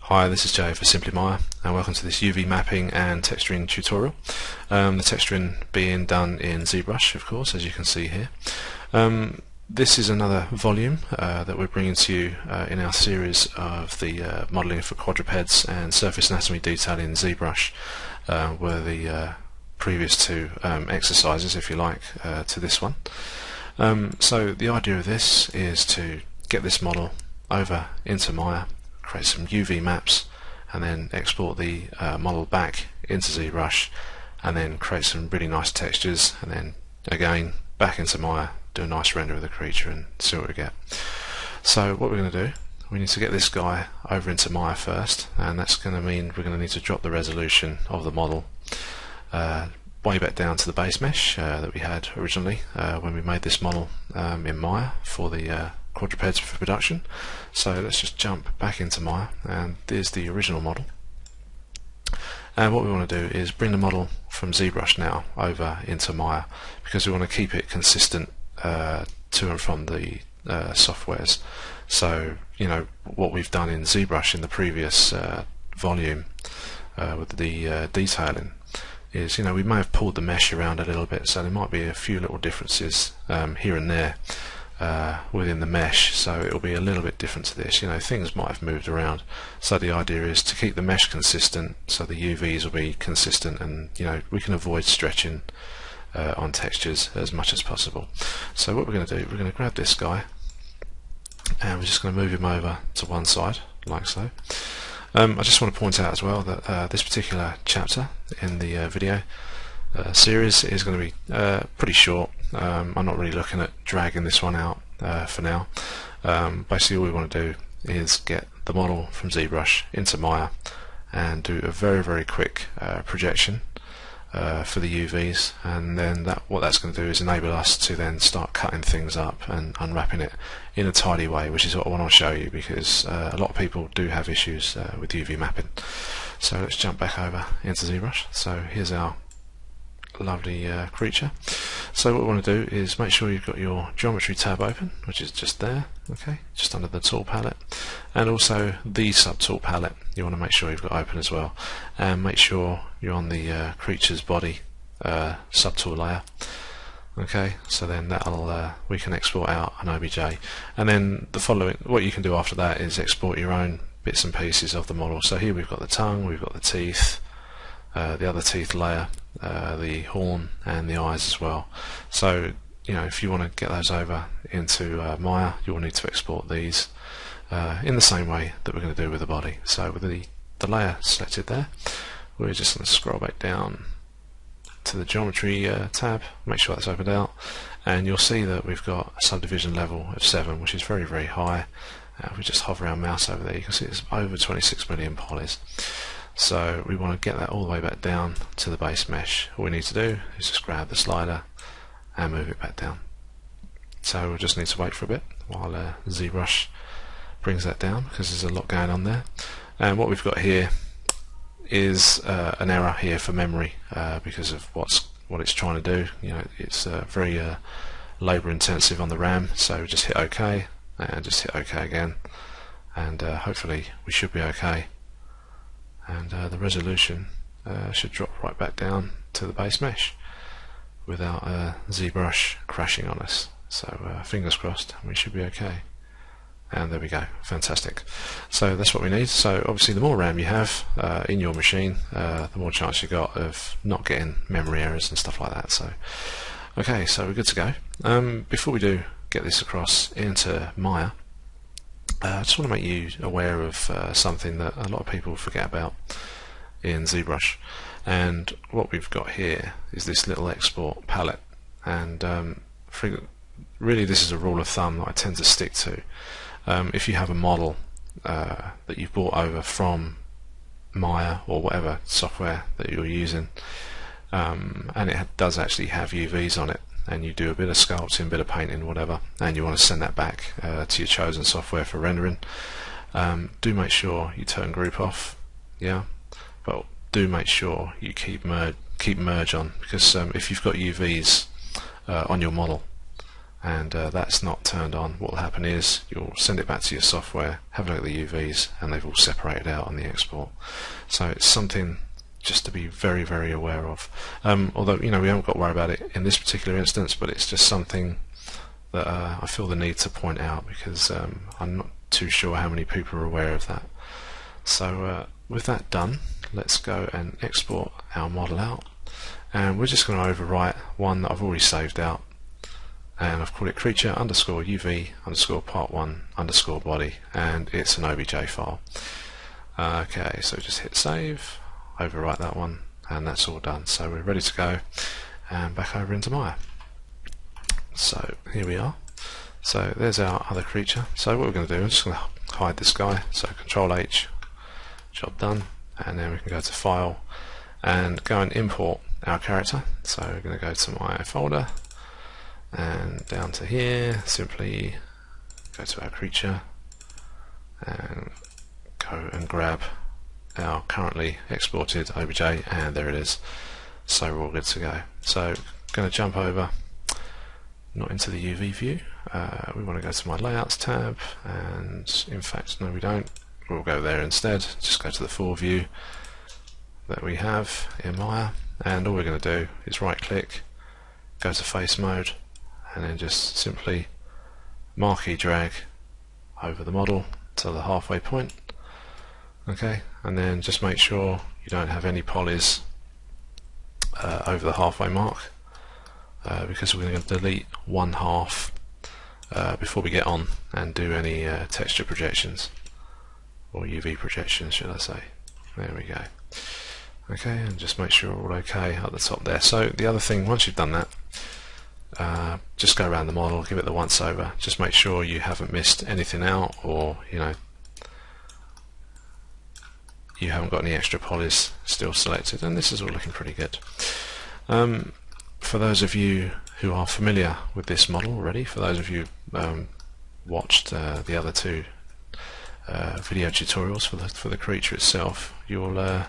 Hi, this is Jay for SimplyMaya, and welcome to this UV mapping and texturing tutorial. The texturing being done in ZBrush, of course, as you can see here. This is another volume that we're bringing to you in our series of the modelling for quadrupeds and surface anatomy detail in ZBrush, were the previous two exercises, if you like, to this one. So the idea of this is to get this model over into Maya, create some UV maps, and then export the model back into ZBrush, and then create some really nice textures, and then again back into Maya, do a nice render of the creature and see what we get. So what we're going to do, we need to get this guy over into Maya first, and that's going to mean we're going to need to drop the resolution of the model way back down to the base mesh that we had originally when we made this model in Maya for the quadrupeds for production. So let's just jump back into Maya, and there's the original model. And what we want to do is bring the model from ZBrush now over into Maya, because we want to keep it consistent to and from the softwares. So, you know, what we've done in ZBrush in the previous volume with the detailing is, you know, we may have pulled the mesh around a little bit, so there might be a few little differences here and there within the mesh, so it will be a little bit different to this. You know, things might have moved around, so the idea is to keep the mesh consistent, so the UVs will be consistent, and you know, we can avoid stretching on textures as much as possible. So what we're going to do, we're going to grab this guy, and we're just going to move him over to one side, like so. I just want to point out as well that this particular chapter in the video series is going to be pretty short. I'm not really looking at dragging this one out for now. Basically all we want to do is get the model from ZBrush into Maya and do a very quick projection for the UVs, and then what that's going to do is enable us to then start cutting things up and unwrapping it in a tidy way, which is what I want to show you, because a lot of people do have issues with UV mapping. So let's jump back over into ZBrush. So here's our lovely creature. So what we want to do is make sure you've got your geometry tab open, which is just there, okay, just under the tool palette, and also the subtool palette you want to make sure you've got open as well, and make sure you're on the creature's body subtool layer. Okay, so then that'll we can export out an OBJ, and then the following, what you can do after that is export your own bits and pieces of the model. So here we've got the tongue, we've got the teeth, the other teeth layer, the horn, and the eyes as well. So, you know, if you want to get those over into Maya, you'll need to export these in the same way that we're going to do with the body. So with the layer selected there, we're just going to scroll back down to the geometry tab, make sure that's opened out, and you'll see that we've got a subdivision level of 7, which is very high. If we just hover our mouse over there, you can see it's over 26 million polys. So we want to get that all the way back down to the base mesh. All we need to do is just grab the slider and move it back down. So we'll just need to wait for a bit while ZBrush brings that down, because there's a lot going on there. And what we've got here is an error here for memory because of what it's trying to do. You know, it's very labour intensive on the RAM. So just hit OK and just hit OK again, and hopefully we should be OK. And the resolution should drop right back down to the base mesh without ZBrush crashing on us. So fingers crossed, we should be okay. And there we go, fantastic. So that's what we need. So obviously the more RAM you have in your machine, the more chance you got of not getting memory errors and stuff like that. So okay, so we're good to go. Before we do get this across into Maya, I just want to make you aware of something that a lot of people forget about in ZBrush. And what we've got here is this little export palette, and really this is a rule of thumb that I tend to stick to. If you have a model that you've brought over from Maya or whatever software that you're using, and it does actually have UVs on it, and you do a bit of sculpting, bit of painting, whatever, and you want to send that back to your chosen software for rendering, do make sure you turn group off, yeah, but do make sure you keep merge on, because if you've got UVs on your model and that's not turned on, what will happen is you'll send it back to your software, have a look at the UVs, and they've all separated out on the export. So it's something just to be very, very aware of. Although, we haven't got to worry about it in this particular instance, but it's just something that I feel the need to point out, because I'm not too sure how many people are aware of that. So with that done, let's go and export our model out, and we're just going to overwrite one that I've already saved out, and I've called it creature underscore UV underscore part 1 underscore body, and it's an OBJ file. Okay, so just hit save, overwrite that one, and that's all done. So we're ready to go and back over into Maya. So here we are. So there's our other creature. So what we're going to do, I'm just going to hide this guy. So Control H, job done, and then we can go to File and go and import our character. So we're going to go to my folder and down to here, simply go to our creature and go and grab our currently exported OBJ, and there it is. So we're all good to go. So going to jump over, not into the UV view, we want to go to my layouts tab, and in fact no we don't, we'll go there instead. Just go to the full view that we have in Maya, and all we're going to do is right click, go to face mode, and then just simply marquee drag over the model to the halfway point. Okay, and then just make sure you don't have any polys over the halfway mark, because we're going to delete one half before we get on and do any texture projections, or UV projections should I say. There we go. Okay, and just make sure we're all okay at the top there. So the other thing, once you've done that, just go around the model, give it the once over, just make sure you haven't missed anything out, or you haven't got any extra polys still selected, and this is all looking pretty good. For those of you who are familiar with this model already, for those of you watched the other two video tutorials for the creature itself, you'll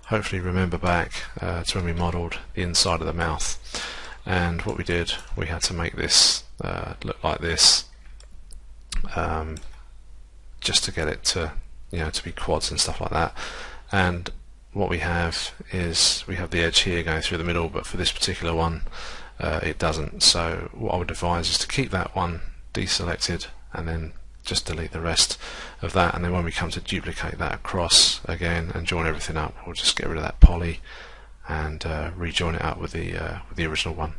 hopefully remember back to when we modelled the inside of the mouth, and what we did, we had to make this look like this, just to get it to to be quads and stuff like that. And what we have is we have the edge here going through the middle, but for this particular one it doesn't. So what I would advise is to keep that one deselected and then just delete the rest of that, and then when we come to duplicate that across again and join everything up, we'll just get rid of that poly and rejoin it up with the original one.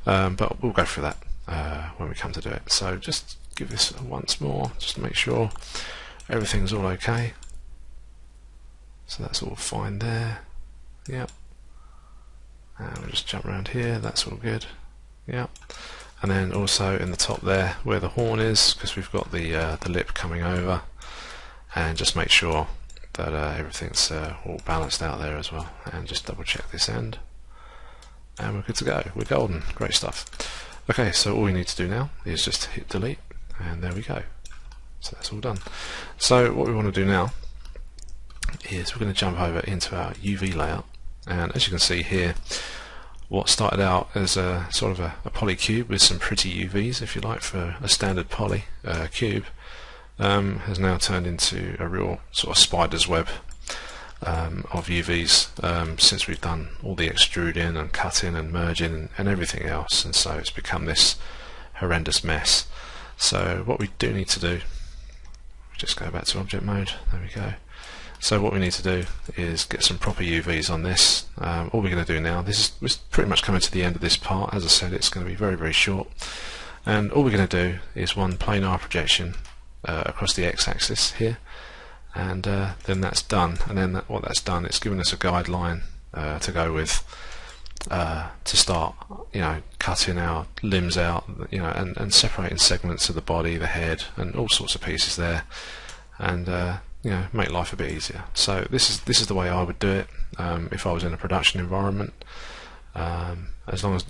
But we'll go through that when we come to do it. So just give this once more, just to make sure everything's all okay. So that's all fine there. Yep. And we'll just jump around here, that's all good. Yep. And then also in the top there where the horn is, because we've got the lip coming over, and just make sure that everything's all balanced out there as well, and just double check this end, and we're good to go. We're golden. Great stuff. Okay, so all we need to do now is just hit delete, and there we go. So that's all done. So what we want to do now is we're going to jump over into our UV layout, and as you can see here, what started out as a sort of a poly cube with some pretty UVs, if you like, for a standard poly cube, has now turned into a real sort of spider's web of UVs since we've done all the extruding and cutting and merging and everything else, and so it's become this horrendous mess. So what we do need to do, just go back to object mode, there we go. So what we need to do is get some proper UVs on this. All we're going to do now, this is pretty much coming to the end of this part. As I said, it's going to be very, very short, and all we're going to do is one planar projection across the x-axis here, and then that's done. And then what that's done, it's given us a guideline to go with to start cutting our limbs out, and separating segments of the body, the head, and all sorts of pieces there, and make life a bit easier. So this is the way I would do it if I was in a production environment, as long as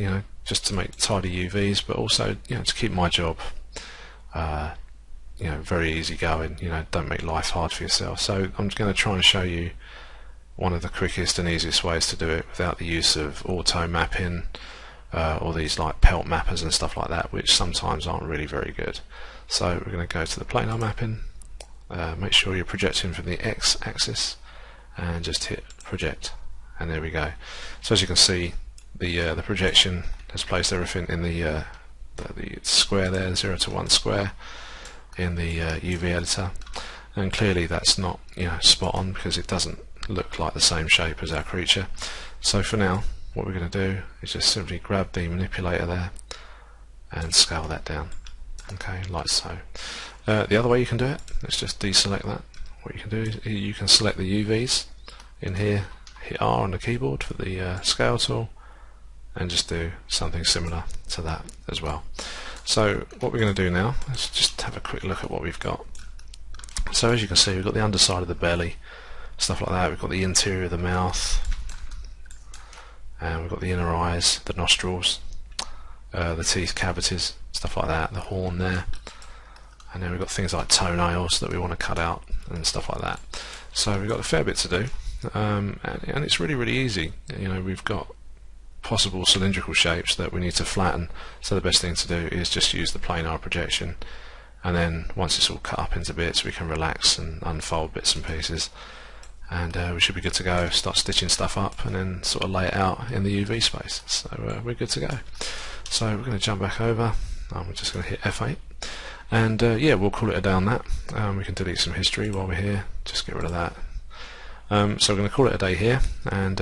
just to make tidy UVs, but also to keep my job very easy going. Don't make life hard for yourself. So I'm going to try and show you one of the quickest and easiest ways to do it without the use of auto mapping, or these like pelt mappers and stuff like that, which sometimes aren't really very good. So we're going to go to the planar mapping, make sure you're projecting from the x-axis, and just hit project, and there we go. So as you can see, the projection has placed everything in the square there, 0 to 1 square in the UV editor, and clearly that's not, you know, spot on, because it doesn't look like the same shape as our creature. So for now, what we're going to do is just simply grab the manipulator there and scale that down, okay, like so. The other way you can do it, let's just deselect that. What you can do is you can select the UVs in here, hit R on the keyboard for the scale tool, and just do something similar to that as well. So what we're going to do now, let's just have a quick look at what we've got. So as you can see, we've got the underside of the belly, stuff like that. We've got the interior of the mouth, and we've got the inner eyes, the nostrils, the teeth cavities, stuff like that, the horn there, and then we've got things like toenails that we want to cut out and stuff like that. So we've got a fair bit to do, and it's really easy. You know, we've got possible cylindrical shapes that we need to flatten, so the best thing to do is just use the planar projection, and then once it's all cut up into bits, we can relax and unfold bits and pieces, and we should be good to go, start stitching stuff up, and then sort of lay it out in the UV space. So we're good to go. So we're going to jump back over, we're just going to hit F8, and yeah, we'll call it a day on that. We can delete some history while we're here, just get rid of that. So we're going to call it a day here, and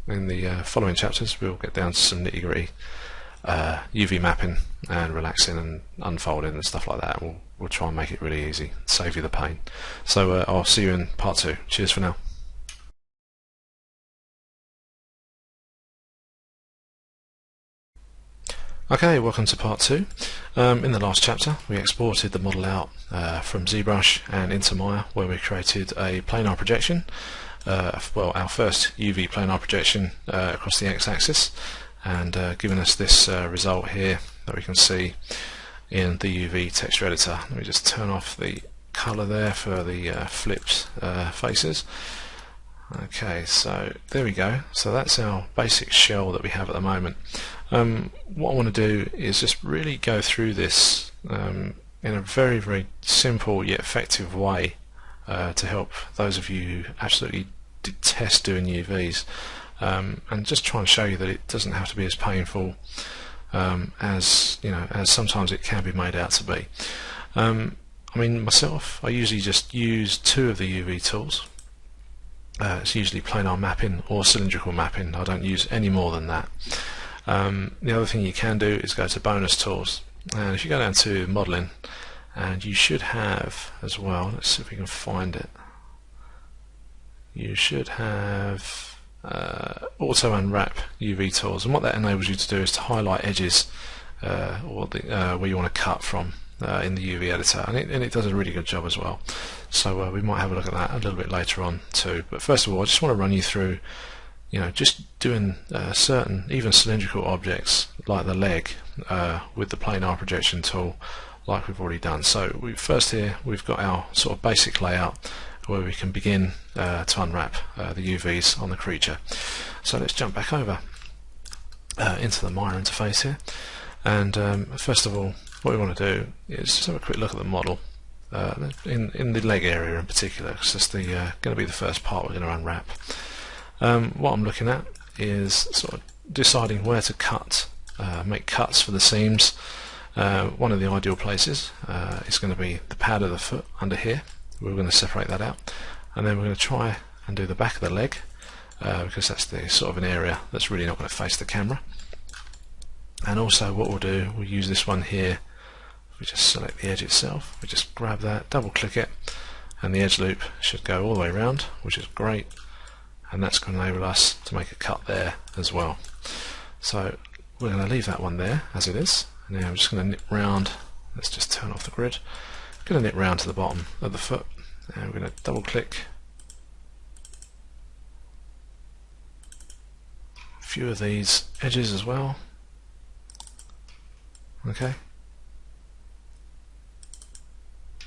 in the following chapters we'll get down to some nitty-gritty UV mapping and relaxing and unfolding and stuff like that. We'll try and make it really easy, save you the pain. So I'll see you in part 2. Cheers for now. Okay, welcome to part 2. In the last chapter we exported the model out from ZBrush and into Maya, where we created a planar projection, well, our first UV planar projection across the x-axis, and given us this result here that we can see in the UV texture editor. Let me just turn off the colour there for the flipped faces. Okay, so there we go. So that's our basic shell that we have at the moment. What I want to do is just really go through this in a very simple yet effective way to help those of you who absolutely detest doing UVs, and just try and show you that it doesn't have to be as painful as, you know, as sometimes it can be made out to be. I mean, myself, I usually just use 2 of the UV tools. It's usually planar mapping or cylindrical mapping. I don't use any more than that. The other thing you can do is go to bonus tools, and if you go down to modeling, and you should have as well, let's see if we can find it, you should have auto unwrap UV tools, and what that enables you to do is to highlight edges or where you want to cut from in the UV editor, and it does a really good job as well. So we might have a look at that a little bit later on too. But first of all, I just want to run you through, you know, just doing certain even cylindrical objects like the leg with the planar projection tool, like we've already done. So first here we've got our sort of basic layout where we can begin to unwrap the UVs on the creature. So let's jump back over into the Maya interface here, and first of all, what we want to do is just have a quick look at the model in the leg area in particular, because that's going to be the first part we're going to unwrap. What I'm looking at is sort of deciding where to cut, make cuts for the seams. One of the ideal places is going to be the pad of the foot under here. We're going to separate that out, and then we're going to try and do the back of the leg, because that's the sort of an area that's really not going to face the camera. And also what we'll do, we'll use this one here. We just select the edge itself, we just grab that, double click it, and the edge loop should go all the way around, which is great, and that's going to enable us to make a cut there as well. So we're going to leave that one there as it is. Now I'm just going to nip round, let's just turn off the grid, going to nip round to the bottom of the foot, and we're going to double click a few of these edges as well. Okay,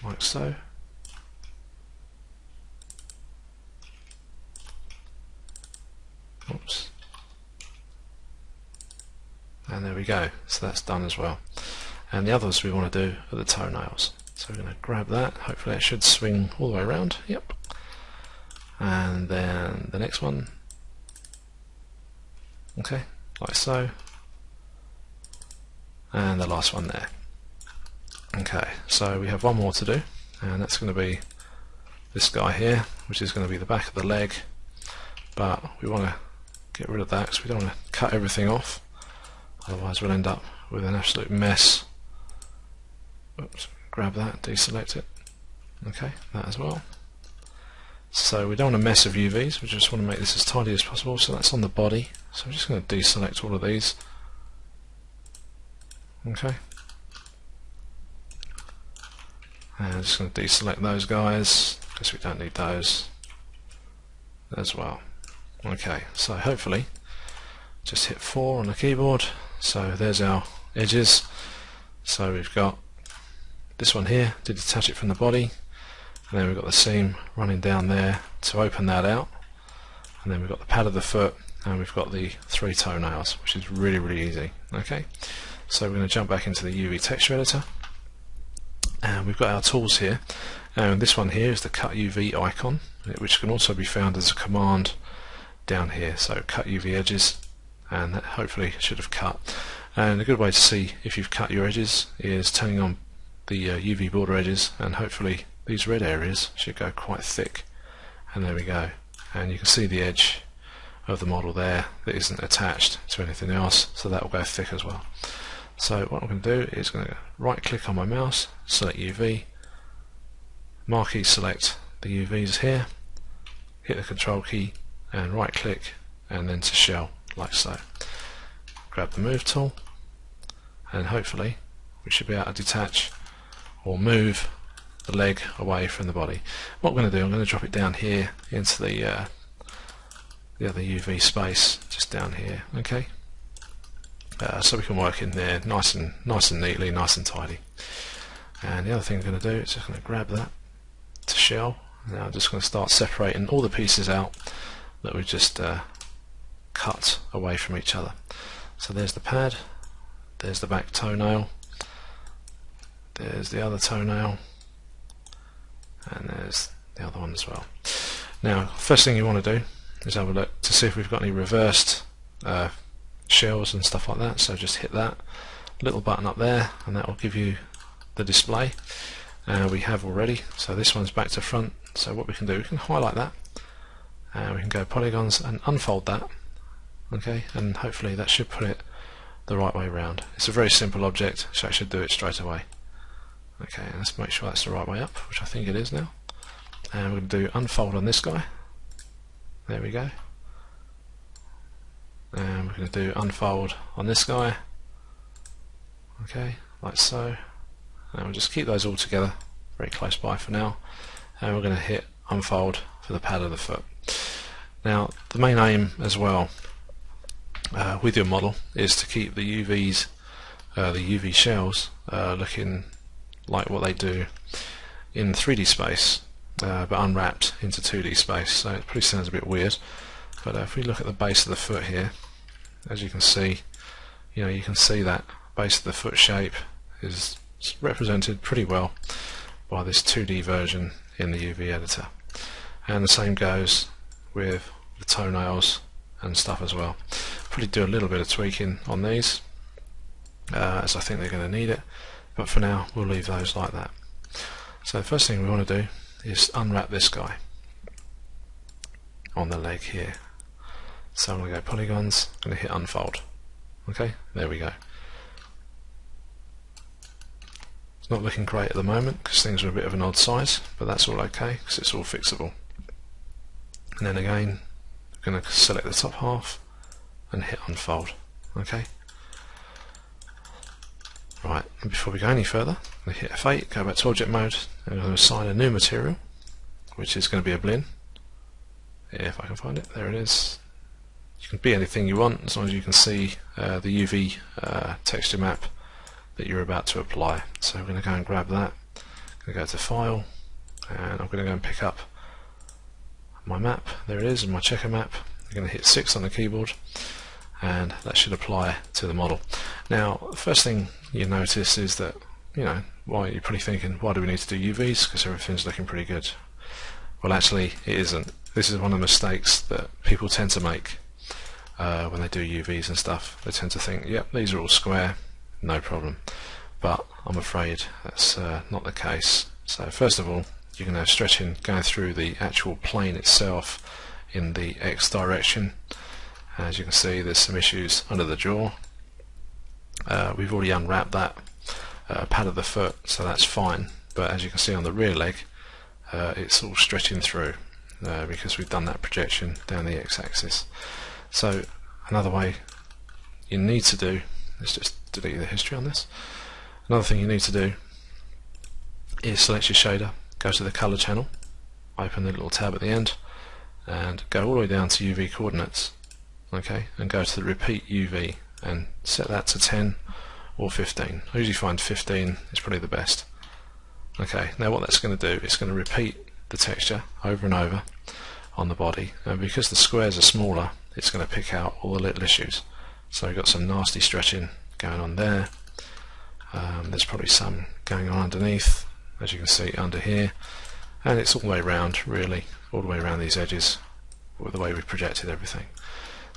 like so. Oops. we go. So that's done as well. And the others we want to do are the toenails. So we're going to grab that. Hopefully it should swing all the way around. Yep. And then the next one. Okay, like so. And the last one there. Okay, so we have one more to do, and that's going to be this guy here, which is going to be the back of the leg. But we want to get rid of that because we don't want to cut everything off, otherwise we'll end up with an absolute mess. Oops, grab that, deselect it. Okay, that as well. So we don't want a mess of UVs, we just want to make this as tidy as possible. So that's on the body, so I'm just going to deselect all of these. Okay, and I'm just going to deselect those guys because we don't need those as well. Okay, so hopefully just hit 4 on the keyboard. So there's our edges. So we've got this one here to detach it from the body, and then we've got the seam running down there to open that out, and then we've got the pad of the foot, and we've got the 3 toenails, which is really, really easy. Okay, so we're going to jump back into the UV texture editor, and we've got our tools here, and this one here is the cut UV icon, which can also be found as a command down here. So cut UV edges, and that hopefully should have cut. And a good way to see if you've cut your edges is turning on the UV border edges, and hopefully these red areas should go quite thick. And there we go, and you can see the edge of the model there that isn't attached to anything else, so that will go thick as well. So what I'm going to do is going to right click on my mouse, select UV, marquee select the UVs here, hit the control key and right click, and then to shell like so. Grab the move tool, and hopefully we should be able to detach or move the leg away from the body. What I'm going to do, I'm going to drop it down here into the other UV space, just down here. Okay, so we can work in there nice and neatly, nice and tidy. And the other thing I'm going to do is just going to grab that to shell. Now I'm just going to start separating all the pieces out that we've just cut away from each other. So there's the pad, there's the back toenail, there's the other toenail, and there's the other one as well. Now first thing you want to do is have a look to see if we've got any reversed shells and stuff like that. So just hit that little button up there, and that will give you the display. We have already, so this one's back to front. So what we can do, we can highlight that, and we can go polygons and unfold that. Okay, and hopefully that should put it the right way around. It's a very simple object, so it should do it straight away. Okay, let's make sure that's the right way up, which I think it is now. And we're going to do unfold on this guy. There we go. And we're going to do unfold on this guy. Okay, like so. And we'll just keep those all together, very close by for now. And we're going to hit unfold for the pad of the foot. Now the main aim as well with your model is to keep the UVs, the UV shells, looking like what they do in 3D space, but unwrapped into 2D space. So it probably sounds a bit weird, but if we look at the base of the foot here, as you can see, you can see that base of the foot shape is represented pretty well by this 2D version in the UV editor. And the same goes with the toenails and stuff as well. Probably do a little bit of tweaking on these, as I think they're going to need it, but for now we'll leave those like that. So the first thing we want to do is unwrap this guy on the leg here. So I'm going to go polygons, I'm going to hit unfold. Okay, there we go. It's not looking great at the moment because things are a bit of an odd size, but that's all okay because it's all fixable. And then again, I'm going to select the top half and hit unfold. Okay. Right, and before we go any further, I'm going to hit F8, go back to object mode, and I'm going to assign a new material, which is going to be a blin. If I can find it, there it is. You can be anything you want as long as you can see the UV texture map that you're about to apply. So I'm going to go and grab that. I'm going to go to File, and I'm going to go and pick up my map. There it is, my checker map. I'm going to hit 6 on the keyboard, and that should apply to the model. Now, the first thing you notice is that, why you're probably thinking, why do we need to do UVs? Because everything's looking pretty good. Well, actually, it isn't. This is one of the mistakes that people tend to make when they do UVs and stuff. They tend to think, yep, these are all square, no problem. But I'm afraid that's not the case. So first of all, you can have stretching going through the actual plane itself in the X direction. As you can see, there's some issues under the jaw. We've already unwrapped that pad of the foot, so that's fine. But as you can see on the rear leg, it's all stretching through because we've done that projection down the X-axis. So another way you need to do, let's just delete the history on this. Another thing you need to do is select your shader, go to the color channel, open the little tab at the end, and go all the way down to UV coordinates, okay, and go to the repeat UV and set that to 10 or 15. I usually find 15 is probably the best. Okay, now what that's going to do, it's going to repeat the texture over and over on the body, and because the squares are smaller, it's going to pick out all the little issues. So we've got some nasty stretching going on there. There's probably some going on underneath, as you can see under here, and it's all the way around, really, all the way around these edges with the way we've projected everything.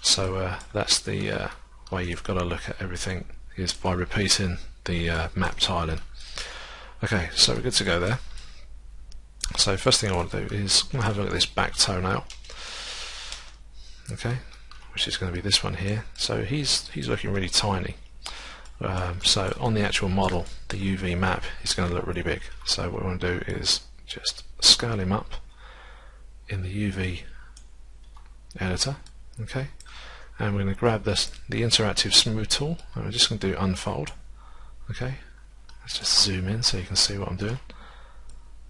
So that's the way you've got to look at everything, is by repeating the map tiling. Okay, so we're good to go there. So first thing I want to do is have a look at this back toenail, okay, which is going to be this one here. So he's looking really tiny. So on the actual model, the UV map is going to look really big. So what we want to do is just scale him up in the UV editor, okay, and we're going to grab the interactive smooth tool, and we're just going to do unfold. Okay, let's just zoom in so you can see what I'm doing.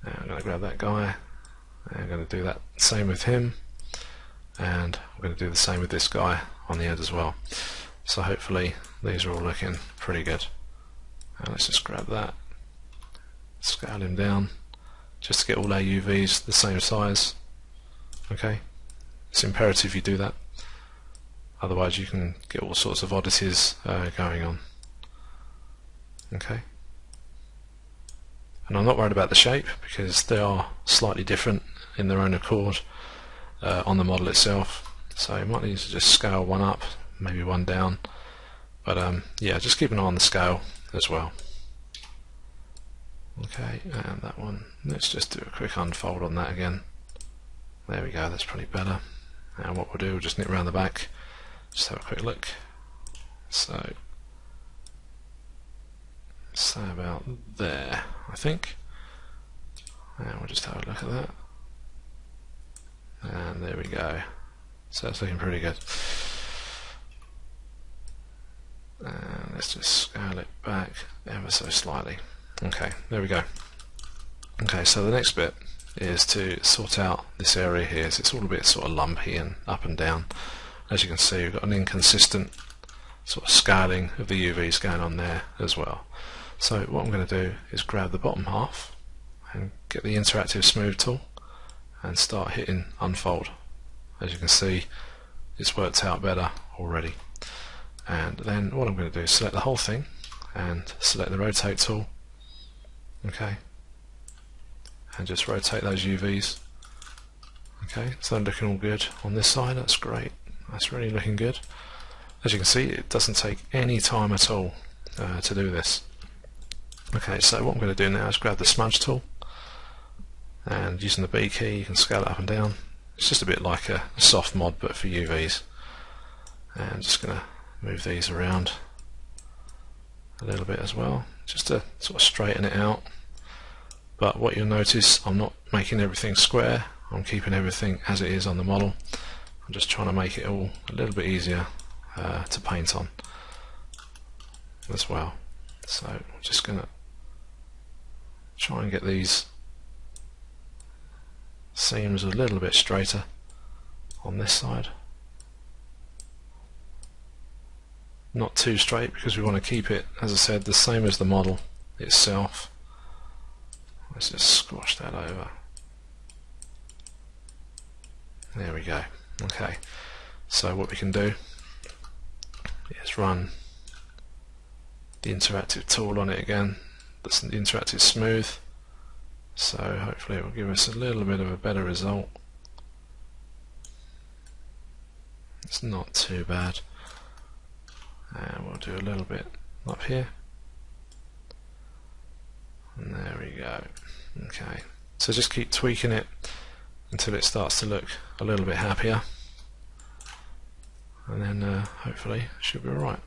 And I'm going to grab that guy, and I'm going to do that same with him, and I'm going to do the same with this guy on the end as well. So hopefully these are all looking pretty good. And let's just grab that, scale him down, just to get all our UVs the same size. Okay, it's imperative you do that, otherwise you can get all sorts of oddities going on. Okay, and I'm not worried about the shape because they are slightly different in their own accord on the model itself, so you might need to just scale one up, maybe one down, but yeah, just keep an eye on the scale as well. Okay, and that one, let's just do a quick unfold on that again. There we go, that's probably better. And what we'll do, we'll just nip around the back, just have a quick look. So about there, I think. And we'll just have a look at that. And there we go. So it's looking pretty good. And let's just scale it back ever so slightly. Okay, there we go. Okay, so the next bit is to sort out this area here. So it's all a bit sort of lumpy and up and down. As you can see, we've got an inconsistent sort of scaling of the UVs going on there as well. So what I'm going to do is grab the bottom half and get the interactive smooth tool and start hitting unfold. As you can see, it's worked out better already. And then what I'm going to do is select the whole thing and select the rotate tool, okay, and just rotate those UVs. Okay, so they're looking all good on this side. That's great, that's really looking good. As you can see, it doesn't take any time at all to do this. Okay, so what I'm going to do now is grab the smudge tool, and using the B key you can scale it up and down. It's just a bit like a soft mod but for UVs. And I'm just going to move these around a little bit as well, just to sort of straighten it out. But what you'll notice, I'm not making everything square, I'm keeping everything as it is on the model. I'm just trying to make it all a little bit easier to paint on as well. So I'm just going to try and get these seams a little bit straighter on this side. Not too straight because we want to keep it, as I said, the same as the model itself. Let's just squash that over. There we go. Okay, so what we can do is run the interactive tool on it again. That's the interactive smooth, so hopefully it will give us a little bit of a better result. It's not too bad, and we'll do a little bit up here, and there we go. Okay, so just keep tweaking it until it starts to look a little bit happier, and then hopefully it should be alright.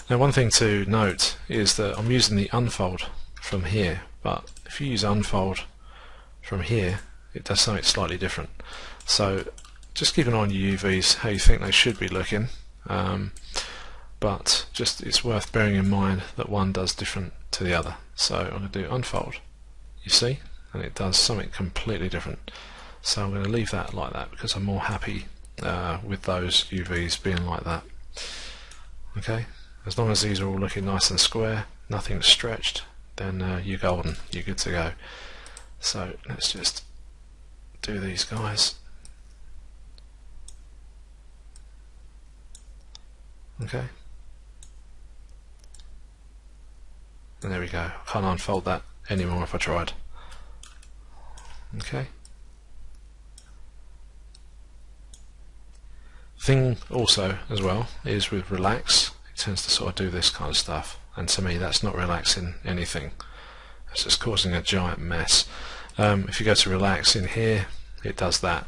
Now, one thing to note is that I'm using the unfold from here, but if you use unfold from here, it does something slightly different. So just keep an eye on your UVs, how you think they should be looking, but just it's worth bearing in mind that one does different to the other. So I'm going to do unfold, you see, and it does something completely different. So I'm going to leave that like that because I'm more happy with those UVs being like that. Okay, as long as these are all looking nice and square, nothing's stretched, then you're golden, you're good to go. So let's just do these guys. Okay, and there we go. I can't unfold that anymore if I tried. Okay. Thing also as well is with relax, it tends to sort of do this kind of stuff, and to me that's not relaxing anything. It's just causing a giant mess. If you go to relax in here, it does that,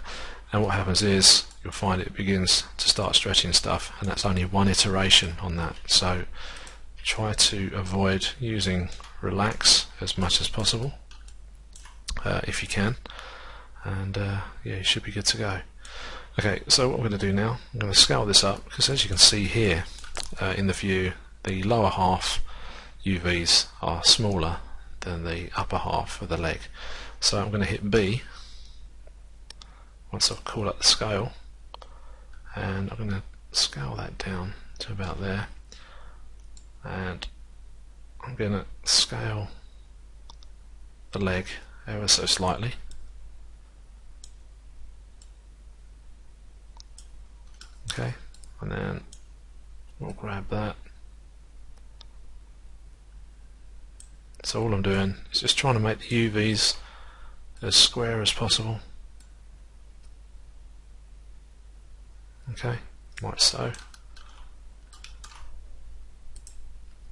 and what happens is you'll find it begins to start stretching stuff, and that's only one iteration on that. So try to avoid using relax as much as possible if you can, and yeah, you should be good to go. Okay, so what I'm going to do now, I'm going to scale this up, because as you can see here in the view, the lower half UVs are smaller than the upper half of the leg. So I'm going to hit B once I've called up the scale, and I'm going to scale that down to about there, and I'm going to scale the leg ever so slightly. Okay, and then we'll grab that. So all I'm doing is just trying to make the UVs as square as possible. Okay, like so.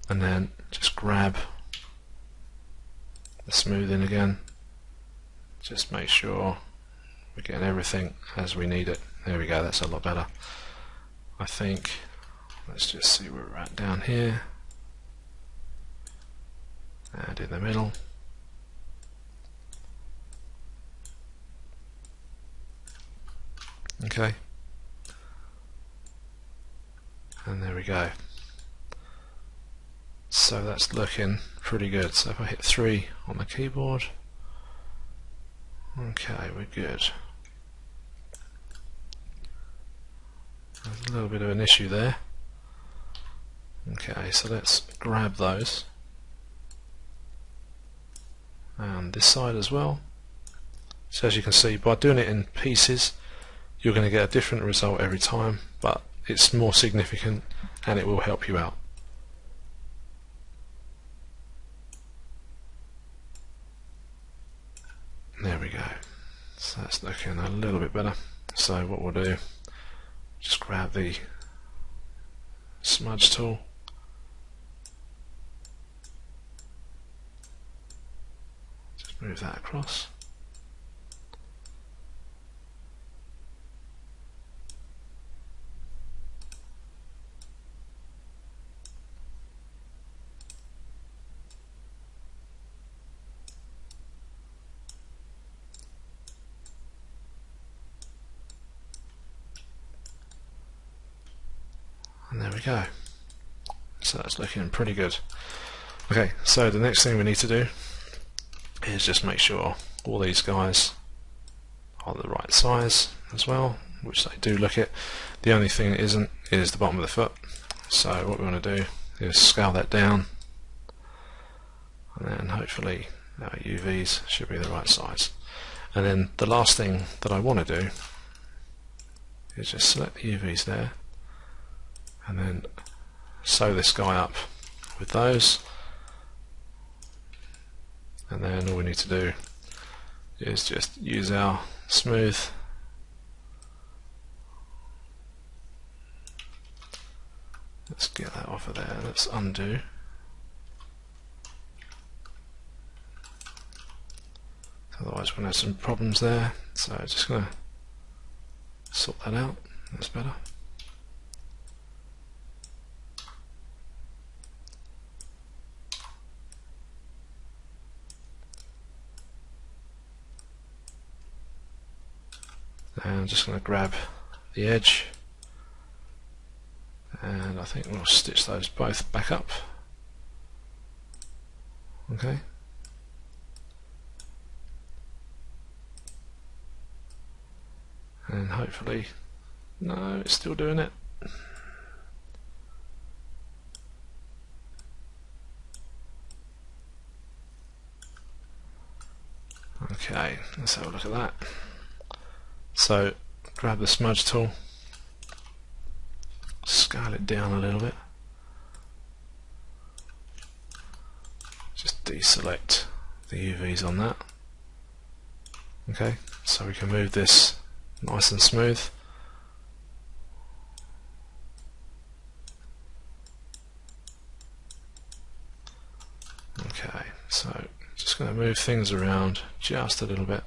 And then just grab the smoothing again. Just make sure we're getting everything as we need it. There we go, that's a lot better, I think. Let's just see where we're at down here, and in the middle. Okay, and there we go. So that's looking pretty good. So if I hit 3 on the keyboard, okay, we're good. There's a little bit of an issue there. Okay, so let's grab those, and this side as well. So as you can see, by doing it in pieces, you're going to get a different result every time, but it's more significant and it will help you out. There we go. So that's looking a little bit better. So what we'll do, just grab the smudge tool, just move that across. And there we go. So that's looking pretty good. Okay, so the next thing we need to do is just make sure all these guys are the right size as well, which they do look it. The only thing that isn't is the bottom of the foot. So what we want to do is scale that down, and then hopefully our UVs should be the right size. And then the last thing that I want to do is just select the UVs there, and then sew this guy up with those, and then all we need to do is just use our smooth. Let's get that off of there. Let's undo. Otherwise we're going to have some problems there. So just going to sort that out. That's better. And I'm just going to grab the edge, and I think we'll stitch those both back up. Okay. And hopefully, no, it's still doing it. Okay, let's have a look at that. So, grab the smudge tool, scale it down a little bit, just deselect the UVs on that. Okay, so we can move this nice and smooth. Okay, so just going to move things around just a little bit.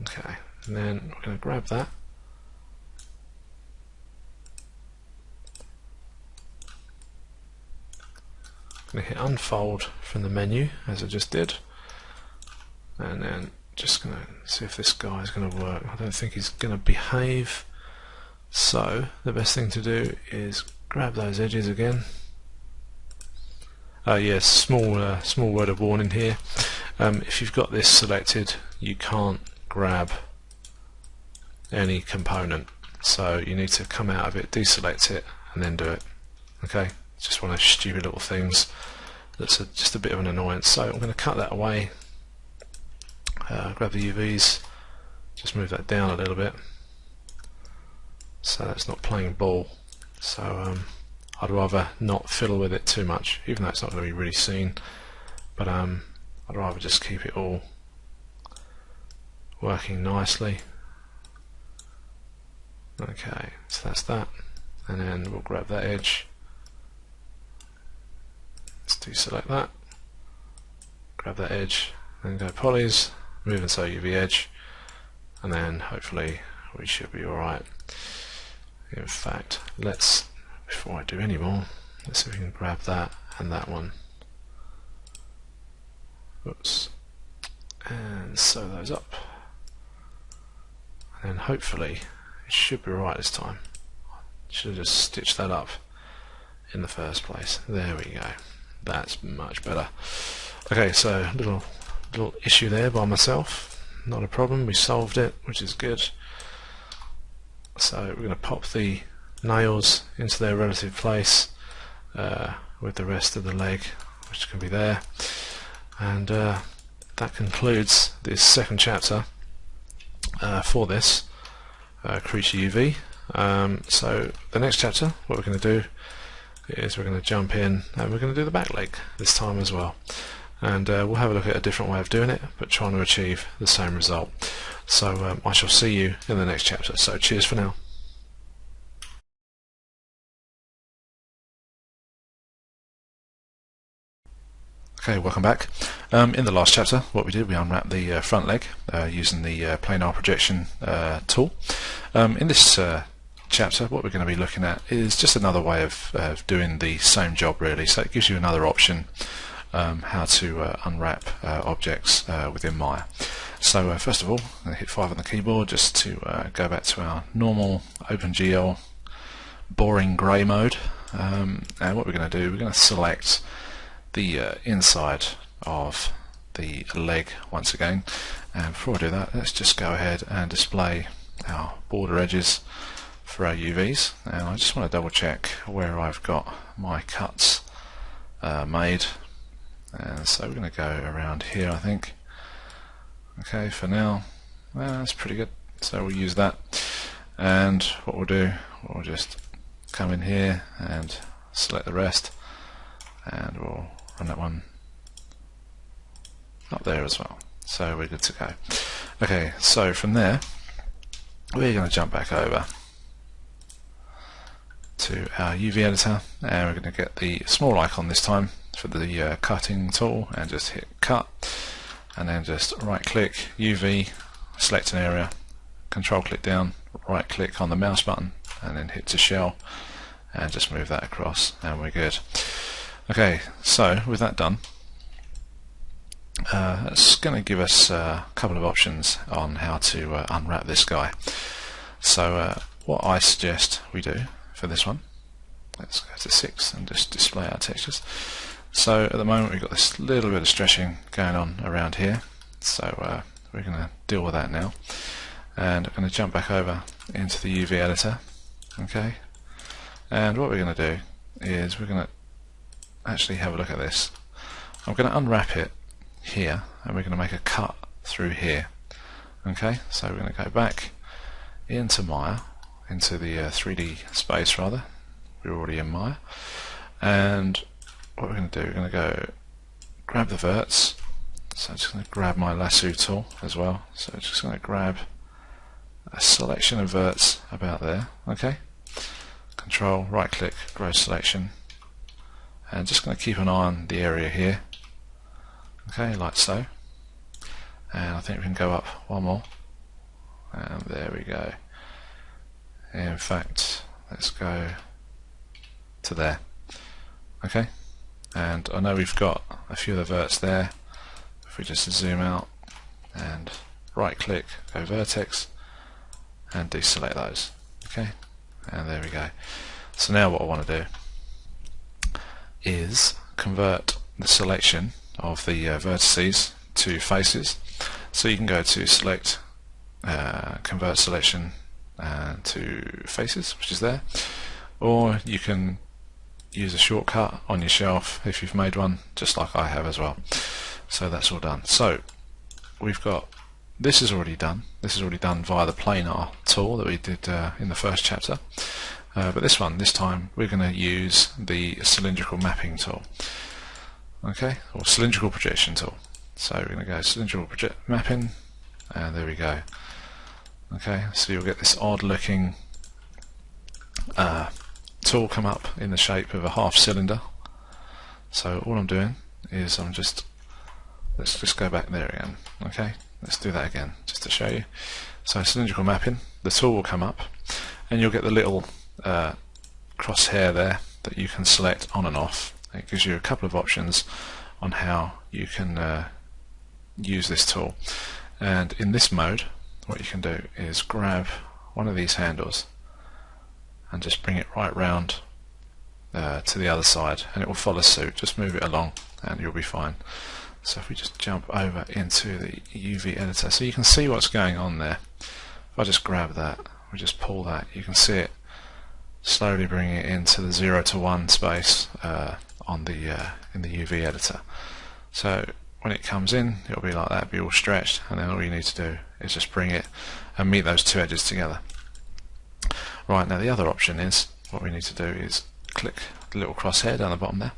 Okay, and then we're going to grab that. I'm going to hit unfold from the menu as I just did, and then just going to see if this guy is going to work. I don't think he's going to behave, so the best thing to do is grab those edges again. Yes, small word of warning here. If you've got this selected, you can't grab any component, so you need to come out of it, deselect it, and then do it. Okay, it's just one of those stupid little things that's just a bit of an annoyance. So I'm going to cut that away, grab the UVs, just move that down a little bit so that's not playing ball. So I'd rather not fiddle with it too much, even though it's not going to be really seen, but I'd rather just keep it all working nicely. Okay, so that's that, and then we'll grab that edge, let's deselect that, grab that edge, then go polys, move inside UV edge, and then hopefully we should be alright. In fact, let's, before I do any more, let's see if we can grab that and that one. Oops. And sew those up. And hopefully it should be right this time. Should have just stitched that up in the first place. There we go. That's much better. Okay, so little issue there by myself. Not a problem. We solved it, which is good. So we're going to pop the nails into their relative place with the rest of the leg, which can be there. And that concludes this second chapter for this creature UV. So the next chapter, what we're going to do is we're going to jump in and we're going to do the back leg this time as well. And we'll have a look at a different way of doing it, but trying to achieve the same result. So I shall see you in the next chapter. So cheers for now. Okay, welcome back. In the last chapter, what we did, we unwrapped the front leg using the planar projection tool. In this chapter, what we're going to be looking at is just another way of doing the same job, really. So it gives you another option how to unwrap objects within Maya. So first of all, I'm going to hit 5 on the keyboard just to go back to our normal OpenGL boring grey mode. And what we're going to do, we're going to select the inside of the leg once again, and before I do that, let's just go ahead and display our border edges for our UVs. And I just want to double check where I've got my cuts made, and so we're going to go around here, I think. Okay, for now, that's pretty good. so we'll use that. And what we'll do, we'll just come in here and select the rest, and we'll run that one up there as well. So we're good to go. Okay, so from there we're going to jump back over to our UV editor, and we're going to get the small icon this time for the cutting tool, and just hit cut, and then just right click UV, select an area, control click down, right click on the mouse button, and then hit to shell, and just move that across, and we're good. Okay, so with that done, it's going to give us a couple of options on how to unwrap this guy. So what I suggest we do for this one, let's go to 6 and just display our textures. So at the moment we've got this little bit of stretching going on around here, so we're going to deal with that now. And I'm going to jump back over into the UV editor. Okay, and what we're going to do is we're going to actually have a look at this. I'm going to unwrap it here, and we're going to make a cut through here. Okay, so we're going to go back into Maya, into the 3D space rather. We're already in Maya, and what we're going to do, we're going to go grab the verts. So I'm just going to grab my lasso tool as well. So I'm just going to grab a selection of verts about there. Okay, control right click, grow selection, and just going to keep an eye on the area here. Okay, like so. And I think we can go up one more, and there we go. In fact, let's go to there. Okay, and I know we've got a few of the verts there. If we just zoom out and right click, go vertex, and deselect those. Okay, and there we go. So now what I want to do is convert the selection of the vertices to faces. So you can go to select, convert selection to faces, which is there, or you can use a shortcut on your shelf if you've made one, just like I have as well. So that's all done. So we've got, this is already done. This is already done via the planar tool that we did in the first chapter. But this time we're going to use the cylindrical mapping tool. Okay, or cylindrical projection tool. So we're going to go cylindrical mapping, and there we go. Okay, so you'll get this odd looking tool come up in the shape of a half cylinder. So all I'm doing is let's just go back there again. Okay, let's do that again just to show you. So cylindrical mapping, the tool will come up, and you'll get the little crosshair there that you can select on and off. It gives you a couple of options on how you can use this tool. And in this mode, what you can do is grab one of these handles and just bring it right round to the other side, and it will follow suit. Just move it along and you'll be fine. So if we just jump over into the UV editor, so you can see what's going on there. If I just grab that, we just pull that, you can see it slowly bring it into the 0 to 1 space on the in the UV editor. So when it comes in, it'll be like that, be all stretched, and then all you need to do is just bring it and meet those two edges together. Right, now the other option is, what we need to do is click the little crosshair down the bottom there,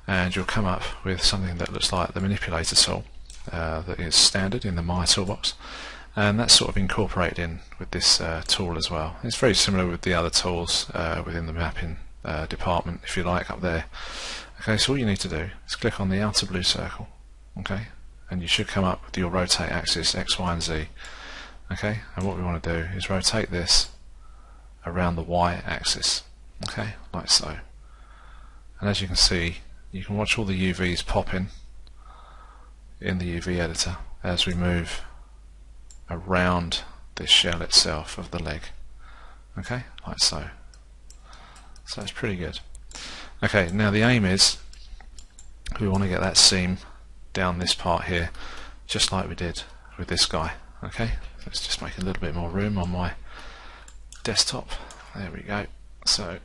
and you'll come up with something that looks like the manipulator tool that is standard in the Maya toolbox, and that's sort of incorporated in with this tool as well. It's very similar with the other tools within the mapping department, if you like, up there. Okay, so all you need to do is click on the outer blue circle, okay, and you should come up with your rotate axis X, Y and Z. Okay, and what we want to do is rotate this around the Y axis, okay, like so. And as you can see, you can watch all the UVs popping in the UV editor as we move around this shell itself of the leg, okay, like so. So it's pretty good. Okay, now the aim is we want to get that seam down this part here, just like we did with this guy. Okay, let's just make a little bit more room on my desktop. There we go. So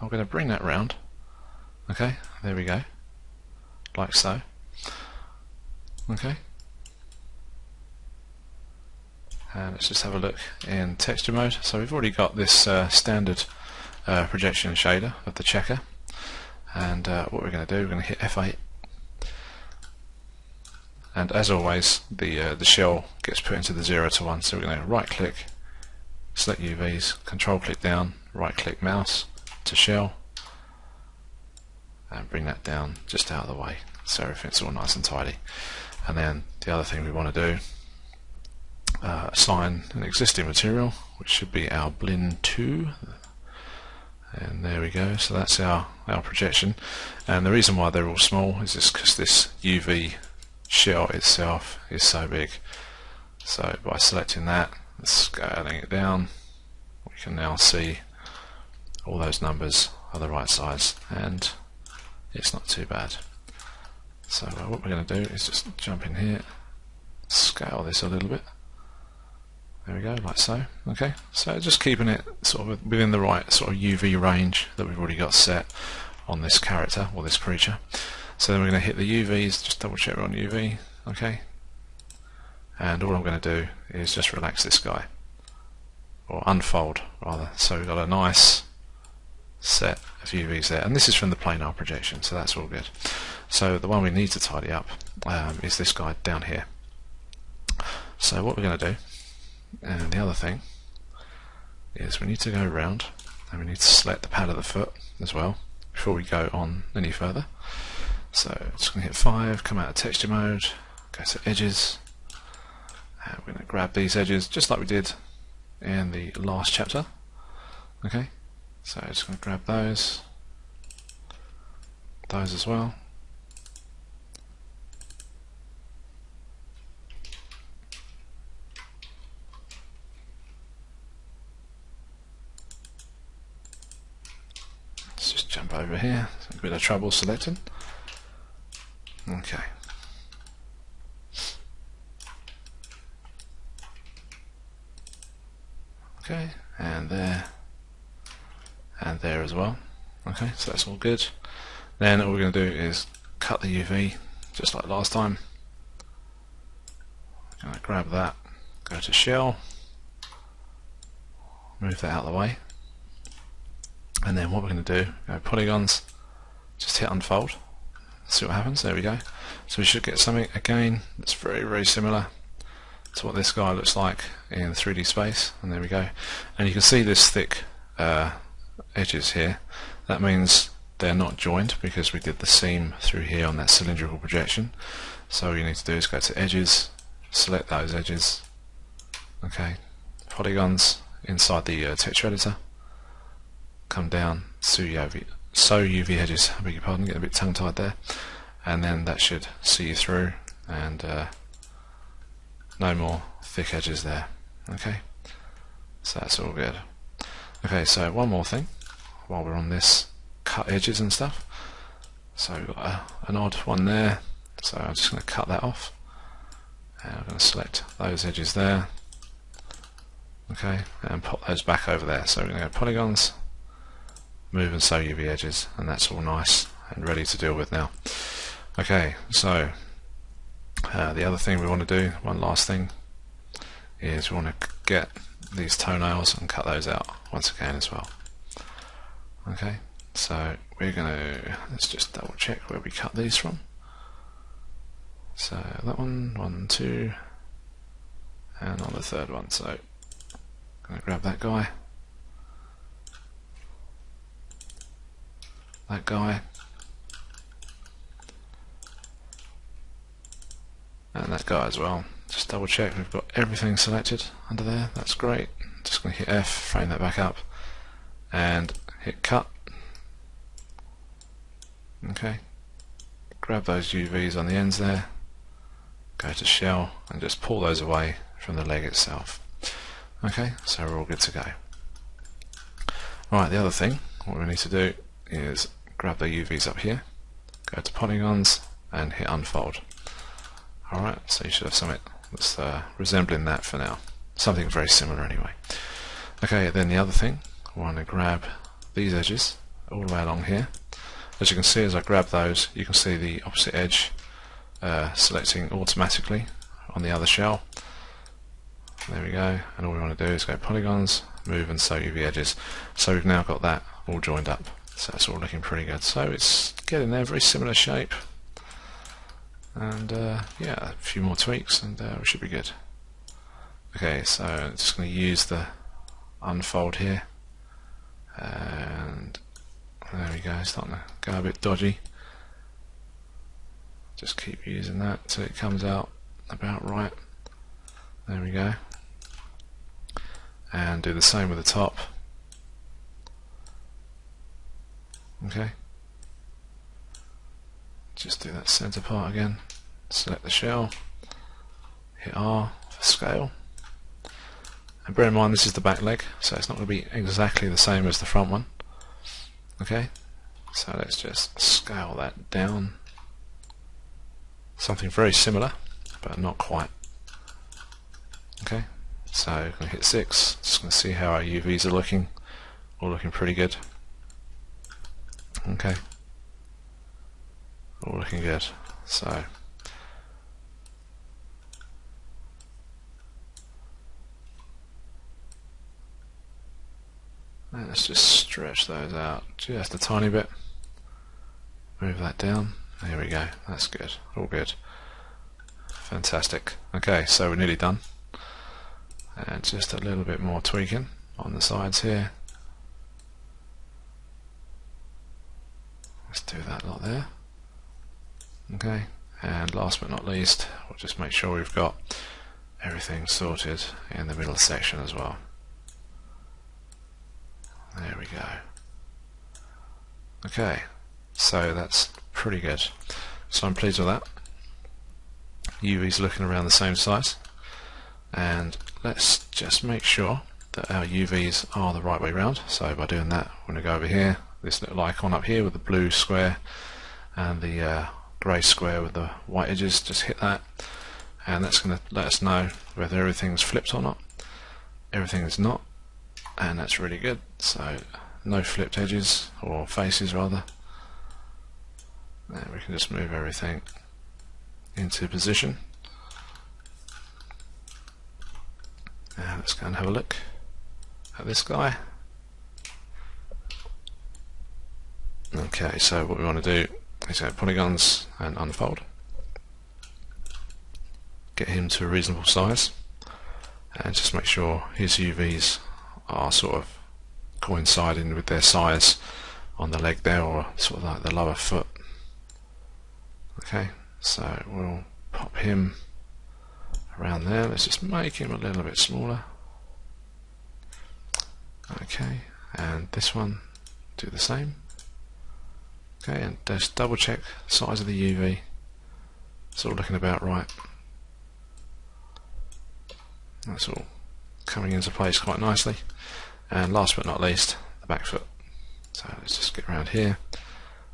I'm going to bring that round. Okay, there we go, like so. Okay, Let's just have a look in texture mode. So we've already got this standard projection shader of the checker, and what we're going to do, we're going to hit F8, and as always the shell gets put into the 0 to 1, so we're going to right click, select UVs, control click down, right click mouse to shell, and bring that down just out of the way so everything's all nice and tidy. And then the other thing we want to do, assign an existing material, which should be our blend 2, and there we go. So that's our projection, and the reason why they're all small is just because this UV shell itself is so big. So by selecting that, scaling it down, we can now see all those numbers are the right size, and it's not too bad. So what we're going to do is just jump in here, scale this a little bit. There we go, like so. Okay, so just keeping it sort of within the right sort of UV range that we've already got set on this character or this creature. So then we're going to hit the UVs, just double check we're on UV. Okay, and all I'm going to do is just relax this guy, or unfold rather. So we've got a nice set of UVs there, and this is from the planar projection, so that's all good. So the one we need to tidy up is this guy down here. So what we're going to do, and the other thing, is we need to go around and we need to select the pad of the foot as well before we go on any further. So just going to hit 5, come out of texture mode, go to edges, and we're going to grab these edges just like we did in the last chapter. Okay, so just going to grab those as well. Let's just jump over here, a bit of trouble selecting. Okay. Okay, and there as well. Okay, so that's all good. Then all we're going to do is cut the UV just like last time. I'm going to grab that, go to shell, move that out of the way, and then what we're going to do, go polygons, just hit unfold, see what happens. There we go. So we should get something again that's very, very similar to what this guy looks like in 3D space, and there we go. And you can see this thick edges here. That means they're not joined because we did the seam through here on that cylindrical projection. So all you need to do is go to edges, select those edges, okay, polygons inside the texture editor, come down, sew UV edges, I beg your pardon, get a bit tongue tied there, and then that should see you through, and no more thick edges there. Okay, so that's all good. Okay, so one more thing while we're on this cut edges and stuff. So we've got an odd one there, so I'm just going to cut that off, and I'm going to select those edges there, okay, and pop those back over there. So we're going to go polygons, move and sew UV edges, and that's all nice and ready to deal with now. Okay, so the other thing we want to do, one last thing, is we want to get these toenails and cut those out once again as well. Okay, so we're going to, let's just double check where we cut these from. So that one, 1, 2, and on the third one. So I'm going to grab that guy, that guy, and that guy as well. Just double check we've got everything selected under there. That's great. Just going to hit F, frame that back up, and hit cut. Okay, grab those UVs on the ends there, go to shell, and just pull those away from the leg itself. Okay, so we're all good to go. Right, the other thing, what we need to do is grab the UVs up here, go to polygons, and hit unfold. Alright, so you should have something that's resembling that for now. Something very similar anyway. Okay, then the other thing, I want to grab these edges all the way along here. As you can see, as I grab those, you can see the opposite edge selecting automatically on the other shell. There we go, and all we want to do is go polygons, move and sew UV edges. So we've now got that all joined up. So it's all looking pretty good. So it's getting there, very similar shape. And yeah, a few more tweaks and we should be good. Okay, so I'm just going to use the unfold here. And there we go, it's starting to go a bit dodgy. Just keep using that until it comes out about right. There we go. And do the same with the top. Okay. Just do that center part again. Select the shell. Hit R for scale. And bear in mind this is the back leg, so it's not going to be exactly the same as the front one. Okay. So let's just scale that down. Something very similar, but not quite. Okay. So I'm going to hit 6. Just going to see how our UVs are looking. All looking pretty good. Okay. All looking good. So let's just stretch those out just a tiny bit. Move that down. There we go. That's good. All good. Fantastic. Okay, so we're nearly done. And just a little bit more tweaking on the sides here. Let's do that lot there. Okay, and last but not least, we'll just make sure we've got everything sorted in the middle section as well. There we go. Okay, so that's pretty good. So I'm pleased with that. UV's looking around the same size. And let's just make sure that our UVs are the right way round. So by doing that, I'm going to go over here, this little icon up here with the blue square and the grey square with the white edges, just hit that, and that's going to let us know whether everything's flipped or not. Everything is not, and that's really good. So no flipped edges, or faces rather. And we can just move everything into position. And let's go and have a look at this guy. Okay, so what we want to do is go polygons and unfold. Get him to a reasonable size, and just make sure his UVs are sort of coinciding with their size on the leg there, or sort of like the lower foot. Okay, so we'll pop him around there. Let's just make him a little bit smaller. Okay, and this one, do the same. Okay, and just double check the size of the UV. It's all looking about right. That's all coming into place quite nicely. And last but not least, the back foot. So let's just get around here,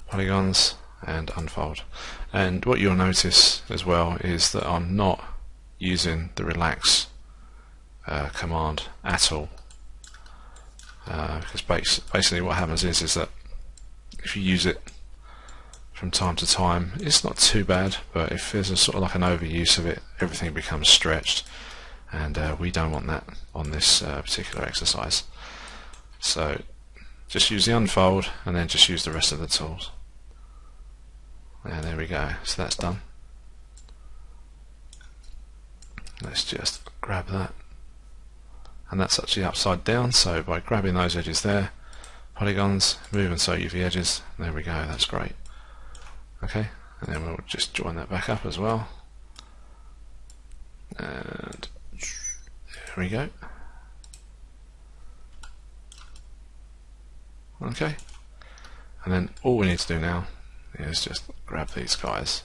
polygons and unfold. And what you'll notice as well is that I'm not using the relax command at all, because basically what happens is that if you use it from time to time, it's not too bad, but if there's a sort of like an overuse of it, everything becomes stretched, and we don't want that on this particular exercise. So just use the unfold and then just use the rest of the tools. And there we go, so that's done. Let's just grab that, and that's actually upside down, so by grabbing those edges there, polygons, move and sew UV edges, there we go, that's great. Okay, and then we'll just join that back up as well, and there we go. Okay, and then all we need to do now is just grab these guys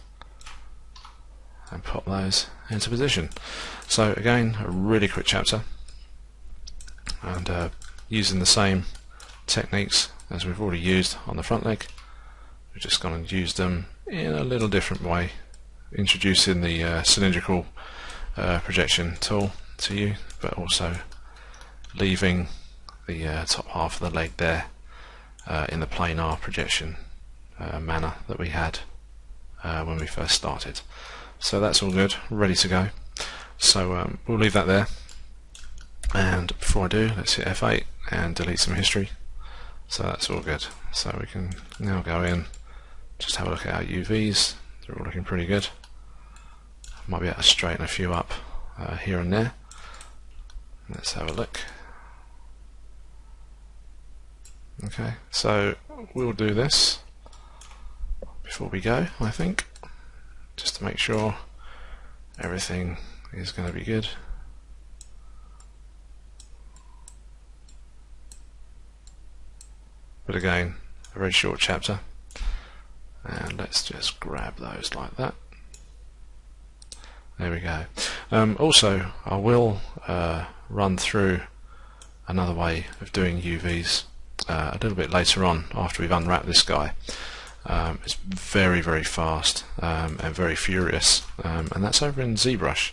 and pop those into position. So again, a really quick chapter, and using the same techniques as we've already used on the front leg, we're just going to use them in a little different way, introducing the cylindrical projection tool to you, but also leaving the top half of the leg there in the planar projection manner that we had when we first started. So that's all good, ready to go. So we'll leave that there, And before I do, let's hit F8 and delete some history. So that's all good. So we can now go in, just have a look at our UVs. They're all looking pretty good. Might be able to straighten a few up here and there. Let's have a look. Okay, so we'll do this before we go, I think, just to make sure everything is going to be good. But again, a very short chapter, and let's just grab those like that. There we go. Also, I will run through another way of doing UVs a little bit later on after we've unwrapped this guy. It's very, very fast and very furious, and that's over in ZBrush.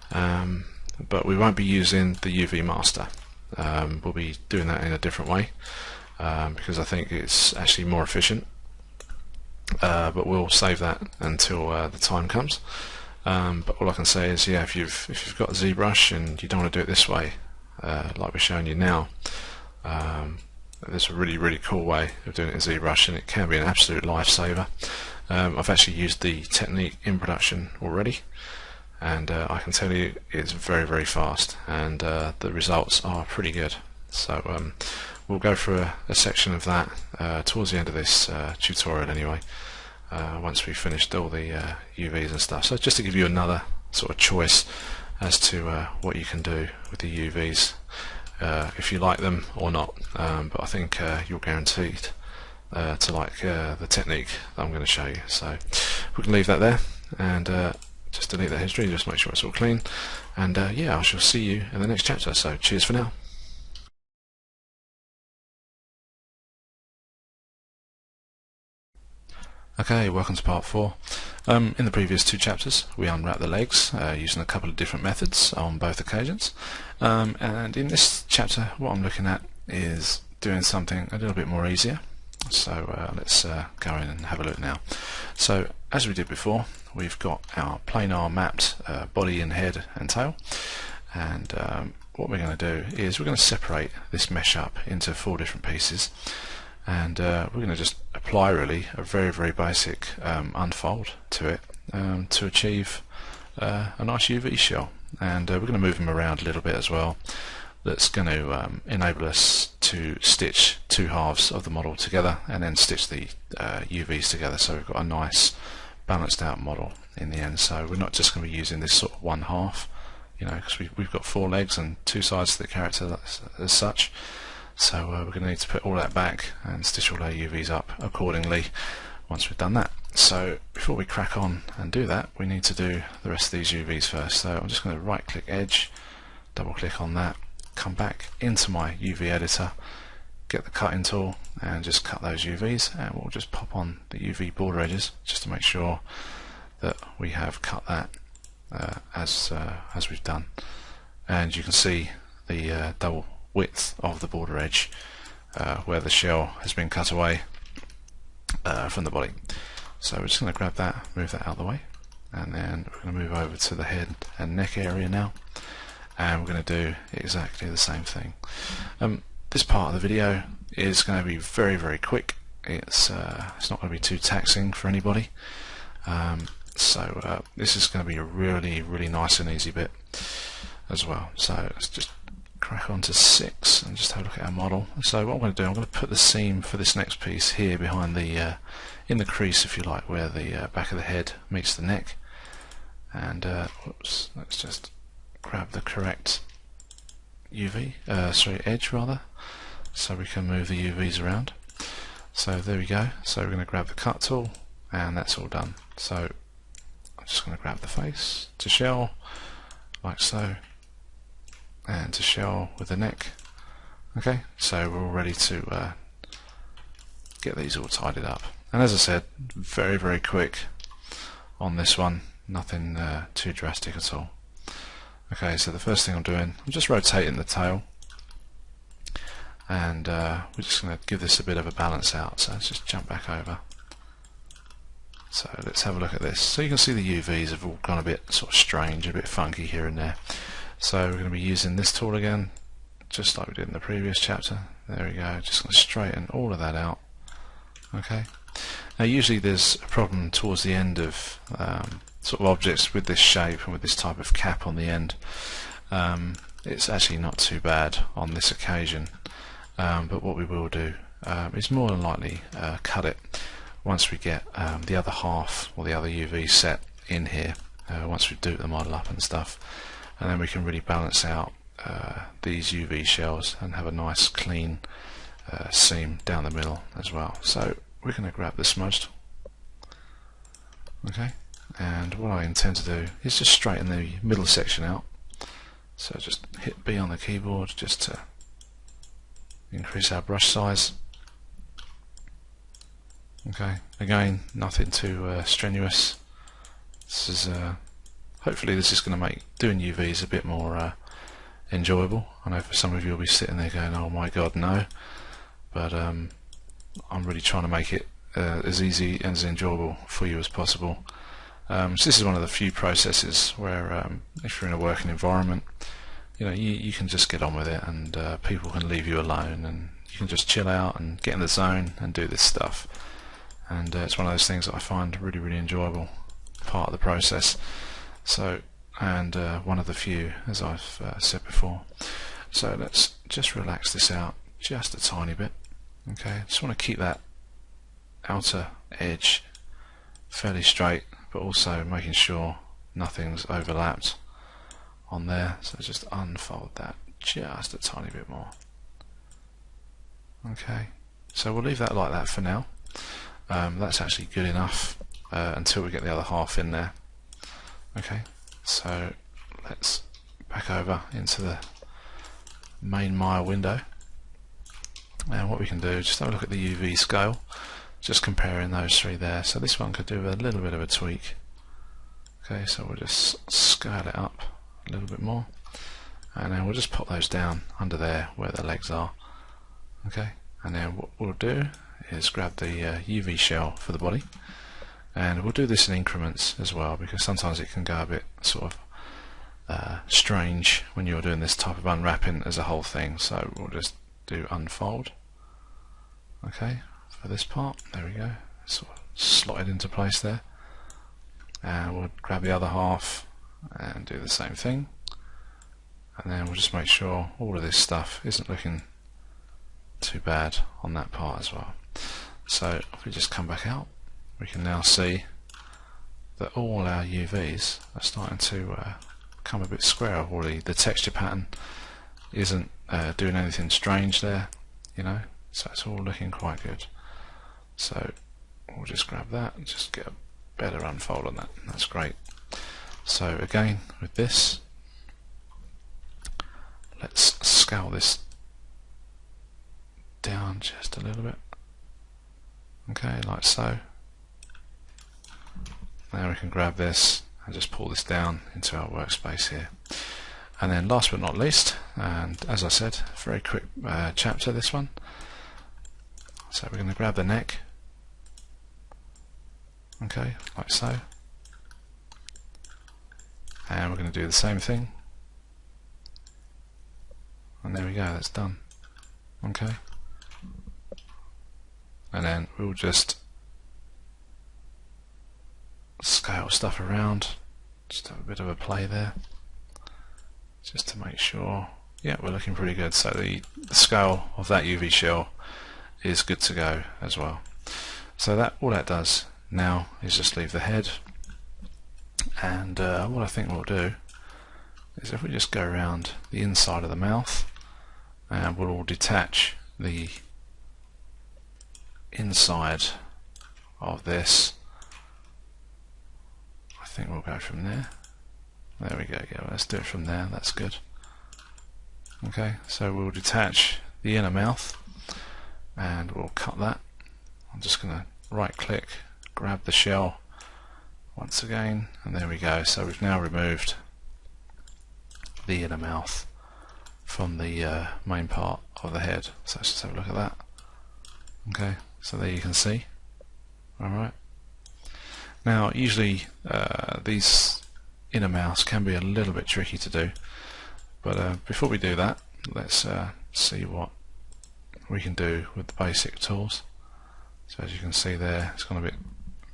But we won't be using the UV master. We'll be doing that in a different way because I think it's actually more efficient. But we'll save that until the time comes. But all I can say is, yeah, if you've got ZBrush and you don't want to do it this way, like we're showing you now, there's a really, really cool way of doing it in ZBrush, and it can be an absolute lifesaver. I've actually used the technique in production already, and I can tell you it's very, very fast, and the results are pretty good. So we'll go through a section of that towards the end of this tutorial anyway, once we've finished all the UVs and stuff. So just to give you another sort of choice as to what you can do with the UVs, if you like them or not, but I think you're guaranteed to like the technique that I'm going to show you. So we can leave that there and just delete that history, just make sure it's all clean, and yeah, I shall see you in the next chapter. So cheers for now. Okay, welcome to part 4. In the previous 2 chapters we unwrapped the legs using a couple of different methods on both occasions, and in this chapter what I'm looking at is doing something a little bit more easier. So let's go in and have a look now. So as we did before, we've got our planar mapped body and head and tail, and what we're going to do is we're going to separate this mesh up into 4 different pieces, and we're going to just apply really a very, very basic unfold to it to achieve a nice UV shell, and we're going to move them around a little bit as well. That's going to enable us to stitch 2 halves of the model together and then stitch the UVs together, so we've got a nice balanced out model in the end. So we're not just going to be using this sort of 1 half, you know, because we've got 4 legs and 2 sides to the character as such. So we're going to need to put all that back and stitch all our UVs up accordingly once we've done that. So before we crack on and do that, we need to do the rest of these UVs first. So I'm just going to right click edge, double click on that, come back into my UV editor, get the cutting tool and just cut those UVs, and we'll just pop on the UV border edges just to make sure that we have cut that as we've done. And you can see the double width of the border edge where the shell has been cut away from the body. So we're just going to grab that, move that out of the way, and then we're going to move over to the head and neck area now, and we're going to do exactly the same thing. This part of the video is going to be very, very quick. It's not going to be too taxing for anybody, so this is going to be a really, really nice and easy bit as well. So let's just crack on to 6 and just have a look at our model. So what I'm going to do, I'm going to put the seam for this next piece here behind the in the crease, if you like, where the back of the head meets the neck, and whoops, let's just grab the correct edge rather, so we can move the UVs around. So there we go. So we're going to grab the cut tool, and that's all done. So I'm just going to grab the face to shell like so, and to shell with the neck. Okay, so we're all ready to get these all tidied up. And as I said, very, very quick on this one, nothing too drastic at all. Okay, so the first thing I'm doing, I'm just rotating the tail, and we're just going to give this a bit of a balance out. So let's just jump back over. So let's have a look at this. So you can see the UVs have all gone a bit sort of strange, a bit funky here and there. So we're going to be using this tool again, just like we did in the previous chapter. There we go, just going to straighten all of that out. Okay. Now usually there's a problem towards the end of sort of objects with this shape and with this type of cap on the end. It's actually not too bad on this occasion, but what we will do is more than likely cut it once we get the other half or the other UV set in here, once we do the model up and stuff, and then we can really balance out these UV shells and have a nice clean seam down the middle as well. So we're going to grab the smudge tool, okay, and what I intend to do is just straighten the middle section out. So just hit B on the keyboard just to increase our brush size. Okay, again, nothing too strenuous. This is hopefully this is going to make doing UVs a bit more enjoyable. I know for some of you will be sitting there going, "Oh my God, no!" But I'm really trying to make it as easy and as enjoyable for you as possible. So this is one of the few processes where if you're in a working environment, you know, you can just get on with it, and people can leave you alone, and you can just chill out and get in the zone and do this stuff. And it's one of those things that I find really, really enjoyable part of the process. So, and one of the few, as I've said before. So let's just relax this out just a tiny bit. Okay, just want to keep that outer edge fairly straight, but also making sure nothing's overlapped on there. So just unfold that just a tiny bit more. Okay, so we'll leave that like that for now. That's actually good enough until we get the other half in there. Okay, so let's back over into the main Maya window, and what we can do is just have a look at the UV scale, just comparing those three there. So this one could do a little bit of a tweak. Okay, so we'll just scale it up a little bit more, and then we'll just pop those down under there where the legs are. Okay, and then what we'll do is grab the UV shell for the body, and we'll do this in increments as well, because sometimes it can go a bit sort of strange when you're doing this type of unwrapping as a whole thing. So we'll just do unfold. Okay, for this part, there we go, sort of slotted into place there, and we'll grab the other half and do the same thing, and then we'll just make sure all of this stuff isn't looking too bad on that part as well. So if we just come back out, we can now see that all our UVs are starting to come a bit square already. The texture pattern isn't doing anything strange there, you know, so it's all looking quite good. So we'll just grab that and just get a better unfold on that. That's great. So again, with this, let's scale this down just a little bit. Okay, like so. Now we can grab this and just pull this down into our workspace here. And then last but not least, and as I said, very quick chapter this one. So we're going to grab the neck. Okay, like so. And we're going to do the same thing. And there we go, that's done. Okay. And then we'll just scale stuff around, just have a bit of a play there, just to make sure, yeah, we're looking pretty good. So the scale of that UV shell is good to go as well. So that all that does now is just leave the head, and what I think we'll do is if we just go around the inside of the mouth, and we'll detach the inside of this. I think we'll go from there. There we go, yeah, let's do it from there, that's good. Okay, so we'll detach the inner mouth and we'll cut that. I'm just going to right click, grab the shell once again, and there we go. So we've now removed the inner mouth from the main part of the head. So let's just have a look at that. Okay, so there you can see. Alright. Now usually these inner mouths can be a little bit tricky to do. But before we do that, let's see what we can do with the basic tools. So as you can see there, it's gone a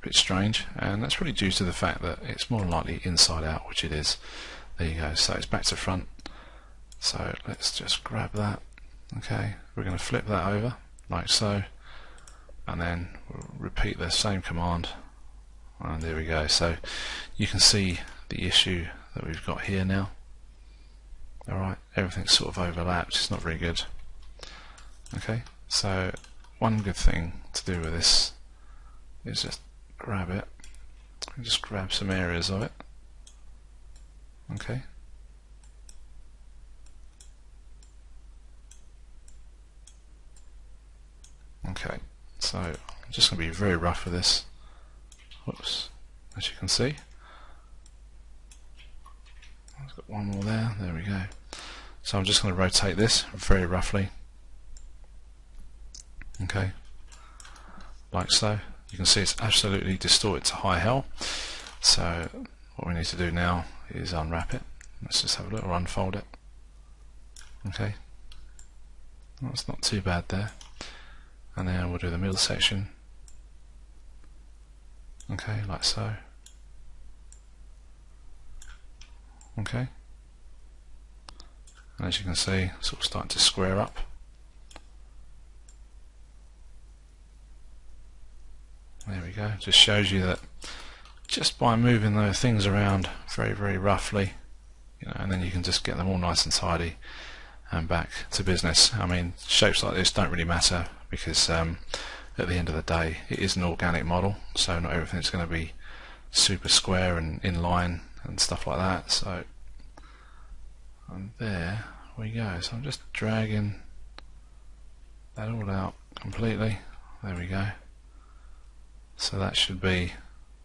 bit strange, and that's really due to the fact that it's more likely inside out, which it is. There you go, so it's back to front. So let's just grab that. Okay, we're going to flip that over like so, and then we'll repeat the same command, and there we go. So you can see the issue that we've got here now. Alright, everything's sort of overlapped, it's not very good. Okay, so one good thing to do with this is just grab it and just grab some areas of it. Okay. Okay, so I'm just going to be very rough with this. Whoops, as you can see. I've got one more there, there we go. So I'm just going to rotate this very roughly. Okay, like so. You can see it's absolutely distorted to high hell. So what we need to do now is unwrap it. Let's just have a look, or unfold it. Okay, well, it's not too bad there. And then we'll do the middle section. Okay, like so. Okay, and as you can see, it's all starting to square up. There we go. Just shows you that just by moving those things around very roughly, you know, and then you can just get them all nice and tidy and back to business. I mean, shapes like this don't really matter because at the end of the day it is an organic model, so not everything's going to be super square and in line and stuff like that. So, and there we go. So I'm just dragging that all out completely. There we go. So that should be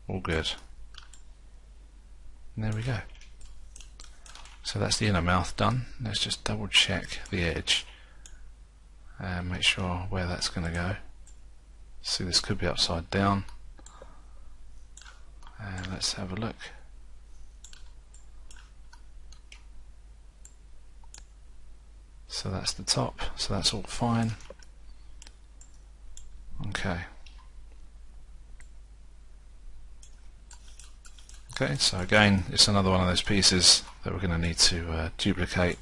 all good. And there we go. So that's the inner mouth done. Let's just double check the edge and make sure where that's going to go. See, this could be upside down. And let's have a look. So that's the top, so that's all fine. Okay. Okay, so again, it's another one of those pieces that we're going to need to duplicate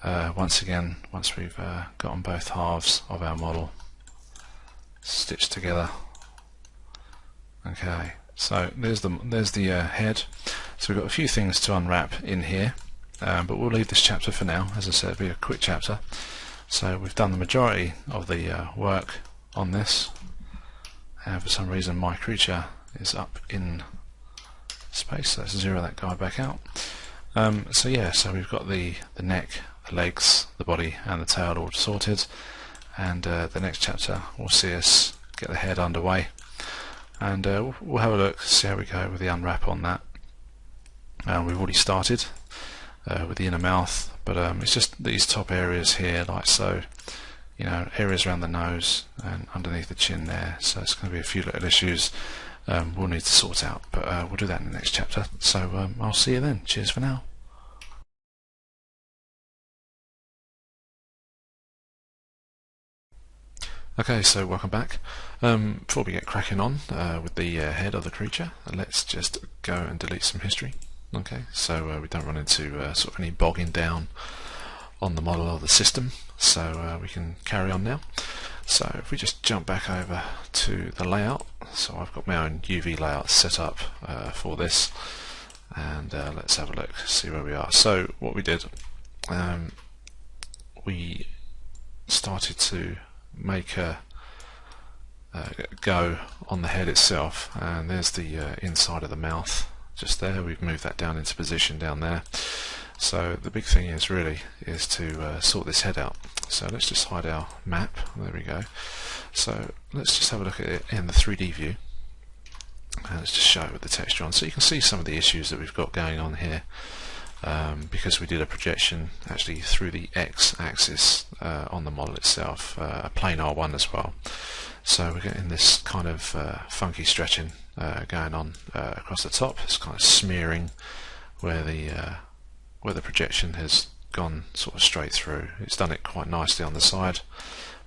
once again, once we've gotten both halves of our model stitched together. Okay, so there's the head. So we've got a few things to unwrap in here, but we'll leave this chapter for now. As I said, it'll be a quick chapter. So we've done the majority of the work on this, and for some reason my creature is up in space, so let's zero that guy back out. So yeah, so we've got the neck, the legs, the body and the tail all sorted, and the next chapter will see us get the head underway, and we'll have a look, see how we go with the unwrap on that. We've already started with the inner mouth, but it's just these top areas here, like so, you know, areas around the nose and underneath the chin there, so it's going to be a few little issues we'll need to sort out, but we'll do that in the next chapter. So I'll see you then. Cheers for now. Okay, so welcome back. Before we get cracking on with the head of the creature, let's just go and delete some history. Okay, so we don't run into sort of any bogging down on the model of the system, so we can carry on now. So if we just jump back over to the layout, so I've got my own UV layout set up for this, and let's have a look, see where we are. So what we did, we started to make a go on the head itself, and there's the inside of the mouth just there. We've moved that down into position down there. So the big thing is really is to sort this head out. So let's just hide our map. There we go. So let's just have a look at it in the 3D view, and let's just show it with the texture on, so you can see some of the issues that we've got going on here, because we did a projection actually through the X-axis on the model itself, a planar one as well. So we're getting this kind of funky stretching going on across the top. It's kind of smearing where the projection has gone sort of straight through. It's done it quite nicely on the side,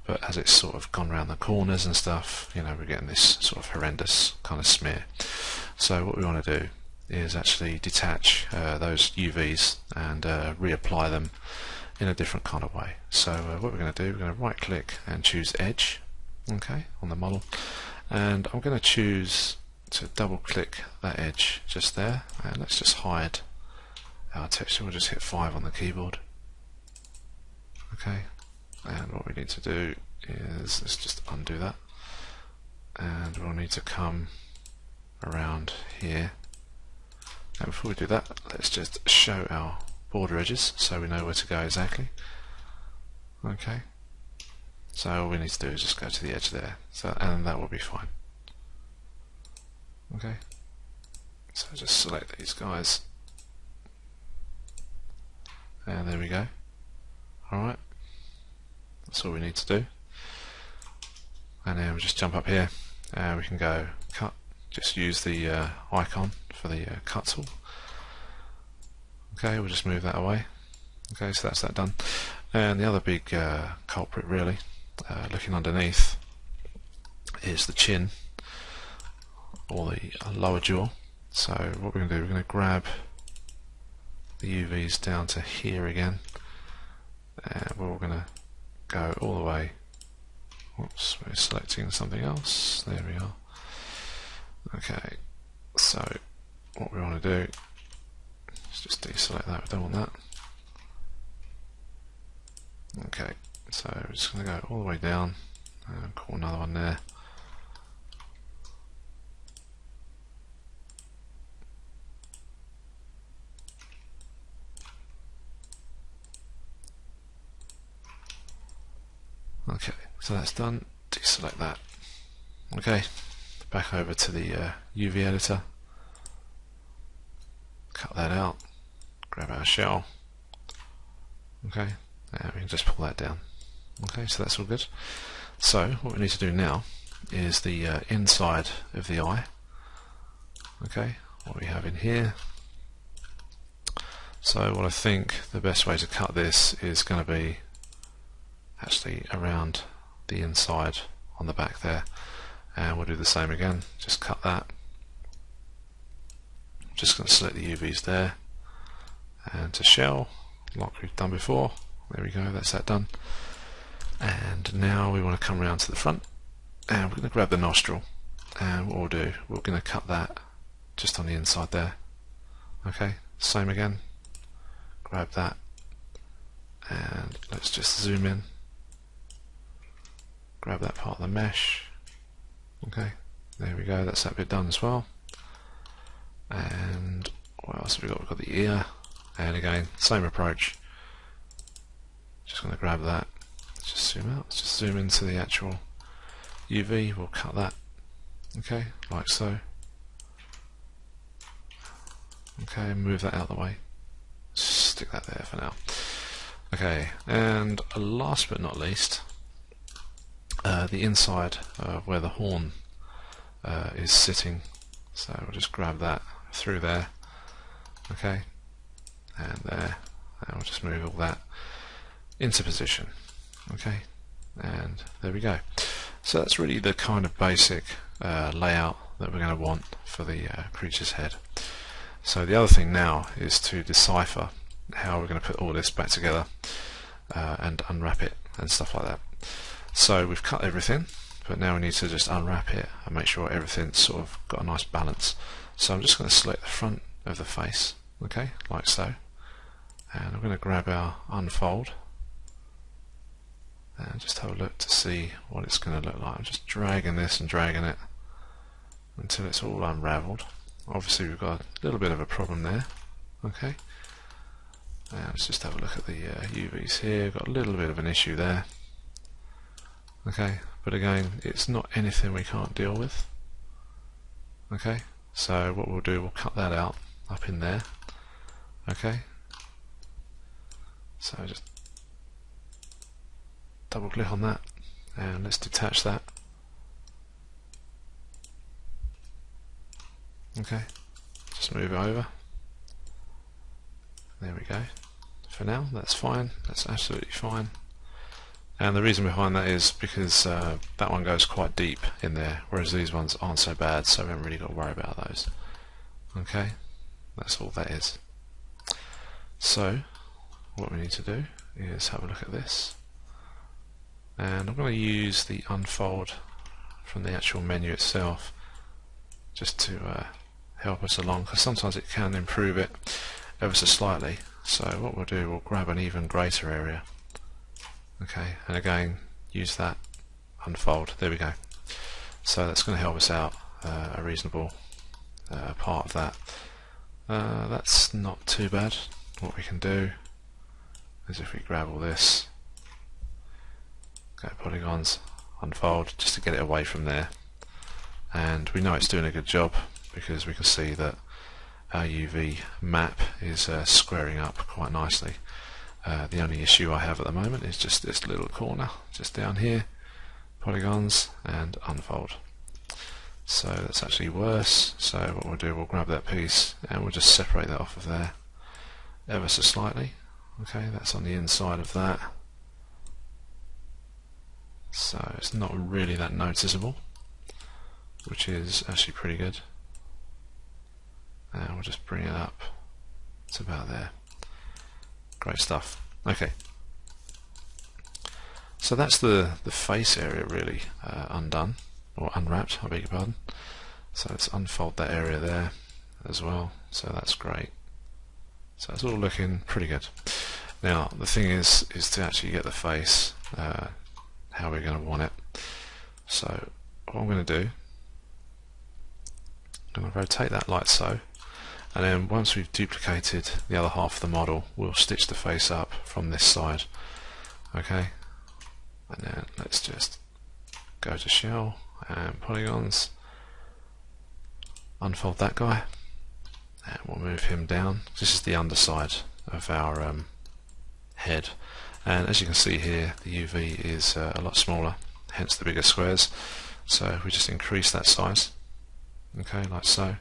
but as it's sort of gone around the corners and stuff, you know, we're getting this sort of horrendous kind of smear. So what we want to do is actually detach those UVs and reapply them in a different kind of way. So what we're going to do, we're going to right click and choose Edge, okay, on the model, and I'm going to choose to double click that edge just there, and let's just hide our texture. We'll just hit 5 on the keyboard, okay, and what we need to do is let's just undo that, and we'll need to come around here. Now before we do that, let's just show our border edges so we know where to go exactly. Okay, so all we need to do is just go to the edge there, so, and that will be fine. Okay, so just select these guys, and there we go. Alright, that's all we need to do, and then we'll just jump up here and we can go cut, just use the icon for the cut tool. Okay, we'll just move that away. Okay, so that's that done. And the other big culprit really, looking underneath, is the chin, or the lower jaw. So what we're going to do, we're going to grab the UVs down to here again, and we're going to go all the way. Oops, we're selecting something else. There we are. Okay, so what we want to do is just deselect that, we don't want that. Okay, so we're just going to go all the way down and call another one there. Okay, so that's done. Deselect that. Okay, back over to the UV editor. Cut that out. Grab our shell. Okay, and we can just pull that down. Okay, so that's all good. So what we need to do now is the inside of the eye. Okay, what we have in here. So what I think the best way to cut this is going to be actually around the inside on the back there, and we'll do the same again, just cut that. I'm just going to select the UVs there, and to shell like we've done before. There we go, that's that done. And now we want to come around to the front, and we're going to grab the nostril, and what we'll do, we're going to cut that just on the inside there. Okay, same again, grab that, and let's just zoom in. Grab that part of the mesh. Okay, there we go, that's that bit done as well. And what else have we got? We've got the ear, and again, same approach. Just going to grab that, let's just zoom out, let's just zoom into the actual UV, we'll cut that. Okay, like so. Okay, move that out of the way. Stick that there for now. Okay, and last but not least, the inside where the horn is sitting. So we'll just grab that through there, okay, and there, and we'll just move all that into position, okay, and there we go. So that's really the kind of basic layout that we're going to want for the creature's head. So the other thing now is to decipher how we're going to put all this back together and unwrap it and stuff like that. So we've cut everything, but now we need to just unwrap it and make sure everything's sort of got a nice balance. So I'm just going to select the front of the face, okay, like so, and I'm going to grab our unfold and just have a look to see what it's going to look like. I'm just dragging this and dragging it until it's all unraveled. Obviously we've got a little bit of a problem there, okay, and let's just have a look at the UVs here. We've got a little bit of an issue there. Okay, but again, it's not anything we can't deal with. Okay, so what we'll do, we'll cut that out up in there. Okay, so just double click on that, and let's detach that. Okay, just move it over. There we go. for now. That's fine, that's absolutely fine. And the reason behind that is because that one goes quite deep in there, whereas these ones aren't so bad, so we haven't really got to worry about those. Okay, that's all that is. So what we need to do is have a look at this, and I'm going to use the unfold from the actual menu itself just to help us along, because sometimes it can improve it ever so slightly. So what we'll do, we'll grab an even greater area, okay, and again use that unfold. There we go. So that's going to help us out a reasonable part of that. That's not too bad. What we can do is if we grab all this, go polygons, unfold, just to get it away from there, and we know it's doing a good job because we can see that our UV map is squaring up quite nicely. The only issue I have at the moment is just this little corner just down here, polygons and unfold. So that's actually worse. So what we'll do, we'll grab that piece and we'll just separate that off of there ever so slightly. Okay, that's on the inside of that, so it's not really that noticeable, which is actually pretty good. And we'll just bring it up to about there. Great stuff. Okay, so that's the face area really undone, or unwrapped, I beg your pardon. So let's unfold that area there as well, so that's great. So it's all looking pretty good. Now the thing is to actually get the face how we're going to want it. So what I'm going to do, I'm going to rotate that like so, and then once we've duplicated the other half of the model, we'll stitch the face up from this side. Okay, and then let's just go to shell and polygons, unfold that guy, and we'll move him down. This is the underside of our head, and as you can see here, the UV is a lot smaller, hence the bigger squares. So if we just increase that size, okay, like so,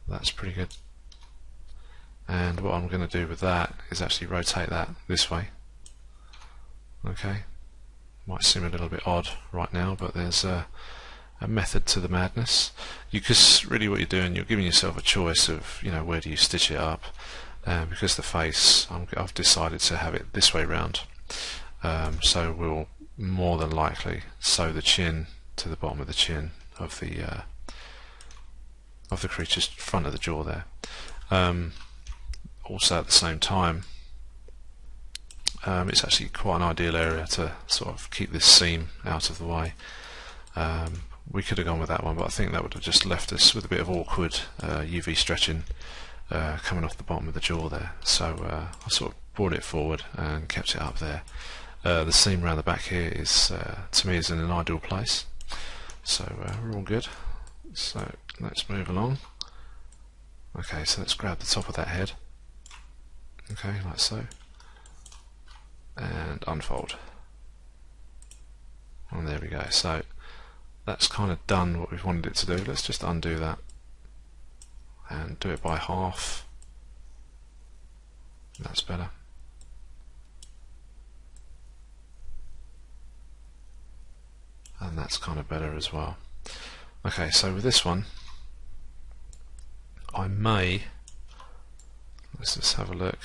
that's pretty good. And what I'm going to do with that is actually rotate that this way. Okay, might seem a little bit odd right now, but there's a method to the madness. Because really what you're doing, you're giving yourself a choice of, you know, where do you stitch it up. Because the face, I've decided to have it this way round. So we'll more than likely sew the chin to the bottom of the chin of the creature's front of the jaw there. Also at the same time, it's actually quite an ideal area to sort of keep this seam out of the way. We could have gone with that one, but I think that would have just left us with a bit of awkward UV stretching coming off the bottom of the jaw there. So I sort of brought it forward and kept it up there. The seam around the back here is, to me, is in an ideal place. So we're all good. So let's move along. Okay, so let's grab the top of that head. Okay, like so. And unfold. And there we go. So that's kind of done what we've wanted it to do. Let's just undo that and do it by half. That's better. And that's kind of better as well. Okay, so with this one, I may, let's just have a look.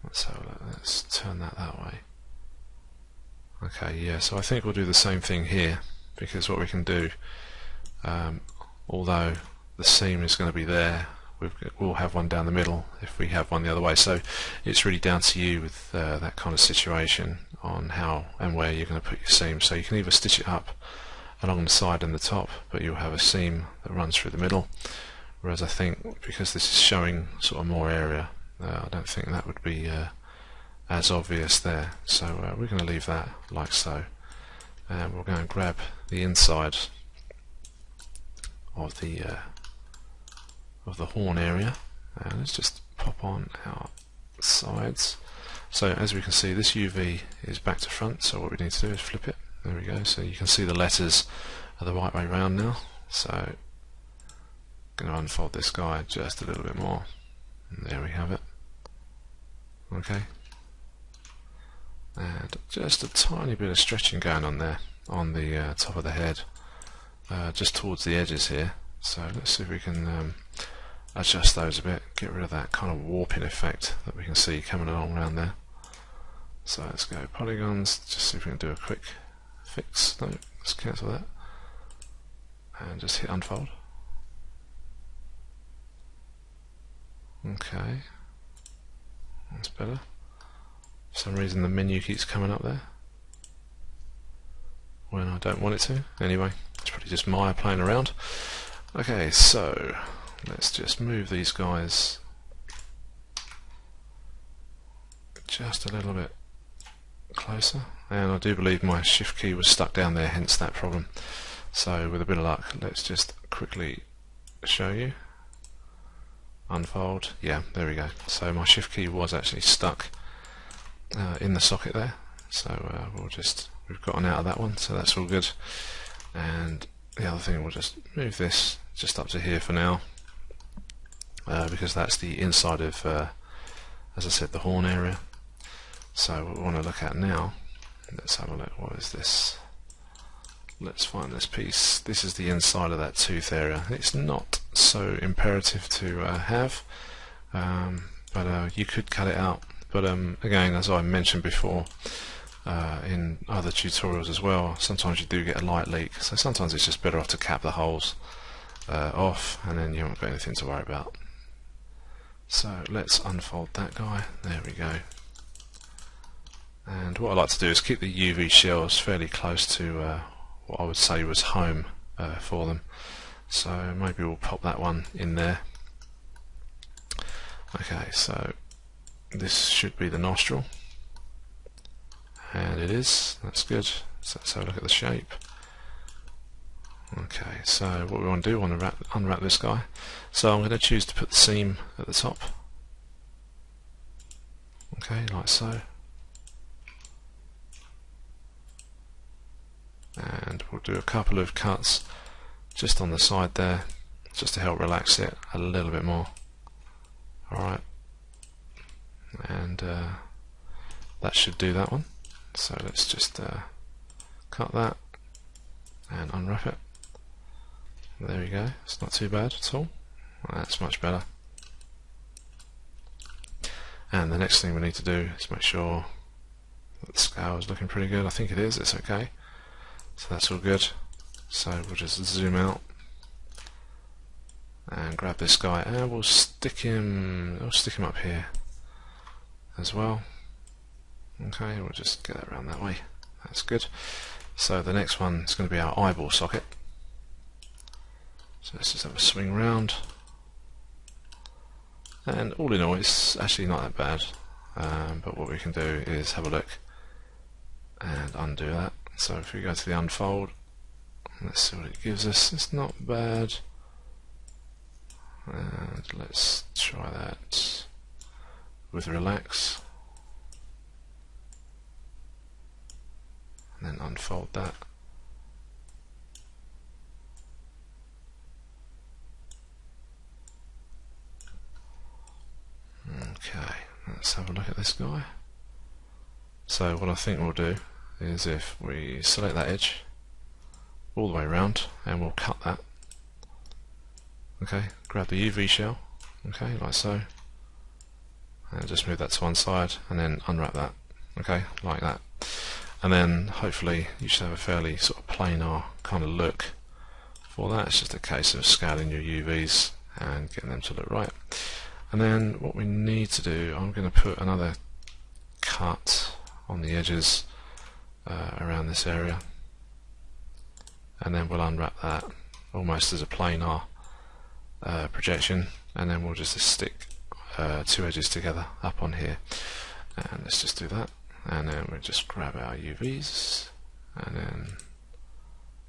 Let's have a look. Let's turn that way. Okay, yeah, so I think we'll do the same thing here, because what we can do, although the seam is going to be there, we'll have one down the middle if we have one the other way. So it's really down to you with that kind of situation on how and where you're going to put your seam. So you can either stitch it up along the side and the top, but you'll have a seam that runs through the middle, whereas I think because this is showing sort of more area, I don't think that would be as obvious there. So we're going to leave that like so, and we'll go and grab the inside of the horn area, and let's just pop on our sides. So as we can see, this UV is back to front, so what we need to do is flip it. There we go, so you can see the letters are the right way round now. So I'm going to unfold this guy just a little bit more. And there we have it. Okay, and just a tiny bit of stretching going on there on the top of the head, just towards the edges here. So let's see if we can adjust those a bit, get rid of that kind of warping effect that we can see coming along around there. So let's go polygons, just see if we can do a quick fix. No, let's cancel that and just hit unfold. Okay, that's better. For some reason the menu keeps coming up there when I don't want it to. Anyway, it's probably just Maya playing around. Okay, so let's just move these guys just a little bit closer, and I do believe my shift key was stuck down there, hence that problem. So with a bit of luck, let's just quickly show you. Unfold. Yeah, there we go. So my shift key was actually stuck in the socket there, so we've gotten out of that one, so that's all good. And the other thing, we'll just move this just up to here for now, because that's the inside of, as I said, the horn area. So what we want to look at now, let's have a look. What is this? Let's find this piece. This is the inside of that tooth area. It's not so imperative to have, but you could cut it out. But again, as I mentioned before in other tutorials as well, sometimes you do get a light leak, so sometimes it's just better off to cap the holes off, and then you haven't got anything to worry about. So let's unfold that guy. There we go. And what I like to do is keep the UV shells fairly close to what I would say was home for them. So maybe we'll pop that one in there. Okay, so this should be the nostril, and it is. That's good. So let's have a look at the shape. Okay, so what we want to do, we want to unwrap this guy. So I'm going to choose to put the seam at the top. Okay, like so. And we'll do a couple of cuts just on the side there, just to help relax it a little bit more. Alright, and that should do that one. So let's just cut that and unwrap it. There we go. It's not too bad at all. That's much better. And the next thing we need to do is make sure that the scale is looking pretty good. I think it is. It's okay. So that's all good. So we'll just zoom out and grab this guy, and we'll stick him up here as well. Okay, we'll just get that around that way. That's good. So the next one is going to be our eyeball socket. So let's just have a swing round, and all in all it's actually not that bad, but what we can do is have a look and undo that. So if we go to the unfold, let's see what it gives us. It's not bad, and let's try that with relax, and then unfold that. Okay, let's have a look at this guy. So what I think we'll do is, if we select that edge all the way around, and we'll cut that. Okay, grab the UV shell, okay, like so, and just move that to one side, and then unwrap that, okay, like that. And then hopefully you should have a fairly sort of planar kind of look for that. It's just a case of scaling your UVs and getting them to look right. And then what we need to do, I'm going to put another cut on the edges around this area, and then we'll unwrap that almost as a planar projection, and then we'll just stick two edges together up on here, and let's just do that, and then we'll just grab our UVs and then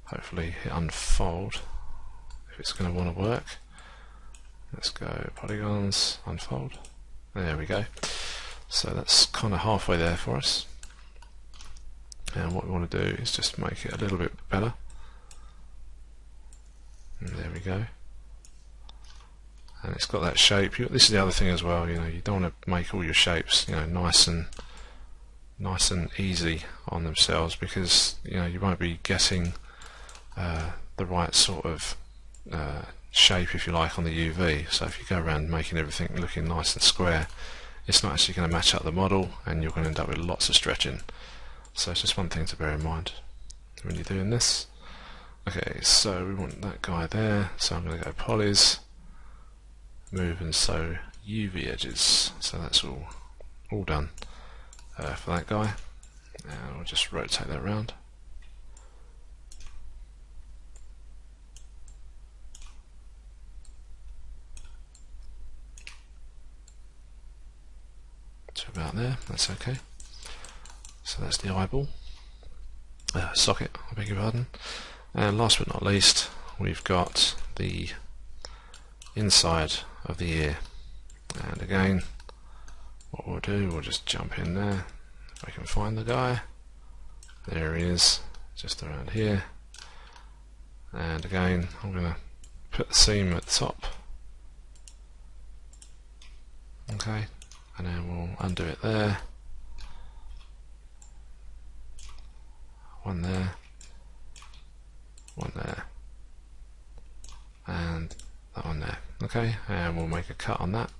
hopefully hit unfold if it's going to want to work. Let's go polygons, unfold. There we go. So that's kind of halfway there for us. And what we want to do is just make it a little bit better. And there we go. and it's got that shape. This is the other thing as well, you don't want to make all your shapes nice and easy on themselves, because you won't be getting the right sort of shape, if you like, on the UV. So if you go around making everything looking nice and square, it's not actually going to match up the model, and you're going to end up with lots of stretching. So it's just one thing to bear in mind when you're doing this. Okay, so we want that guy there, so I'm going to go polys, move and sew UV edges. So that's all done for that guy, and we'll just rotate that around. To about there, that's okay. So that's the eyeball, socket, I beg your pardon. And last but not least, we've got the inside of the ear. And again, what we'll do, we'll just jump in there, if I can find the guy. There he is, just around here. And again, I'm going to put the seam at the top. Okay, and then we'll undo it there. One there, one there, and that one there. Okay, and we'll make a cut on that,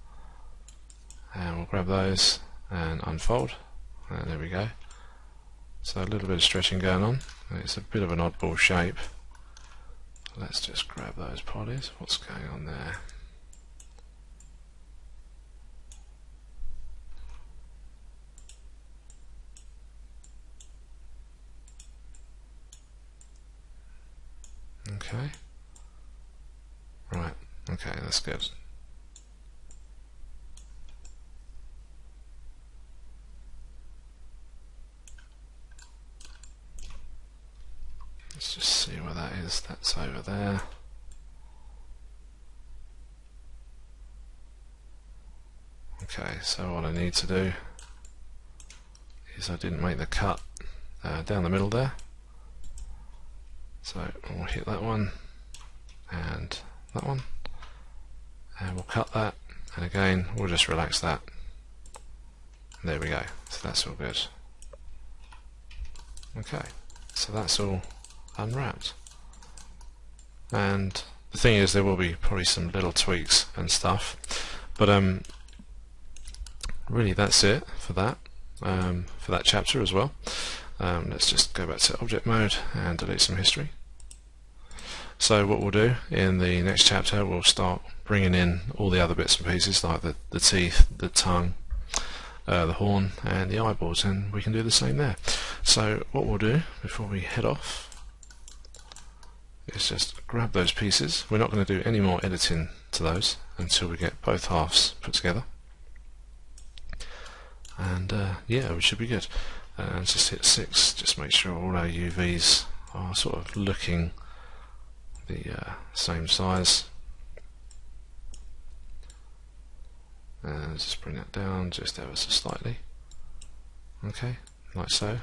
and we'll grab those and unfold, and there we go. So a little bit of stretching going on. It's a bit of an oddball shape. Let's just grab those polys. What's going on there? Okay. Right. Okay, that's good. Let's just see where that is. That's over there. Okay, so what I need to do is I didn't make the cut down the middle there. So we'll hit that one and that one, and we'll cut that, and again we'll just relax that. There we go, so that's all good. Okay, so that's all unwrapped, and the thing is, there will be probably some little tweaks and stuff, but really that's it for that chapter as well. Let's just go back to object mode and delete some history. So what we'll do in the next chapter, we'll start bringing in all the other bits and pieces, like the teeth, the tongue, the horn and the eyeballs, and we can do the same there. So what we'll do before we head off is just grab those pieces. We're not going to do any more editing to those until we get both halves put together, and yeah, we should be good. And just hit 6, just make sure all our UVs are sort of looking the same size, and just bring that down just ever so slightly. Okay, like so.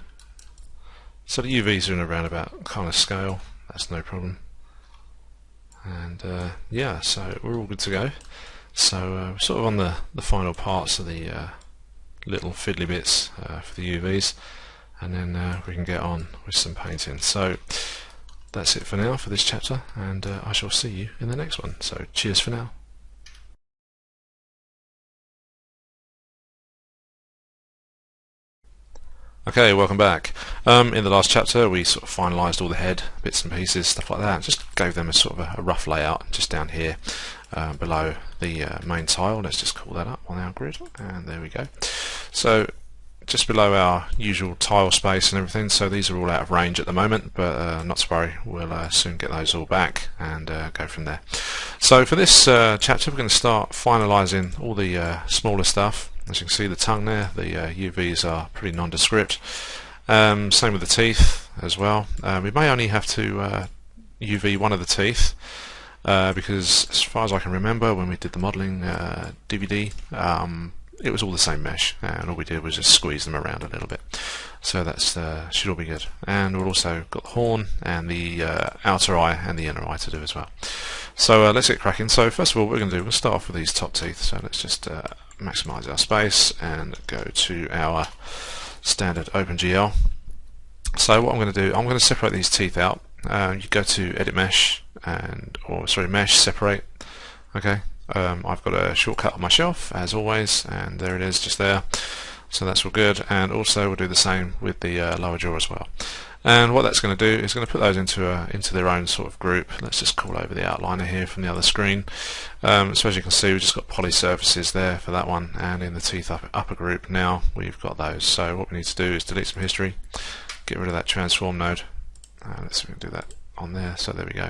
So the UVs are in a roundabout kind of scale, that's no problem. And yeah, so we're all good to go. So we're sort of on the final parts of the little fiddly bits for the UVs, and then we can get on with some painting. So that's it for now for this chapter, and I shall see you in the next one. So cheers for now. Okay, welcome back. In the last chapter we sort of finalised all the head bits and pieces, stuff like that. Just gave them a sort of a rough layout just down here below the main tile. Let's just call that up on our grid, and there we go. So just below our usual tile space and everything, so these are all out of range at the moment, but not to worry, we'll soon get those all back and go from there. So for this chapter we're going to start finalising all the smaller stuff. As you can see, the tongue there, the UVs are pretty nondescript. Same with the teeth as well. We may only have to UV one of the teeth, because as far as I can remember, when we did the modelling DVD, it was all the same mesh, and all we did was just squeeze them around a little bit. So that's should all be good. And we've also got the horn and the outer eye and the inner eye to do as well. So let's get cracking. So first of all, what we're going to do, we'll start off with these top teeth. So let's just maximize our space and go to our standard OpenGL. So what I'm going to do, I'm going to separate these teeth out. You go to Edit Mesh Mesh Separate. Okay. I've got a shortcut on my shelf as always, and there it is, just there. So that's all good. And also we'll do the same with the lower jaw as well. And what that's going to do is going to put those into their own sort of group. Let's just call over the outliner here from the other screen. So as you can see, we've just got poly surfaces there for that one, and in the teeth upper group now we've got those. So what we need to do is delete some history, get rid of that transform node. Let's see if we can do that on there. So there we go.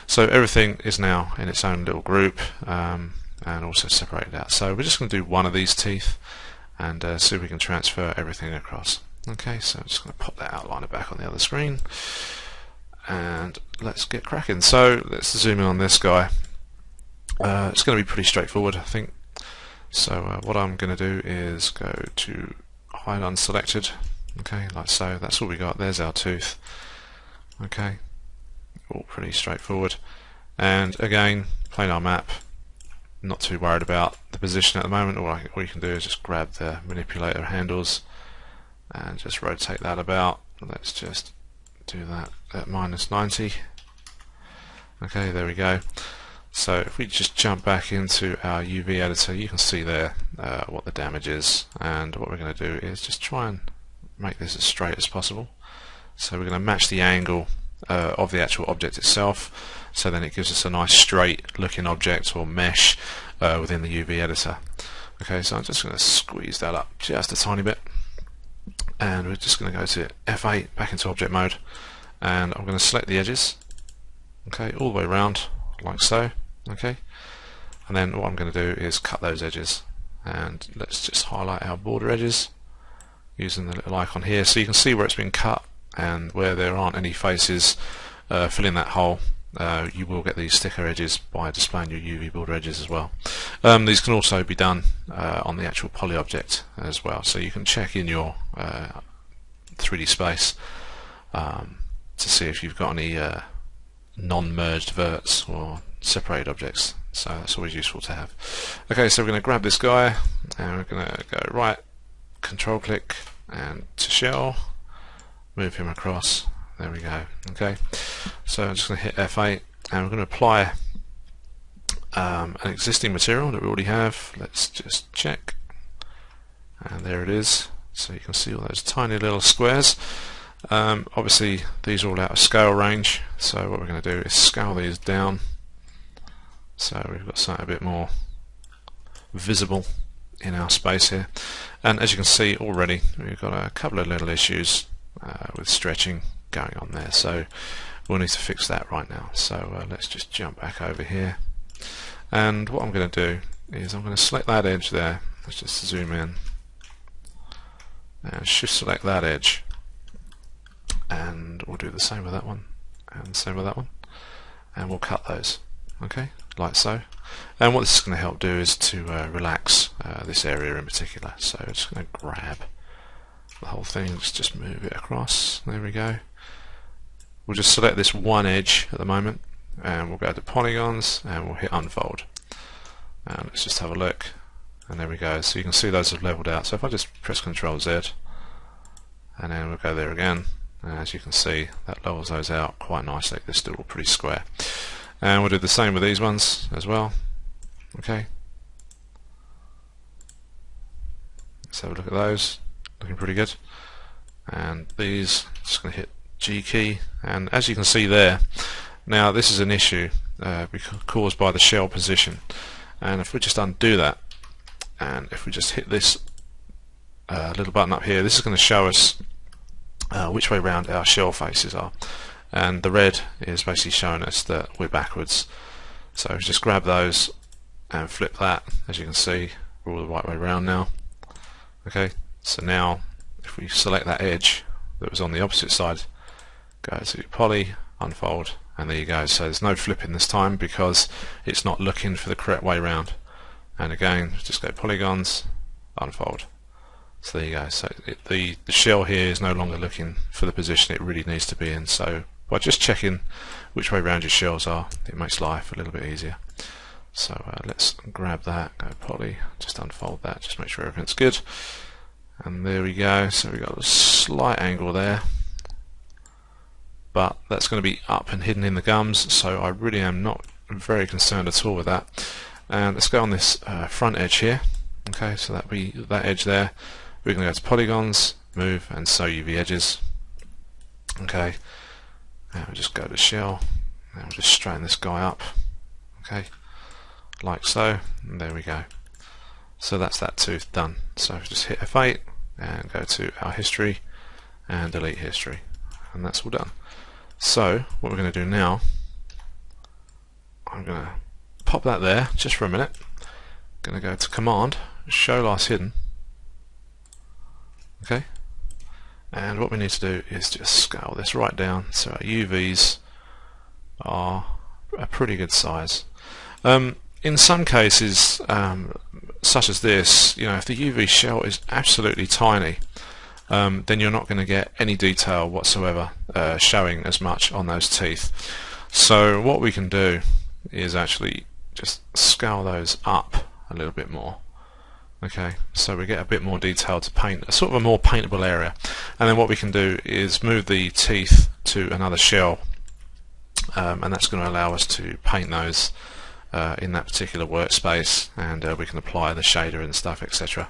So everything is now in its own little group, and also separated out. So we're just going to do one of these teeth and see if we can transfer everything across. Okay, so I'm just going to pop that outliner back on the other screen and let's get cracking. So let's zoom in on this guy. It's going to be pretty straightforward, I think. So what I'm going to do is go to hide unselected. Okay, like so. That's all we got. There's our tooth. Okay, all pretty straightforward. And again, planar map. Not too worried about the position at the moment. All you can do is just grab the manipulator handles and just rotate that about. Let's just do that at -90. Okay, there we go. So if we just jump back into our UV editor, you can see there what the damage is, and what we're going to do is just try and make this as straight as possible. So we're going to match the angle of the actual object itself, so then it gives us a nice straight looking object or mesh within the UV editor. Okay, so I'm just going to squeeze that up just a tiny bit, and we're just going to go to F8 back into object mode, and I'm going to select the edges, okay, all the way around like so. Okay, and then what I'm going to do is cut those edges, and let's just highlight our border edges using the little icon here, so you can see where it's been cut, and where there aren't any faces filling that hole, you will get these thicker edges by displaying your UV border edges as well. These can also be done on the actual poly object as well, so you can check in your 3D space to see if you've got any non-merged verts or separated objects, so that's always useful to have. Okay, so we're going to grab this guy and we're going to go right, control click, and to shell, move him across. There we go. Okay, so I'm just going to hit F8 and we're going to apply an existing material that we already have. Let's just check, and there it is. So you can see all those tiny little squares. Obviously these are all out of scale range, so what we're going to do is scale these down so we've got something a bit more visible in our space here. And as you can see already, we've got a couple of little issues with stretching going on there, so we'll need to fix that right now. So let's just jump back over here, and what I'm going to do is I'm going to select that edge there. Let's just zoom in and shift select that edge, and we'll do the same with that one and the same with that one, and we'll cut those, okay, like so. And what this is going to help do is to relax this area in particular. So I'm just going to grab the whole thing, just move it across. There we go. We'll just select this one edge at the moment, and we'll go to polygons and we'll hit unfold, and let's just have a look, and there we go. So you can see those have leveled out. So if I just press Ctrl Z and then we'll go there again, and as you can see that levels those out quite nicely. They're still all pretty square, and we'll do the same with these ones as well. Okay, let's have a look at those, looking pretty good. And these, just going to hit G key, and as you can see there, now this is an issue caused by the shell position, and if we just undo that, and if we just hit this little button up here, this is going to show us which way round our shell faces are, and the red is basically showing us that we're backwards. So just grab those and flip that. As you can see, we're all the right way round now. Okay, so now if we select that edge that was on the opposite side, go to poly, unfold, and there you go. So there's no flipping this time because it's not looking for the correct way round. And again, just go polygons, unfold. So there you go. So the shell here is no longer looking for the position it really needs to be in. So by just checking which way round your shells are. It makes life a little bit easier. So let's grab that, go poly, just unfold that, just make sure everything's good. And there we go. So we've got a slight angle there, but that's going to be up and hidden in the gums, so I really am not very concerned at all with that. And let's go on this front edge here. Okay, so that'll be that edge there. We're going to go to polygons, move, and sew UV edges. Okay, and we'll just go to shell, and we'll just straighten this guy up. Okay, like so, and there we go. So that's that tooth done. So just hit F8 and go to our history and delete history, and that's all done. So what we're going to do now, I'm going to pop that there just for a minute. Going to go to Command, Show Last Hidden. Okay, and what we need to do is just scale this right down so our UVs are a pretty good size. In some cases, such as this, you know, if the UV shell is absolutely tiny, then you're not going to get any detail whatsoever showing as much on those teeth. So what we can do is actually just scale those up a little bit more. Okay, so we get a bit more detail to paint, a sort of a more paintable area. And then what we can do is move the teeth to another shell, and that's going to allow us to paint those in that particular workspace, and we can apply the shader and stuff, etc.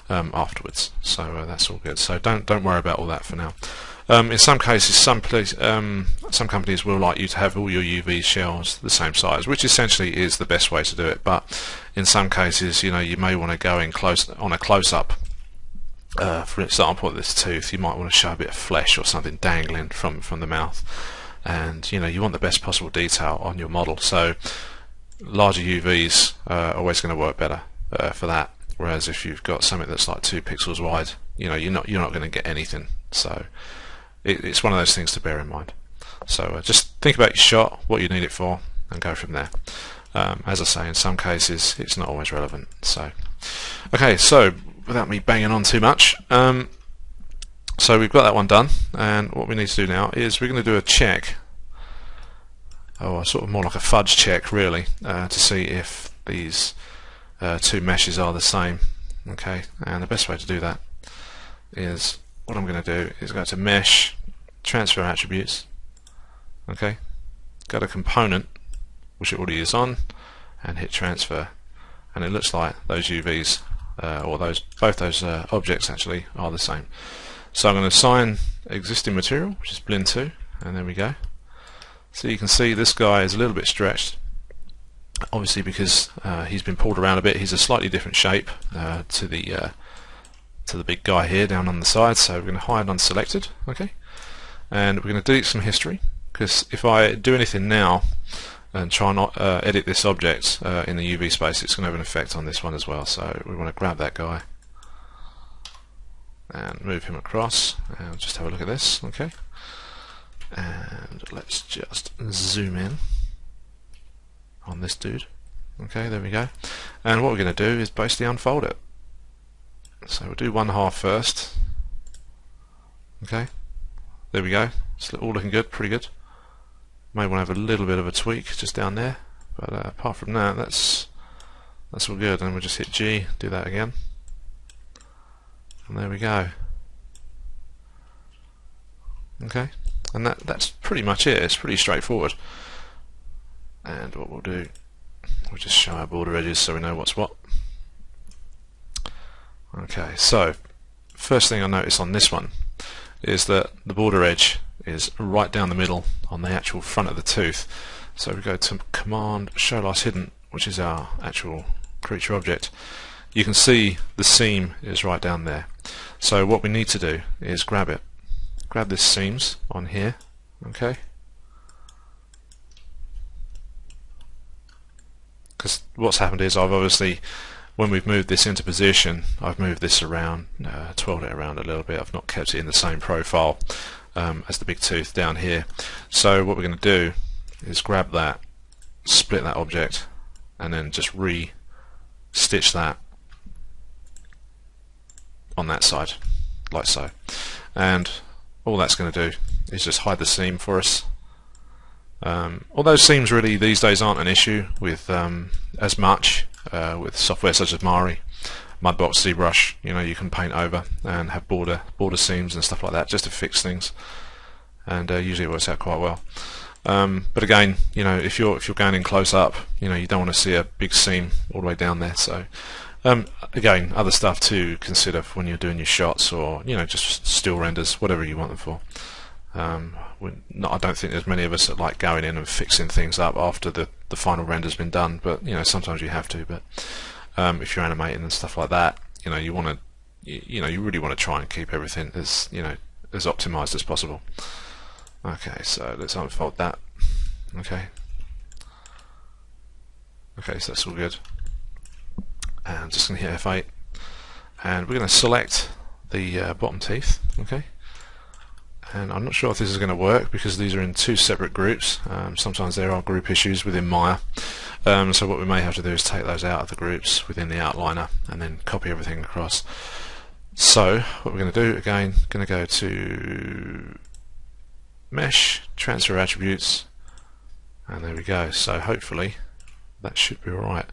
Afterwards. So that's all good. So don't worry about all that for now. In some cases, some companies will like you to have all your UV shells the same size, which essentially is the best way to do it. But in some cases, you know, you may want to go in close on a close-up. For example, this tooth, you might want to show a bit of flesh or something dangling from the mouth, and you know, you want the best possible detail on your model. So larger UVs are always going to work better for that. Whereas if you've got something that's like 2 pixels wide, you know, you're not going to get anything. So it's one of those things to bear in mind. So just think about your shot, what you need it for, and go from there. As I say, in some cases it's not always relevant. So okay, so without me banging on too much, so we've got that one done, and what we need to do now is we're going to do a check, or sort of more like a fudge check really, to see if these two meshes are the same. Okay, and the best way to do that is, what I'm going to do is go to Mesh, Transfer Attributes, okay, go to Component, which it already is on, and hit Transfer, and it looks like those UVs, or both those objects actually are the same. So I'm going to assign existing material, which is Blend 2, and there we go. So you can see this guy is a little bit stretched, obviously because he's been pulled around a bit. He's a slightly different shape to the big guy here down on the side, so we're going to hide unselected, okay, and we're going to delete some history, because if I do anything now and try not edit this object in the UV space, it's going to have an effect on this one as well. So we want to grab that guy and move him across, and just have a look at this, okay, and let's just zoom in on this dude. Okay, there we go, and what we're going to do is basically unfold it. So we'll do 1/2 first. Okay, there we go. It's all looking good, pretty good. May want to have a little bit of a tweak just down there, but apart from that, that's all good. And we'll just hit G, do that again, and there we go. Okay, and that's pretty much it. It's pretty straightforward. And what we'll do, we'll just show our border edges so we know what's what. Okay, so first thing I notice on this one is that the border edge is right down the middle on the actual front of the tooth. So we go to Command, Show Last Hidden, which is our actual creature object. You can see the seam is right down there. So what we need to do is grab it. Grab this seams on here, okay? Because what's happened is I've obviously, when we've moved this into position, I've moved this around, twirled it around a little bit. I've not kept it in the same profile as the big tooth down here. So what we're going to do is grab that, split that object, and then just re-stitch that on that side, like so. And all that's going to do is just hide the seam for us, Although seams really these days aren't an issue with as much with software such as Mari, Mudbox, ZBrush. You know, you can paint over and have border seams and stuff like that just to fix things, and usually it works out quite well. But again, you know, if you're going in close up, you know, you don't want to see a big seam all the way down there. So again, other stuff to consider when you're doing your shots, or you know, just still renders, whatever you want them for. I don't think there's many of us that like going in and fixing things up after the final render's been done, but you know, sometimes you have to. But if you're animating and stuff like that, you know, you really want to try and keep everything as, you know, as optimized as possible. Okay, so let's unfold that. Okay, so that's all good. And I'm just going to hit F8, and we're going to select the bottom teeth. Okay. And I'm not sure if this is going to work because these are in two separate groups. Sometimes there are group issues within Maya. So what we may have to do is take those out of the groups within the outliner and then copy everything across. So what we're going to do, again, going to go to Mesh, Transfer Attributes, and there we go. So hopefully that should be alright.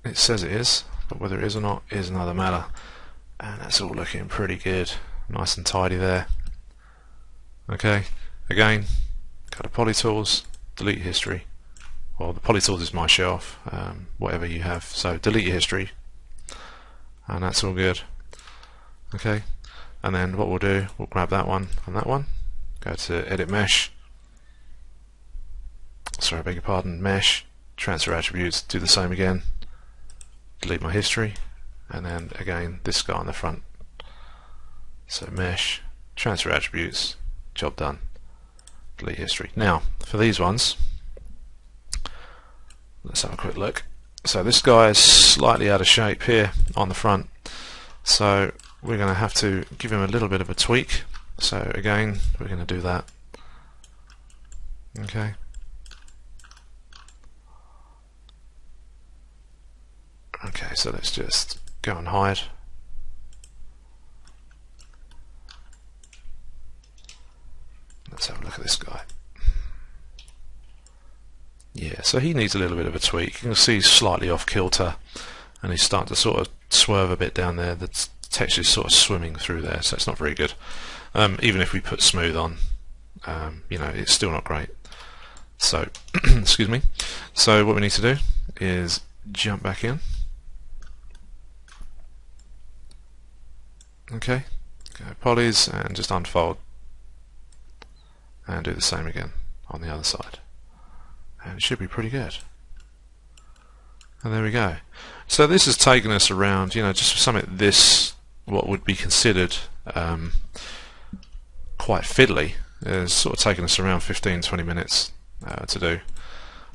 It says it is, but whether it is or not is another matter. And that's all looking pretty good. Nice and tidy there. Okay, again, go to Poly Tools, delete history. Well, the Poly Tools is my shelf, whatever you have. So delete your history, and that's all good. Okay, and then what we'll do, we'll grab that one and that one, go to Edit Mesh. Sorry, I beg your pardon. Mesh, Transfer Attributes, do the same again. Delete my history, and then again this guy on the front. So Mesh, Transfer Attributes, job done. Delete history. Now, for these ones, let's have a quick look. So this guy is slightly out of shape here on the front. So we're going to have to give him a little bit of a tweak. So again, we're going to do that. Okay. Okay, so let's just go and hide. Let's have a look at this guy. Yeah, so he needs a little bit of a tweak. You can see he's slightly off kilter, and he's starting to sort of swerve a bit down there. The texture is sort of swimming through there, so it's not very good. Even if we put smooth on, you know, it's still not great. So, excuse me. So what we need to do is jump back in. Okay, go polys and just unfold. And do the same again on the other side, and it should be pretty good. And there we go. So this has taken us around, you know, just for something this, what would be considered quite fiddly, is sort of taken us around 15-20 minutes to do.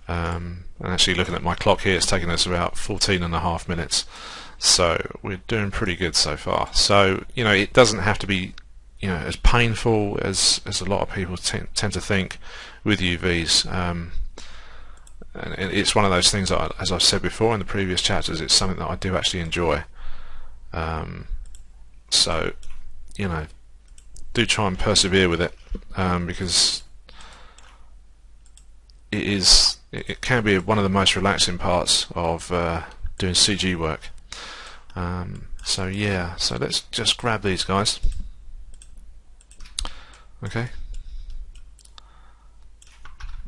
And actually looking at my clock here, it's taken us about 14.5 minutes. So we're doing pretty good so far. So, you know, it doesn't have to be, you know, as painful as a lot of people tend to think with UVs. And it's one of those things that, as I've said before in the previous chapters, it's something that I do actually enjoy. So, you know, do try and persevere with it, because it can be one of the most relaxing parts of doing CG work. So yeah, so let's just grab these guys. Okay,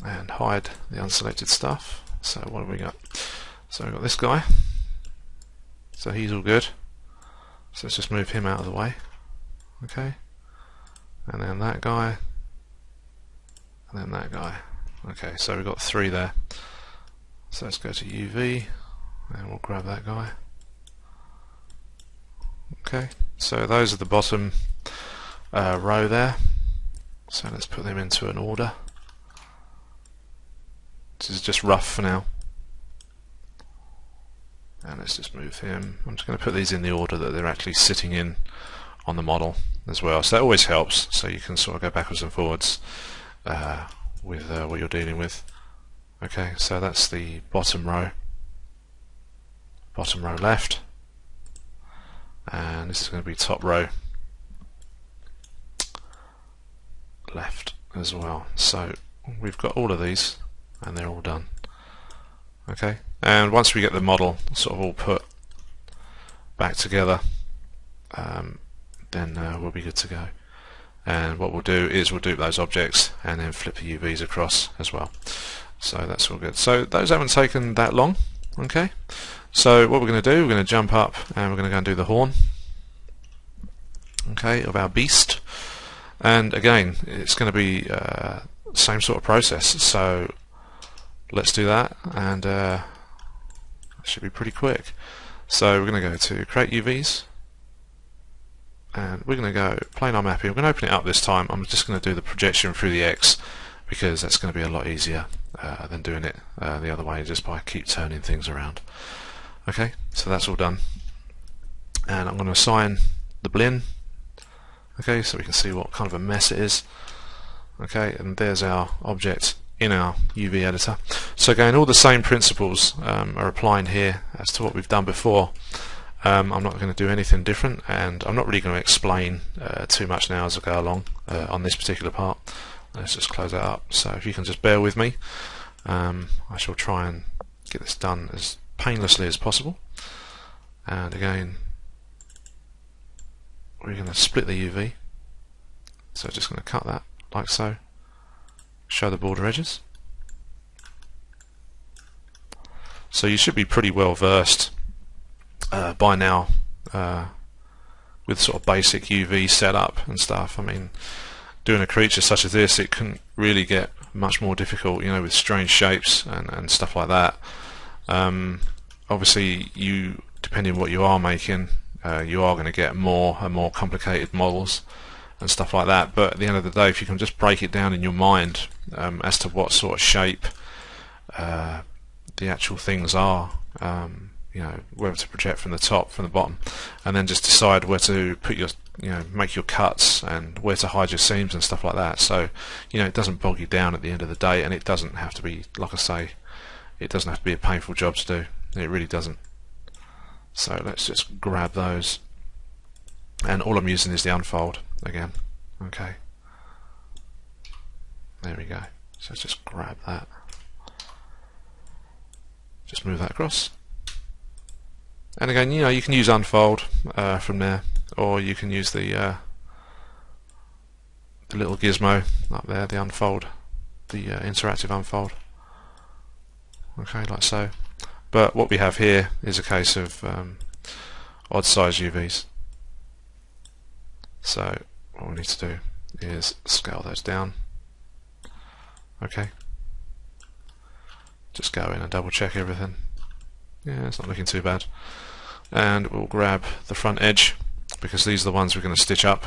and hide the unselected stuff. So what have we got? So we've got this guy, so he's all good, so let's just move him out of the way. Okay, and then that guy, and then that guy. Okay, so we've got 3 there, so let's go to UV and we'll grab that guy. Okay, so those are the bottom row there. So let's put them into an order. This is just rough for now. And let's just move him. I'm just going to put these in the order that they're actually sitting in on the model as well. So that always helps, so you can sort of go backwards and forwards with what you're dealing with. Okay, so that's the bottom row left. And this is going to be top row left. as well. So we've got all of these and they're all done. Okay, and once we get the model sort of all put back together, then we'll be good to go. And what we'll do is we'll dupe those objects and then flip the UVs across as well. So that's all good. So those haven't taken that long. Okay, so what we're going to do, we're going to jump up and we're going to go and do the horn, okay, of our beast. And again, it's going to be same sort of process. So let's do that, and it should be pretty quick. So we're going to go to create UVs, and we're going to go planar mapping. We're going to open it up this time. I'm just going to do the projection through the X because that's going to be a lot easier than doing it the other way, just by keep turning things around. Okay, so that's all done, and I'm going to assign the blin. Okay, so we can see what kind of a mess it is. Okay, and there's our object in our UV editor. So again, all the same principles are applying here as to what we've done before. I'm not going to do anything different, and I'm not really going to explain too much now as I go along on this particular part. Let's just close that up. So if you can just bear with me, I shall try and get this done as painlessly as possible. And again, we're going to split the UV. So just going to cut that like so. Show the border edges. So you should be pretty well versed by now with sort of basic UV setup and stuff. I mean, doing a creature such as this, it couldn't really get much more difficult, you know, with strange shapes and stuff like that. Obviously, you, depending on what you are making, you are going to get more and more complicated models and stuff like that. But at the end of the day, if you can just break it down in your mind as to what sort of shape the actual things are, you know, whether to project from the top, from the bottom, and then just decide where to put your, you know, make your cuts and where to hide your seams and stuff like that. So, you know, it doesn't bog you down at the end of the day, and it doesn't have to be, like I say, it doesn't have to be a painful job to do. It really doesn't. So let's just grab those, and all I'm using is the unfold again. Okay, there we go. So let's just grab that, just move that across, and again, you know, you can use unfold from there, or you can use the little gizmo up there, the unfold, the interactive unfold. Okay, like so. But what we have here is a case of odd size UVs. So what we need to do is scale those down. Okay. Just go in and double check everything. Yeah, it's not looking too bad. And we'll grab the front edge, because these are the ones we're going to stitch up.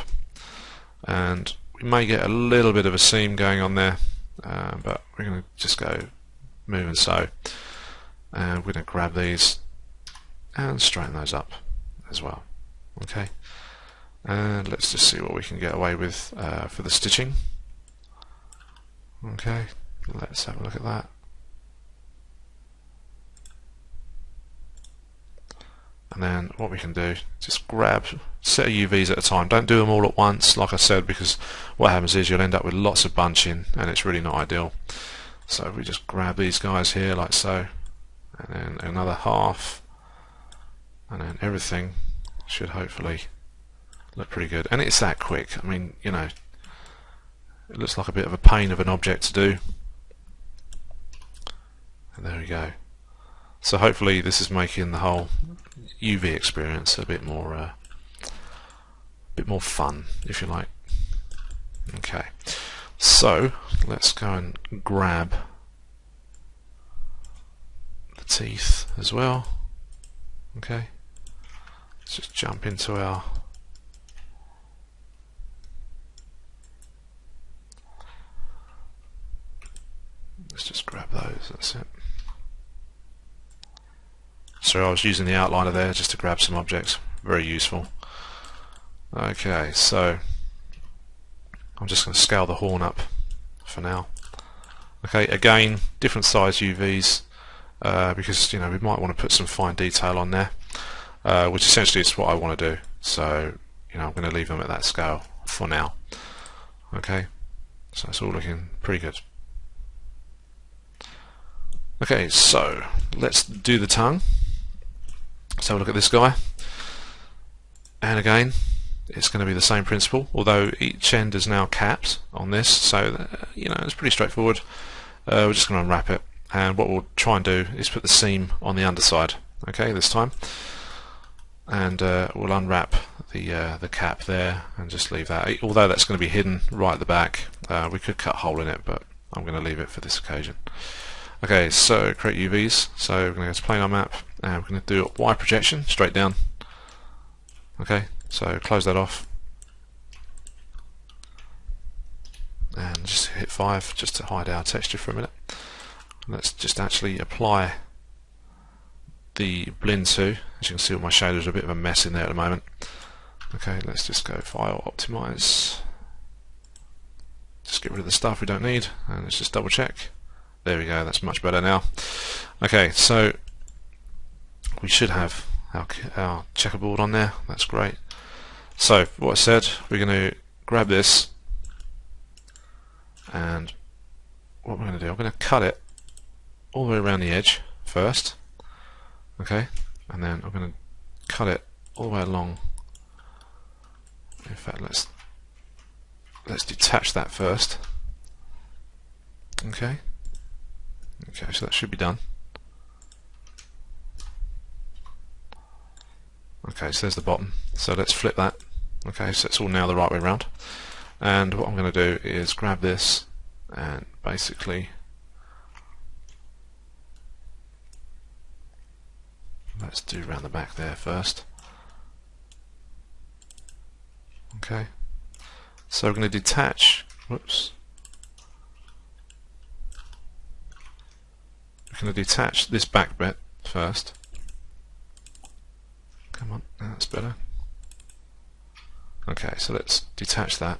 And we may get a little bit of a seam going on there, but we're going to just go move and sew. And we're going to grab these and straighten those up as well. Okay, and let's just see what we can get away with for the stitching. Okay, let's have a look at that. And then what we can do, just grab a set of UVs at a time. Don't do them all at once, like I said, because what happens is you'll end up with lots of bunching, and it's really not ideal. So we just grab these guys here like so, and then another half, and then everything should hopefully look pretty good. And it's that quick. I mean, you know, it looks like a bit of a pain of an object to do. And there we go. So hopefully this is making the whole UV experience a bit more fun, if you like. Okay, so let's go and grab the teeth as well. Okay, let's just jump into our let's just grab those, that's it. So I was using the outliner there just to grab some objects, very useful. Okay, so I'm just going to scale the horn up for now. Okay, again, different size UVs, because, you know, we might want to put some fine detail on there, which essentially is what I want to do. So, you know, I'm going to leave them at that scale for now. Okay, So it's all looking pretty good. Okay, so let's do the tongue. So look at this guy, and again it's going to be the same principle, although each end is now capped on this, so you know, it's pretty straightforward. We're just going to unwrap it, and what we'll try and do is put the seam on the underside, okay, this time, and we'll unwrap the cap there and just leave that, although that's going to be hidden right at the back. We could cut a hole in it, but I'm going to leave it for this occasion. Okay, so create UVs. So we're going to go to planar map, and we're going to do a Y projection straight down. Okay, so close that off, and just hit 5 just to hide our texture for a minute. Let's just actually apply the blend to. As you can see, all my shaders are a bit of a mess in there at the moment. Okay, let's just go File, Optimize. Just get rid of the stuff we don't need, and let's just double check. There we go, that's much better now. Okay, so we should have our checkerboard on there. That's great. So what I said, we're going to grab this, and what we're going to do, I'm going to cut it all the way around the edge first, okay, and then I'm going to cut it all the way along. In fact, let's detach that first. Okay, so that should be done. Okay, so there's the bottom. So let's flip that. Okay, so it's all now the right way around. And what I'm going to do is grab this and basically let's do around the back there first. Okay, so we're going to detach. Whoops. We're going to detach this back bit first. Come on, that's better. Okay, so let's detach that,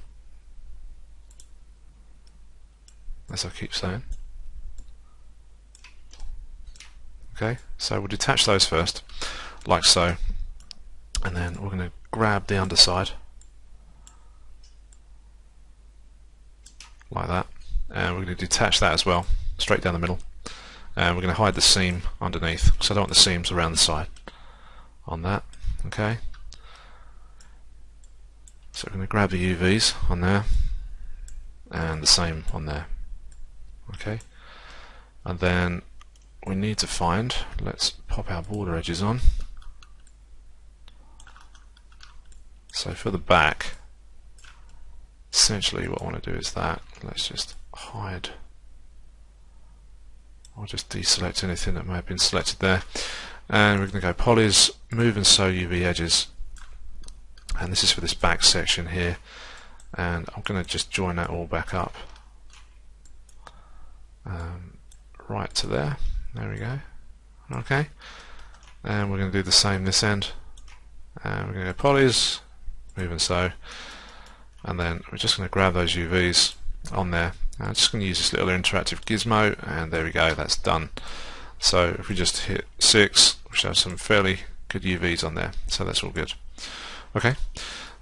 as I keep saying. Okay, so we'll detach those first, like so, and then we're going to grab the underside, like that, and we're going to detach that as well, straight down the middle, and we're going to hide the seam underneath, because I don't want the seams around the side on that. Okay, so we're going to grab the UVs on there and the same on there. Okay, and then we need to find, let's pop our border edges on. So for the back, essentially what I want to do is that, let's just hide, I'll just deselect anything that may have been selected there, and we're going to go polys, move and sew UV edges, and this is for this back section here, and I'm going to just join that all back up right to there. There we go. Okay, and we're going to do the same this end, and we're going to go polys, move and sew, and then we're just going to grab those UVs on there. I'm just going to use this little interactive gizmo, and there we go, that's done. So if we just hit 6, we should have some fairly good UVs on there, so that's all good. Okay,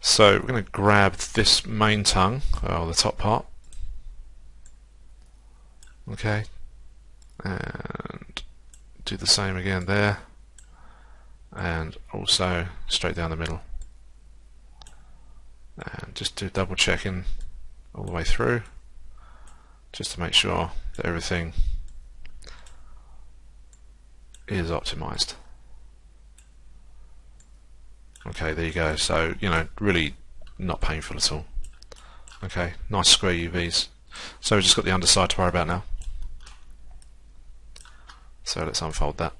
so we're going to grab this main tongue, or the top part, okay, and do the same again there, and also straight down the middle, and just do double checking all the way through, just to make sure that everything is optimized. Okay, there you go. So, you know, really not painful at all. Okay, nice square UVs. So we've just got the underside to worry about now. So let's unfold that.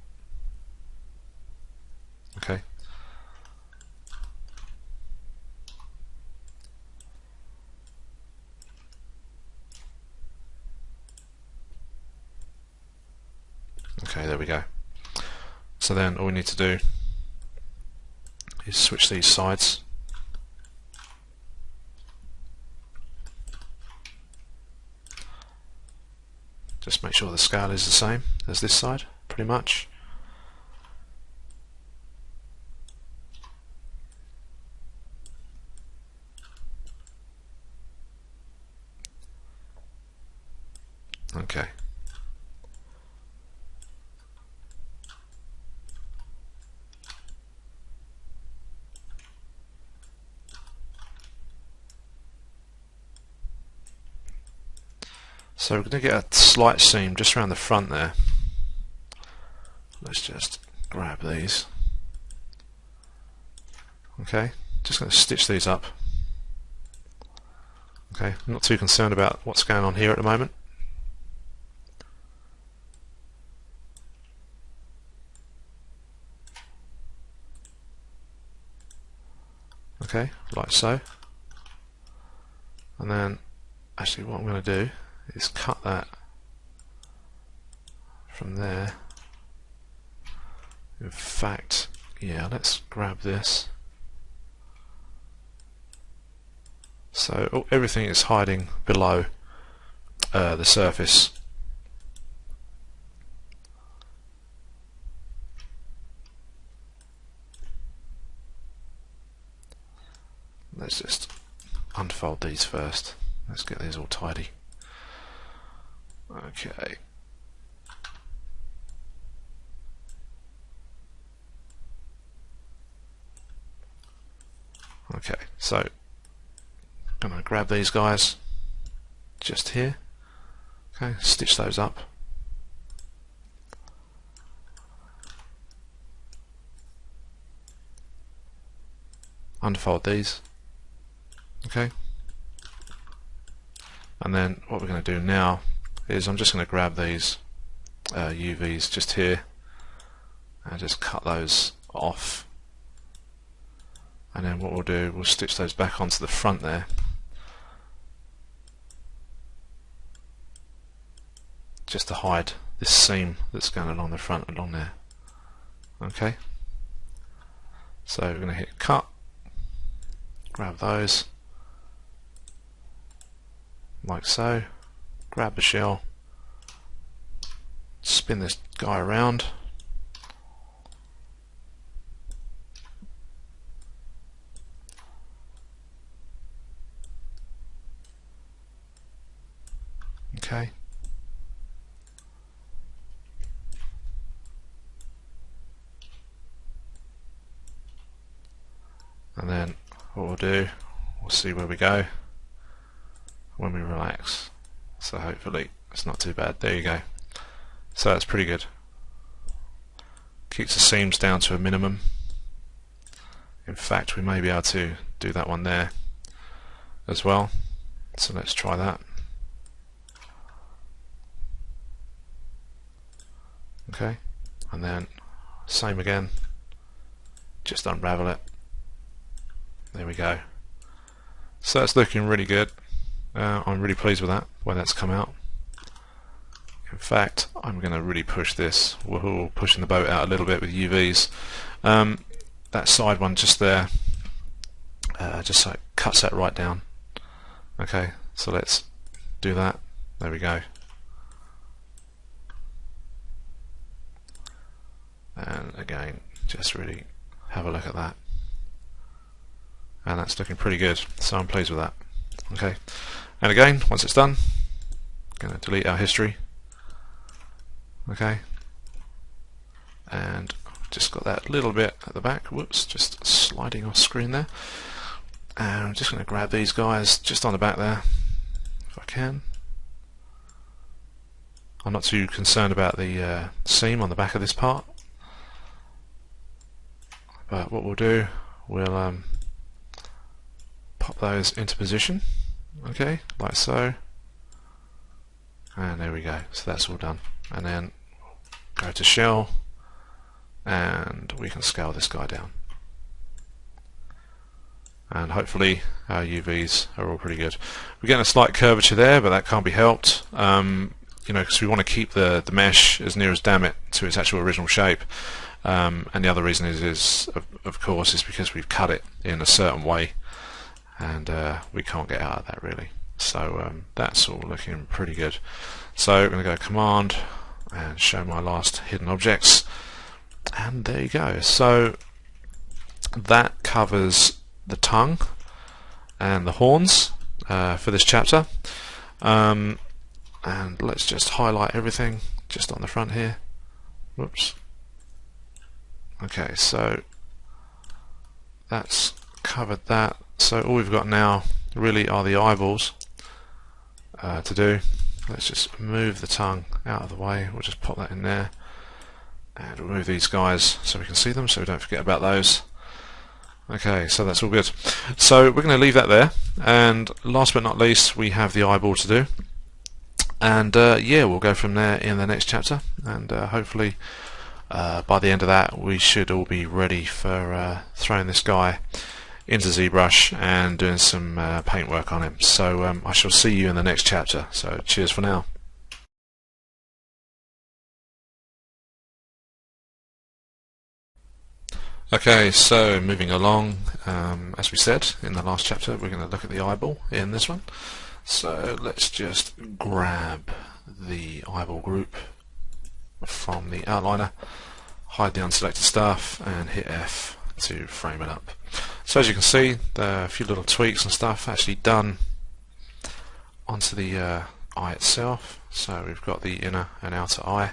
Okay. Okay, there we go. So then all we need to do is switch these sides. Just make sure the scale is the same as this side, pretty much. Okay. So we're going to get a slight seam just around the front there. Let's just grab these. Okay, just going to stitch these up. Okay, I'm not too concerned about what's going on here at the moment. Okay, like so. And then, actually what I'm going to do is cut that from there. In fact, yeah, let's grab this. So everything is hiding below the surface. Let's just unfold these first. Let's get these all tidy. Okay. Okay, so I'm going to grab these guys just here. Okay, stitch those up. Unfold these. Okay. And then what we're going to do now is I'm just going to grab these UVs just here and just cut those off. And then what we'll do, we'll stitch those back onto the front there. Just to hide this seam that's going along the front along there. Okay. So we're going to hit cut, grab those, like so, grab the shell, spin this guy around, okay, and then what we'll do, we'll see where we go when we relax. So hopefully it's not too bad. There you go. So that's pretty good. Keeps the seams down to a minimum. In fact, we may be able to do that one there as well. So let's try that. Okay, and then same again, just unravel it. There we go. So that's looking really good. I'm really pleased with that, where that's come out. In fact, I'm going to really push this. We're pushing the boat out a little bit with UVs. That side one just there, just so it cuts that right down. Okay, so let's do that. There we go. And again, just really have a look at that. And that's looking pretty good, so I'm pleased with that. Okay, and again, once it's done, I'm going to delete our history. Okay, and just got that little bit at the back, whoops, just sliding off screen there. And I'm just going to grab these guys just on the back there, if I can. I'm not too concerned about the seam on the back of this part, but what we'll do, we'll pop those into position, okay, like so, and there we go. So that's all done. And then go to shell, and we can scale this guy down. And hopefully our UVs are all pretty good. We're getting a slight curvature there, but that can't be helped. You know, because we want to keep the mesh as near as damn it to its actual original shape. And the other reason is of course, is because we've cut it in a certain way, and we can't get out of that really. So that's all looking pretty good. So I'm going to go Command and show my last hidden objects, and there you go. So that covers the tongue and the horns for this chapter. and let's just highlight everything just on the front here. Whoops. Okay, so that's covered that. So all we've got now really are the eyeballs to do. Let's just move the tongue out of the way. We'll just pop that in there, and we'll move these guys so we can see them, so we don't forget about those. Okay, so that's all good. So we're going to leave that there, and last but not least we have the eyeball to do, and yeah, we'll go from there in the next chapter, and hopefully by the end of that we should all be ready for throwing this guy into ZBrush and doing some paint work on him. So I shall see you in the next chapter, so cheers for now. Okay, so moving along, as we said in the last chapter, we're going to look at the eyeball in this one. So let's just grab the eyeball group from the outliner, hide the unselected stuff, and hit F to frame it up. So as you can see, there are a few little tweaks and stuff actually done onto the eye itself. So we've got the inner and outer eye,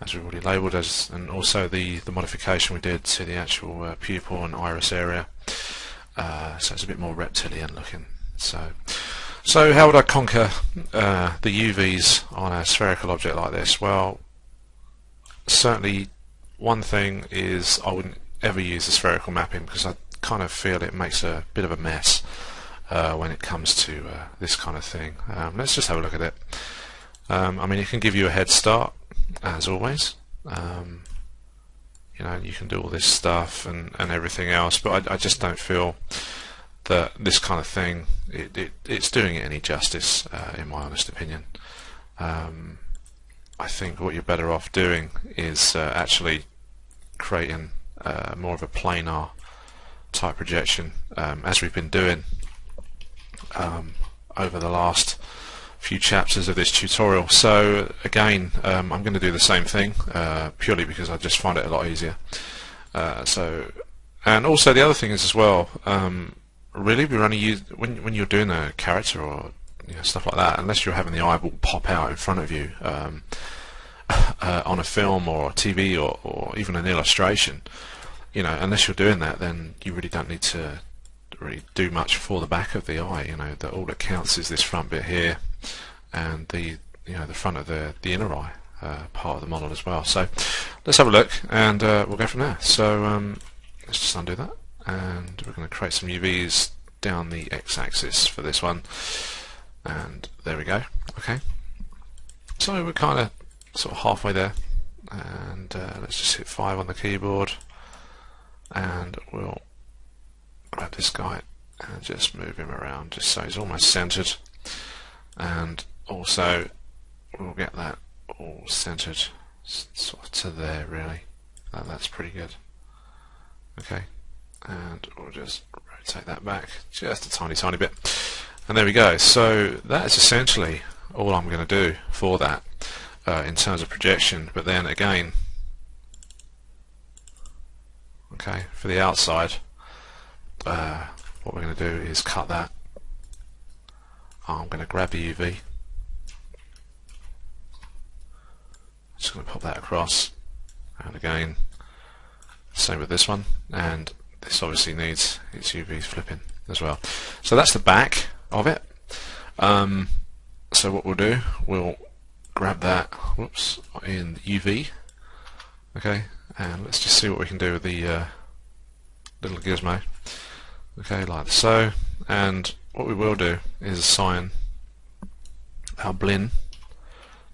as we've already labelled, and also the modification we did to the actual pupil and iris area. So it's a bit more reptilian looking. So how would I conquer the UVs on a spherical object like this? Well, certainly one thing is I wouldn't ever use the spherical mapping, because I kind of feel it makes a bit of a mess when it comes to this kind of thing. Let's just have a look at it. I mean, it can give you a head start, as always. You know, you can do all this stuff and everything else, but I just don't feel that this kind of thing it's doing it any justice, in my honest opinion. I think what you're better off doing is actually creating more of a planar type projection, as we've been doing over the last few chapters of this tutorial. So again, I'm going to do the same thing, purely because I just find it a lot easier. And also the other thing is as well, really we're only when you're doing a character or stuff like that, unless you're having the eyeball pop out in front of you on a film or TV or even an illustration, unless you're doing that, then you really don't need to really do much for the back of the eye. All that counts is this front bit here and the front of the inner eye part of the model as well. So let's have a look, and we'll go from there. So let's just undo that, and we're going to create some UVs down the x-axis for this one, and there we go. Okay, so we're kind of sort of halfway there, and let's just hit 5 on the keyboard, and we'll grab this guy and just move him around just so he's almost centered, and also we'll get that all centered sort of to there, really. That's pretty good. Okay, and we'll just rotate that back just a tiny bit, and there we go. So that is essentially all I'm going to do for that in terms of projection. But then again, okay, for the outside, what we're going to do is cut that. I'm going to grab the UV, just going to pop that across, and again same with this one, and this obviously needs its UV flipping as well. So that's the back of it. So what we'll do, we'll grab that, whoops, in UV, okay, and let's just see what we can do with the little gizmo. Okay, like so, and what we will do is assign our blin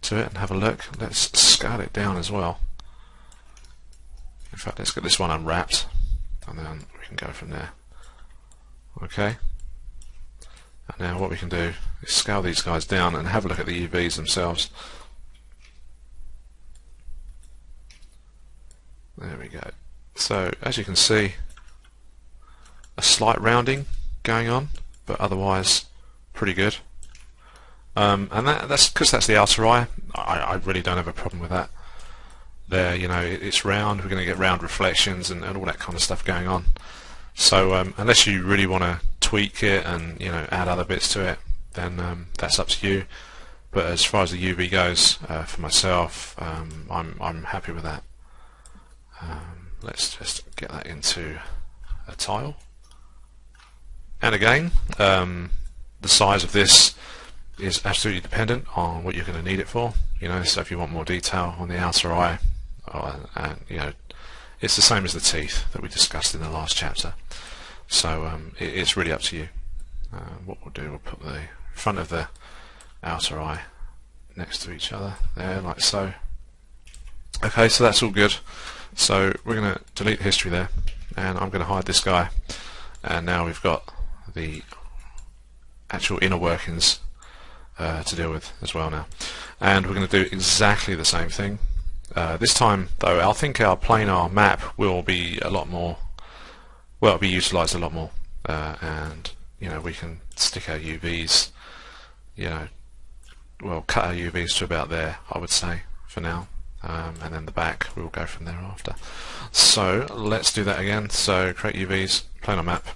to it and have a look. Let's scale it down as well. In fact, let's get this one unwrapped, and then we can go from there. Okay, and now what we can do is scale these guys down and have a look at the UVs themselves. There we go. So as you can see, a slight rounding going on, but otherwise pretty good. And that's because that's the outer eye. I really don't have a problem with that. There, it's round. We're going to get round reflections and all that kind of stuff going on. So unless you really want to tweak it and add other bits to it, then that's up to you. but as far as the UV goes, for myself, I'm happy with that. Let's just get that into a tile. And again, the size of this is absolutely dependent on what you're going to need it for. So if you want more detail on the outer eye, it's the same as the teeth that we discussed in the last chapter. So it's really up to you. What we'll do, we'll put the front of the outer eye next to each other there, like so. Okay, so that's all good. So we're going to delete the history there, and I'm going to hide this guy, and now we've got the actual inner workings to deal with as well now. And we're going to do exactly the same thing. This time though, I think our planar map will be a lot more, well, it'll be utilised a lot more, and we can stick our UVs, well, cut our UVs to about there, I would say, for now, and then the back we'll go from there after. So let's do that again. So create UVs, planar map,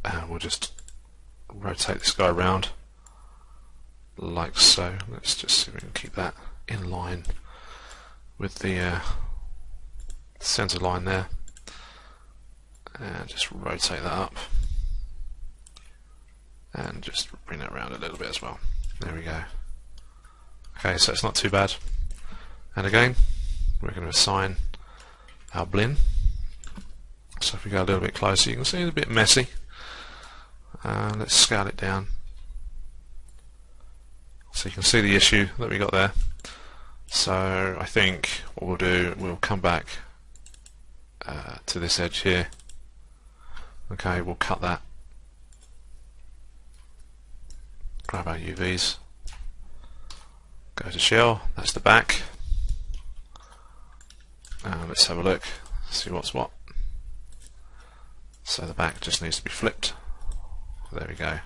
and we'll just rotate this guy around like so. Let's just see if we can keep that in line with the center line there, and just rotate that up and just bring that around a little bit as well. There we go. Okay, so it's not too bad. And again, we're going to assign our blin. So if we go a little bit closer, you can see it's a bit messy. Let's scale it down so you can see the issue that we got there. So I think what we'll do, we'll come back to this edge here. Okay, we'll cut that. Grab our UVs. Go to shell, that's the back. Let's have a look, see what's what. So the back just needs to be flipped. There we go.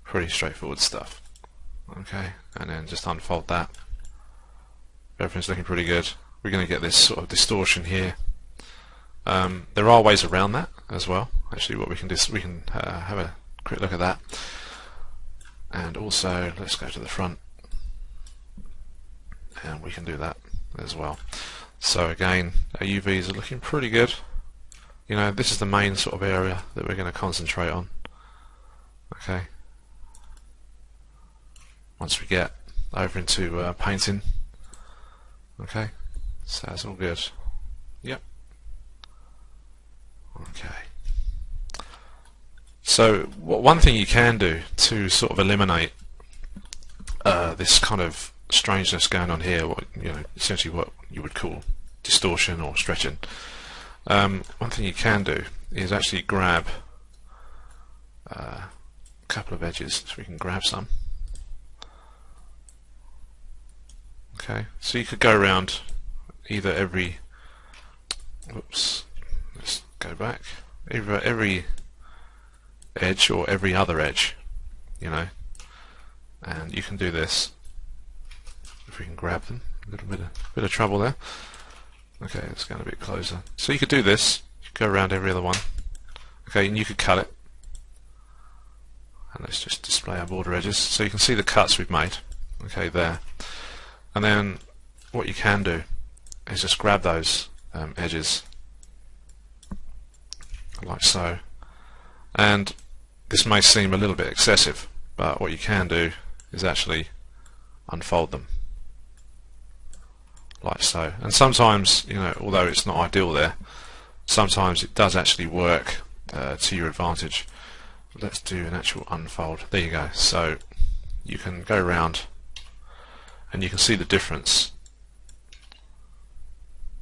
Pretty straightforward stuff. Okay, and then just unfold that. Everything's looking pretty good. We're going to get this sort of distortion here. There are ways around that as well. Actually, what we can do is we can have a quick look at that. And also, let's go to the front, and we can do that as well. So again, our UVs are looking pretty good. This is the main sort of area that we're going to concentrate on. Okay. Once we get over into painting. Okay. So that's all good. Yep. Okay. So one thing you can do to sort of eliminate this kind of strangeness going on here, essentially what you would call distortion or stretching, one thing you can do is actually grab a couple of edges, so we can grab some. Okay, so you could go around either every, whoops, let's go back, either every edge or every other edge, and you can do this if we can grab them. A little bit of trouble there. Okay, let's go a bit closer. So you could do this, you could go around every other one. Okay, and you could cut it. And let's just display our border edges so you can see the cuts we've made. Okay, there. And then what you can do is just grab those edges like so. And this may seem a little bit excessive, but what you can do is actually unfold them like so. And sometimes, although it's not ideal there, sometimes it does actually work to your advantage. Let's do an actual unfold. There you go. So you can go around and you can see the difference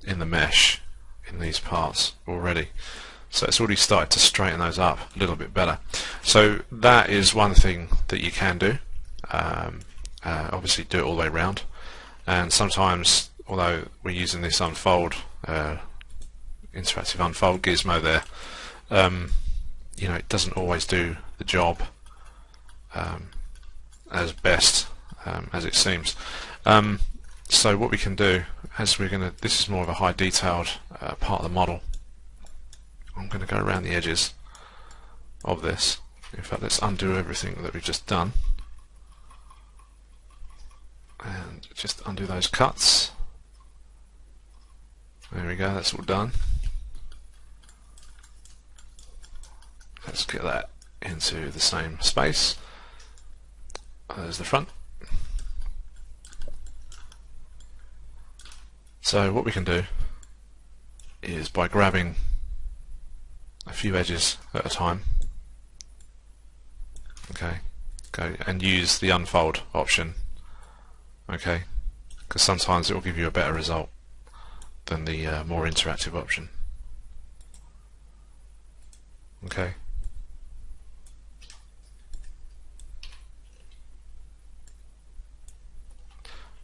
in the mesh in these parts already. So it's already started to straighten those up a little bit better. So that is one thing that you can do. Obviously do it all the way around, and sometimes, although we're using this unfold, interactive unfold gizmo there, it doesn't always do the job as best as it seems. So what we can do, this is more of a high detailed part of the model. I'm going to go around the edges of this. In fact, let's undo everything that we've just done. and just undo those cuts. There we go, that's all done. Let's get that into the same space. There's the front. So what we can do is, by grabbing a few edges at a time, okay, go and use the unfold option, okay, because sometimes it will give you a better result than the more interactive option. Okay.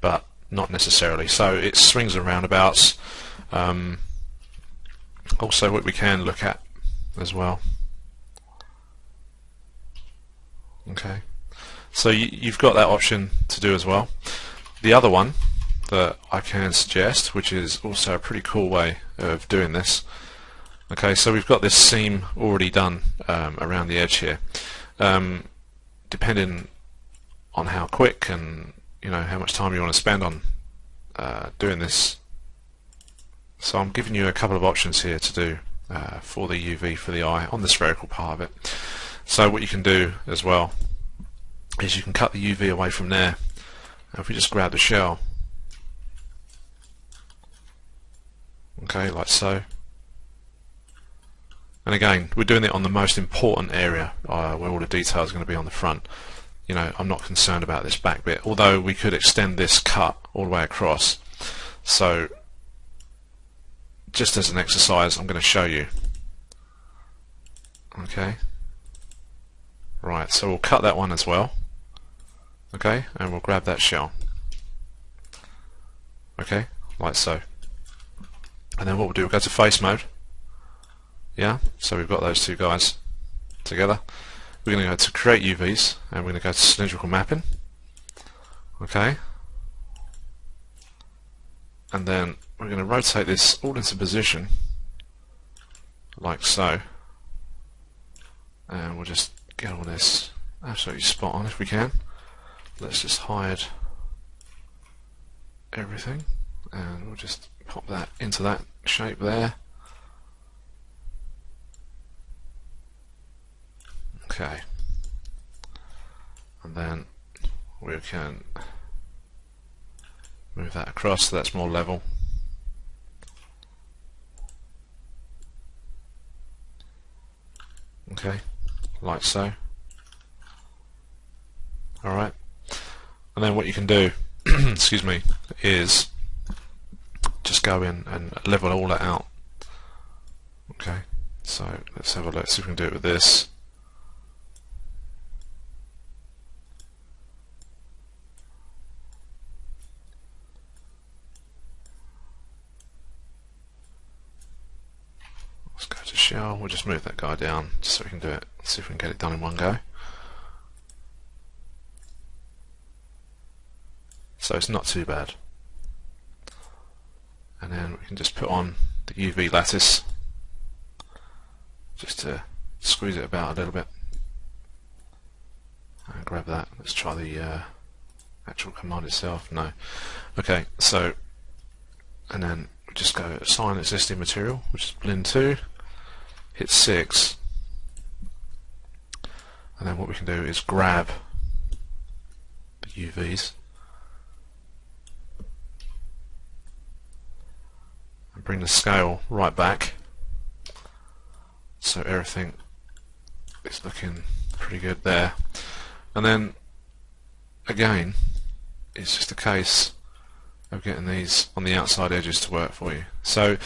But not necessarily. So it's swings and roundabouts. Also, what we can look at as well. Okay. So you've got that option to do as well. The other one that I can suggest, which is also a pretty cool way of doing this. Okay, so we've got this seam already done around the edge here. Depending on how quick and how much time you want to spend on doing this. So I'm giving you a couple of options here to do for the UV for the eye on the spherical part of it. So what you can do as well is you can cut the UV away from there. And if we just grab the shell, okay, like so. And again, we're doing it on the most important area where all the detail is going to be on the front. I'm not concerned about this back bit, although we could extend this cut all the way across. So just as an exercise, I'm going to show you. Okay. Right, so we'll cut that one as well. Okay, and we'll grab that shell. Okay, like so. And then what we'll do, we'll go to face mode. Yeah, so we've got those two guys together. We're going to go to create UVs and we're going to go to cylindrical mapping. Okay. And then we're going to rotate this all into position like so. And we'll just get all this absolutely spot on if we can. Let's just hide everything and we'll just pop that into that shape there. Okay, and then we can move that across so that's more level. Okay, like so. Alright, and then what you can do, excuse me, is just go in and level all that out. Okay, so let's have a look, see if we can do it with this. Let's go to shell, we'll just move that guy down just so we can do it, see if we can get it done in one go. So it's not too bad. And then we can just put on the UV lattice just to squeeze it about a little bit. And grab that, let's try the actual command itself, no. Okay, so, and then just go assign existing material, which is blend 2, hit 6, and then what we can do is grab the UVs and bring the scale right back so everything is looking pretty good there. And then again, it's just a case of getting these on the outside edges to work for you. So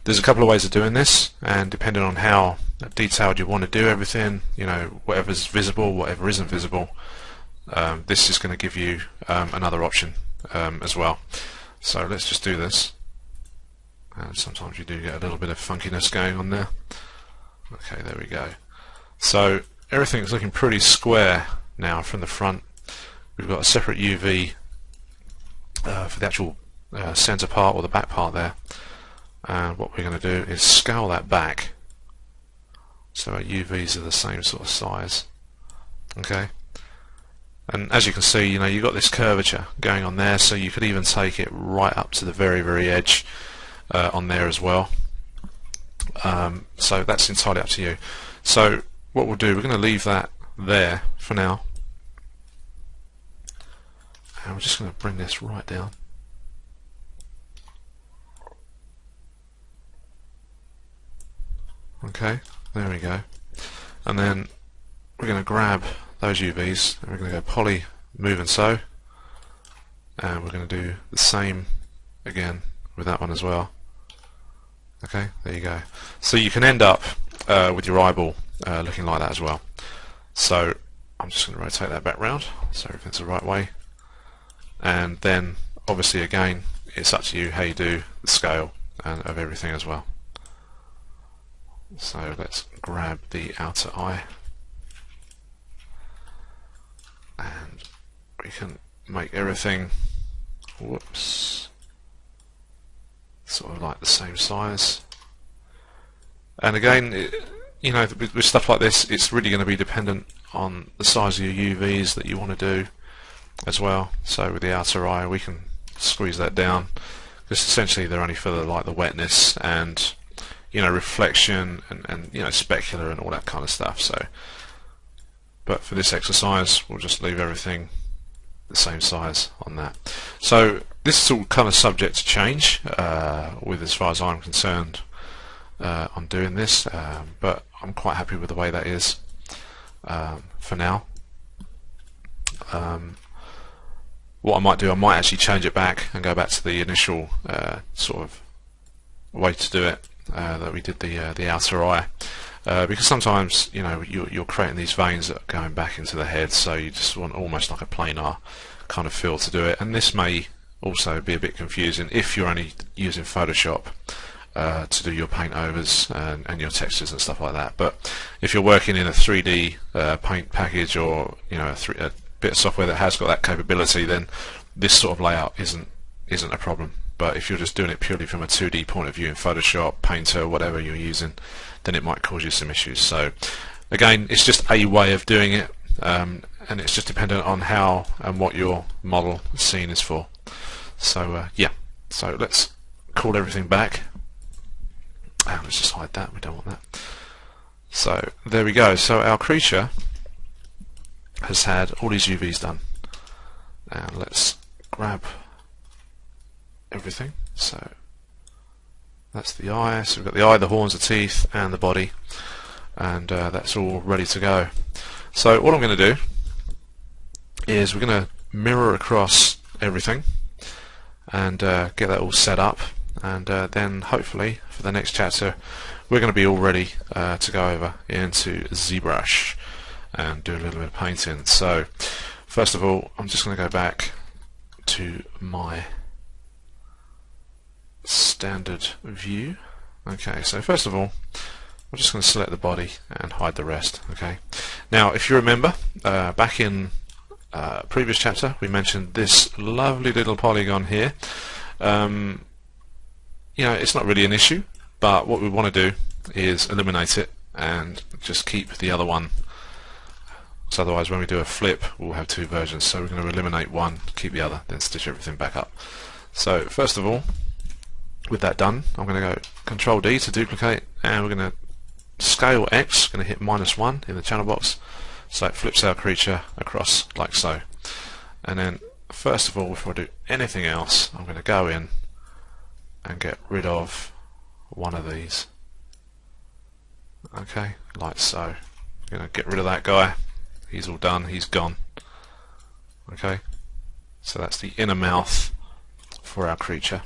there's a couple of ways of doing this, and depending on how detailed you want to do everything, whatever's visible, whatever isn't visible, this is going to give you another option as well. So let's just do this. And sometimes you do get a little bit of funkiness going on there. Okay, there we go. So everything's looking pretty square now from the front. We've got a separate UV for the actual center part or the back part there, and what we're going to do is scale that back so our UVs are the same sort of size. Okay, And as you can see, you know, you've got this curvature going on there, so you could even take it right up to the very edge on there as well. So that's entirely up to you. So what we'll do, we're going to leave that there for now, and we're just going to bring this right down. Okay, there we go. And then we're going to grab those UVs and we're going to go poly, move and sew, and we're going to do the same again with that one as well. Okay, there you go. So you can end up with your eyeball looking like that as well. So I'm just going to rotate that back round so everything's the right way, and then obviously again it's up to you how you do the scale and of everything as well. So let's grab the outer eye and we can make everything, whoops, sort of like the same size. And again, you know, with stuff like this, it's really going to be dependent on the size of your UVs that you want to do as well. So with the outer eye, we can squeeze that down because essentially they're only for the wetness and, you know, reflection and you know, specular and all that kind of stuff. So, but for this exercise, we'll just leave everything the same size on that. So this is all kind of subject to change with, as far as I'm concerned, on doing this, but I'm quite happy with the way that is for now. What I might do, I might actually change it back and go back to the initial sort of way to do it that we did the outer eye, because sometimes, you know, you're creating these veins that are going back into the head, so you just want almost like a planar kind of feel to do it, and this may also be a bit confusing if you're only using Photoshop to do your paint overs and your textures and stuff like that. But if you're working in a 3D paint package, or you know, a bit of software that has got that capability, then this sort of layout isn't a problem. But if you're just doing it purely from a 2D point of view in Photoshop, Painter, whatever you're using, then it might cause you some issues. So again, it's just a way of doing it, and it's just dependent on how and what your model scene is for. So yeah, so let's call everything back. Let's just hide that, we don't want that. So there we go. So our creature has had all these UVs done. And let's grab everything. So that's the eye. So we've got the eye, the horns, the teeth, and the body, and that's all ready to go. So what I'm going to do is we're going to mirror across everything and get that all set up, and then hopefully for the next chapter we're going to be all ready to go over into ZBrush and do a little bit of painting. So first of all, I'm just going to go back to my standard view. Okay, so first of all, I'm just going to select the body and hide the rest. Okay, now if you remember, back in previous chapter we mentioned this lovely little polygon here. You know, it's not really an issue, but what we want to do is eliminate it and just keep the other one, so otherwise when we do a flip we'll have two versions. So we're going to eliminate one, keep the other, then stitch everything back up. So first of all, with that done, I'm going to go Control D to duplicate, and we're going to scale X, going to hit -1 in the channel box, so it flips our creature across like so. And then first of all, before I do anything else, I'm going to go in and get rid of one of these. Okay, like so. I'm going to get rid of that guy. He's all done, he's gone. Okay, so that's the inner mouth for our creature.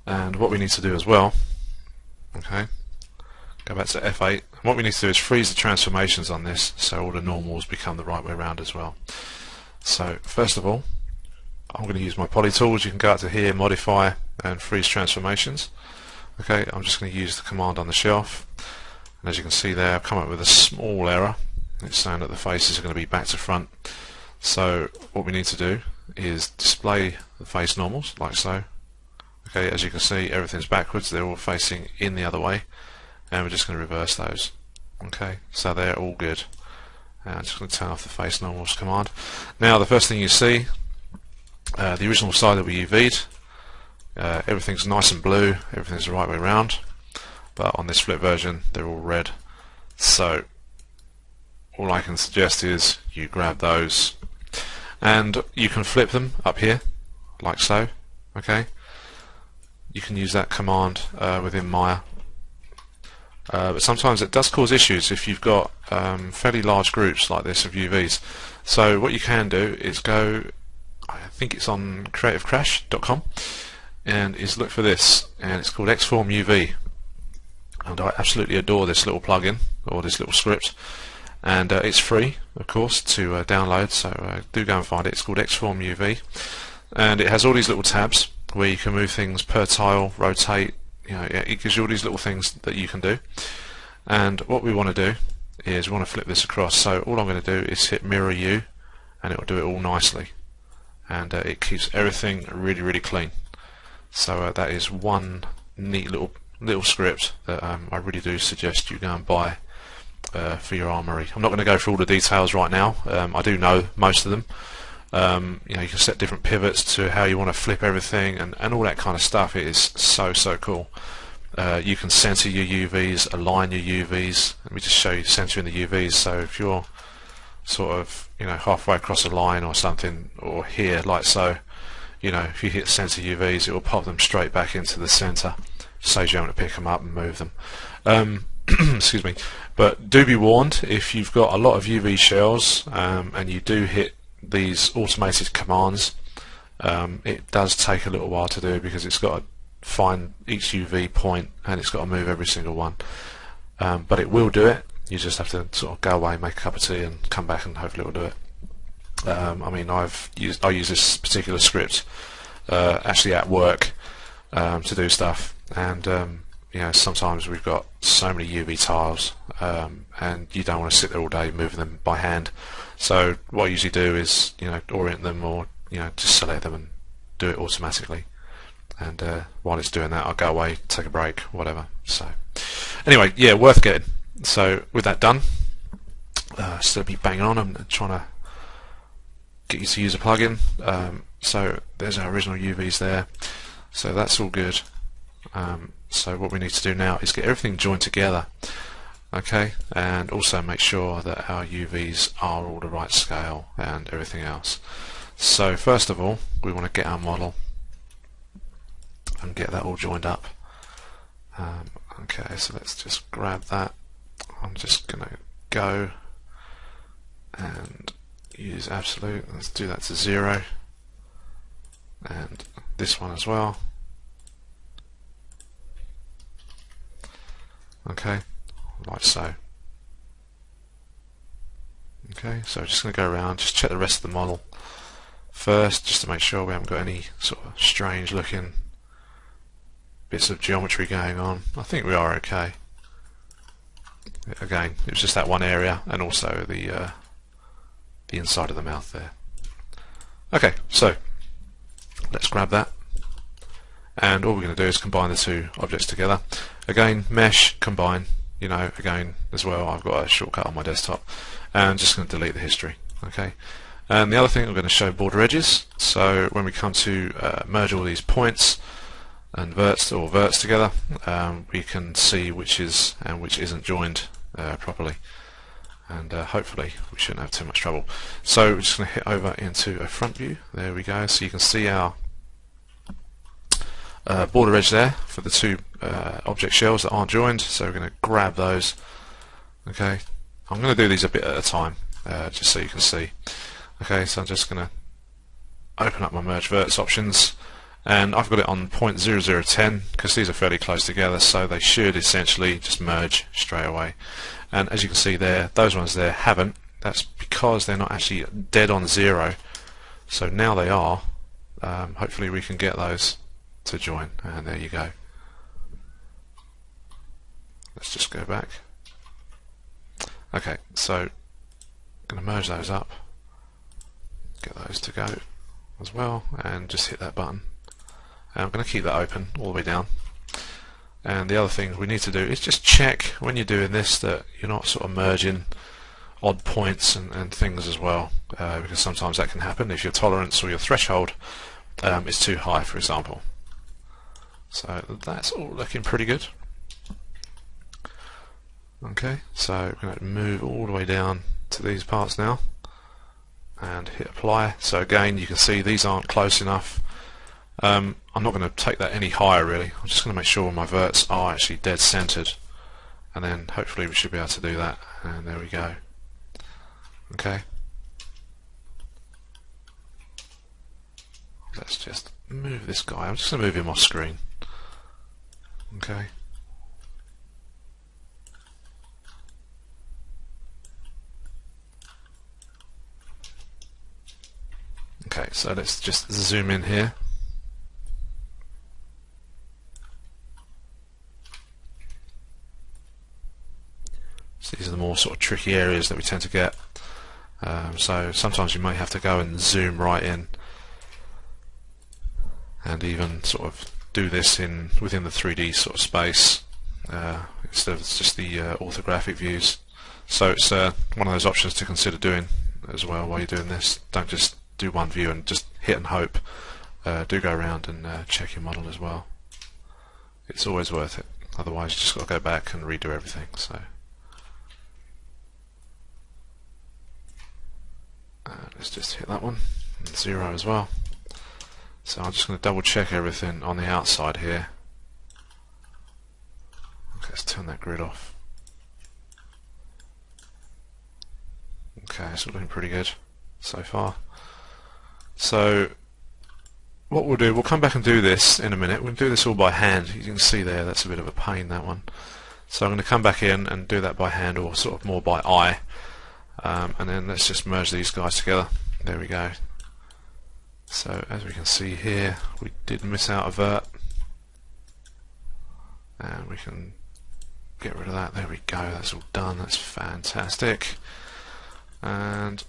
And what we need to do as well, okay, go back to F8. What we need to do is freeze the transformations on this so all the normals become the right way around as well. So first of all, I'm going to use my poly tools. You can go out to here, modify, and freeze transformations. Okay, I'm just going to use the command on the shelf, and as you can see there, I've come up with a small error. It's saying that the faces are going to be back to front. So what we need to do is display the face normals like so. Okay, as you can see, everything's backwards, they're all facing in the other way, and we're just going to reverse those. Okay, so they're all good, I'm just going to turn off the face normals command. Now the first thing you see, the original side that we UV'd, everything's nice and blue, everything's the right way around, but on this flip version they're all red. So all I can suggest is you grab those and you can flip them up here like so. Okay, you can use that command within Maya, but sometimes it does cause issues if you've got fairly large groups like this of UVs. So what you can do is go, I think it's on creativecrash.com, and is look for this, and it's called Xform UV, and I absolutely adore this little plugin or this little script, and it's free of course to download, so do go and find it. It's called Xform UV, and it has all these little tabs where you can move things per tile, rotate, it gives you all these little things that you can do. And what we want to do is we want to flip this across, so all I'm going to do is hit mirror U and it will do it all nicely, and it keeps everything really clean. So that is one neat little script that I really do suggest you go and buy for your armory. I'm not going to go through all the details right now. I do know most of them. You can set different pivots to how you want to flip everything and all that kind of stuff. It is so cool. You can center your UVs, align your UVs. Let me just show you centering the UVs. So if you're sort of halfway across a line or something, or here like so, if you hit center UVs, it will pop them straight back into the center. Saves you having to pick them up and move them. Excuse me. But do be warned, if you've got a lot of UV shells and you do hit these automated commands, it does take a little while to do, because it's got to find each UV point and it's got to move every single one, but it will do it. You just have to sort of go away, make a cup of tea and come back, and hopefully it will do it. I mean, I use this particular script actually at work to do stuff, and sometimes we've got so many UV tiles and you don't want to sit there all day moving them by hand. So what I usually do is orient them, or just select them and do it automatically, and while it's doing that I'll go away, take a break, whatever. So anyway, yeah, worth getting. So with that done, instead of me banging on, I'm trying to get you to use a plugin. So there's our original UVs there, so that's all good. So what we need to do now is get everything joined together, okay, and also make sure that our UVs are all the right scale and everything else. So first of all, we want to get our model and get that all joined up. Okay, so let's just grab that. I'm just going to go and use absolute. Let's do that to 0, and this one as well. Okay, like so. Okay, so I'm just going to go around, just check the rest of the model first, just to make sure we haven't got any sort of strange looking bits of geometry going on. I think we are okay. Again, it was just that one area, and also the inside of the mouth there. Okay, so let's grab that, and all we're going to do is combine the two objects together. Again, mesh, combine, again as well, I've got a shortcut on my desktop, and I'm just going to delete the history. Okay, and the other thing, I'm going to show border edges. So when we come to merge all these points and verts together, we can see which is and which isn't joined properly, and hopefully we shouldn't have too much trouble. So we're just going to hit over into a front view. There we go, so you can see our border edge there for the two object shells that aren't joined. So we're going to grab those. Okay, I'm going to do these a bit at a time, just so you can see. Okay, so I'm just going to open up my merge verts options, and I've got it on 0.0010 because these are fairly close together, so they should essentially just merge straight away. And as you can see there, those ones there haven't. That's because they're not actually dead on 0. So now they are. Hopefully we can get those to join, and there you go. Let's just go back. Okay, so I'm going to merge those up, get those to go as well, and just hit that button. And I'm going to keep that open all the way down. And the other thing we need to do is just check when you're doing this that you're not sort of merging odd points and things as well, because sometimes that can happen if your tolerance or your threshold is too high, for example. So that's all looking pretty good. Okay, so we're going to move all the way down to these parts now and hit apply. So again, you can see these aren't close enough. I'm not going to take that any higher really. I'm just going to make sure my verts are actually dead centered, and then hopefully we should be able to do that, and there we go. Okay, let's just move this guy. I'm just going to move him off screen. Okay, okay, so let's just zoom in here. So these are the more sort of tricky areas that we tend to get. So sometimes you may have to go and zoom right in, and even sort of do this within the 3D sort of space instead of just the orthographic views. So it's one of those options to consider doing as well while you're doing this. Don't just do one view and just hit and hope. Do go around and check your model as well. It's always worth it. Otherwise you just got to go back and redo everything. So let's just hit that one, and 0 as well. So I'm just going to double check everything on the outside here. Okay, let's turn that grid off. Okay, it's looking pretty good so far. So what we'll do, we'll come back and do this in a minute. We'll do this all by hand. You can see there, that's a bit of a pain, that one. So I'm going to come back in and do that by hand, or sort of more by eye. And then let's just merge these guys together. There we go. So as we can see here, we did miss out a vert, and we can get rid of that. There we go, that's all done. That's fantastic, and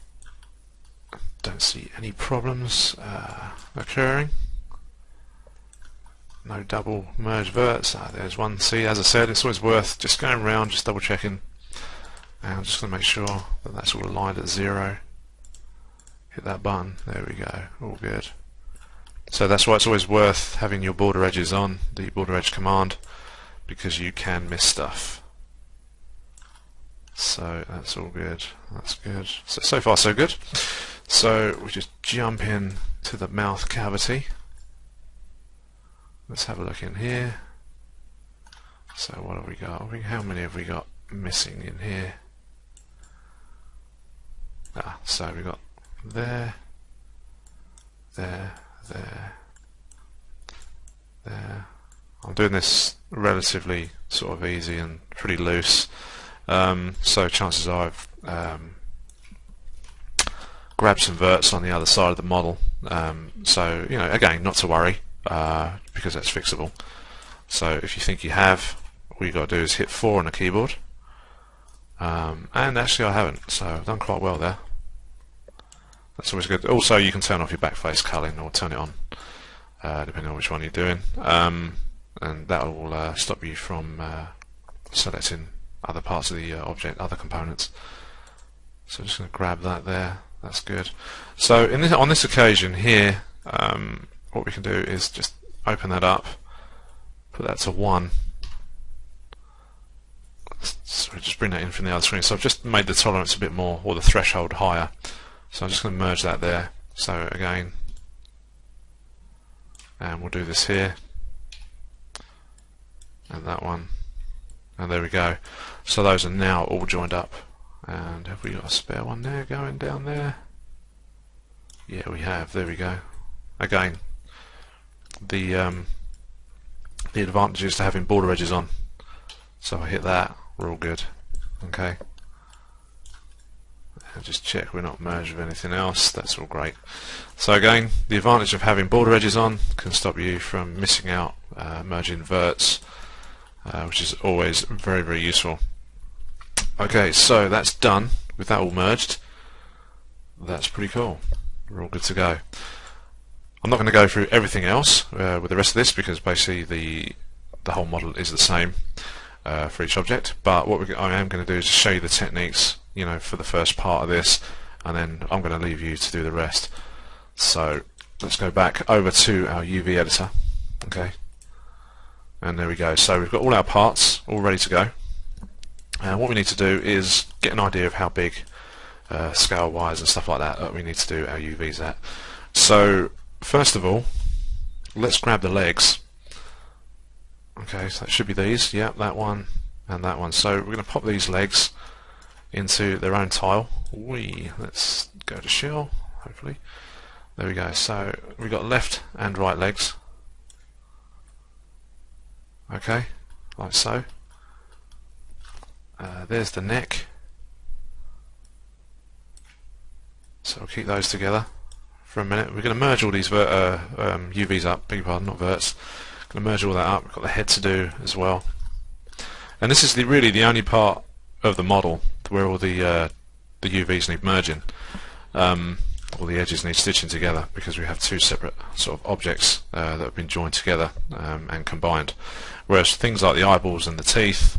don't see any problems occurring. No double merge verts. There's one. See, as I said, it's always worth just going around, just double checking. And I'm just going to make sure that that's all aligned at 0. Hit that button. There we go. All good. So that's why it's always worth having your border edges on, the border edge command, because you can miss stuff. So that's all good. That's good. So far so good. So we just jump in to the mouth cavity. Let's have a look in here. So what have we got? How many have we got missing in here? So we got there, there, there, there. I'm doing this relatively sort of easy and pretty loose, so chances are I've grabbed some verts on the other side of the model, so you know, again, not to worry, because that's fixable. So if you think you have, all you got to do is hit 4 on the keyboard, and actually I haven't, so I've done quite well there. That's always good. Also, you can turn off your backface culling or turn it on, depending on which one you're doing, and that will stop you from selecting other parts of the object, other components. So I'm just going to grab that there. That's good. So on this occasion here, what we can do is just open that up, put that to 1. Sorry, just bring that in from the other screen. So I've just made the tolerance a bit more, or the threshold higher. So I'm just going to merge that there. So again, and we'll do this here, and that one, and there we go. So those are now all joined up. And have we got a spare one there going down there? Yeah, we have. There we go. Again, the advantage is to having border edges on. So I hit that, we're all good. Okay. And just check we're not merged with anything else. That's all great. So again, the advantage of having border edges on can stop you from missing out merging verts, which is always very, very useful. Okay, so that's done. With that all merged, that's pretty cool. We're all good to go. I'm not going to go through everything else with the rest of this, because basically the whole model is the same for each object. But what I am going to do is show you the techniques you know, for the first part of this, and then I'm going to leave you to do the rest. So let's go back over to our UV editor. Okay, and there we go. So we've got all our parts all ready to go, and what we need to do is get an idea of how big scale wise and stuff like that we need to do our UVs at. So first of all, let's grab the legs. Okay, so that should be these. Yep, that one and that one. So we're going to pop these legs into their own tile. Let's go to shell, hopefully. There we go. So we've got left and right legs. Okay, like so. There's the neck. So we'll keep those together for a minute. We're going to merge all these UVs up, beg your pardon, not verts. Going to merge all that up. We've got the head to do as well. And this is really the only part of the model where all the UVs need merging. All the edges need stitching together, because we have two separate sort of objects that have been joined together and combined. Whereas things like the eyeballs and the teeth,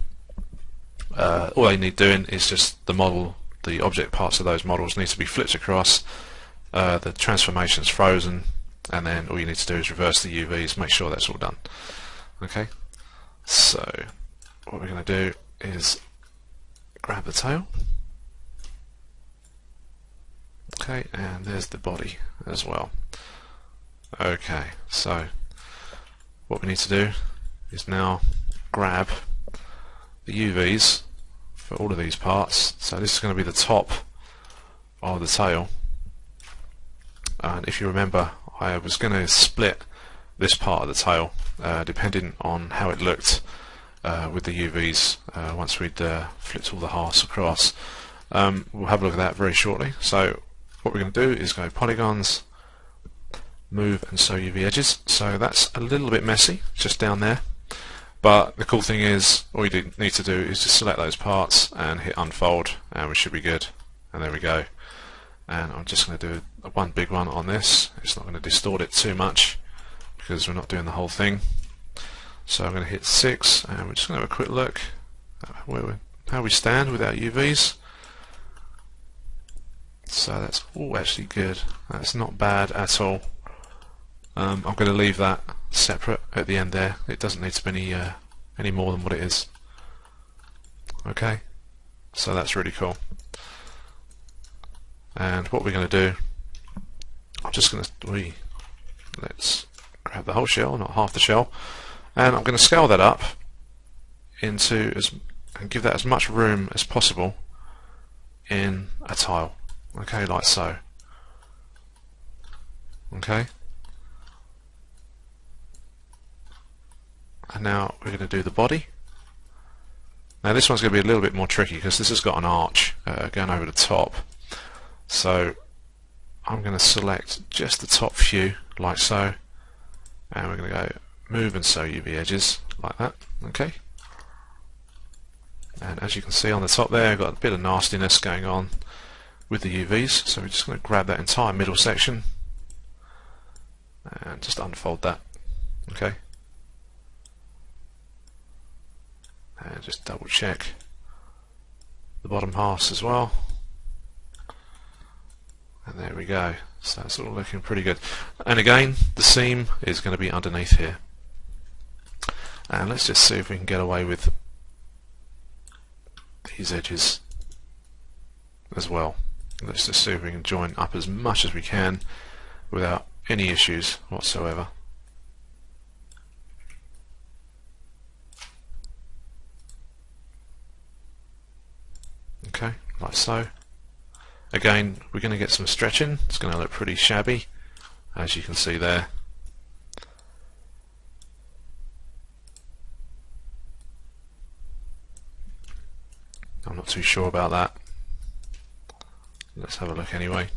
all they need doing is just the model, the object parts of those models need to be flipped across, the transformation's frozen, and then all you need to do is reverse the UVs, make sure that's all done. Okay, so what we're going to do is grab the tail. Okay, and there's the body as well. Okay, so what we need to do is now grab the UVs for all of these parts. So this is going to be the top of the tail, and if you remember, I was going to split this part of the tail depending on how it looked with the UVs once we'd flipped all the halves across. We'll have a look at that very shortly. So what we're going to do is go polygons, move and sew UV edges. So that's a little bit messy just down there, but the cool thing is all you need to do is just select those parts and hit unfold, and we should be good. And there we go. And I'm just going to do one big one on this. It's not going to distort it too much because we're not doing the whole thing. So I'm going to hit 6, and we're just going to have a quick look at how we stand with our UVs. So that's all actually good. That's not bad at all. I'm going to leave that separate at the end there. It doesn't need to be any more than what it is. Okay, so that's really cool. And what we're going to do, I'm just going to let's grab the whole shell, not half the shell, and I'm going to scale that up into and give that as much room as possible in a tile. Okay, like so. Okay, and now we're going to do the body. Now this one's going to be a little bit more tricky because this has got an arch going over the top. So I'm going to select just the top few like so, and we're going to go move and sew UV edges like that. Okay, and as you can see on the top there, I've got a bit of nastiness going on with the UVs, so we're just going to grab that entire middle section and just unfold that. Okay, and just double check the bottom halves as well. And there we go. So it's all looking pretty good. And again, the seam is going to be underneath here. And let's just see if we can get away with these edges as well. Let's just see if we can join up as much as we can without any issues whatsoever. Okay, like so. Again, we're going to get some stretching. It's going to look pretty shabby, as you can see there. I'm not too sure about that. Let's have a look anyway.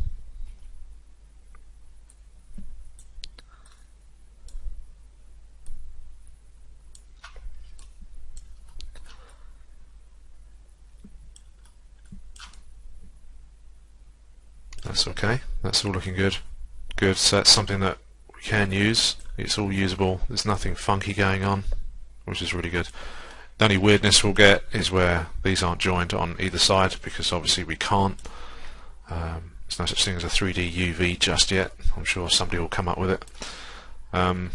That's okay. That's all looking good. Good. So that's something that we can use. It's all usable. There's nothing funky going on, which is really good. The only weirdness we'll get is where these aren't joined on either side, because obviously we can't. There's no such thing as a 3D UV just yet. I'm sure somebody will come up with it. Where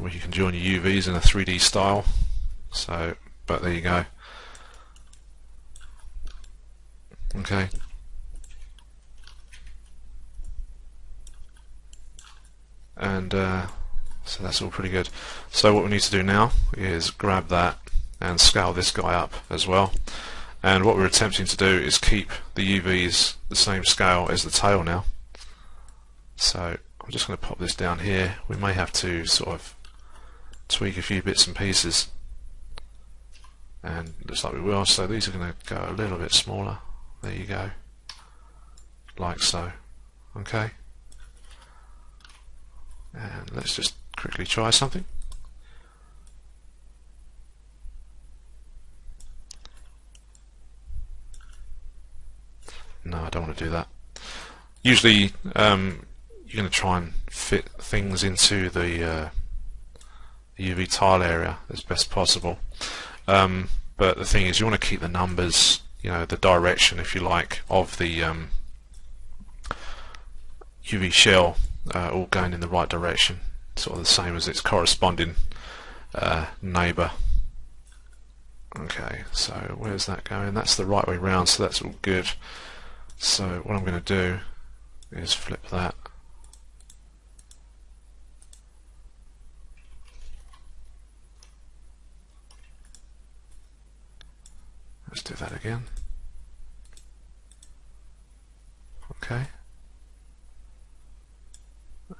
you can join your UVs in a 3D style. So, but there you go. Okay. And so that's all pretty good. So what we need to do now is grab that and scale this guy up as well. And what we're attempting to do is keep the UVs the same scale as the tail now. So I'm just going to pop this down here. We may have to sort of tweak a few bits and pieces, and looks like we will. So these are going to go a little bit smaller. There you go, like so. Okay, and let's just quickly try something. No, I don't want to do that. Usually you're going to try and fit things into the UV tile area as best possible, but the thing is, you want to keep the numbers, you know, the direction, if you like, of the UV shell all going in the right direction, sort of the same as its corresponding neighbour. Okay, so where's that going? That's the right way round, so that's all good. So what I'm going to do is flip that. Let's do that again. Okay.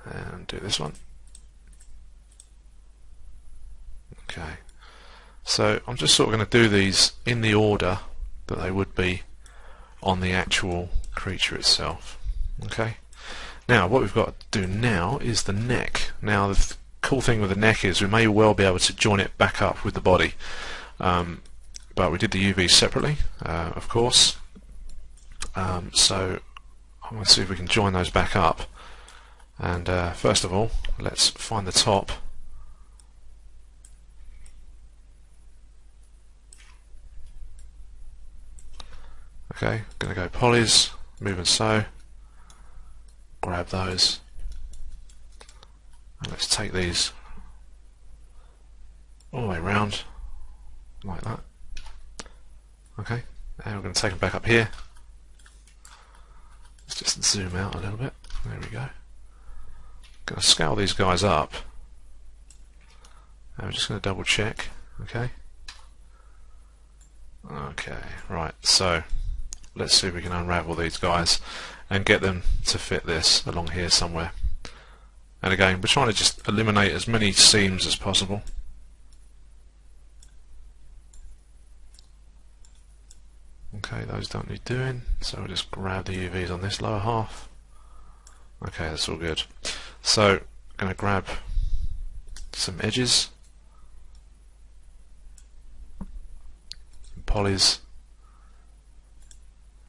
And do this one. Okay. So I'm just sort of going to do these in the order that they would be on the actual creature itself. Okay. Now what we've got to do now is the neck. Now the cool thing with the neck is we may well be able to join it back up with the body. But we did the UVs separately, of course. So I'm going to see if we can join those back up. And first of all, let's find the top. Okay, going to go polys, move and so, grab those, and let's take these all the way around, like that. Okay, and we're going to take them back up here. Let's just zoom out a little bit. There we go. Going to scale these guys up, and we're just going to double check. Okay. Okay, right. So let's see if we can unravel these guys and get them to fit this along here somewhere. And again, we're trying to just eliminate as many seams as possible. Okay, those don't need doing, so we'll just grab the UVs on this lower half. Okay, that's all good. So I'm going to grab some edges, some polys,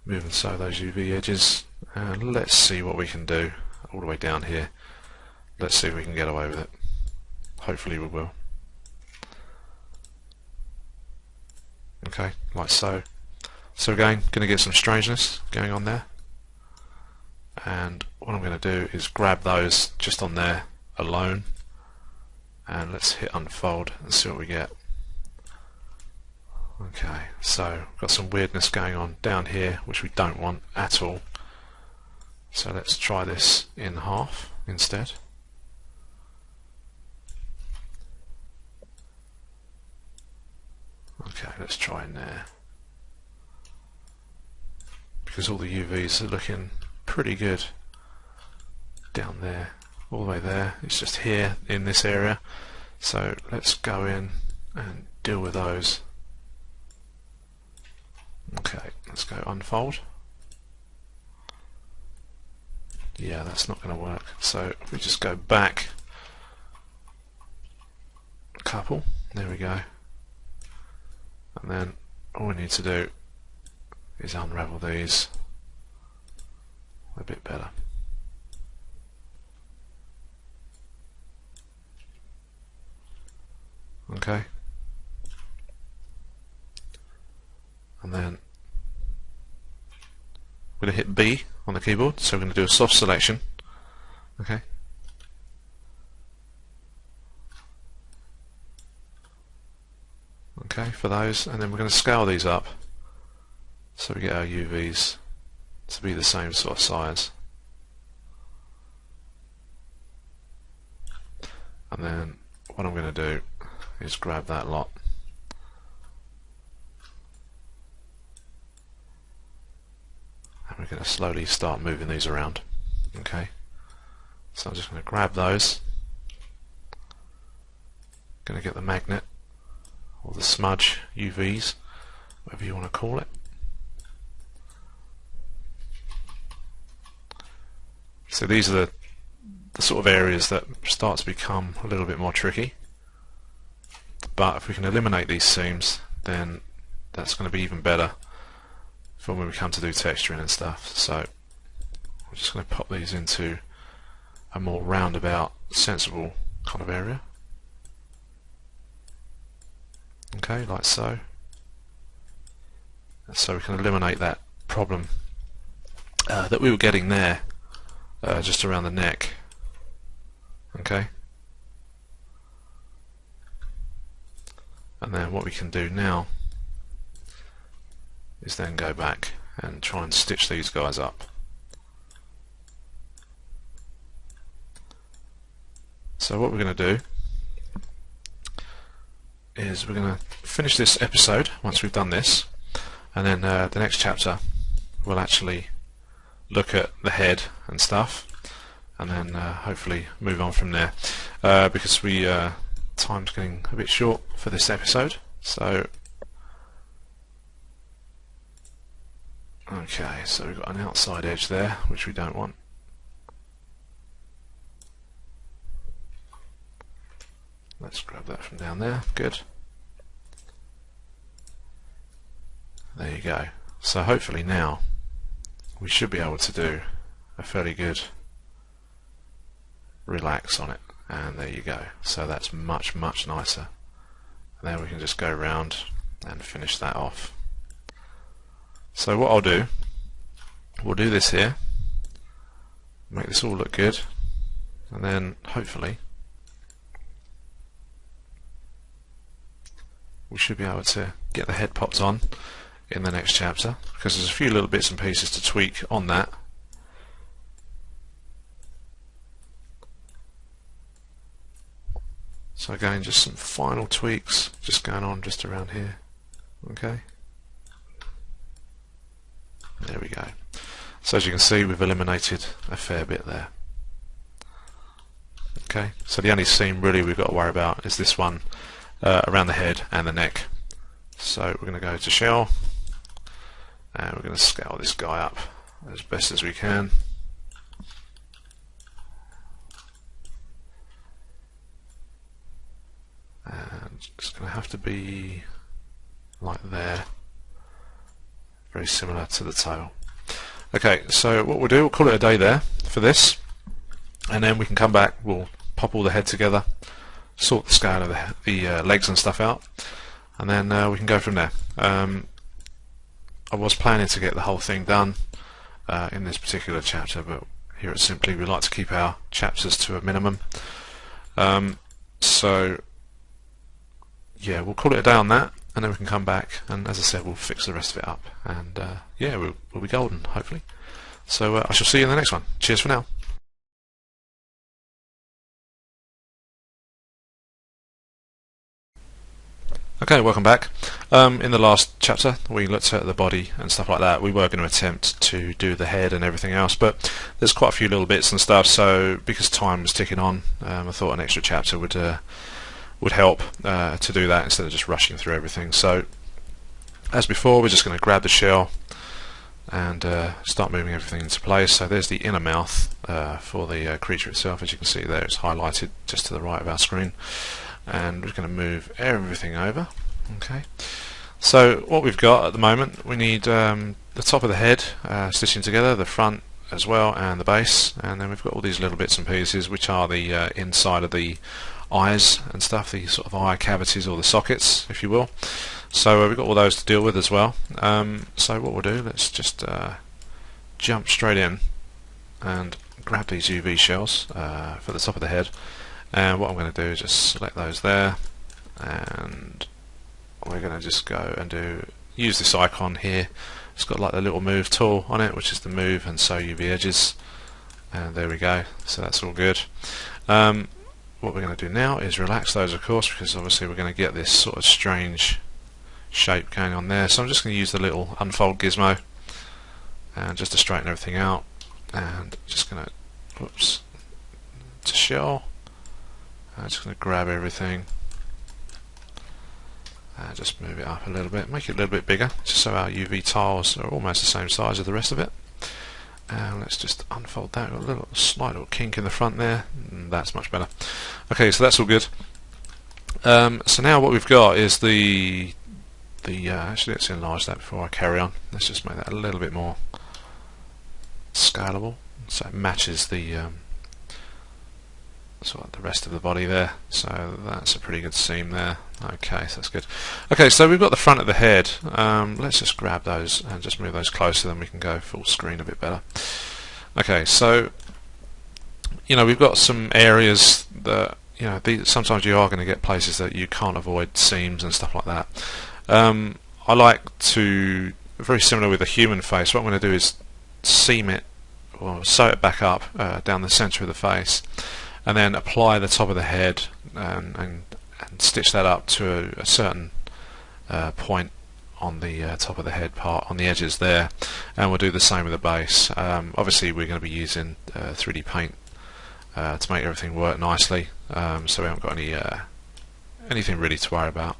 move and so those UV edges, and let's see what we can do all the way down here. Let's see if we can get away with it. Hopefully we will. Okay, like so. So again, going to get some strangeness going on there, and what I'm going to do is grab those just on there alone, and let's hit unfold and see what we get. Okay, so we've got some weirdness going on down here which we don't want at all, so let's try this in half instead. Okay, let's try in there, because all the UVs are looking pretty good down there, all the way there. It's just here in this area, so let's go in and deal with those. Okay, let's go unfold. Yeah, that's not going to work, so if we just go back a couple, there we go, and then all we need to do is unravel these a bit better. Okay, and then we're going to hit B on the keyboard, so we're going to do a soft selection. Okay, for those, and then we're going to scale these up so we get our UVs to be the same sort of size. And then what I'm going to do is grab that lot and we're going to slowly start moving these around. Okay, so I'm just going to grab those, going to get the magnet or the smudge UVs, whatever you want to call it. So these are the sort of areas that start to become a little bit more tricky, but if we can eliminate these seams, then that's going to be even better for when we come to do texturing and stuff. So I'm just going to pop these into a more roundabout, sensible kind of area. Okay, like so. So we can eliminate that problem that we were getting there, just around the neck. Okay, and then what we can do now is then go back and try and stitch these guys up. So what we're going to do is we're going to finish this episode once we've done this, and then the next chapter we'll actually look at the head and stuff, and then hopefully move on from there, because time's getting a bit short for this episode. So okay, so we've got an outside edge there which we don't want. Let's grab that from down there. Good. There you go. So hopefully now we should be able to do a fairly good relax on it, and there you go. So that's much nicer. And then we can just go around and finish that off. So what I'll do, we'll do this here, make this all look good, and then hopefully we should be able to get the head popped on in the next chapter, because there's a few little bits and pieces to tweak on that. So again, just some final tweaks just going on just around here. Okay, there we go. So as you can see, we've eliminated a fair bit there. Okay, so the only seam really we've got to worry about is this one around the head and the neck. So we're going to go to shell, and we're going to scale this guy up as best as we can. And it's going to have to be like there, very similar to the tail. Okay, so what we'll do, we'll call it a day there for this, and then we can come back, we'll pop all the head together, sort the scale of the legs and stuff out, and then we can go from there. I was planning to get the whole thing done in this particular chapter, but here at Simply we like to keep our chapters to a minimum. So yeah, we'll call it a day on that, and then we can come back, and as I said, we'll fix the rest of it up, and yeah, we'll be golden, hopefully. So I shall see you in the next one. Cheers for now. Okay, welcome back. In the last chapter we looked at the body and stuff like that. We were going to attempt to do the head and everything else, but there's quite a few little bits and stuff, so because time was ticking on, I thought an extra chapter would help to do that instead of just rushing through everything. So as before, we're just going to grab the shell and start moving everything into place. So there's the inner mouth for the creature itself. As you can see there, it's highlighted just to the right of our screen, and we're going to move everything over. Okay, so what we've got at the moment, we need the top of the head stitching together, the front as well, and the base, and then we've got all these little bits and pieces which are the inside of the eyes and stuff, the sort of eye cavities or the sockets, if you will. So we've got all those to deal with as well. So what we'll do, let's just jump straight in and grab these UV shells for the top of the head, and what I'm going to do is just select those there, and we're going to just go and use this icon here. It's got like the little move tool on it, which is the move and so UV edges, and there we go. So that's all good. What we're going to do now is relax those, of course, because obviously we're going to get this sort of strange shape going on there. So I'm just going to use the little unfold gizmo and just to straighten everything out, and just going to, whoops, to shell. I'm just going to grab everything and just move it up a little bit, make it a little bit bigger, just so our UV tiles are almost the same size as the rest of it. And let's just unfold that. Got a little slight little kink in the front there, and that's much better. Okay, so that's all good. So now what we've got is the actually, let's enlarge that before I carry on. Let's just make that a little bit more scalable, so it matches the sort of the rest of the body there. So that's a pretty good seam there. Okay, so that's good. Okay, so we've got the front of the head. Let's just grab those and just move those closer, then we can go full screen a bit better. Okay, so we've got some areas that sometimes you are going to get places that you can't avoid seams and stuff like that. I like to, very similar with a human face, what I'm going to do is seam it or sew it back up down the centre of the face, and then apply the top of the head and stitch that up to a certain point on the top of the head part, on the edges there, and we'll do the same with the base. Obviously we're going to be using 3D paint to make everything work nicely, so we haven't got anything really to worry about.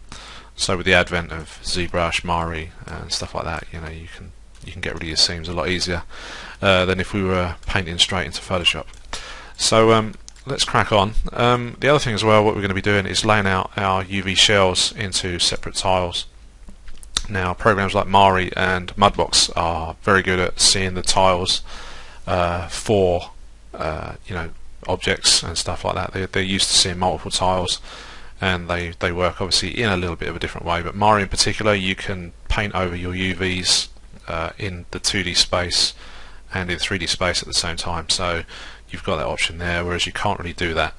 So with the advent of ZBrush, Maya and stuff like that, you can get rid of your seams a lot easier than if we were painting straight into Photoshop. So let's crack on. The other thing as well, what we're going to be doing is laying out our UV shells into separate tiles. Now programs like Maya and Mudbox are very good at seeing the tiles for objects and stuff like that. They're used to seeing multiple tiles, and they work obviously in a little bit of a different way, but Maya in particular, you can paint over your UVs in the 2D space and in 3D space at the same time, so you've got that option there, whereas you can't really do that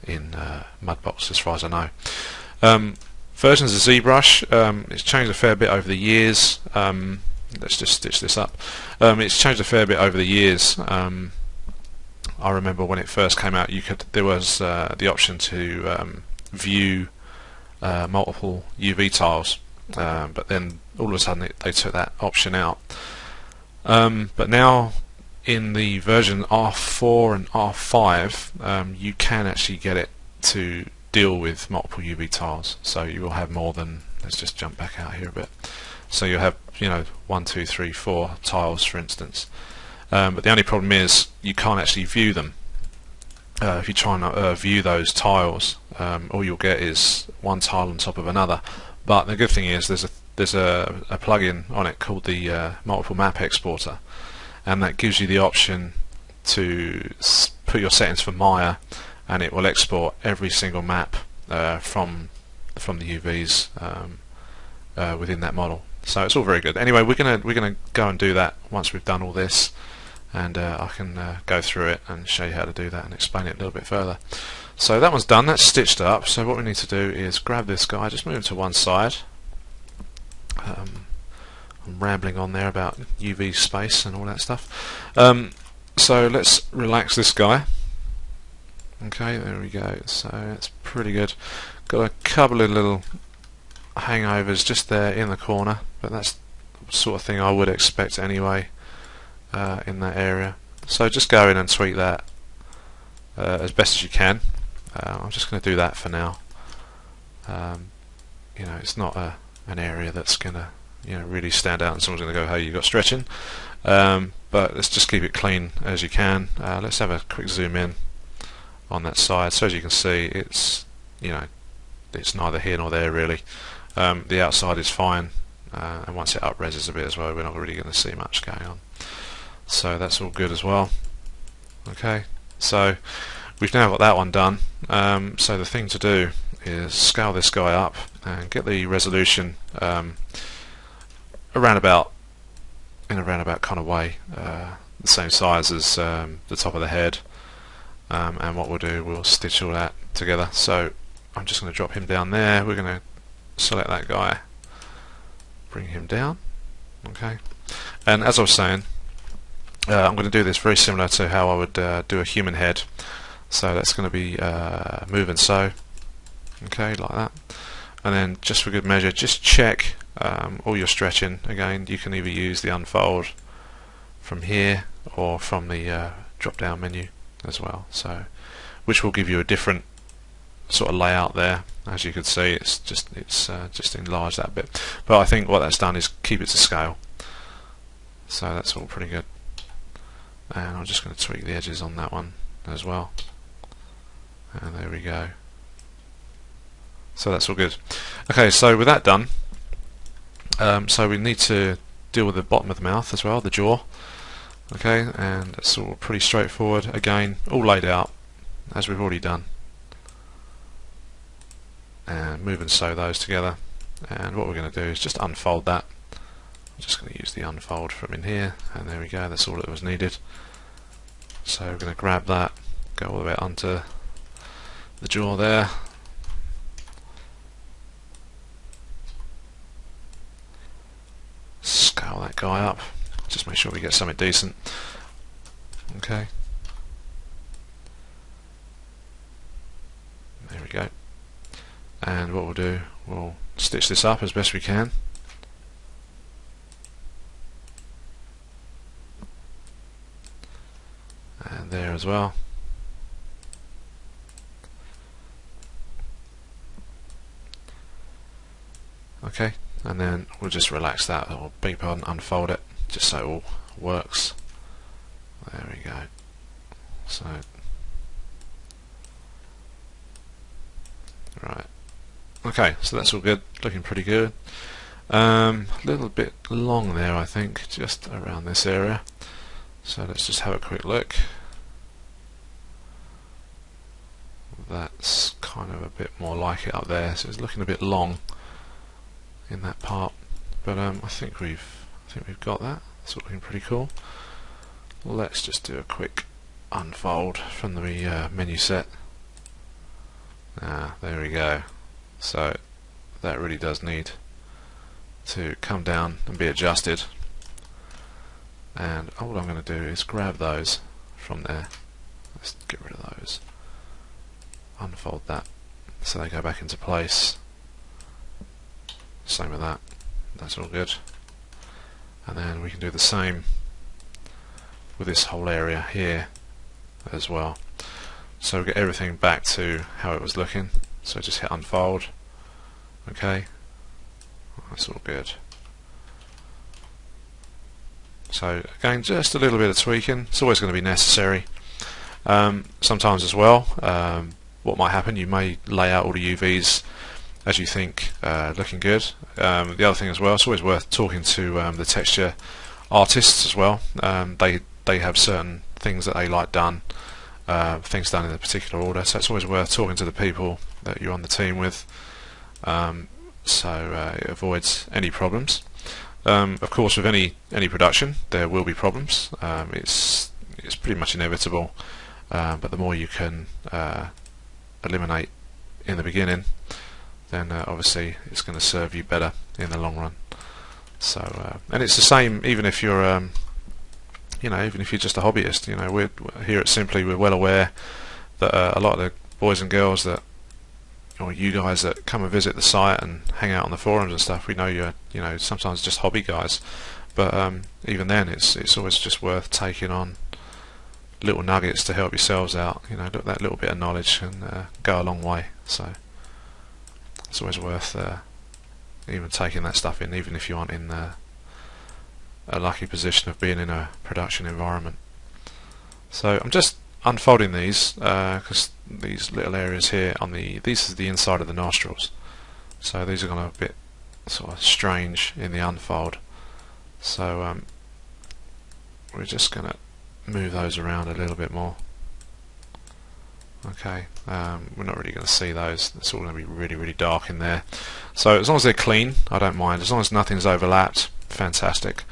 in Mudbox as far as I know. Versions of ZBrush, it's changed a fair bit over the years. Let's just stitch this up. It's changed a fair bit over the years. I remember when it first came out, there was the option to view multiple UV tiles, but then all of a sudden they took that option out. But now in the version R4 and R5, you can actually get it to deal with multiple UV tiles, so you will have more than, let's just jump back out here a bit, so you'll have 1, 2, 3, 4 tiles for instance, but the only problem is you can't actually view them. If you try and view those tiles, all you'll get is one tile on top of another. But the good thing is there's a plugin on it called the multiple map exporter, and that gives you the option to put your settings for Maya, and it will export every single map from the UVs within that model. So it's all very good. Anyway, we're gonna go and do that once we've done all this, and I can go through it and show you how to do that and explain it a little bit further. So that one's done, that's stitched up. So what we need to do is grab this guy, just move him to one side. I'm rambling on there about UV space and all that stuff. So let's relax this guy. Okay, there we go. So that's pretty good. Got a couple of little hangovers just there in the corner, but that's the sort of thing I would expect anyway in that area. So just go in and tweak that as best as you can. I'm just going to do that for now. It's not an area that's going to really stand out and someone's going to go, hey, you got stretching. But let's just keep it clean as you can. Let's have a quick zoom in on that side. So as you can see, it's it's neither here nor there really. The outside is fine, and once it up-reses a bit as well, we're not really going to see much going on. So that's all good as well. Okay, so we've now got that one done. So the thing to do is scale this guy up and get the resolution around about in a roundabout kind of way, the same size as the top of the head, and what we'll do, we'll stitch all that together. So I'm just going to drop him down there. We're going to select that guy, bring him down, okay, and as I was saying, I'm going to do this very similar to how I would do a human head. So that's going to be move and sew, okay, like that. And then just for good measure, just check all your stretching. Again, you can either use the unfold from here or from the drop down menu as well, so which will give you a different sort of layout there. As you can see, it's just enlarged that bit, but I think what that's done is keep it to scale, so that's all pretty good. And I'm just going to tweak the edges on that one as well, and there we go. So that's all good. Okay, so with that done, so we need to deal with the bottom of the mouth as well, the jaw. Okay, and it's all pretty straightforward. Again, all laid out as we've already done. And move and sew those together. And what we're going to do is just unfold that. I'm just going to use the unfold from in here, and there we go. That's all that was needed. So we're going to grab that, go all the way onto the jaw there. Scale that guy up, just make sure we get something decent. Okay, there we go. And what we'll do, we'll stitch this up as best we can. And there as well. Okay, and then we'll just relax that, or beg your pardon, unfold it, just so it all works. There we go. So, right. Okay, so that's all good, looking pretty good. A little bit long there, I think, just around this area. So let's just have a quick look. That's kind of a bit more like it up there, so it's looking a bit long in that part, but I think we've got that. It's looking pretty cool. Let's just do a quick unfold from the menu set. There we go. So that really does need to come down and be adjusted, and all I'm going to do is grab those from there. Let's get rid of those, unfold that so they go back into place. Same with that, that's all good. And then we can do the same with this whole area here as well. So we get everything back to how it was looking. So just hit unfold. Okay, that's all good. So again, just a little bit of tweaking. It's always going to be necessary. Sometimes as well, what might happen, you may lay out all the UVs as you think looking good. The other thing as well, it's always worth talking to the texture artists as well. They have certain things that they like done, things done in a particular order, so it's always worth talking to the people that you're on the team with, so it avoids any problems. Of course, with any production there will be problems. It's pretty much inevitable, but the more you can eliminate in the beginning, then obviously it's going to serve you better in the long run. So and it's the same even if you're even if you're just a hobbyist. We're here at Simply, we're well aware that a lot of the boys and girls that, or you guys that come and visit the site and hang out on the forums and stuff, we know you're sometimes just hobby guys, but even then it's always just worth taking on little nuggets to help yourselves out. That little bit of knowledge can go a long way. So it's always worth even taking that stuff in, even if you aren't in a lucky position of being in a production environment. So I'm just unfolding these because these little areas here on this is the inside of the nostrils, so these are going to look a bit sort of strange in the unfold. So we're just going to move those around a little bit more. Okay, we're not really going to see those. It's all going to be really dark in there. So as long as they're clean, I don't mind. As long as nothing's overlapped, fantastic.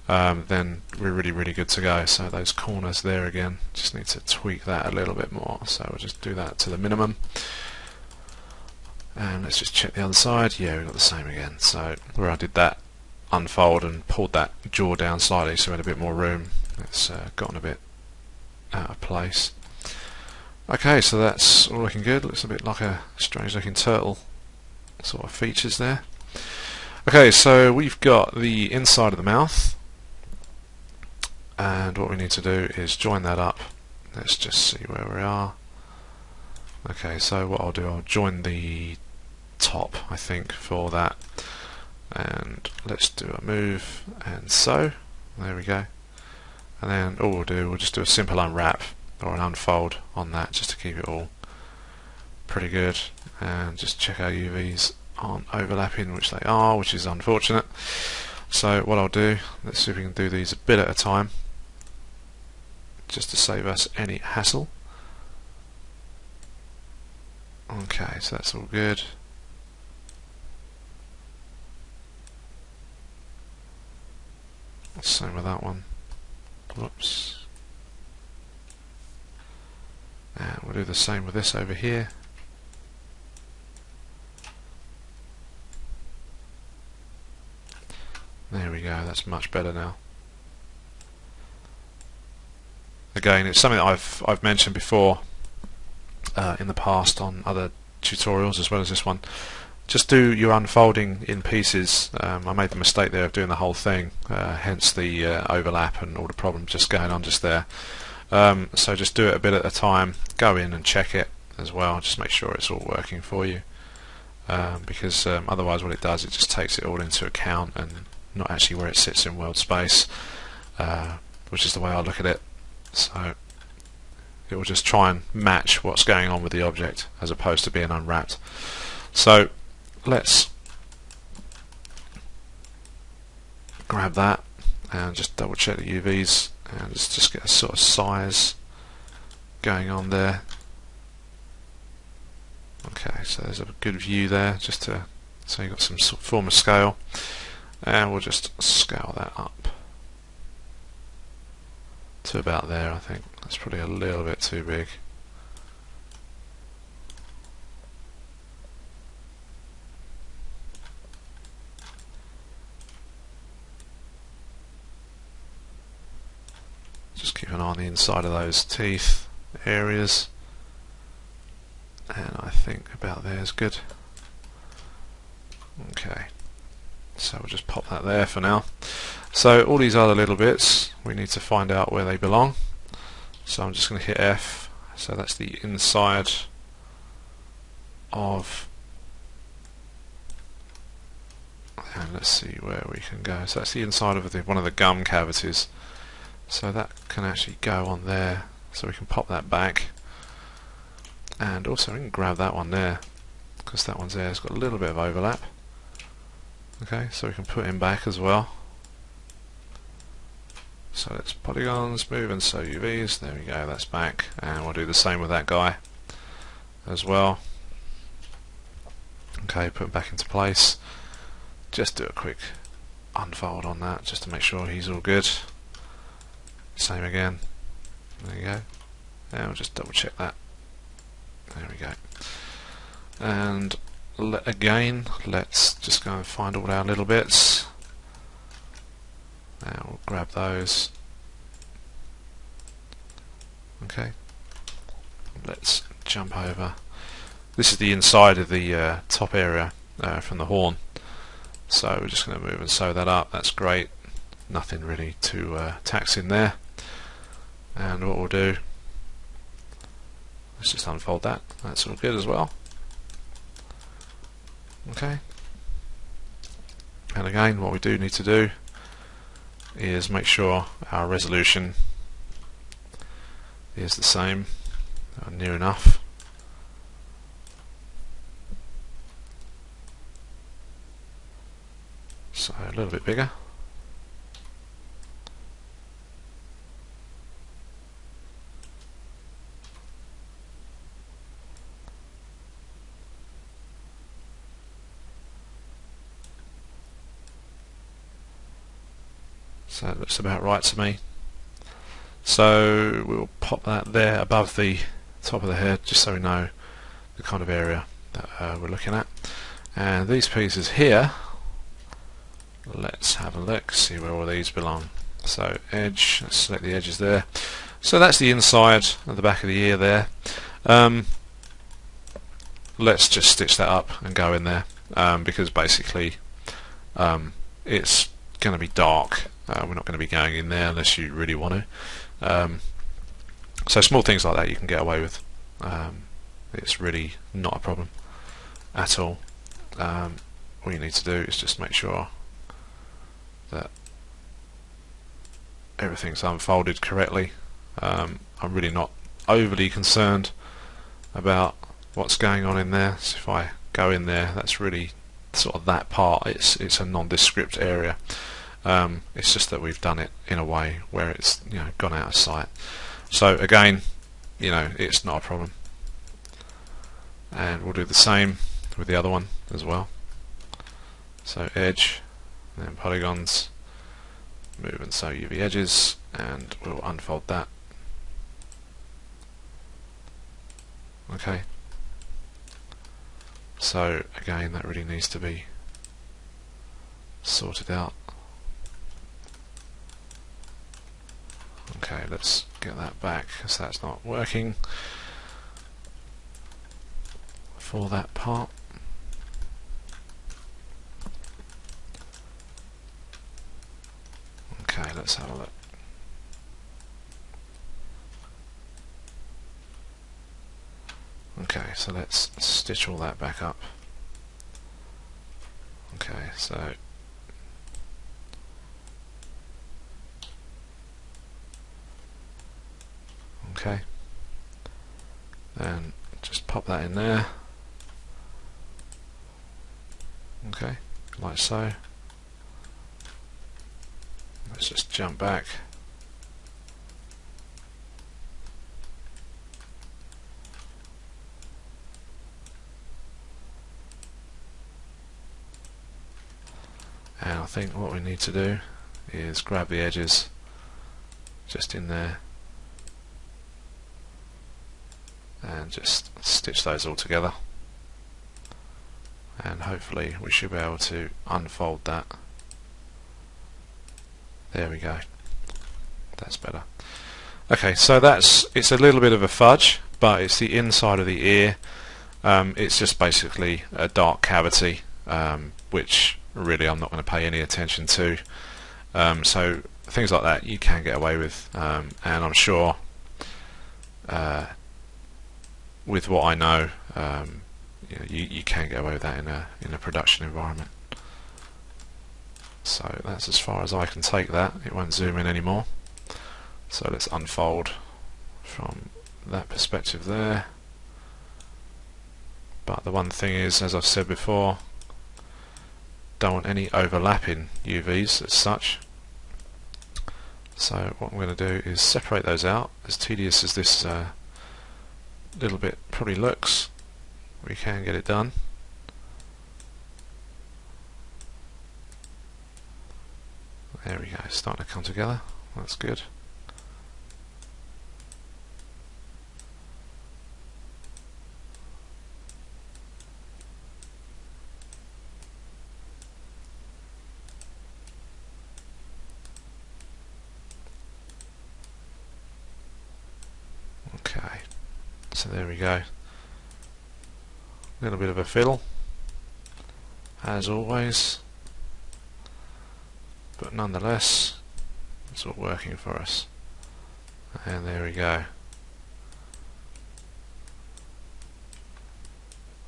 Then we're really good to go. So those corners there again, just need to tweak that a little bit more. So we'll just do that to the minimum. And let's just check the other side. Yeah, we've got the same again. So where I did that unfold and pulled that jaw down slightly so we had a bit more room, it's gotten a bit out of place. Okay, so that's all looking good. Looks a bit like a strange looking turtle sort of features there. Okay, so we've got the inside of the mouth, and what we need to do is join that up. Let's just see where we are. Okay, so what I'll do, I'll join the top, I think, for that, and let's do a move, and so there we go. And then all we'll do, we'll just do a simple unwrap or an unfold on that just to keep it all pretty good, and just check our UVs aren't overlapping, which they are, which is unfortunate. So what I'll do, let's see if we can do these a bit at a time just to save us any hassle. Okay, so that's all good. Same with that one. Whoops. And we'll do the same with this over here. There we go, that's much better now. Again, it's something that I've mentioned before in the past on other tutorials as well as this one. Just do your unfolding in pieces. I made the mistake there of doing the whole thing, hence the overlap and all the problems just going on just there. So just do it a bit at a time, go in and check it as well, just make sure it's all working for you, because otherwise what it does, it just takes it all into account and not actually where it sits in world space, which is the way I look at it. So it will just try and match what's going on with the object as opposed to being unwrapped. So let's grab that and just double check the UVs and just get a sort of size going on there. Okay, so there's a good view there, just to so you've got some sort of form of scale, and we'll just scale that up to about there. I think that's probably a little bit too big. Just keep an eye on the inside of those teeth areas, and I think about there is good. Okay, so we'll just pop that there for now. So all these other little bits, we need to find out where they belong. So I'm just going to hit F. So that's the inside of, and let's see where we can go. So that's the inside of one of the gum cavities. So that can actually go on there, so we can pop that back, and also we can grab that one there because that one's there, it's got a little bit of overlap. Okay, so we can put him back as well. So let's polygons, move and so UVs, there we go, that's back, and we'll do the same with that guy as well. Okay, put him back into place. Just do a quick unfold on that just to make sure he's all good. Same again, there you go, and we'll just double check that, there we go. And again, let's just go and find all our little bits, and we'll grab those. Okay, let's jump over. This is the inside of the top area from the horn, so we're just going to move and sew that up. That's great, nothing really to tax in there. And what we'll do, let's just unfold that, that's all good as well. Okay, and again what we do need to do is make sure our resolution is the same, near enough. So a little bit bigger. So it looks about right to me. So we'll pop that there above the top of the head, just so we know the kind of area that we're looking at. And these pieces here, let's have a look, see where all these belong. So edge, let's select the edges there. So that's the inside of the back of the ear there. Let's just stitch that up and go in there, because basically it's going to be dark. We're not going to be going in there unless you really want to. So small things like that you can get away with. It's really not a problem at all. All you need to do is just make sure that everything's unfolded correctly. I'm really not overly concerned about what's going on in there. So if I go in there, that's really sort of that part. It's a nondescript area. It's just that we've done it in a way where it's, you know, gone out of sight. So again, you know, it's not a problem. And we'll do the same with the other one as well. So edge, and then polygons, move and sew UV edges, and we'll unfold that. Okay. So again, that really needs to be sorted out. Okay, let's get that back because that's not working for that part. Okay, let's have a look. Okay, so let's stitch all that back up. Okay, so okay, then just pop that in there. Okay, like so. Let's just jump back. And I think what we need to do is grab the edges just in there and just stitch those all together, and hopefully we should be able to unfold that. There we go, that's better. Okay, so it's a little bit of a fudge, but it's the inside of the ear. It's just basically a dark cavity, which really I'm not going to pay any attention to. So things like that you can get away with, and I'm sure with what I know, you know, you can get away with that in a production environment. So that's as far as I can take that. It won't zoom in anymore. So let's unfold from that perspective there. But the one thing is, as I've said before, don't want any overlapping UVs as such. So what I'm going to do is separate those out. As tedious as this little bit probably looks, we can get it done. There we go, it's starting to come together. That's good. Okay, so there we go. A little bit of a fiddle, as always, but nonetheless it's all working for us. And there we go.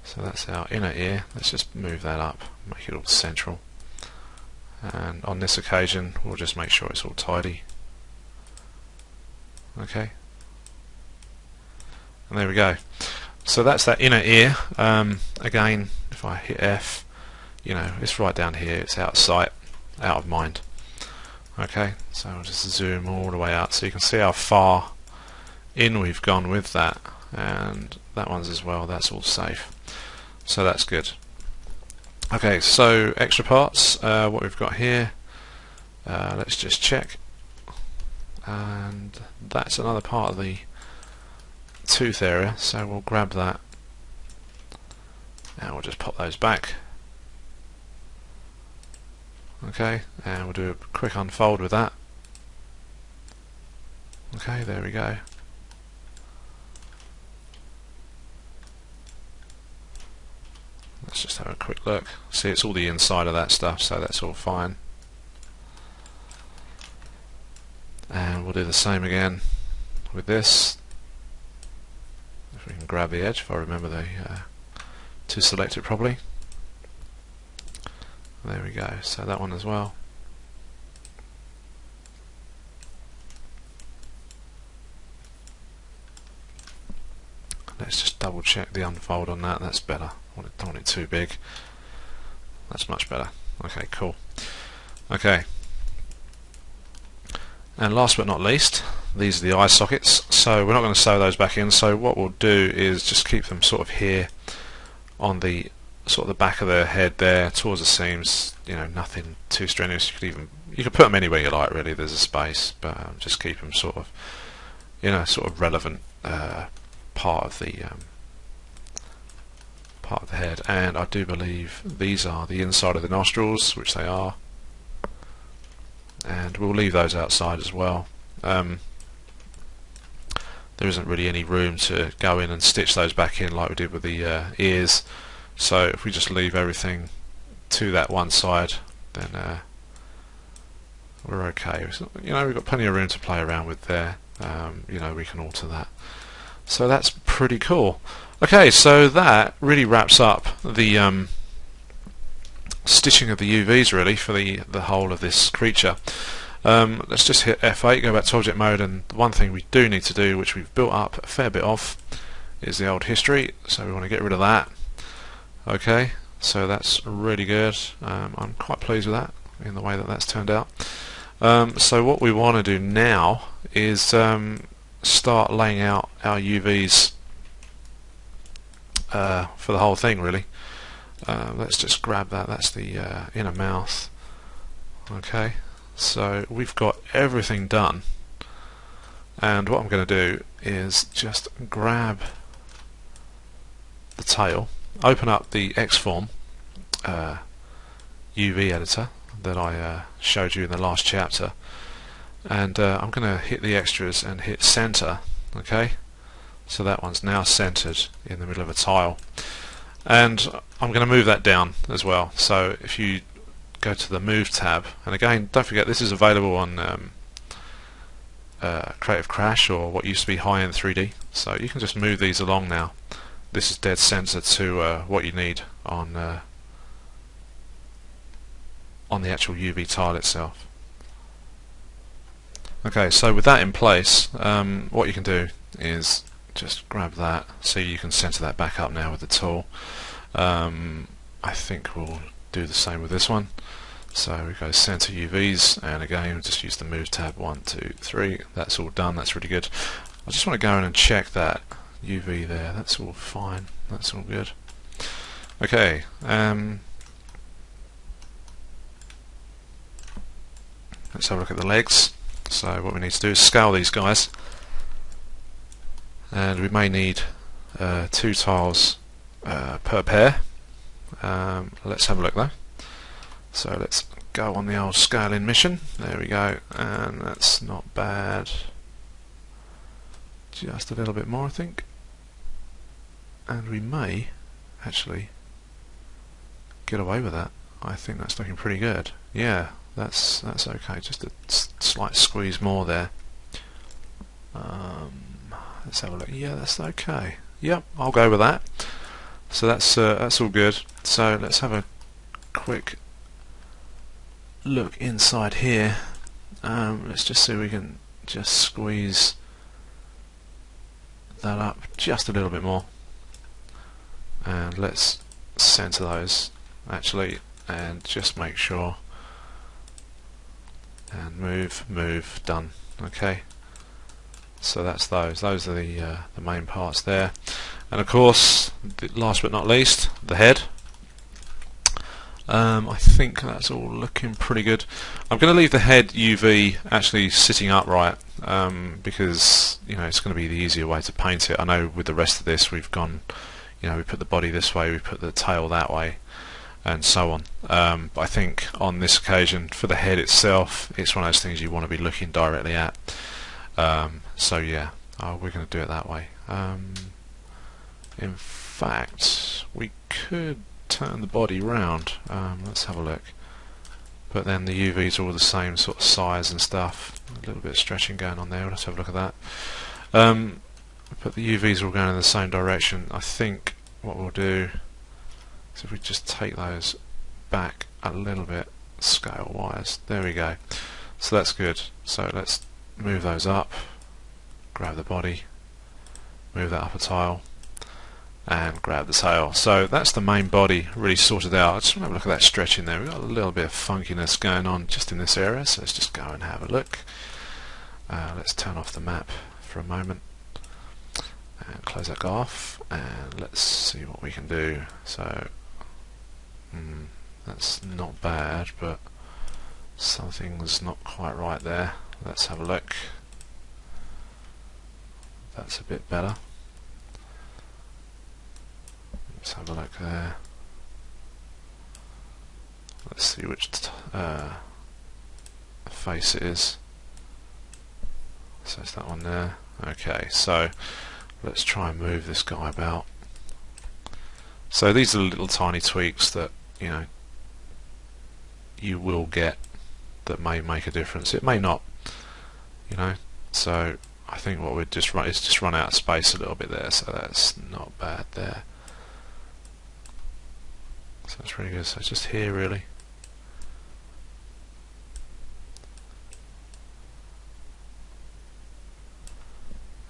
So that's our inner ear. Let's just move that up, make it all central, and on this occasion we'll just make sure it's all tidy. Okay, and there we go. So that's that inner ear. Again, if I hit F, you know, it's right down here, it's out of sight, out of mind. Okay, so I'll just zoom all the way out so you can see how far in we've gone with that, and that one's as well. That's all safe, so that's good. Okay, so extra parts, what we've got here, let's just check, and that's another part of the tooth area, so we'll grab that and we'll just pop those back. Okay, and we'll do a quick unfold with that. Okay, there we go. Let's just have a quick look. See, it's all the inside of that stuff, so that's all fine. And we'll do the same again with this. If we can grab the edge, if I remember to select it properly. There we go, so that one as well. Let's just double check the unfold on that. That's better. I don't want it too big. That's much better. Okay, cool. Okay. And last but not least, these are the eye sockets. So we're not going to sew those back in. So what we'll do is just keep them sort of here on the sort of the back of the head there, towards the seams. You know, nothing too strenuous. You could put them anywhere you like. Really, there's a space, but just keep them sort of, you know, sort of relevant part of the head. And I do believe these are the inside of the nostrils, which they are. And we'll leave those outside as well. There isn't really any room to go in and stitch those back in like we did with the ears, so if we just leave everything to that one side, then we're okay. So, you know, we've got plenty of room to play around with there. You know, we can alter that, so that's pretty cool. Okay, so that really wraps up the stitching of the UVs really for the whole of this creature. Let's just hit F8, go back to object mode, and the one thing we do need to do, which we've built up a fair bit of, is the old history, so we want to get rid of that. Okay, so that's really good. I'm quite pleased with that in the way that that's turned out. So what we want to do now is start laying out our UVs for the whole thing really. Let's just grab that. That's the inner mouth. Okay, so we've got everything done, and what I'm going to do is just grab the tail, open up the Xform UV editor that I showed you in the last chapter, and I'm going to hit the extras and hit center. Okay, so that one's now centered in the middle of a tile, and I'm going to move that down as well. So if you go to the Move tab, and again, don't forget this is available on Creative Crash or what used to be High-End 3D, so you can just move these along now. This is dead center to what you need on the actual UV tile itself. Okay, so with that in place, what you can do is just grab that, so you can center that back up now with the tool. I think we'll do the same with this one. So we go center UVs, and again we'll just use the Move tab. 1, 2, 3. That's all done. That's really good. I just want to go in and check that UV there. That's all fine. That's all good. Okay. Let's have a look at the legs. So what we need to do is scale these guys, and we may need 2 tiles per pair. Let's have a look though. So let's go on the old scaling mission. There we go, and that's not bad. Just a little bit more, I think, and we may actually get away with that. I think that's looking pretty good. Yeah, that's okay. Just a slight squeeze more there. Let's have a look. Yeah, that's okay. Yep, I'll go with that. So that's all good. So let's have a quick look inside here. Let's just see if we can just squeeze that up just a little bit more, and let's center those actually, and just make sure, and move, done. Okay, so that's those are the main parts there. And of course, last but not least, the head. I think that's all looking pretty good. I'm going to leave the head UV actually sitting upright because it's going to be the easier way to paint it. I know with the rest of this we've gone, we put the body this way, we put the tail that way, and so on. But I think on this occasion, for the head itself, it's one of those things you want to be looking directly at. So yeah, we're going to do it that way. In fact, we could turn the body round. Let's have a look. But then the UVs are all the same sort of size and stuff. A little bit of stretching going on there. Let's have a look at that. But the UVs are all going in the same direction. I think what we'll do is if we just take those back a little bit scale wise. There we go. So that's good. So let's move those up, grab the body, move that up a tile, and grab the tail. So that's the main body really sorted out. I just want to have a look at that stretching there. We've got a little bit of funkiness going on just in this area, so let's just go and have a look. Let's turn off the map for a moment and close that off, and let's see what we can do. So that's not bad, but something's not quite right there. Let's have a look. That's a bit better. Let's have a look there. Let's see which face it is. So it's that one there. Okay, so let's try and move this guy about. So these are the little tiny tweaks that you will get that may make a difference. It may not, so I think what we'd just run is just run out of space a little bit there, so that's not bad there. So that's pretty good. So it's just here really.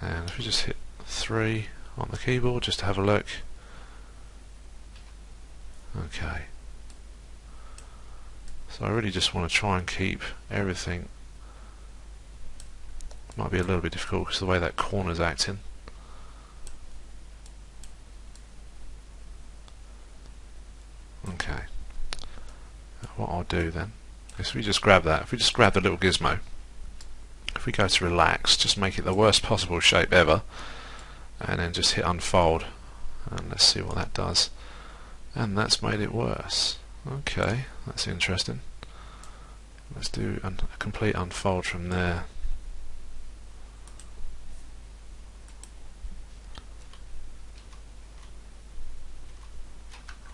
And if we just hit 3 on the keyboard just to have a look. Okay. So I really just want to try and keep everything. Might be a little bit difficult because of the way that corner's acting. Okay. What I'll do then is we just grab that. If we just grab the little gizmo, if we go to relax, just make it the worst possible shape ever, and then just hit unfold, and let's see what that does. And that's made it worse. Okay, that's interesting. Let's do a complete unfold from there.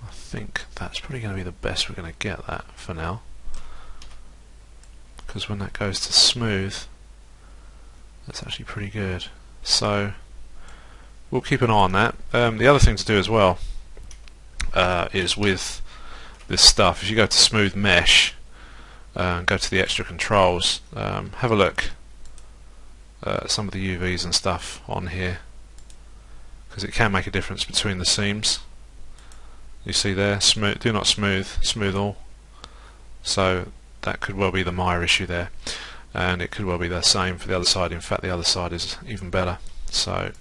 I think that's probably going to be the best we're going to get that for now, because when that goes to smooth, that's actually pretty good. So we'll keep an eye on that. The other thing to do as well is with this stuff, if you go to smooth mesh and go to the extra controls, have a look at some of the UVs and stuff on here, because it can make a difference between the seams. You see there, smooth, do not smooth, smooth all. So that could well be the Maya issue there, and it could well be the same for the other side. In fact, the other side is even better, so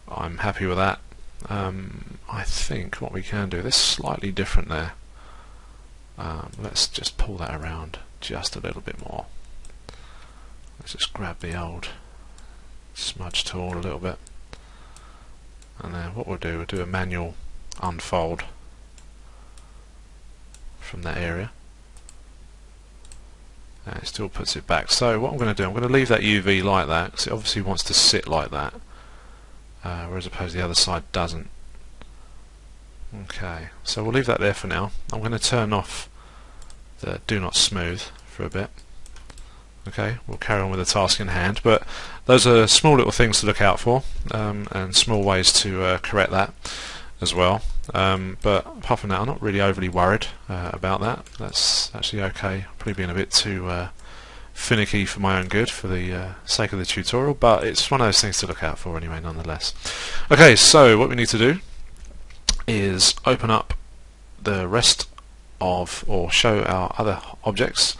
I'm happy with that. I think what we can do, this is slightly different there. Let's just pull that around just a little bit more. Let's just grab the old smudge tool a little bit, and then what we'll do a manual unfold from that area, and it still puts it back. So what I'm going to do, I'm going to leave that UV like that, because it obviously wants to sit like that, whereas opposed the other side doesn't. Okay, so we'll leave that there for now. I'm going to turn off the do not smooth for a bit. Okay, we'll carry on with the task in hand, but those are small little things to look out for, and small ways to correct that as well. But apart from that, I'm not really overly worried about that. That's actually okay. I'm probably being a bit too finicky for my own good, for the sake of the tutorial, but it's one of those things to look out for anyway, nonetheless. Okay, so what we need to do is open up the rest of, or show our other objects.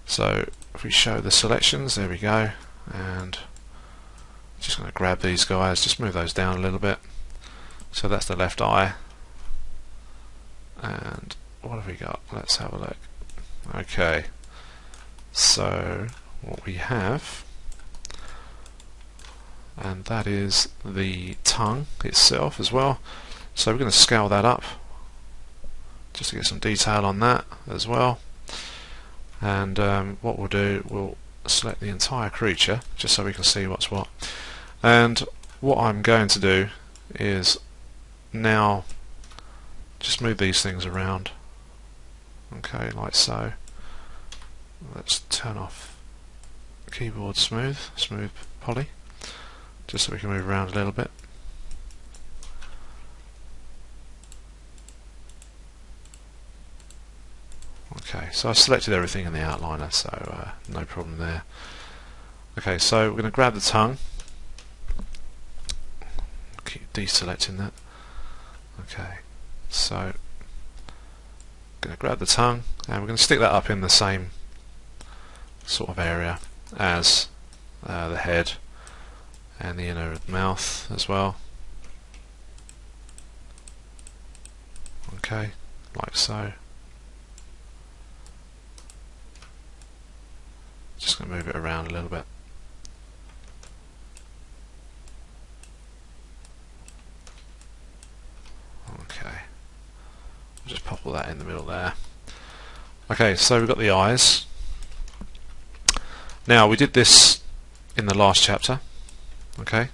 So if we show the selections, there we go, and I'm just going to grab these guys, just move those down a little bit. So that's the left eye, and what have we got? Let's have a look. Okay, so what we have, and that is the tongue itself as well. So we're going to scale that up just to get some detail on that as well. And what we'll do, we'll select the entire creature just so we can see what's what. And what I'm going to do is now just move these things around. Okay, like so. Let's turn off keyboard smooth poly, just so we can move around a little bit. Okay, so I selected everything in the outliner, so no problem there. Okay, so we're going to grab the tongue, keep deselecting that. Okay, so I'm going to grab the tongue and we're going to stick that up in the same sort of area as the head and the inner mouth as well. Okay, like so. Just going to move it around a little bit. Okay, I'll just pop all that in the middle there. Okay, so we've got the eyes. Now, we did this in the last chapter, okay,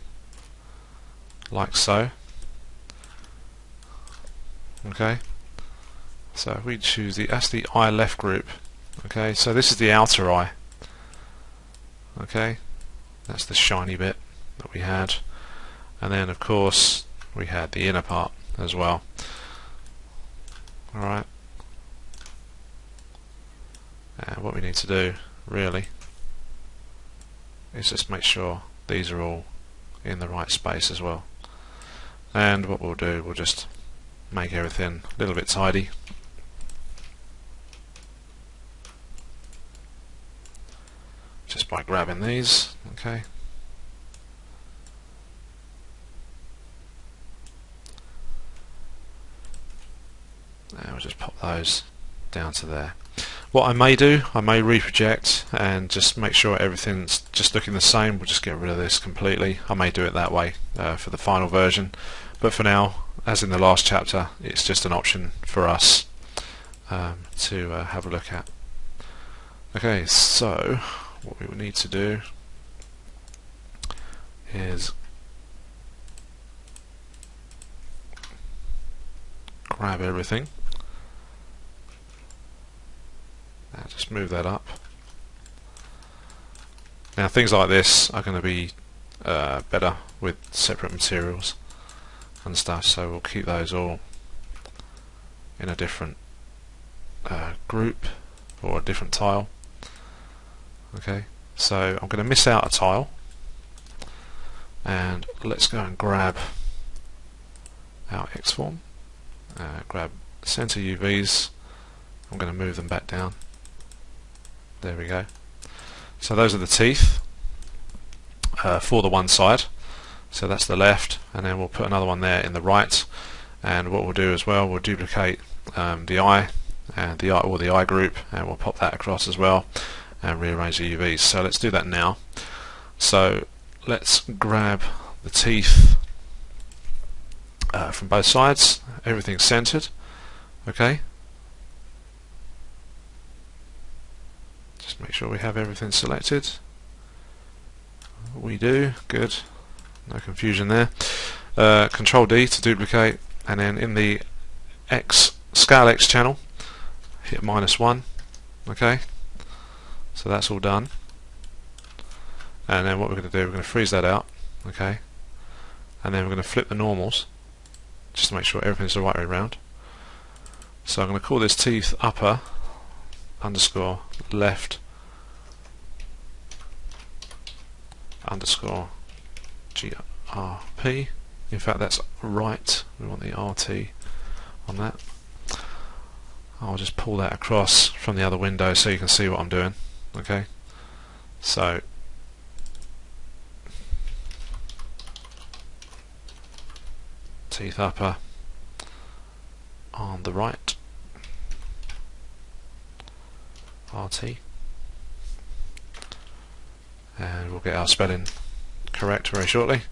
like so. Okay, so if we choose that's the eye left group. Okay, so this is the outer eye. Okay, that's the shiny bit that we had, and then of course we had the inner part as well. Alright, and what we need to do really is just make sure these are all in the right space as well. And what we'll do, we'll just make everything a little bit tidy. Just by grabbing these, okay. And we'll just pop those down to there. What I may do, I may reproject and just make sure everything's just looking the same. We'll just get rid of this completely. I may do it that way for the final version, but for now, as in the last chapter, it's just an option for us to have a look at. Okay, so what we will need to do is grab everything and just move that up. Now things like this are going to be better with separate materials and stuff, so we'll keep those all in a different group or a different tile. Okay, so I'm going to miss out a tile, and let's go and grab our X form, grab center UVs. I'm going to move them back down. There we go. So those are the teeth for the one side, so that's the left, and then we'll put another one there in the right. And what we'll do as well, we'll duplicate the eye and the eye group, and we'll pop that across as well and rearrange the UVs. So let's do that now. So let's grab the teeth from both sides, everything's centered. Okay, just make sure we have everything selected. We do, good, no confusion there. Control D to duplicate, and then in the scale X channel hit -1. Okay, so that's all done, and then what we're going to do, we're going to freeze that out. Okay, and then we're going to flip the normals just to make sure everything's the right way around. So I'm going to call this teeth upper underscore left underscore GRP. In fact, that's right, we want the RT on that. I'll just pull that across from the other window so you can see what I'm doing. Okay, so teeth upper on the right, RT, and we'll get our spelling correct very shortly,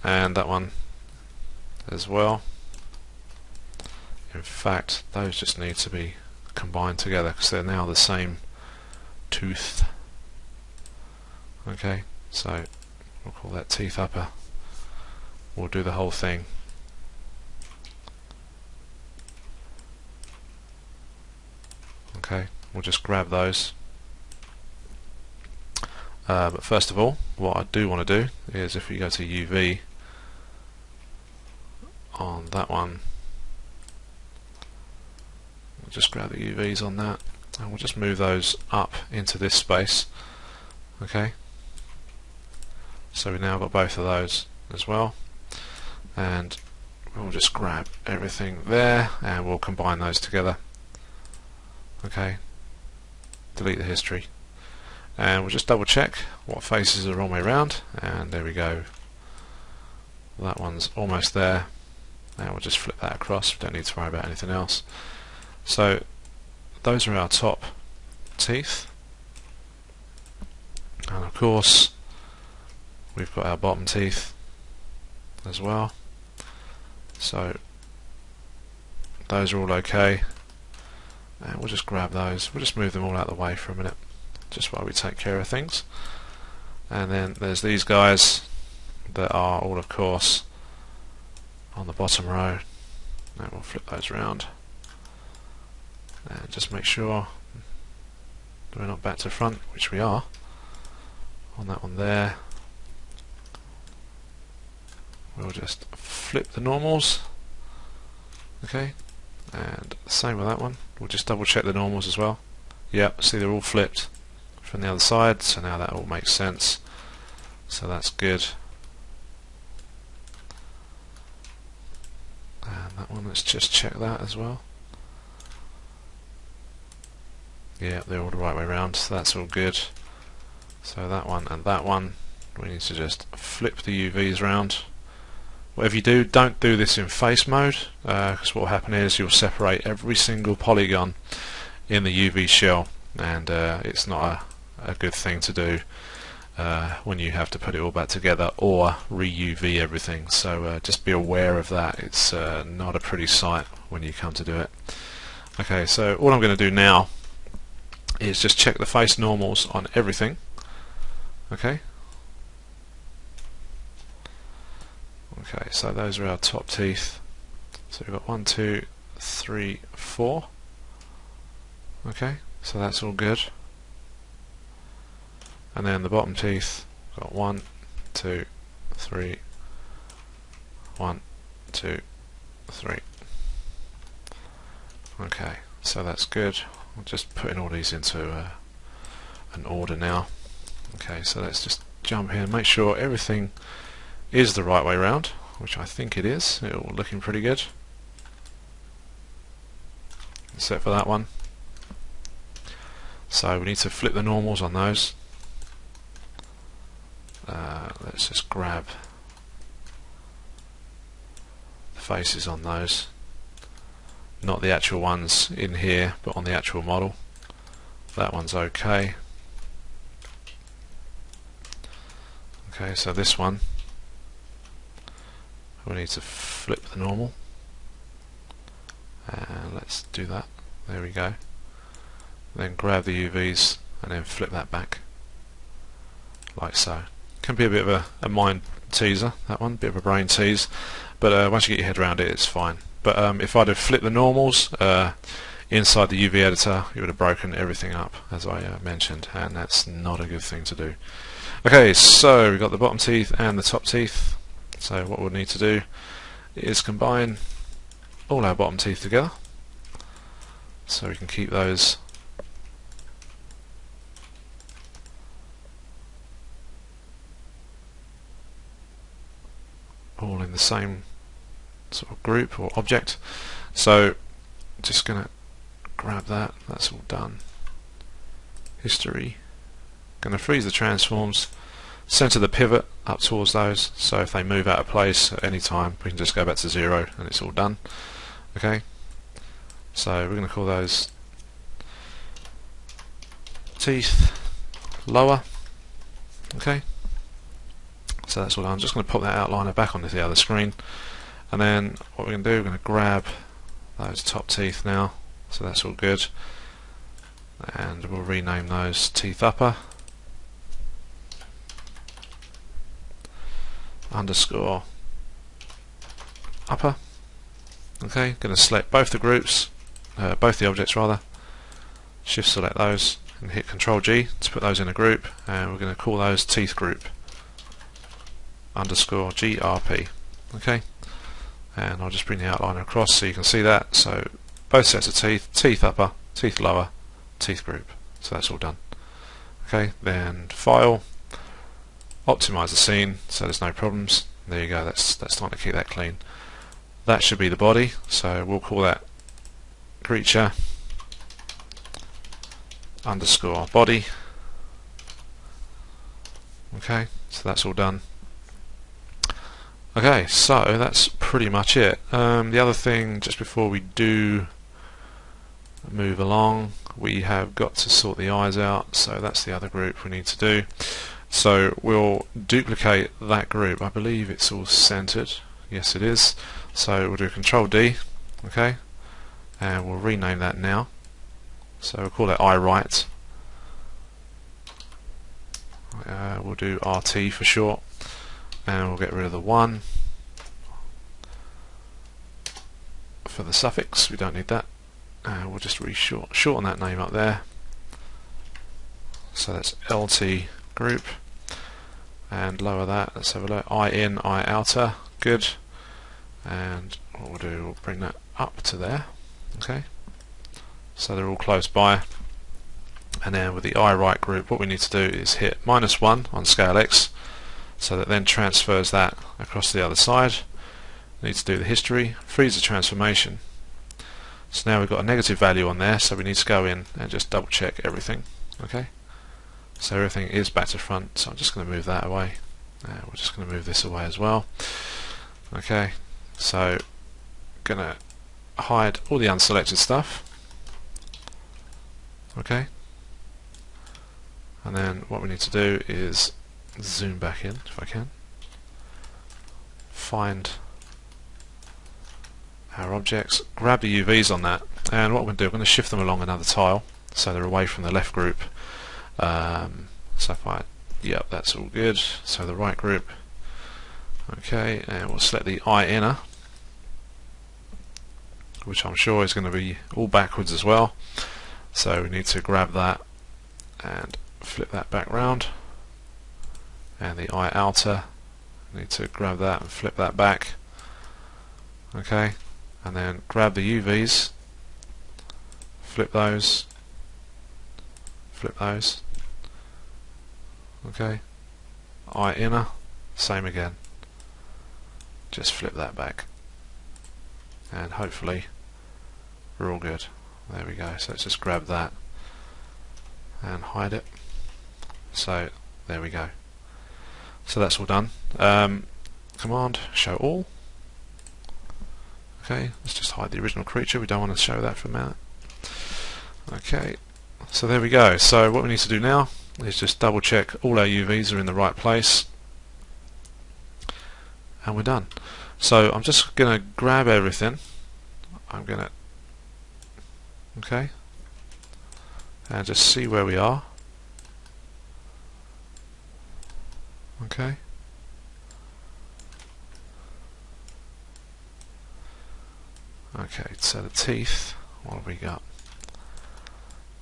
and that one as well. In fact, those just need to be combined together because they're now the same tooth. Okay, so we'll call that teeth upper. We'll do the whole thing. Okay, we'll just grab those. But first of all, what I do want to do is, if we go to UV on that one, we'll just grab the UVs on that, and we'll just move those up into this space. Okay, so we've now got both of those as well, and we'll just grab everything there and we'll combine those together. Okay, delete the history, and we'll just double check what faces are the wrong way around, and there we go, that one's almost there, and we'll just flip that across. We don't need to worry about anything else. So those are our top teeth, and of course we've got our bottom teeth as well, so those are all okay, and we'll just grab those. We'll just move them all out of the way for a minute just while we take care of things. And then there's these guys that are all, of course, on the bottom row, and we'll flip those around and just make sure we're not back to front, which we are on that one there. We'll just flip the normals, okay, and same with that one. We'll just double check the normals as well. Yep, see, they're all flipped from the other side, so now that all makes sense, so that's good. And that one, let's just check that as well. Yeah, they're all the right way around, so that's all good. So that one and that one, we need to just flip the UVs around. Whatever you do, don't do this in face mode, because what will happen is you'll separate every single polygon in the UV shell, and it's not a good thing to do when you have to put it all back together or re-UV everything. So just be aware of that. It's not a pretty sight when you come to do it. Okay, so all I'm going to do now is just check the face normals on everything. Okay. Okay, so those are our top teeth. So we've got 1, 2, 3, 4. Okay, so that's all good. And then the bottom teeth, we've got 1, 2, 3, 1, 2, 3. Okay, so that's good. I'm just putting all these into an order now. Okay, so let's just jump here and make sure everything is the right way round, which I think it is. It's all looking pretty good, except for that one. So we need to flip the normals on those. Let's just grab the faces on those, not the actual ones in here, but on the actual model. That one's okay. Okay, so this one, we need to flip the normal, and let's do that. There we go. Then grab the UVs and then flip that back like so. Can be a bit of a mind teaser, that one, bit of a brain tease, but once you get your head around it, it's fine. But if I'd have flipped the normals inside the UV editor, it would have broken everything up, as I mentioned, and that's not a good thing to do. Okay, so we've got the bottom teeth and the top teeth. So what we'll need to do is combine all our bottom teeth together, so we can keep those all in the same sort of group or object. So just gonna grab that, that's all done. History, gonna freeze the transforms, center the pivot up towards those, so if they move out of place at any time we can just go back to 0 and it's all done. Okay, so we're going to call those teeth, lower. Okay, so that's all done. I'm just going to pop that outliner back onto the other screen, and then what we're going to do, we're going to grab those top teeth now, so that's all good, and we'll rename those teeth upper underscore upper. Okay, going to select both the groups, both the objects rather, shift select those and hit Ctrl G to put those in a group, and we're going to call those teeth group underscore GRP. Okay, and I'll just bring the outliner across so you can see that. So both sets of teeth, teeth upper, teeth lower, teeth group. So that's all done. Okay, then file, optimize the scene so there's no problems. There you go, that's starting to keep that clean. That should be the body, so we'll call that creature underscore body. Okay, so that's all done. Okay, so that's pretty much it. The other thing, just before we do move along, we have got to sort the eyes out, so that's the other group we need to do. So we'll duplicate that group. I believe it's all centered. Yes, it is. So we'll do Control D, okay, and we'll rename that now. So we'll call it eye right. We'll do RT for short, and we'll get rid of the 1 for the suffix. We don't need that. We'll just shorten that name up there. So that's LT group, and lower that. Let's have a look. Eye in, eye outer. Good. And what we'll do, we'll bring that up to there. Okay, so they're all close by. And then with the eye right group, what we need to do is hit -1 on scale X, so that then transfers that across the other side. We need to do the history, freeze the transformation. So now we've got a negative value on there, so we need to go in and just double check everything. Okay, so everything is back to front, so I'm just going to move that away. We're just going to move this away as well. Okay, so going to hide all the unselected stuff. Okay, and then what we need to do is zoom back in if I can, find our objects, grab the UVs on that, and what we're going to do, we're going to shift them along another tile so they're away from the left group. So if I, yep, that's all good. So the right group, okay, and we'll select the eye inner, which I'm sure is going to be all backwards as well. So we need to grab that and flip that back round, and the eye outer, we need to grab that and flip that back. Okay, and then grab the UVs, flip those, okay, eye inner, same again, just flip that back, and hopefully we're all good. There we go. So let's just grab that and hide it. So there we go. So that's all done. Command show all. Okay, let's just hide the original creature. We don't want to show that for a minute. Okay, so there we go. So what we need to do now is just double check all our UVs are in the right place, and we're done. So I'm just going to grab everything. I'm going to, okay, and just see where we are. Okay, okay, so the teeth, what have we got?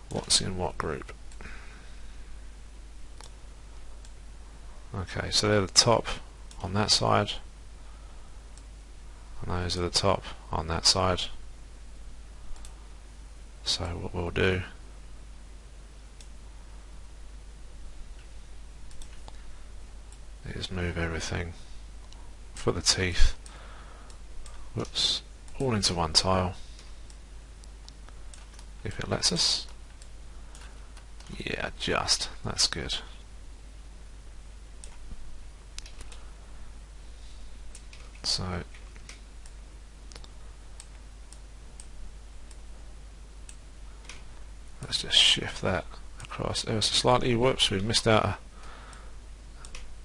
What's in what group? Okay, so they're the top on that side, and those are the top on that side. So what we'll do is move everything for the teeth, whoops, all into one tile, if it lets us. Yeah, just, that's good. So let's just shift that across across ever so slightly. Whoops, we've missed out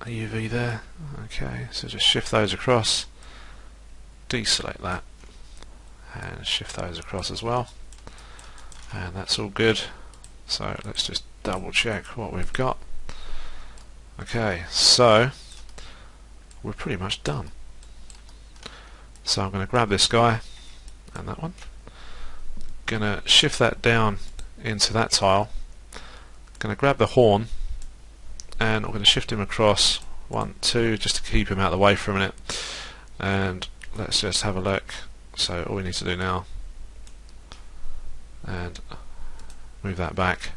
a UV there. Okay, so just shift those across, deselect that, and shift those across as well, and that's all good. So let's just double check what we've got. Okay, so we're pretty much done. So I'm going to grab this guy and that one, going to shift that down into that tile, going to grab the horn, and we're going to shift him across 1, 2, just to keep him out of the way for a minute. And let's just have a look. So all we need to do now, and move that back,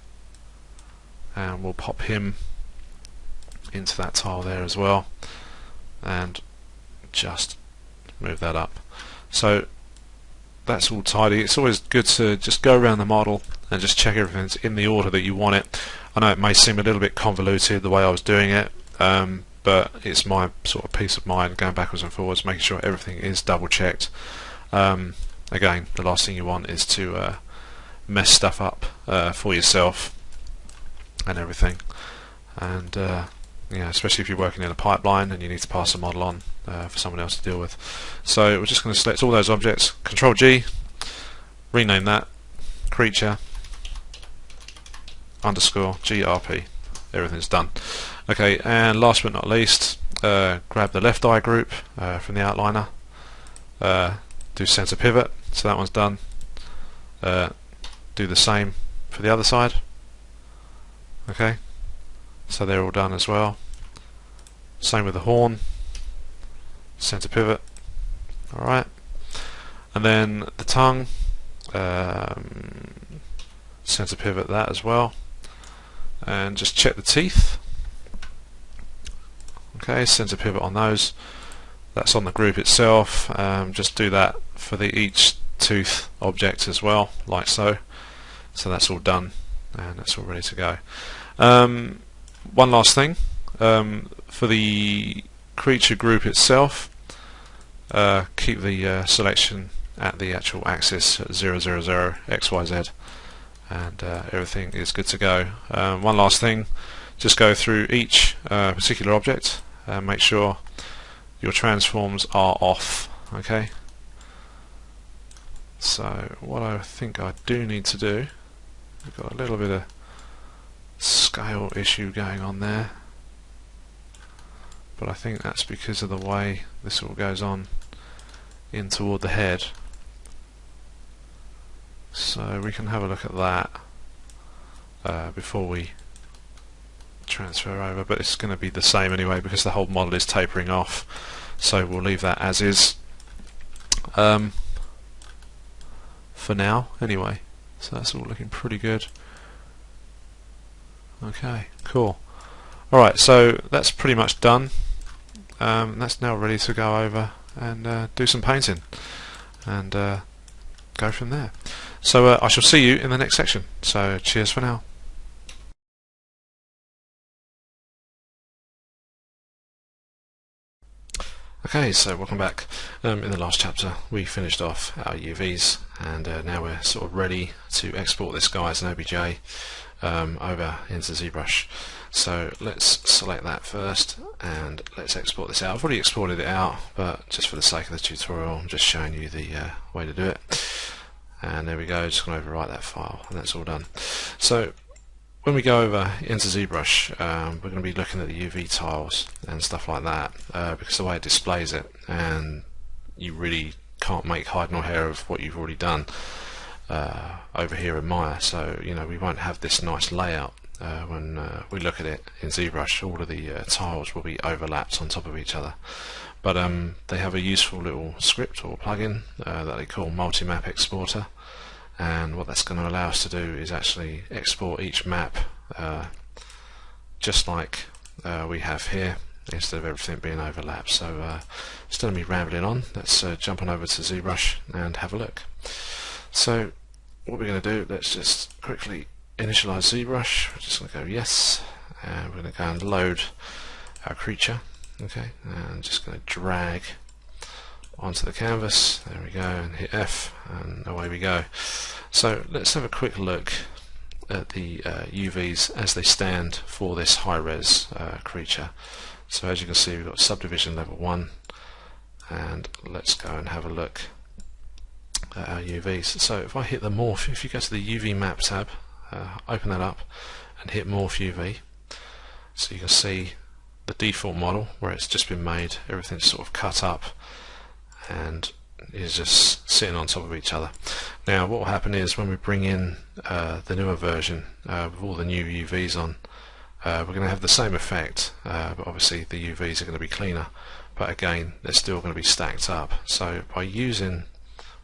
and we'll pop him into that tile there as well, and just move that up. So that's all tidy. It's always good to just go around the model and just check everything's in the order that you want it. I know it may seem a little bit convoluted the way I was doing it, but it's my sort of peace of mind going backwards and forwards, making sure everything is double checked. Again, the last thing you want is to mess stuff up for yourself and everything, and yeah, especially if you're working in a pipeline and you need to pass a model on for someone else to deal with. So we're just going to select all those objects, Control G, rename that creature underscore GRP. Everything's done. Okay, and last but not least, grab the left eye group from the outliner, do center pivot, so that one's done. Do the same for the other side. Okay, so they're all done as well. Same with the horn, center pivot. Alright, and then the tongue, center pivot that as well, and just check the teeth. Okay, center pivot on those. That's on the group itself. Just do that for each tooth object as well, like so. So that's all done, and that's all ready to go. One last thing, for the creature group itself, keep the selection at the actual axis at 0, 0, 0, X, Y, Z, and everything is good to go. One last thing, just go through each particular object and make sure your transforms are off. Okay, so what I think I do need to do, we've got a little bit of scale issue going on there, but I think that's because of the way this all goes on in toward the head. So we can have a look at that before we transfer over, but it's going to be the same anyway because the whole model is tapering off, so we'll leave that as is for now anyway. So that's all looking pretty good. Okay, cool. Alright, so that's pretty much done. That's now ready to go over and do some painting and go from there. So I shall see you in the next section. So cheers for now. Okay, so welcome back. In the last chapter we finished off our UVs, and now we're sort of ready to export this guy as an OBJ over into ZBrush. So let's select that first and let's export this out. I've already exported it out, but just for the sake of the tutorial I'm just showing you the way to do it. And there we go, just going to overwrite that file, and that's all done. So when we go over into ZBrush, we're going to be looking at the UV tiles and stuff like that, because the way it displays it, and you really can't make hide nor hair of what you've already done over here in Maya. So you know, we won't have this nice layout when we look at it in ZBrush. All of the tiles will be overlapped on top of each other, but they have a useful little script or plugin that they call Multi-Map Exporter, and what that's going to allow us to do is actually export each map just like we have here, instead of everything being overlapped. So instead of me rambling on, let's jump on over to ZBrush and have a look. So what we're going to do, let's just quickly initialize ZBrush. We're just going to go yes, and we're going to go and load our creature. Okay, and just going to drag onto the canvas. There we go, and hit F, and away we go. So let's have a quick look at the UVs as they stand for this high-res creature. So as you can see, we've got subdivision level 1, and let's go and have a look at our UVs. So if I hit the morph, if you go to the UV map tab, open that up and hit morph UV, so you can see the default model where it's just been made, everything's sort of cut up and is just sitting on top of each other. Now what will happen is when we bring in the newer version with all the new UVs on, we're going to have the same effect, but obviously the UVs are going to be cleaner, but again they're still going to be stacked up. So by using,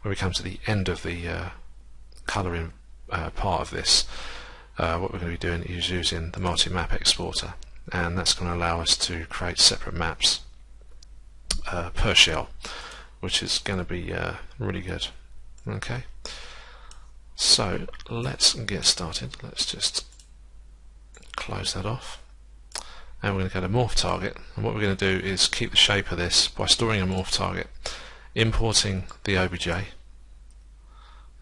when we come to the end of the colouring part of this, what we're going to be doing is using the multi-map exporter, and that's going to allow us to create separate maps per shell, which is going to be really good. Okay, so let's get started. Let's just close that off, and we're going to go to morph target, and what we're going to do is keep the shape of this by storing a morph target, importing the OBJ.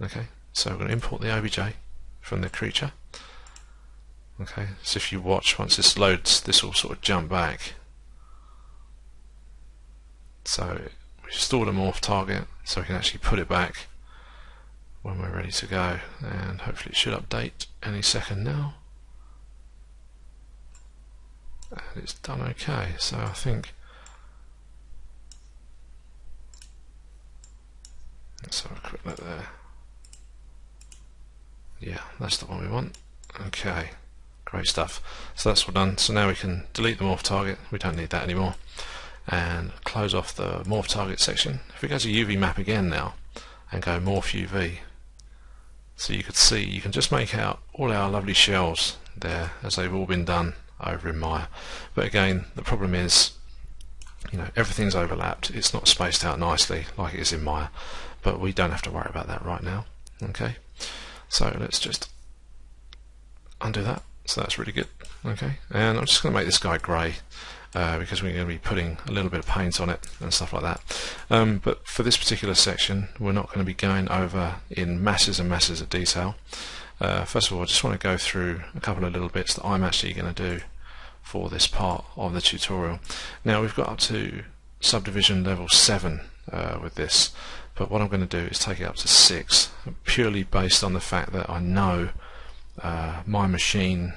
Okay, so we're going to import the OBJ from the creature. Okay, so if you watch, once this loads, this will sort of jump back. So we've stored a morph target, so we can actually put it back when we're ready to go, and hopefully it should update any second now. And it's done okay, so I think, let's have a quick look there. Yeah, that's the one we want. Okay, great stuff. So that's all done. So now we can delete the morph target, we don't need that anymore, and close off the morph target section. If we go to UV map again now and go morph UV, so you could see, you can just make out all our lovely shells there as they've all been done over in Maya. But again, the problem is, you know, everything's overlapped, it's not spaced out nicely like it is in Maya, but we don't have to worry about that right now. Okay, so let's just undo that. So that's really good. Okay, and I'm just going to make this guy grey because we're going to be putting a little bit of paint on it and stuff like that. But for this particular section, we're not going to be going over in masses and masses of detail. First of all, I just want to go through a couple of little bits that I'm actually going to do for this part of the tutorial. Now we've got up to subdivision level 7 with this, but what I'm going to do is take it up to 6, purely based on the fact that I know my machine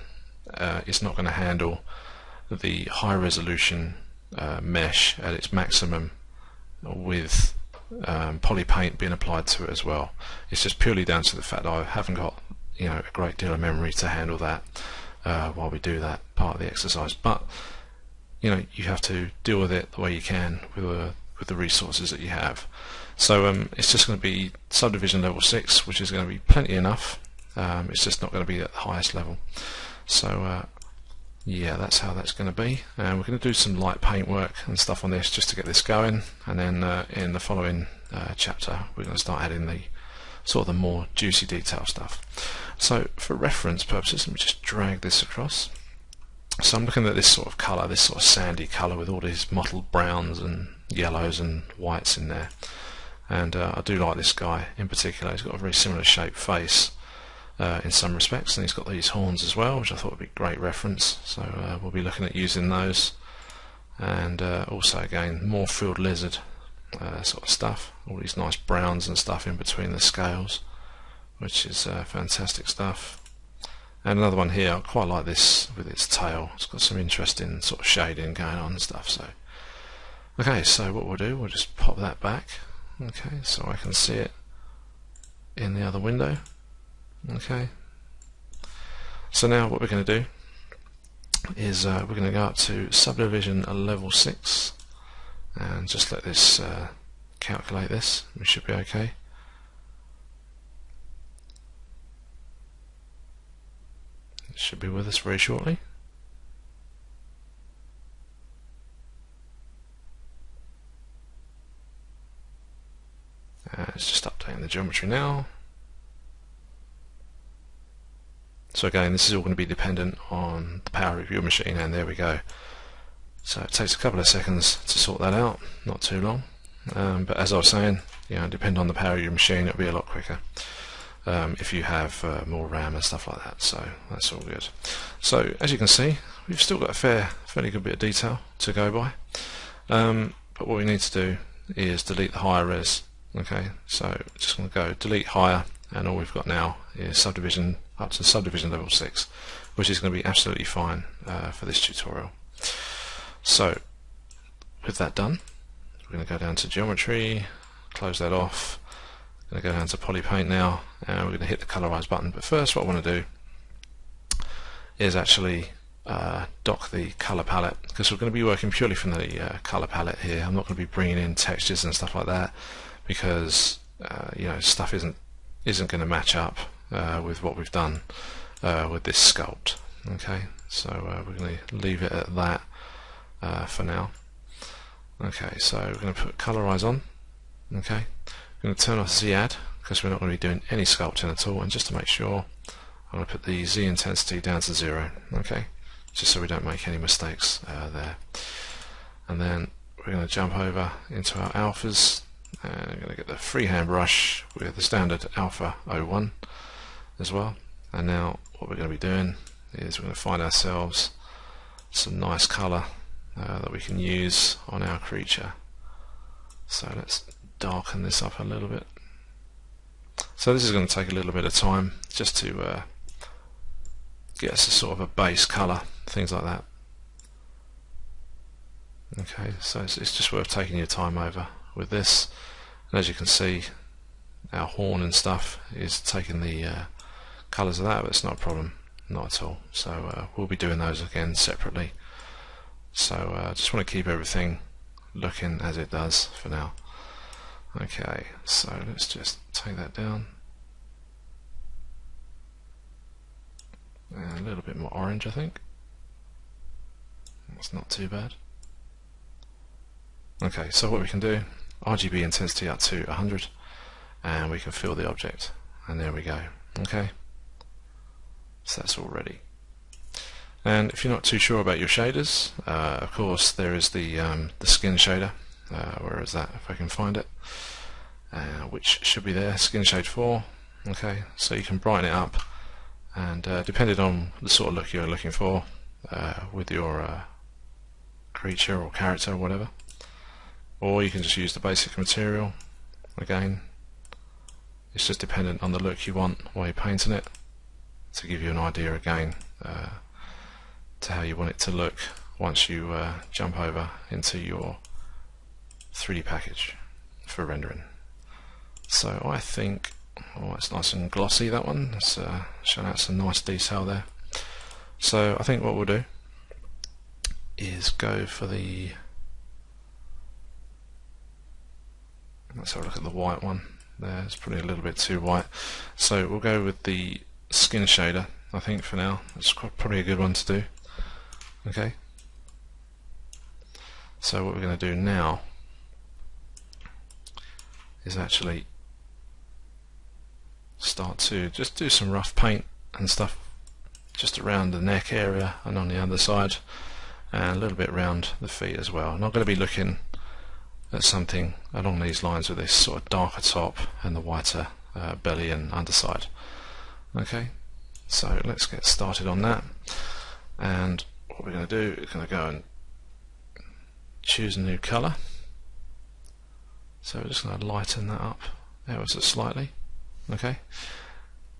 is not going to handle the high resolution mesh at its maximum with poly paint being applied to it as well. It's just purely down to the fact that I haven't got, you know, a great deal of memory to handle that while we do that part of the exercise. But you know, you have to deal with it the way you can with the resources that you have. So it's just going to be subdivision level 6, which is going to be plenty enough. It's just not going to be at the highest level. So yeah, that's how that's going to be, and we're going to do some light paint work and stuff on this just to get this going, and then in the following chapter we're going to start adding the sort of the more juicy detail stuff. So for reference purposes, let me just drag this across. So I'm looking at this sort of colour, this sort of sandy colour with all these mottled browns and yellows and whites in there, and I do like this guy in particular. He's got a very similar shaped face in some respects, and he's got these horns as well, which I thought would be a great reference, so we'll be looking at using those. And also again, more field lizard sort of stuff, all these nice browns and stuff in between the scales, which is fantastic stuff. And another one here, I quite like this with its tail, it's got some interesting sort of shading going on and stuff. So okay, so what we'll do, we'll just pop that back, okay, so I can see it in the other window. Okay, so now what we're going to do is we're going to go up to subdivision level 6 and just let this calculate this. We should be okay. It should be with us very shortly. It's just updating the geometry now. So again, this is all going to be dependent on the power of your machine, and there we go. So it takes a couple of seconds to sort that out, not too long. But as I was saying, you know, depending on the power of your machine, it'll be a lot quicker. if you have more RAM and stuff like that. So that's all good. So as you can see, we've still got a fairly good bit of detail to go by. But what we need to do is delete the higher res. Okay, so just going to go delete higher, and all we've got now is subdivision up to subdivision level 6, which is going to be absolutely fine for this tutorial. So with that done, we're going to go down to geometry, close that off. I'm going to go down to polypaint now, and we're going to hit the colorize button. But first, what I want to do is actually dock the color palette, because we're going to be working purely from the color palette here. I'm not going to be bringing in textures and stuff like that, because you know, stuff isn't going to match up with what we've done with this sculpt. Okay, so we're going to leave it at that for now. Okay, so we're going to put colorize on. Okay, we're going to turn off Z add, because we're not going to be doing any sculpting at all, and just to make sure, I'm going to put the Z intensity down to 0. Okay, just so we don't make any mistakes there. And then we're going to jump over into our alphas, and I'm going to get the freehand brush with the standard alpha 01 as well. And now what we're going to be doing is we're going to find ourselves some nice colour that we can use on our creature. So let's darken this up a little bit. So this is going to take a little bit of time just to get us a sort of a base colour, things like that. Okay, so it's just worth taking your time over with this. And as you can see, our horn and stuff is taking the colours of that, but it's not a problem, not at all. So we'll be doing those again separately. So just want to keep everything looking as it does for now. Okay, so let's just take that down. And a little bit more orange, I think. That's not too bad. Okay, so what we can do, RGB intensity up to 100, and we can fill the object, and there we go. Okay, so that's all ready. And if you're not too sure about your shaders, of course there is the skin shader. Where is that, if I can find it, which should be there, skin shade 4. Okay, so you can brighten it up, and depending on the sort of look you're looking for with your creature or character or whatever, or you can just use the basic material. Again, it's just dependent on the look you want while you're painting it, to give you an idea again to how you want it to look once you jump over into your 3D package for rendering. So I think, oh, it's nice and glossy, that one. It's showing out some nice detail there. So I think what we'll do is go for the, let's have a look at the white one there. It's probably a little bit too white, so we'll go with the skin shader, I think, for now. It's probably a good one to do. Okay, so what we're going to do now is actually start to just do some rough paint and stuff just around the neck area and on the other side, and a little bit around the feet as well. I'm not going to be looking at something along these lines with this sort of darker top and the whiter belly and underside. Okay, so let's get started on that. And what we're going to do is going to go and choose a new colour. So we're just going to lighten that up ever so slightly. Okay,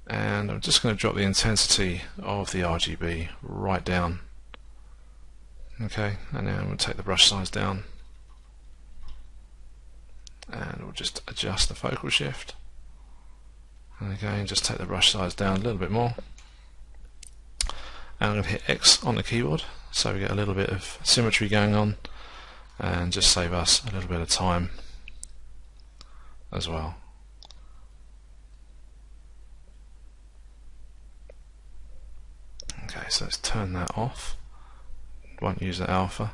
and I'm just going to drop the intensity of the RGB right down. Okay, and then we'll take the brush size down, and we'll just adjust the focal shift, and again just take the brush size down a little bit more, and I'm going to hit X on the keyboard so we get a little bit of symmetry going on, and just save us a little bit of time as well. Okay, so let's turn that off. Won't use the alpha.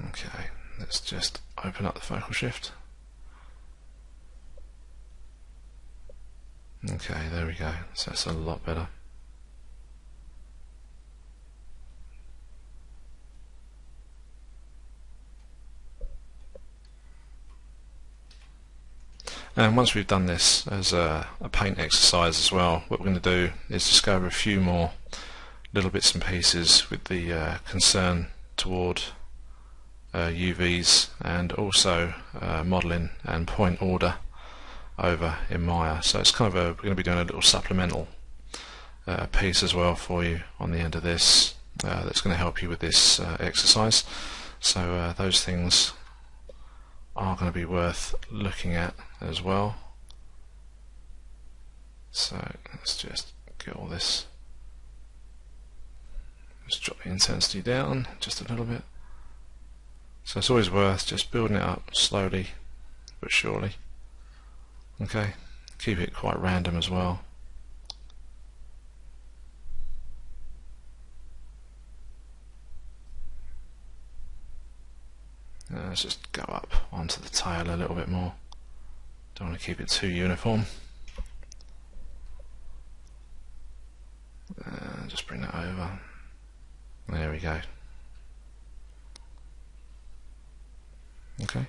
Okay, let's just open up the focal shift. Okay, there we go. So that's a lot better. And once we've done this as a paint exercise as well, what we're going to do is just go over a few more little bits and pieces with the concern toward UVs and also modelling and point order over in Maya. So it's kind of we're going to be doing a little supplemental piece as well for you on the end of this that's going to help you with this exercise. So those things are going to be worth looking at as well. So let's just get all this, just drop the intensity down just a little bit. So it's always worth just building it up slowly but surely. Okay, keep it quite random as well. Let's just go up onto the tail a little bit more. Don't want to keep it too uniform. Just bring that over. There we go. Okay.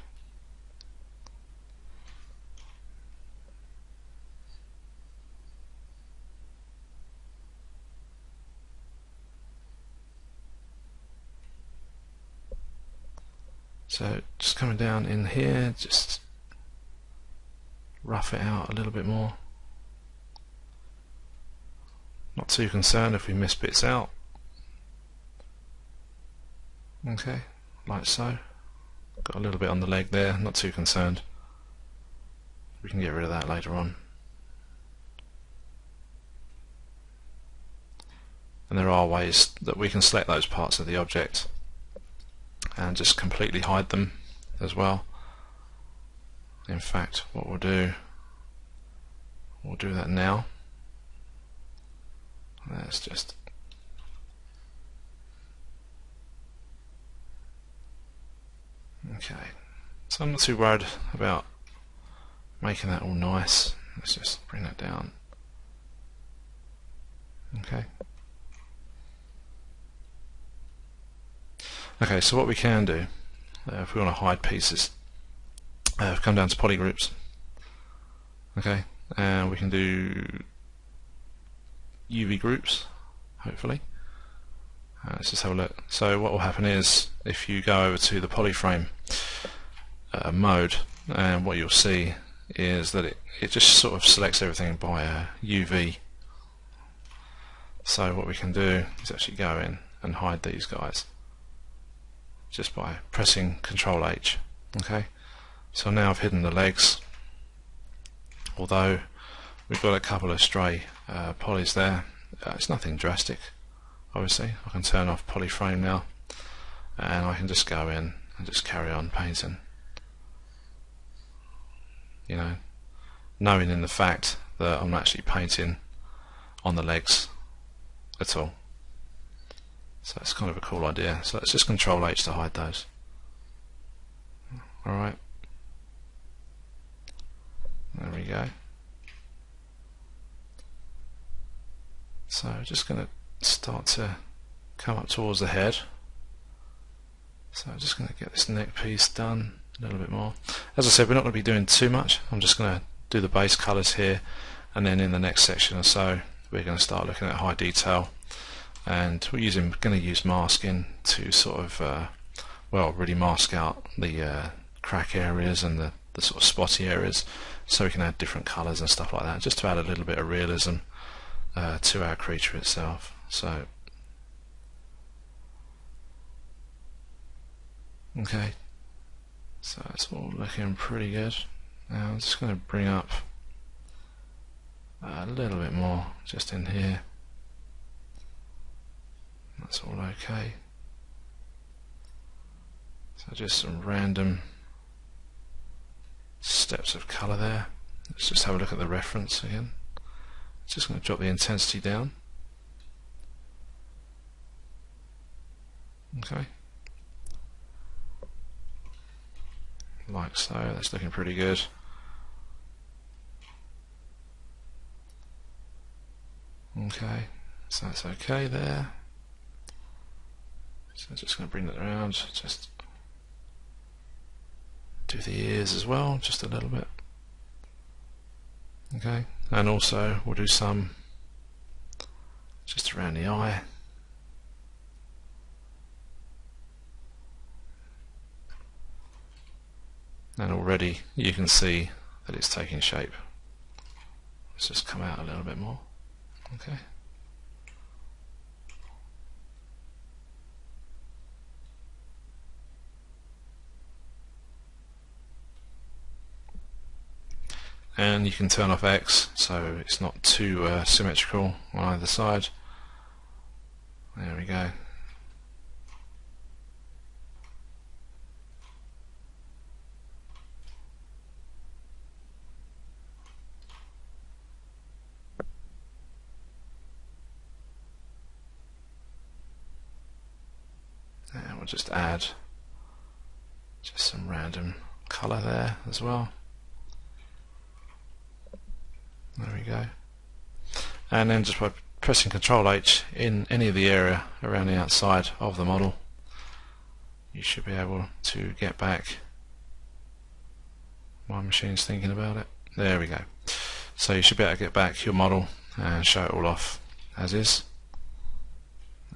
So just coming down in here, just rough it out a little bit more. Not too concerned if we miss bits out. Okay, like so. Got a little bit on the leg there, not too concerned. We can get rid of that later on. And there are ways that we can select those parts of the object and just completely hide them as well. In fact, what we'll do that now. Let's just okay. So I'm not too worried about making that all nice. Let's just bring that down. Okay. Okay, so what we can do, if we want to hide pieces, come down to polygroups. Okay, and we can do UV groups, hopefully. Let's just have a look. So what will happen is, if you go over to the polyframe mode, and what you'll see is that it just sort of selects everything by UV. So what we can do is actually go in and hide these guys just by pressing Control H. Okay, so now I've hidden the legs, although we've got a couple of stray polys there. It's nothing drastic. Obviously I can turn off polyframe now and I can just go in and just carry on painting, you know, knowing in the fact that I'm not actually painting on the legs at all. So it's kind of a cool idea. So let's just Control H to hide those. Alright, there we go. So just going to start to come up towards the head. So I'm just going to get this neck piece done a little bit more. As I said, we're not going to be doing too much. I'm just going to do the base colours here, and then in the next section or so we're going to start looking at high detail, and we're going to use masking to sort of well, really mask out the crack areas and the sort of spotty areas, so we can add different colours and stuff like that, just to add a little bit of realism to our creature itself. So okay, so it's all looking pretty good. Now I'm just going to bring up a little bit more just in here. That's all okay. So just some random steps of colour there. Let's just have a look at the reference again. Just going to drop the intensity down. Okay, like so. That's looking pretty good. Okay, so that's okay there. So just going to bring that around, just do the ears as well, just a little bit. Okay, and also we'll do some just around the eye. And already you can see that it's taking shape. Let's just come out a little bit more. Okay. And you can turn off X so it's not too symmetrical on either side. There we go. And we'll just add just some random colour there as well. There we go. And then just by pressing Ctrl H in any of the area around the outside of the model, you should be able to get back. My machine's thinking about it. There we go. So you should be able to get back your model and show it all off as is.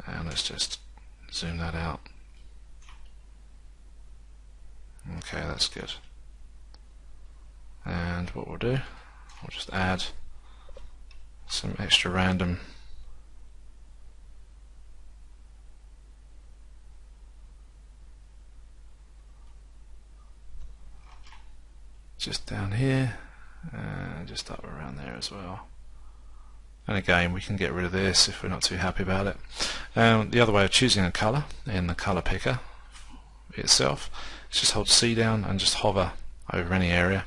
And let's just zoom that out. Okay, that's good. And what we'll do, we'll just add some extra random just down here and just up around there as well. And again, we can get rid of this if we're not too happy about it. The other way of choosing a colour in the colour picker itself is just hold C down and just hover over any area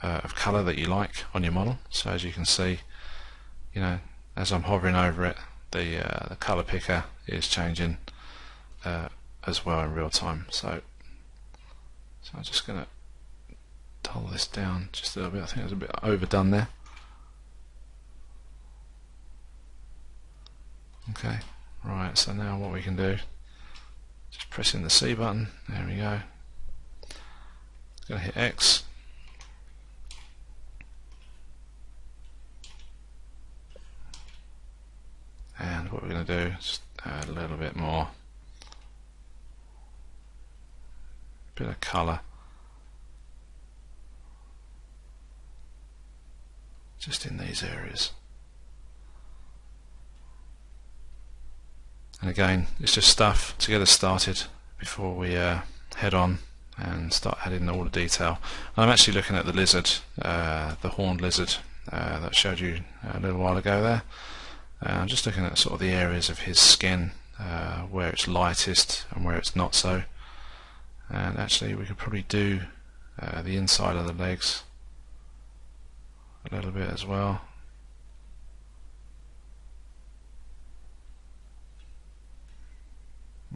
of colour that you like on your model. So as you can see, you know, as I'm hovering over it, the colour picker is changing as well in real time. So I'm just going to dull this down just a little bit. I think it was a bit overdone there. Okay, right, so now what we can do, just pressing the C button, there we go. Going to hit X. And what we're going to do is just add a little bit more, bit of colour, just in these areas. And again, it's just stuff to get us started before we head on and start adding all the detail. I'm actually looking at the lizard, the horned lizard that I showed you a little while ago there. I'm just looking at sort of the areas of his skin where it's lightest and where it's not so. And actually we could probably do the inside of the legs a little bit as well.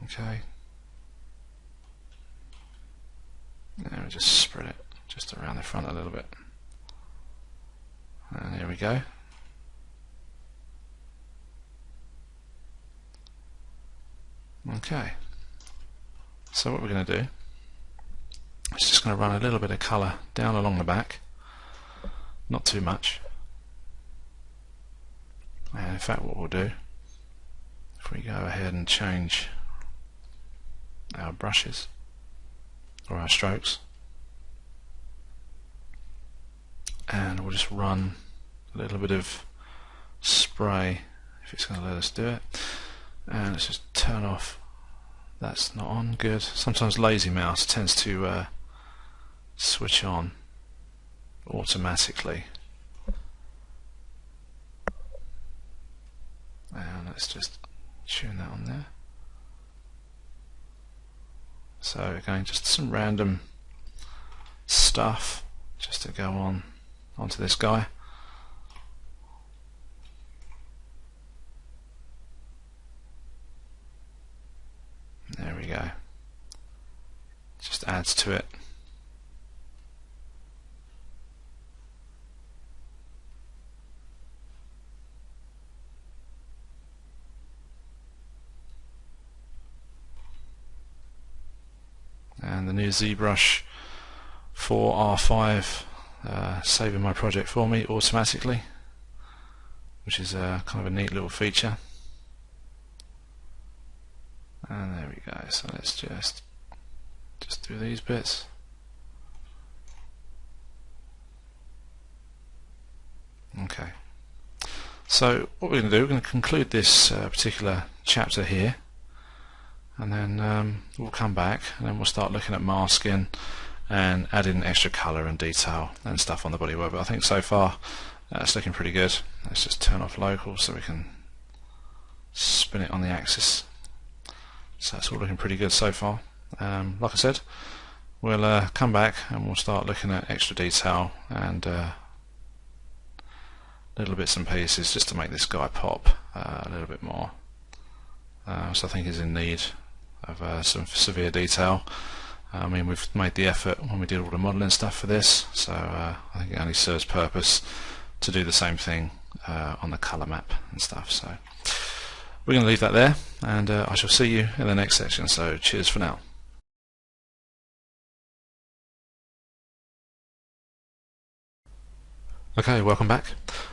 Okay. Now we just spread it just around the front a little bit. And here we go. Okay. So what we're going to do is just going to run a little bit of colour down along the back. Not too much. And in fact what we'll do, if we go ahead and change our brushes or our strokes, and we'll just run a little bit of spray if it's going to let us do it, and let's just turn off, that's not on, good. Sometimes lazy mouse tends to switch on automatically, and let's just tune that on there. So again, just some random stuff just to go onto this guy. There we go. Just adds to it. And the new ZBrush 4R5 saving my project for me automatically, which is kind of a neat little feature. And there we go. So let's just do these bits. Okay. So what we're going to do, we're going to conclude this particular chapter here, and then we'll come back and then we'll start looking at masking and adding extra colour and detail and stuff on the bodywork. But I think so far it's looking pretty good. Let's just turn off local so we can spin it on the axis. So it's all looking pretty good so far. Like I said, we'll come back and we'll start looking at extra detail and little bits and pieces just to make this guy pop a little bit more. So I think he's in need of some severe detail. I mean, we've made the effort when we did all the modelling stuff for this, so I think it only serves purpose to do the same thing on the colour map and stuff. So we're going to leave that there, and I shall see you in the next section. So cheers for now. Okay, welcome back.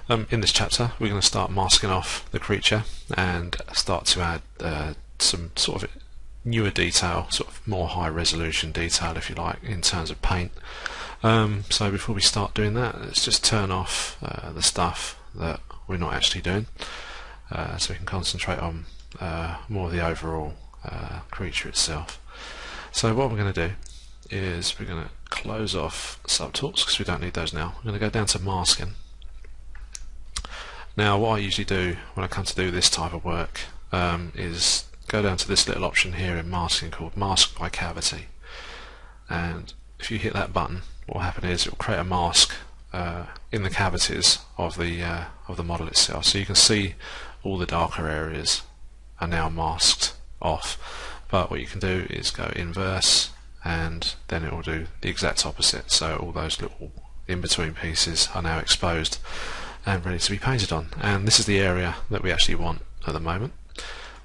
In this chapter we're going to start masking off the creature and start to add some sort of newer detail, sort of more high resolution detail if you like, in terms of paint. So before we start doing that, let's just turn off the stuff that we're not actually doing, so we can concentrate on more of the overall creature itself. So what we're going to do is we're going to close off subtools because we don't need those now. We're going to go down to masking. Now what I usually do when I come to do this type of work is go down to this little option here in masking called mask by cavity, and if you hit that button, what will happen is it will create a mask in the cavities of the model itself, so you can see all the darker areas are now masked off. But what you can do is go inverse, and then it will do the exact opposite, so all those little in-between pieces are now exposed and ready to be painted on, and this is the area that we actually want at the moment.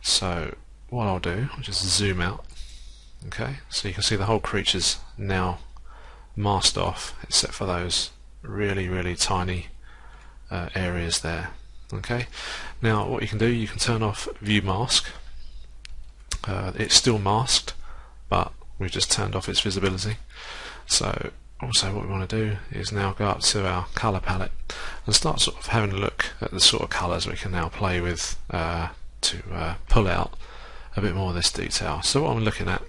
So what I'll do, I'll just zoom out. Okay, so you can see the whole creature's now masked off except for those really tiny areas there. Okay, now what you can do, you can turn off view mask. It's still masked, but we've just turned off its visibility. So also what we want to do is now go up to our colour palette and start sort of having a look at the sort of colours we can now play with to pull out a bit more of this detail. So what I'm looking at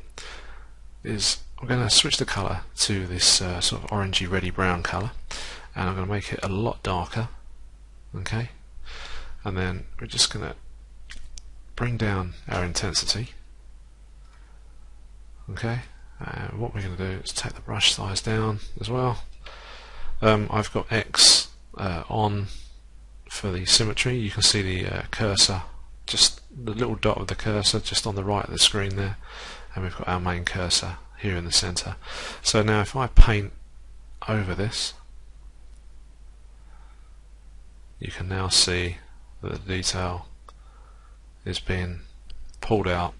is I'm going to switch the colour to this sort of orangey reddy brown colour, and I'm going to make it a lot darker. Okay, and then we're just going to bring down our intensity. Okay, and what we're going to do is take the brush size down as well. I've got X on for the symmetry. You can see the cursor, just the little dot of the cursor just on the right of the screen there, and we've got our main cursor here in the center. So now if I paint over this, you can now see that the detail is being pulled out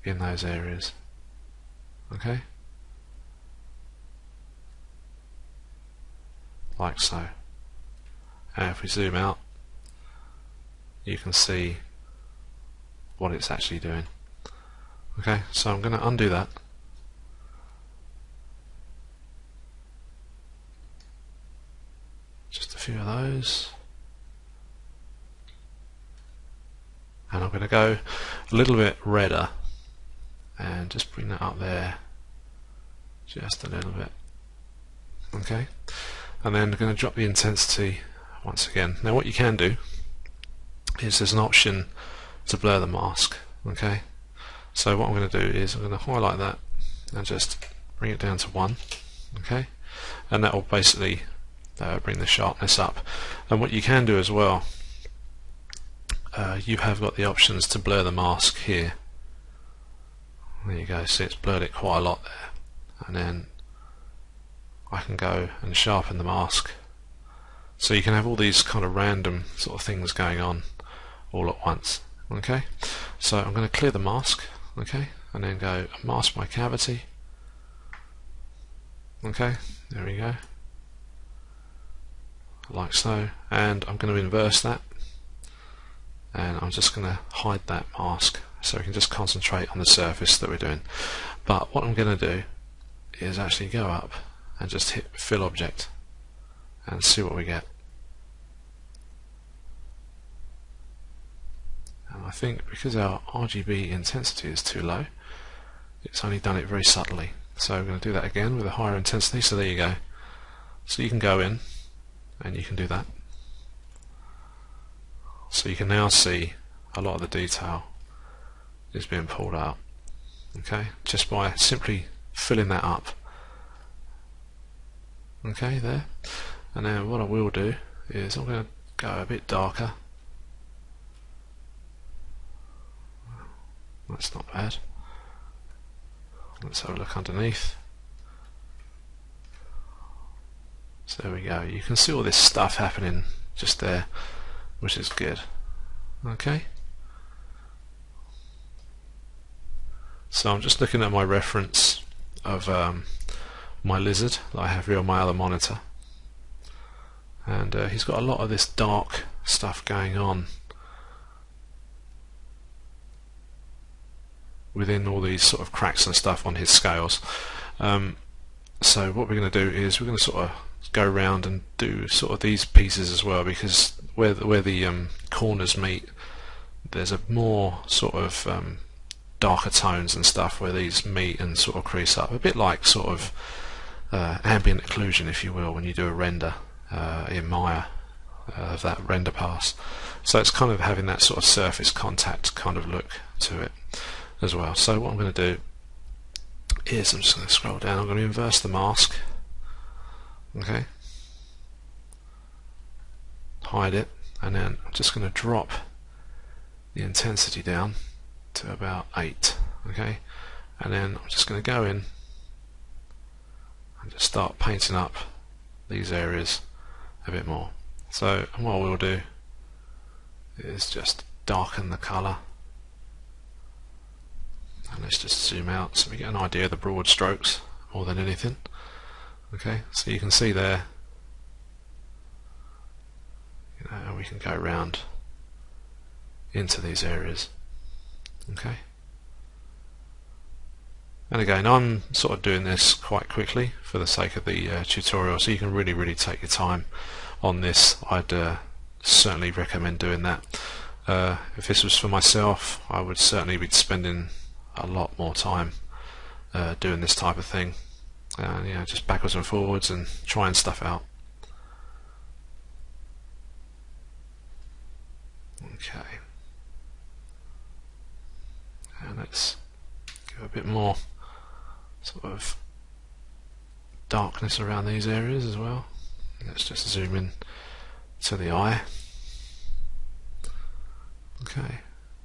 in those areas. Okay, like so. And if we zoom out, you can see what it's actually doing. Okay, so I'm going to undo that. Just a few of those. And I'm going to go a little bit redder and just bring that up there just a little bit. Okay, and then I'm going to drop the intensity once again. Now what you can do is there's an option to blur the mask. Okay, so what I'm going to do is I'm going to highlight that and just bring it down to 1. Okay, and that will basically bring the sharpness up. And what you can do as well, you have got the options to blur the mask here. There you go, see it's blurred it quite a lot there, and then I can go and sharpen the mask, so you can have all these kind of random sort of things going on all at once. Okay, so I'm going to clear the mask, okay, and then go mask by cavity, Okay, there we go, like so, and I'm going to inverse that, and I'm just going to hide that mask so we can just concentrate on the surface that we're doing. But what I'm going to do is actually go up and just hit fill object and see what we get. And I think because our RGB intensity is too low, it's only done it very subtly. So I'm going to do that again with a higher intensity. So there you go. So you can go in and you can do that. So you can now see a lot of the detail is being pulled out. Okay, just by simply filling that up. Okay, there. And now what I will do is I'm going to go a bit darker. That's not bad. Let's have a look underneath. So there we go. You can see all this stuff happening just there, which is good. Okay. So I'm just looking at my reference of my lizard that I have here on my other monitor, and he's got a lot of this dark stuff going on within all these sort of cracks and stuff on his scales. So what we're going to do is we're going to sort of go around and do sort of these pieces as well, because where the corners meet, there's a more sort of darker tones and stuff where these meet and sort of crease up, a bit like sort of ambient occlusion, if you will, when you do a render in Maya of that render pass. So it's kind of having that sort of surface contact kind of look to it as well. So what I'm going to do is I'm just going to scroll down, I'm going to inverse the mask, okay, hide it, and then I'm just going to drop the intensity down to about 8, okay, and then I'm just going to go in and just start painting up these areas a bit more. So what we'll do is just darken the colour, and let's just zoom out so we get an idea of the broad strokes more than anything. Okay, so you can see there, you know, we can go around into these areas. Okay, and again, I'm sort of doing this quite quickly for the sake of the tutorial, so you can really take your time on this. I'd certainly recommend doing that. If this was for myself, I would certainly be spending a lot more time doing this type of thing, you know, just backwards and forwards and trying stuff out. Okay, and let's give a bit more sort of darkness around these areas as well. Let's just zoom in to the eye. Okay,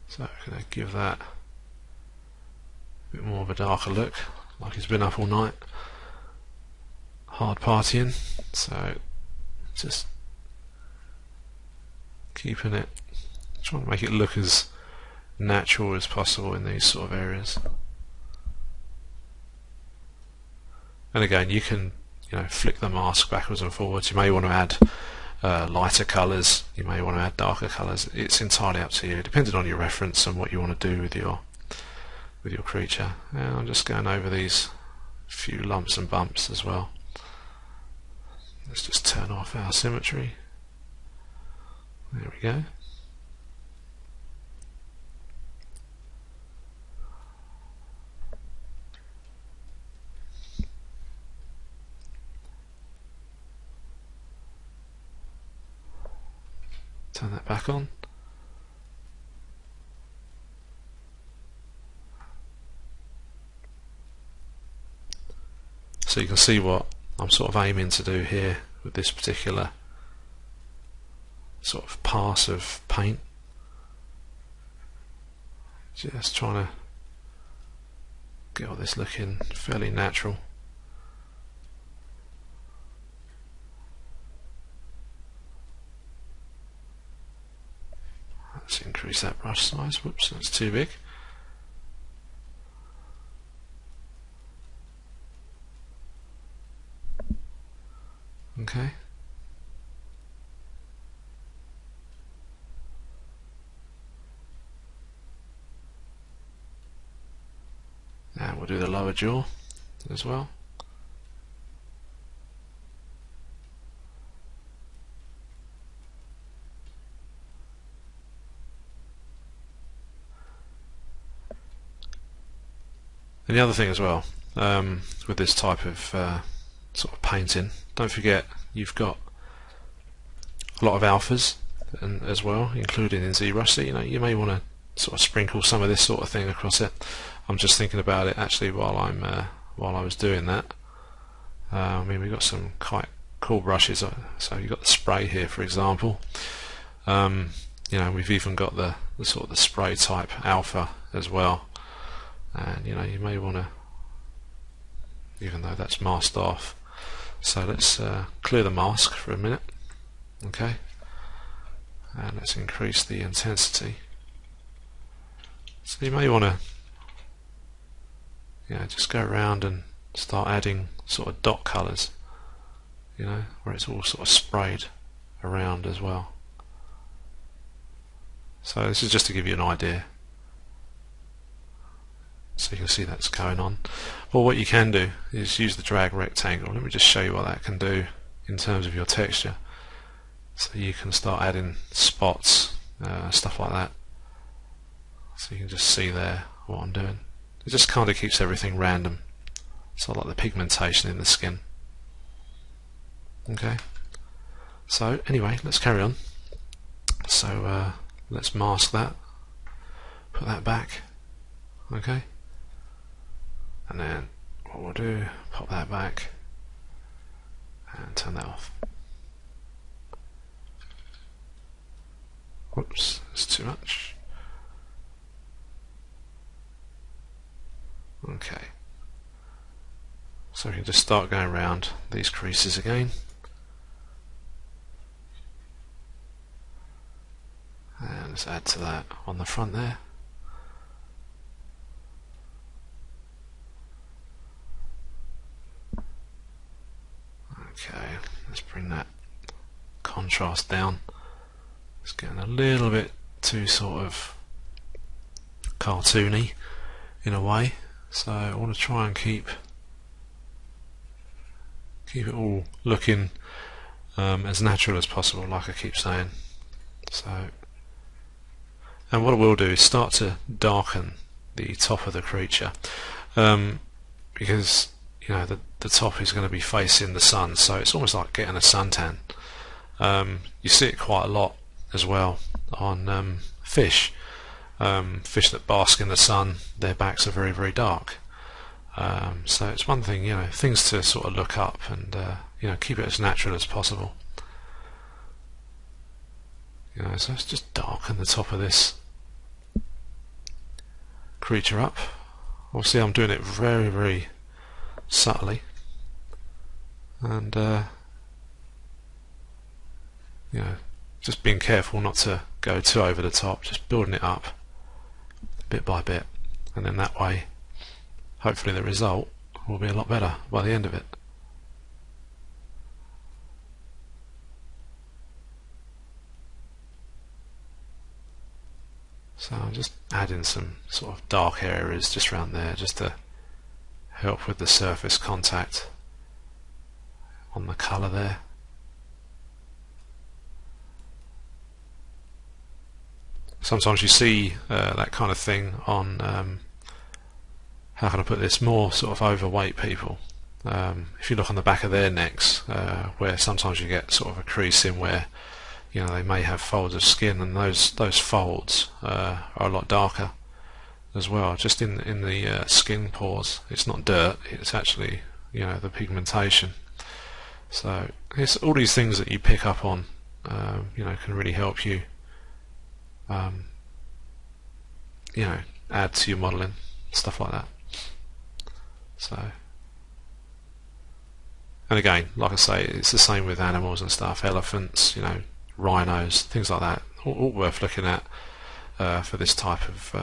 so I'm going to give that a bit more of a darker look, like he's been up all night hard partying. So just keeping it, trying to make it look as natural as possible in these sort of areas. And again, you can, you know, flick the mask backwards and forwards. You may want to add lighter colours, you may want to add darker colours. It's entirely up to you, depending on your reference and what you want to do with your creature. And I'm just going over these few lumps and bumps as well. Let's just turn off our symmetry. There we go. Turn that back on. So you can see what I'm sort of aiming to do here with this particular sort of pass of paint. Just trying to get all this looking fairly natural. Let's increase that brush size. Whoops, that's too big. Okay. Now we'll do the lower jaw as well. And the other thing as well, with this type of sort of painting, don't forget you've got a lot of alphas as well, included in ZBrush. So you may want to sort of sprinkle some of this sort of thing across it. I'm just thinking about it actually while I was doing that. I mean, we've got some quite cool brushes. So you've got the spray here, for example. We've even got the sort of the spray type alpha as well. And you may want to, even though that's masked off. So let's clear the mask for a minute. Okay. And let's increase the intensity. So you may want to just go around and start adding sort of dot colours, where it's all sort of sprayed around as well. So this is just to give you an idea, so you can see that's going on. Well, what you can do is use the drag rectangle. Let me just show you what that can do in terms of your texture. So you can start adding spots, stuff like that. So you can just see there what I'm doing. It just kind of keeps everything random. So like the pigmentation in the skin. Okay. So anyway, let's carry on. So let's mask that. Put that back. Okay. And then what we'll do, pop that back and turn that off. Whoops, that's too much. Okay. So we can just start going around these creases again. And let's add to that on the front there. Okay, let's bring that contrast down. It's getting a little bit too sort of cartoony in a way, so I want to try and keep it all looking as natural as possible, like I keep saying. So, and what I will do is start to darken the top of the creature, because the top is going to be facing the sun, so it's almost like getting a suntan. You see it quite a lot as well on fish. Fish that bask in the sun, their backs are very, very dark. So it's one thing, things to sort of look up and keep it as natural as possible. So let's just darken the top of this creature up. Obviously I'm doing it very, very subtly, and just being careful not to go too over the top, just building it up bit by bit, and then that way hopefully the result will be a lot better by the end of it. So I'm just adding some sort of dark areas just around there, just to help with the surface contact on the colour there. Sometimes you see that kind of thing on, how can I put this, more sort of overweight people. If you look on the back of their necks, where sometimes you get sort of a crease in where they may have folds of skin, and those folds are a lot darker as well, just in the skin pores. It's not dirt, it's actually the pigmentation. So it's all these things that you pick up on can really help you add to your modelling, stuff like that. So, and again, like I say, it's the same with animals and stuff, elephants, rhinos, things like that, all worth looking at for this type of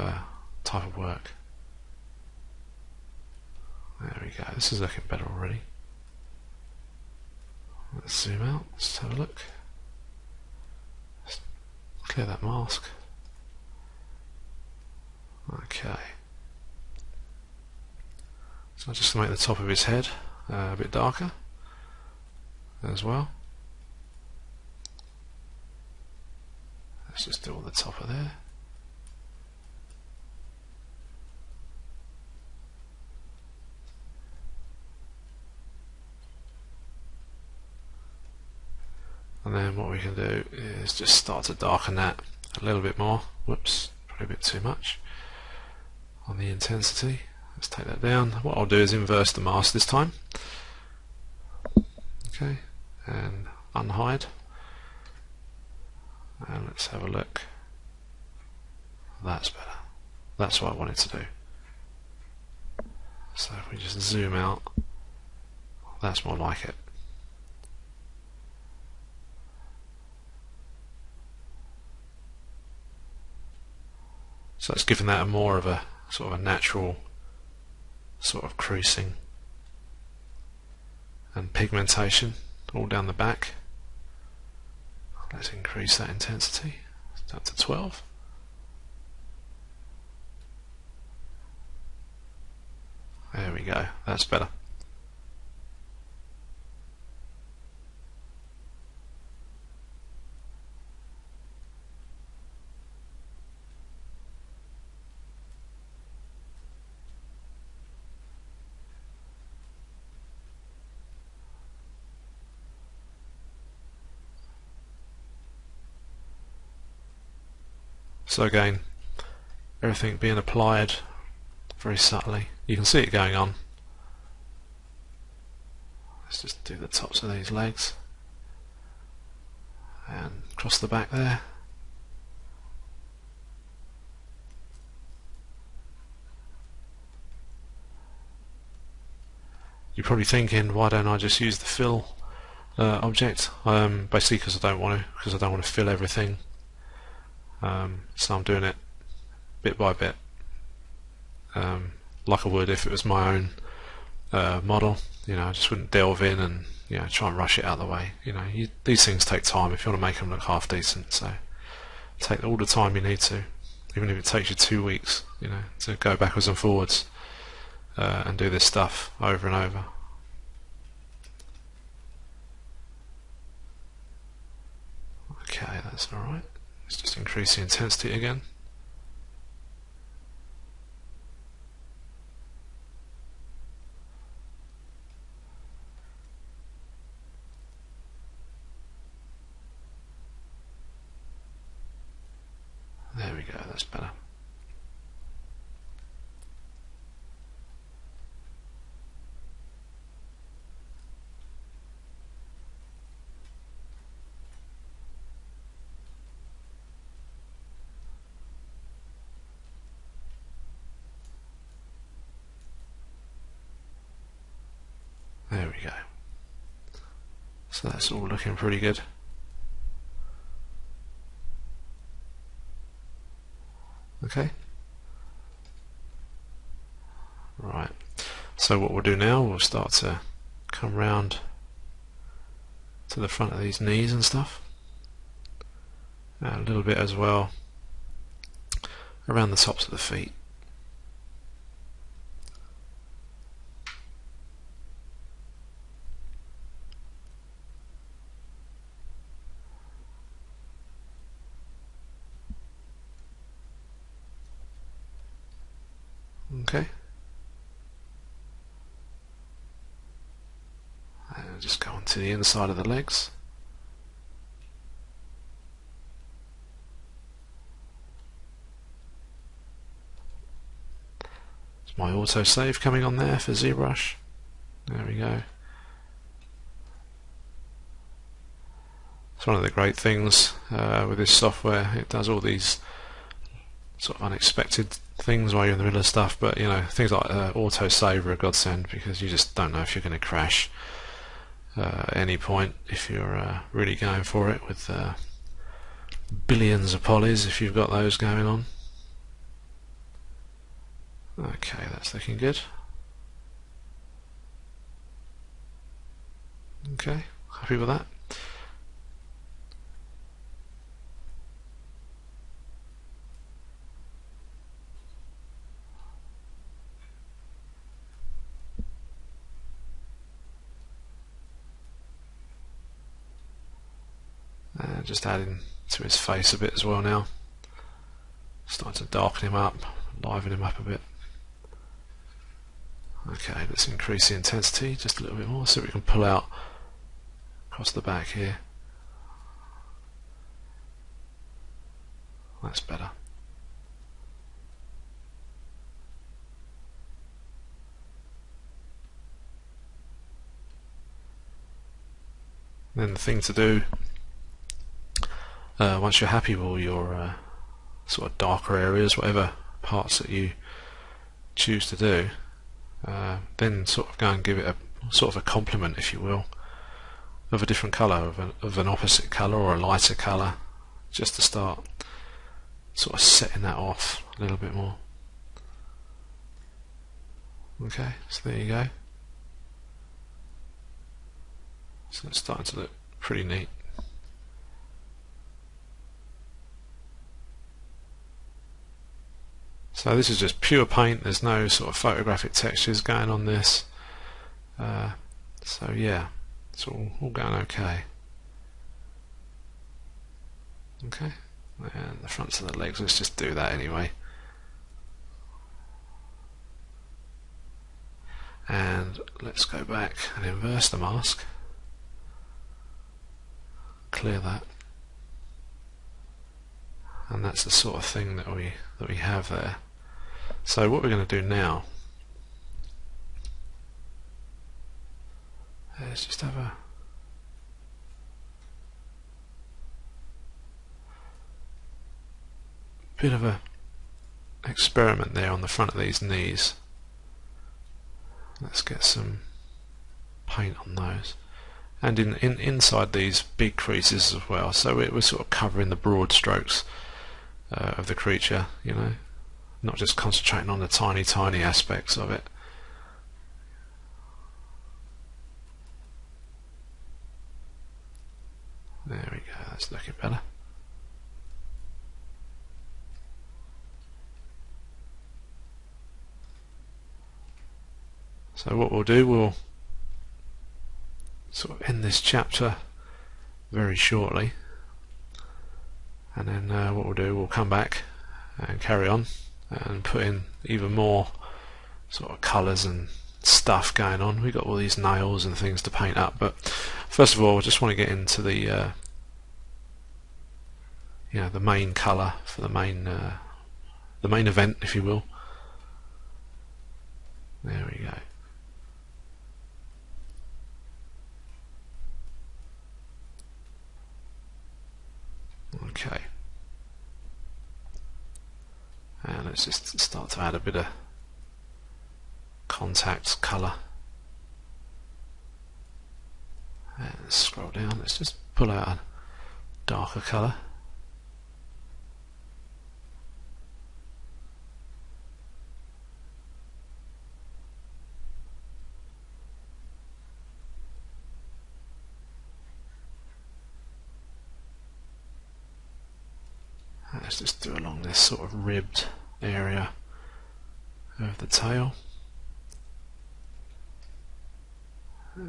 work. There we go, this is looking better already. Let's zoom out, let's have a look. Let's clear that mask. Okay. So I'm just going to make the top of his head a bit darker as well. Let's just do all the top of there. And then what we can do is just start to darken that a little bit more. Whoops, probably a bit too much on the intensity. Let's take that down. What I'll do is inverse the mask this time. Okay, and unhide. And let's have a look. That's better. That's what I wanted to do. So if we just zoom out, that's more like it. So it's given that a more of a sort of a natural sort of creasing and pigmentation all down the back. Let's increase that intensity down to 12. There we go, that's better. So again, everything being applied very subtly. You can see it going on. Let's just do the tops of these legs and across the back there. You're probably thinking, why don't I just use the fill object? Basically because I don't want to fill everything. So I'm doing it bit by bit, like I would if it was my own model. You know, I just wouldn't delve in and try and rush it out of the way. These things take time if you want to make them look half decent. So take all the time you need to, even if it takes you 2 weeks. To go backwards and forwards and do this stuff over and over. Okay, that's all right. Let's just increase the intensity again. There we go, that's better. There we go. So that's all looking pretty good. Okay. Right. So what we'll do now, we'll start to come round to the front of these knees and stuff. And a little bit as well around the tops of the feet. Okay. And just go on to the inside of the legs. It's my autosave coming on there for ZBrush. There we go. It's one of the great things with this software. It does all these sort of unexpected things while you're in the middle of stuff, but things like autosave are a godsend, because you just don't know if you're going to crash at any point if you're really going for it with billions of polys, if you've got those going on. Okay, that's looking good. Okay, Happy with that? Just adding to his face a bit as well now. Starting to darken him up, liven him up a bit. Okay, let's increase the intensity just a little bit more so we can pull out across the back here. That's better. Then the thing to do, once you're happy with all your sort of darker areas, whatever parts that you choose to do, then sort of go and give it a sort of a complement, if you will, of a different colour, of an opposite colour or a lighter colour, just to start sort of setting that off a little bit more. Okay, so there you go. So it's starting to look pretty neat. So this is just pure paint, there's no sort of photographic textures going on this. So yeah, it's all going okay. Okay, and the fronts of the legs, let's just do that anyway. And let's go back and inverse the mask. Clear that. And that's the sort of thing that we have there. So what we're going to do now is just have a bit of a experiment there on the front of these knees. Let's get some paint on those, and inside these big creases as well, so we're sort of covering the broad strokes of the creature, you know, not just concentrating on the tiny aspects of it. There we go, that's looking better. So what we'll do, we'll sort of end this chapter very shortly, and then what we'll do, we'll come back and carry on and put in even more sort of colours and stuff going on. We've got all these nails and things to paint up, but first of all I just want to get into the you know, the main colour for the main event, if you will. There we go. Okay, and let's just start to add a bit of contact colour, and let's scroll down, let's just pull out a darker colour. Let's just do along this sort of ribbed area of the tail.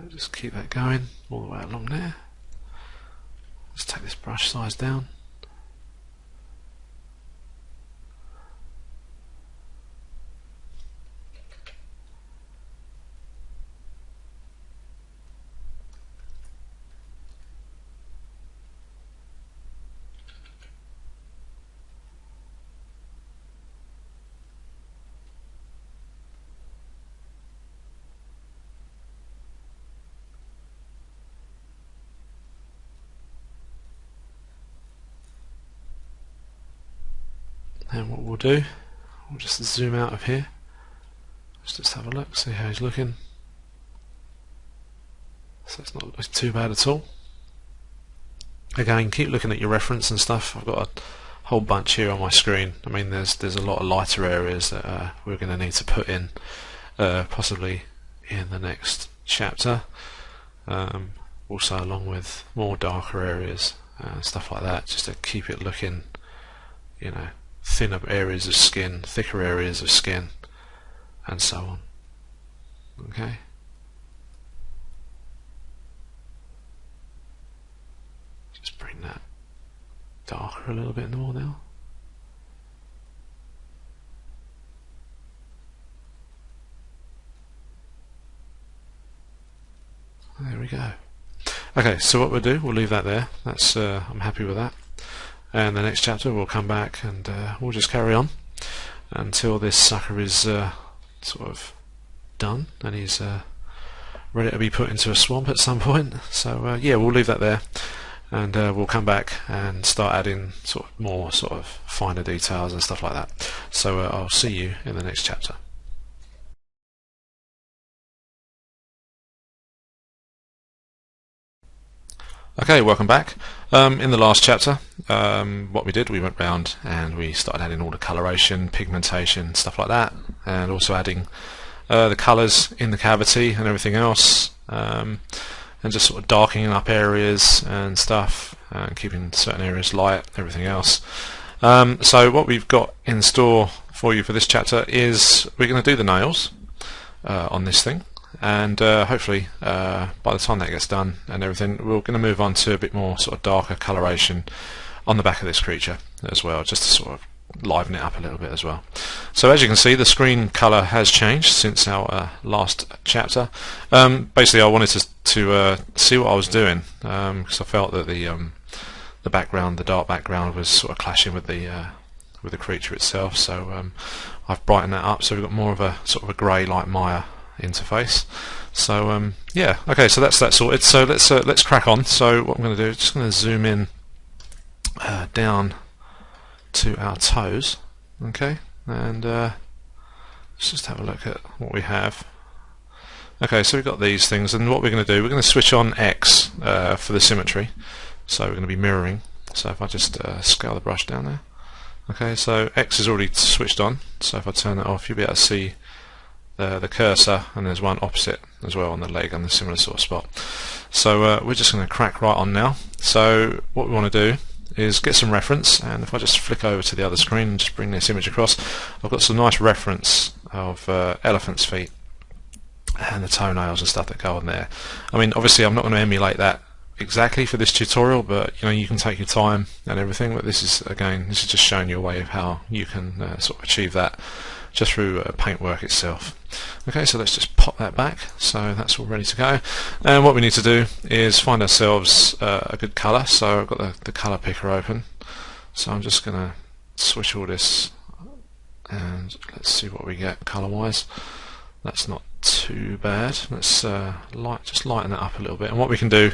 Just keep that going all the way along there. Let's take this brush size down. And what we'll do, we'll just zoom out of here. Let's just have a look, see how he's looking. So it's not looking too bad at all. Again, keep looking at your reference and stuff. I've got a whole bunch here on my screen. I mean, there's a lot of lighter areas that we're going to need to put in, possibly in the next chapter. also along with more darker areas and stuff like that, just to keep it looking, you know, thinner areas of skin, thicker areas of skin, and so on. Okay. Just bring that darker a little bit more now. There we go. Okay, so what we'll do, we'll leave that there. That's I'm happy with that. And the next chapter we'll come back and we'll just carry on until this sucker is sort of done and he's ready to be put into a swamp at some point. So yeah, we'll leave that there, and we'll come back and start adding sort of more sort of finer details and stuff like that. So I'll see you in the next chapter. Okay, welcome back. In the last chapter, what we did, we went round and we started adding all the coloration, pigmentation, stuff like that, and also adding the colours in the cavity and everything else, and just sort of darkening up areas and stuff, and keeping certain areas light, everything else. So what we've got in store for you for this chapter is we're going to do the nails on this thing. And hopefully by the time that gets done and everything, we're going to move on to a bit more sort of darker coloration on the back of this creature as well, just to sort of liven it up a little bit as well. So as you can see, the screen colour has changed since our last chapter. Basically I wanted to see what I was doing, because I felt that the background, the dark background, was sort of clashing with the creature itself. So I've brightened that up, so we've got more of a sort of a grey like Maya interface. So yeah, okay, so that's that sorted. So let's crack on. So what I'm going to do, just going to zoom in down to our toes, okay, and let's just have a look at what we have. Okay, so we've got these things, and what we're going to do, we're going to switch on X for the symmetry. So we're going to be mirroring. So if I just scale the brush down there, okay, so X is already switched on. So if I turn that off, you'll be able to see the cursor, and there's one opposite as well on the leg on the similar sort of spot. So we're just going to crack right on now. So what we want to do is get some reference, and if I just flick over to the other screen and just bring this image across, I've got some nice reference of elephant's feet and the toenails and stuff that go on there. I mean, obviously I'm not going to emulate that exactly for this tutorial, but you know, you can take your time and everything, but this is, again, this is just showing you a way of how you can sort of achieve that just through paintwork itself. Okay, so let's just pop that back, so that's all ready to go. And what we need to do is find ourselves a good colour. So I've got the colour picker open, so I'm just going to switch all this and let's see what we get colour wise. That's not too bad. Let's just lighten that up a little bit, and what we can do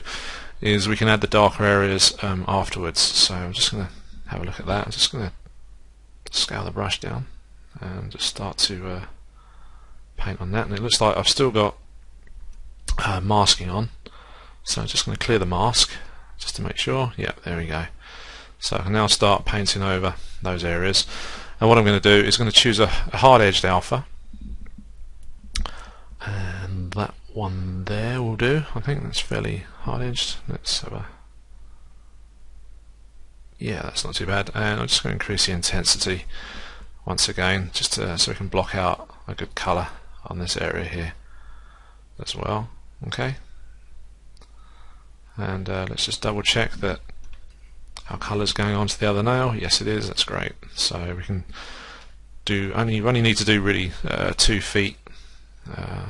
is we can add the darker areas afterwards. So I'm just going to have a look at that. I'm just going to scale the brush down and just start to paint on that, and it looks like I've still got masking on, so I'm just going to clear the mask just to make sure. Yeah, there we go. So I can now start painting over those areas, and what I'm going to do is going to choose a hard-edged alpha, and that one there will do. I think that's fairly hard-edged. Let's have a, yeah, that's not too bad, and I'm just going to increase the intensity once again, just so we can block out a good colour on this area here as well. Okay, and let's just double check that our colour's going on to the other nail. Yes, it is. That's great. So we can do only need to do really 2 feet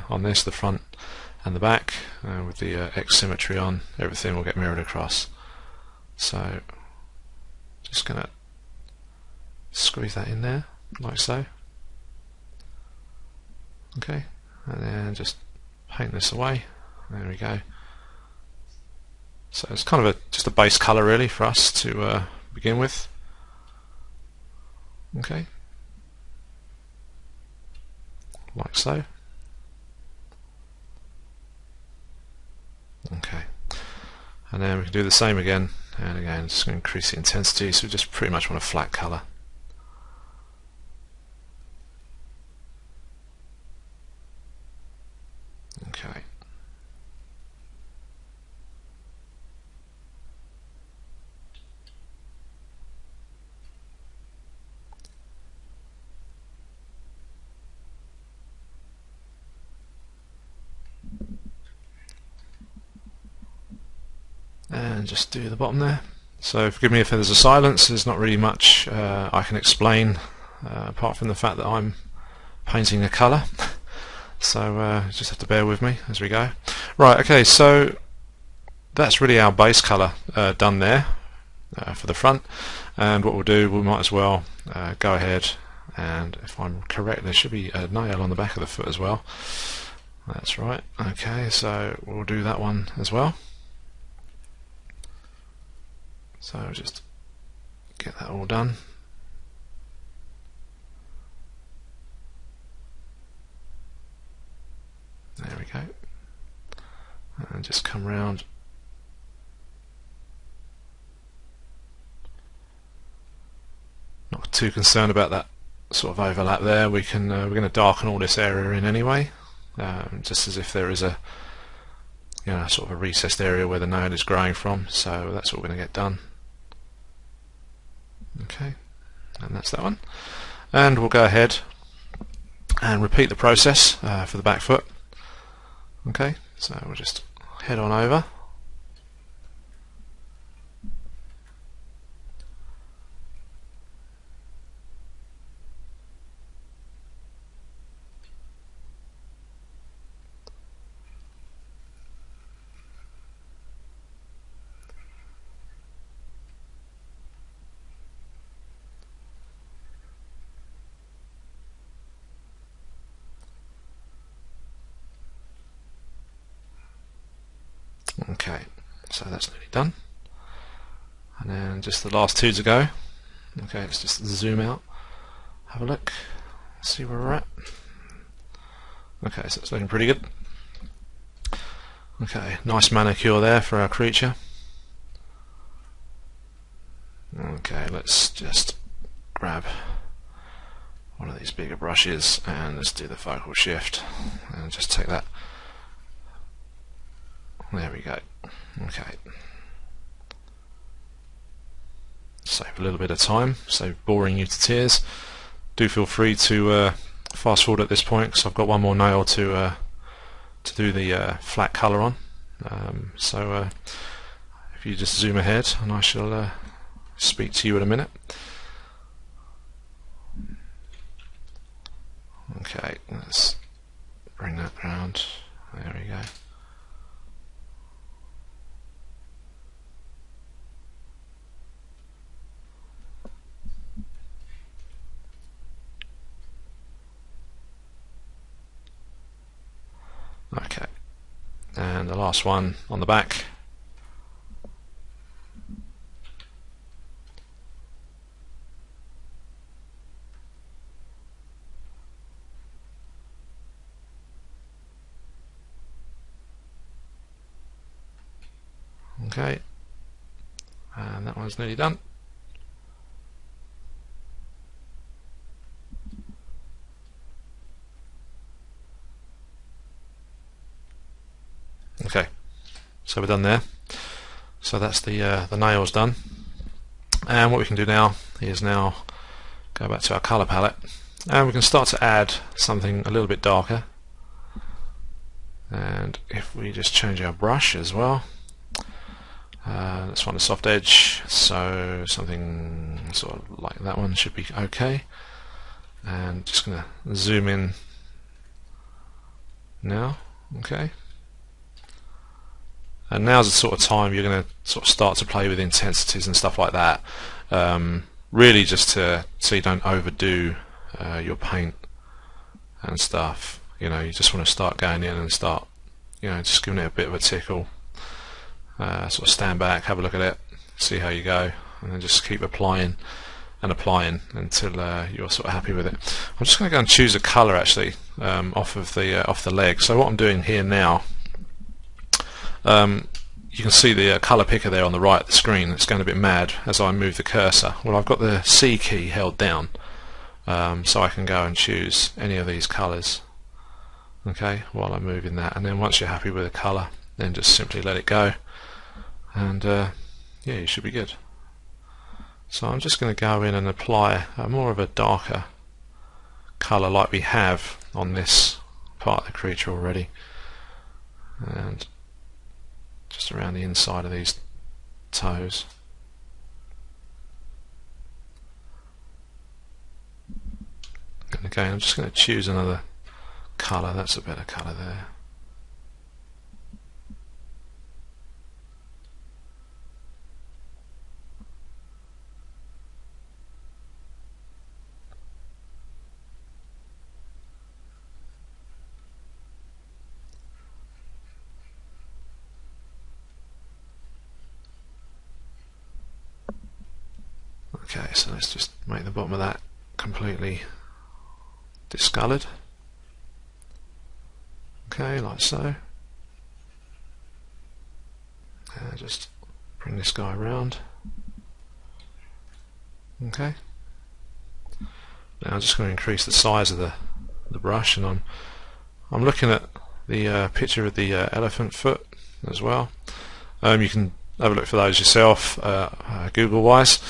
on this, the front and the back, with the X symmetry on. Everything will get mirrored across. So just gonna squeeze that in there like so. Okay, and then just paint this away. There we go. So it's kind of just a base colour really for us to begin with. Okay, like so. Okay, and then we can do the same again, and again just going to increase the intensity, so we just pretty much want a flat colour. Okay. and just do the bottom there. So forgive me if there's a silence, there's not really much I can explain apart from the fact that I'm painting a colour. So just have to bear with me as we go. Right, okay, so that's really our base colour done there for the front, and what we'll do, we might as well go ahead, and if I'm correct there should be a nail on the back of the foot as well. That's right, okay, so we'll do that one as well. So just get that all done. There we go. And just come round. Not too concerned about that sort of overlap there. We're going to darken all this area in anyway, just as if there is a sort of a recessed area where the nail is growing from. So that's what we're going to get done. Okay, and that's that one. And we'll go ahead and repeat the process for the back foot. Okay, so we'll just head on over. Okay, so that's nearly done, and then just the last two to go. Okay, let's just zoom out, have a look, see where we're at. Okay, so it's looking pretty good. Okay, nice manicure there for our creature. Okay, let's just grab one of these bigger brushes and let's do the focal shift and just take that. There we go. Okay. Save a little bit of time, so boring you to tears. Do feel free to fast forward at this point because I've got one more nail to do the flat colour on. So if you just zoom ahead, and I shall speak to you in a minute. Okay, let's bring that round. There we go. Okay, and the last one on the back. Okay, and that one's nearly done. Okay, so we're done there. So that's the nails done. And what we can do now is now go back to our colour palette, and we can start to add something a little bit darker. And if we just change our brush as well, let's find a soft edge, so something sort of like that one should be okay. And just going to zoom in now. Okay. And now's the sort of time you're going to sort of start to play with intensities and stuff like that. Really just so you don't overdo your paint and stuff. You just want to start going in and start, just giving it a bit of a tickle. Sort of stand back, have a look at it, see how you go, and then just keep applying and applying until you're sort of happy with it. I'm just going to go and choose a colour actually off the leg. So what I'm doing here now. You can see the colour picker there on the right of the screen. It's going a bit mad as I move the cursor. Well, I've got the C key held down, so I can go and choose any of these colours, okay, while I'm moving that. And then once you're happy with the colour, then just simply let it go, and yeah, you should be good. So I'm just going to go in and apply more of a darker colour like we have on this part of the creature already, and just around the inside of these toes. And again, I'm just going to choose another colour. That's a better colour there. Okay, so let's just make the bottom of that completely discoloured. Okay, like so. Just bring this guy around. Okay. Now I'm just going to increase the size of the brush, and I'm looking at the picture of the elephant foot as well. You can have a look for those yourself, Google wise.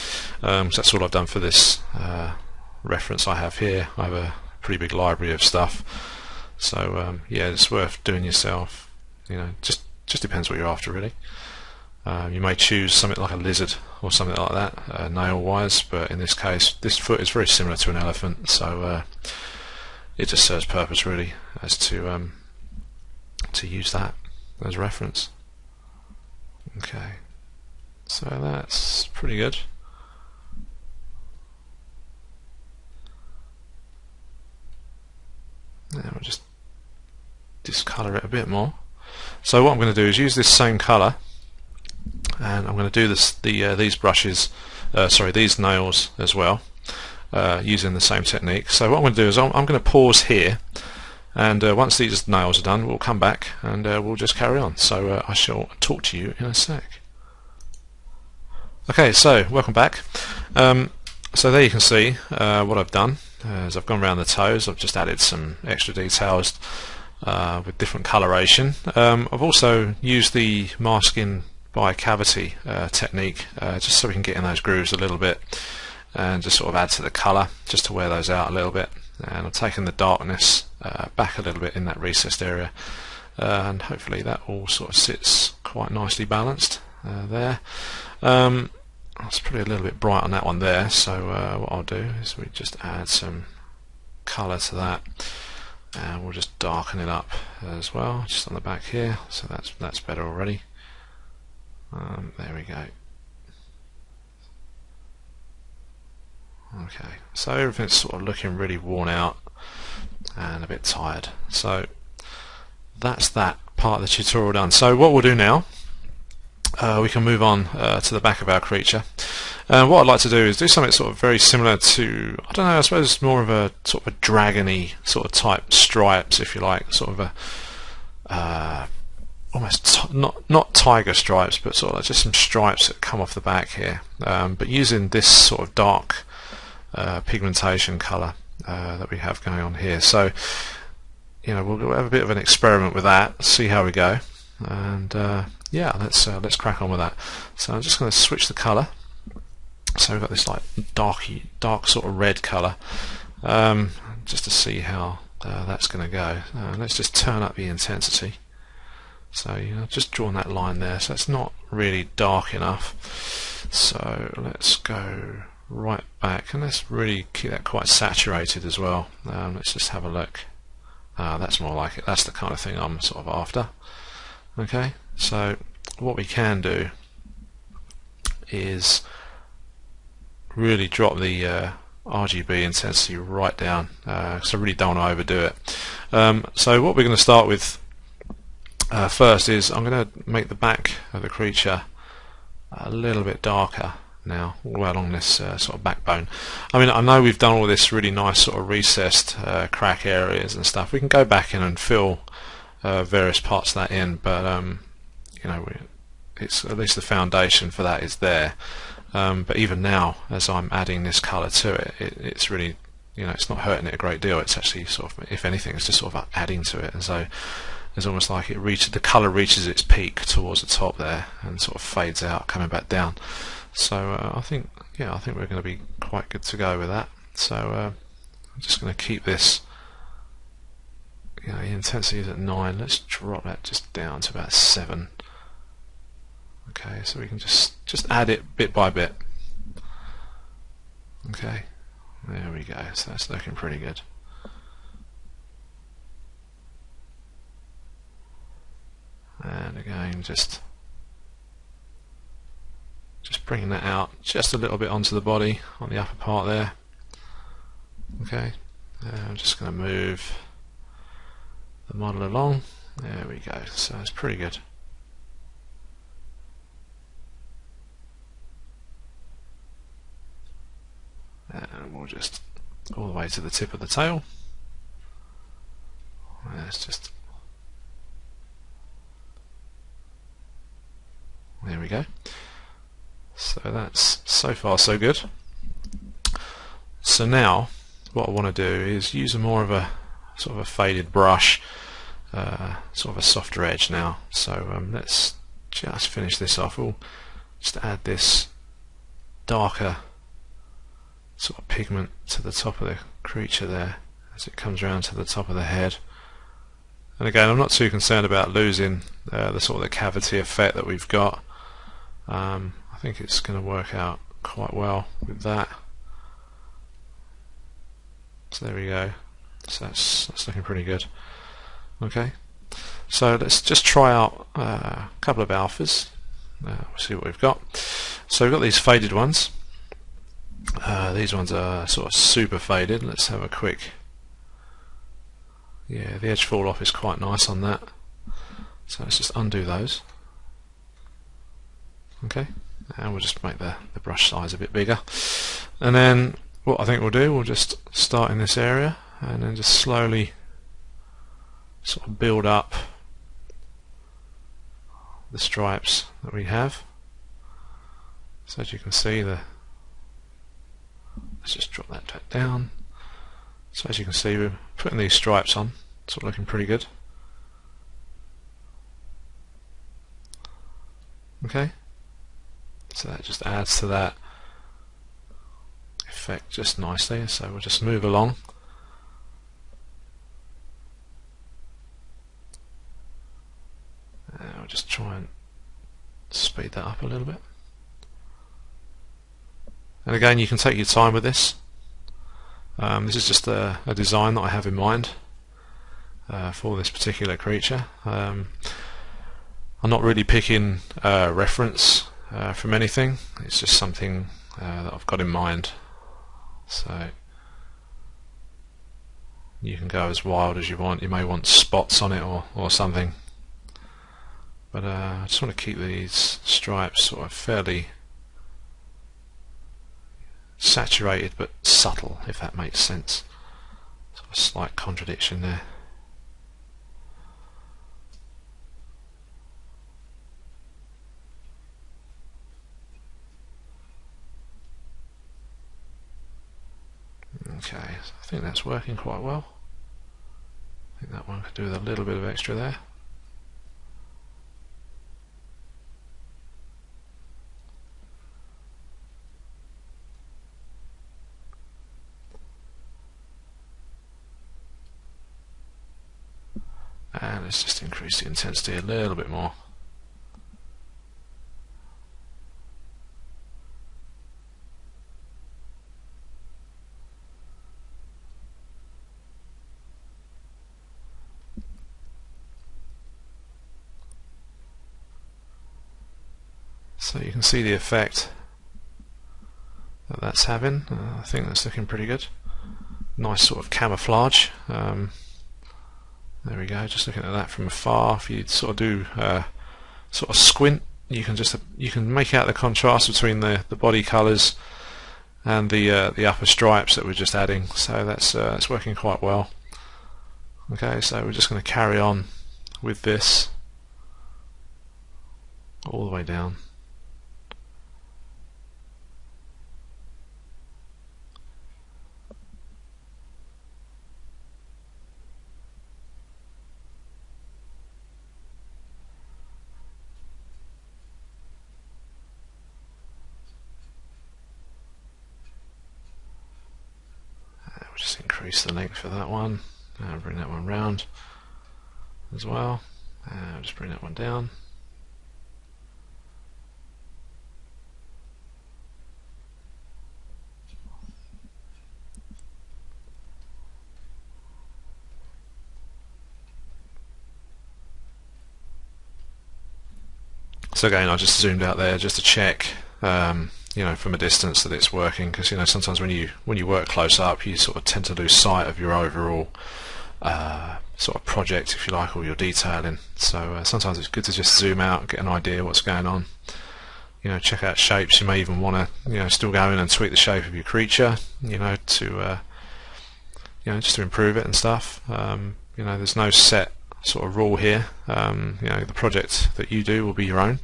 So that's all I've done for this reference I have here. I have a pretty big library of stuff, so yeah, it's worth doing yourself. You know, just depends what you're after, really. You may choose something like a lizard or something like that, nail wise, but in this case this foot is very similar to an elephant, so it just serves purpose really as to use that as reference. Okay, so that's pretty good. Now we'll just discolour it a bit more. So what I'm going to do is use this same colour, and I'm going to do this these brushes, these nails as well, using the same technique. So what I'm going to do is I'm going to pause here, and once these nails are done, we'll come back and we'll just carry on. So I shall talk to you in a sec. Okay, so welcome back. So there you can see what I've done is I've gone around the toes. I've just added some extra details with different coloration. I've also used the masking by cavity technique, just so we can get in those grooves a little bit and just sort of add to the colour, just to wear those out a little bit. And I've taken the darkness back a little bit in that recessed area, and hopefully that all sort of sits quite nicely balanced there. It's probably a little bit bright on that one there, so what I'll do is we just add some colour to that, and we'll just darken it up as well, just on the back here. So that's better already. There we go. Okay, so everything's sort of looking really worn out and a bit tired. So that's that part of the tutorial done. So what we'll do now, we can move on to the back of our creature. What I'd like to do is do something sort of very similar to, I don't know, I suppose more of a sort of a dragony sort of type stripes, if you like, sort of a almost not tiger stripes, but sort of like just some stripes that come off the back here, but using this sort of dark pigmentation colour that we have going on here. So you know, we'll have a bit of an experiment with that, see how we go, and yeah, let's crack on with that. So I'm just going to switch the colour. So we've got this like dark sort of red colour, just to see how that's going to go. Let's just turn up the intensity. So you know, just drawing that line there, so it's not really dark enough. So let's go right back, and let's really keep that quite saturated as well. Let's just have a look. That's more like it. That's the kind of thing I'm sort of after. Okay, so what we can do is really drop the RGB intensity right down, because I really don't want to overdo it. So what we're going to start with first is I'm going to make the back of the creature a little bit darker now, all the way along this sort of backbone. I mean, I know we've done all this really nice sort of recessed crack areas and stuff. We can go back in and fill various parts of that in, but you know, it's at least the foundation for that is there. But even now, as I'm adding this colour to it, it's really, you know, it's not hurting it a great deal. It's actually sort of, if anything, it's just sort of adding to it, and so it's almost like the colour reaches its peak towards the top there and sort of fades out, coming back down. So I think we're going to be quite good to go with that. So I'm just going to keep this. You know, the intensity is at 9. Let's drop that just down to about 7. Okay, so we can just add it bit by bit. Okay, there we go, so that's looking pretty good. And again, just bringing that out just a little bit onto the body, on the upper part there. Okay, I'm just going to move the model along. There we go, so it's pretty good. And we'll just all the way to the tip of the tail. Let's just, there we go. So that's so far so good. So now what I want to do is use more of a sort of a faded brush, sort of a softer edge now. So let's just finish this off. We'll just add this darker sort of pigment to the top of the creature there as it comes around to the top of the head. And again, I'm not too concerned about losing the sort of the cavity effect that we've got. I think it's going to work out quite well with that. So there we go. So that's looking pretty good. Okay, so let's just try out a couple of alphas. We'll see what we've got. So we've got these faded ones. These ones are sort of super faded. Let's have a quick, yeah, the edge fall off is quite nice on that. So let's just undo those. Okay, and we'll just make the brush size a bit bigger. And then what I think we'll do, we'll just start in this area and then just slowly sort of build up the stripes that we have. So as you can see, let's just drop that down. So as you can see, we're putting these stripes on, sort of looking pretty good. Okay, so that just adds to that effect just nicely. So we'll just move along. I'll just try and speed that up a little bit. And again, you can take your time with this. This is just a design that I have in mind for this particular creature. I'm not really picking reference from anything. It's just something that I've got in mind. So you can go as wild as you want. You may want spots on it or something. But I just want to keep these stripes sort of fairly saturated but subtle, if that makes sense. Sort of a slight contradiction there. Okay, so I think that's working quite well. I think that one could do with a little bit of extra there. And let's just increase the intensity a little bit more. So you can see the effect that that's having. I think that's looking pretty good. Nice sort of camouflage. There we go. Just looking at that from afar, if you sort of do sort of squint, you can make out the contrast between the body colours and the upper stripes that we're just adding. So that's working quite well. Okay, so we're just going to carry on with this all the way down. Just increase the length for that one, and bring that one round as well, and just bring that one down. So again, I just zoomed out there just to check, you know, from a distance that it's working, because you know sometimes when you work close up, you sort of tend to lose sight of your overall sort of project, if you like, or your detailing. So sometimes it's good to just zoom out, get an idea what's going on. You know, check out shapes. You may even want to, you know, still go in and tweak the shape of your creature, you know, to you know, just to improve it and stuff. You know, there's no set sort of rule here. You know, the project that you do will be your own.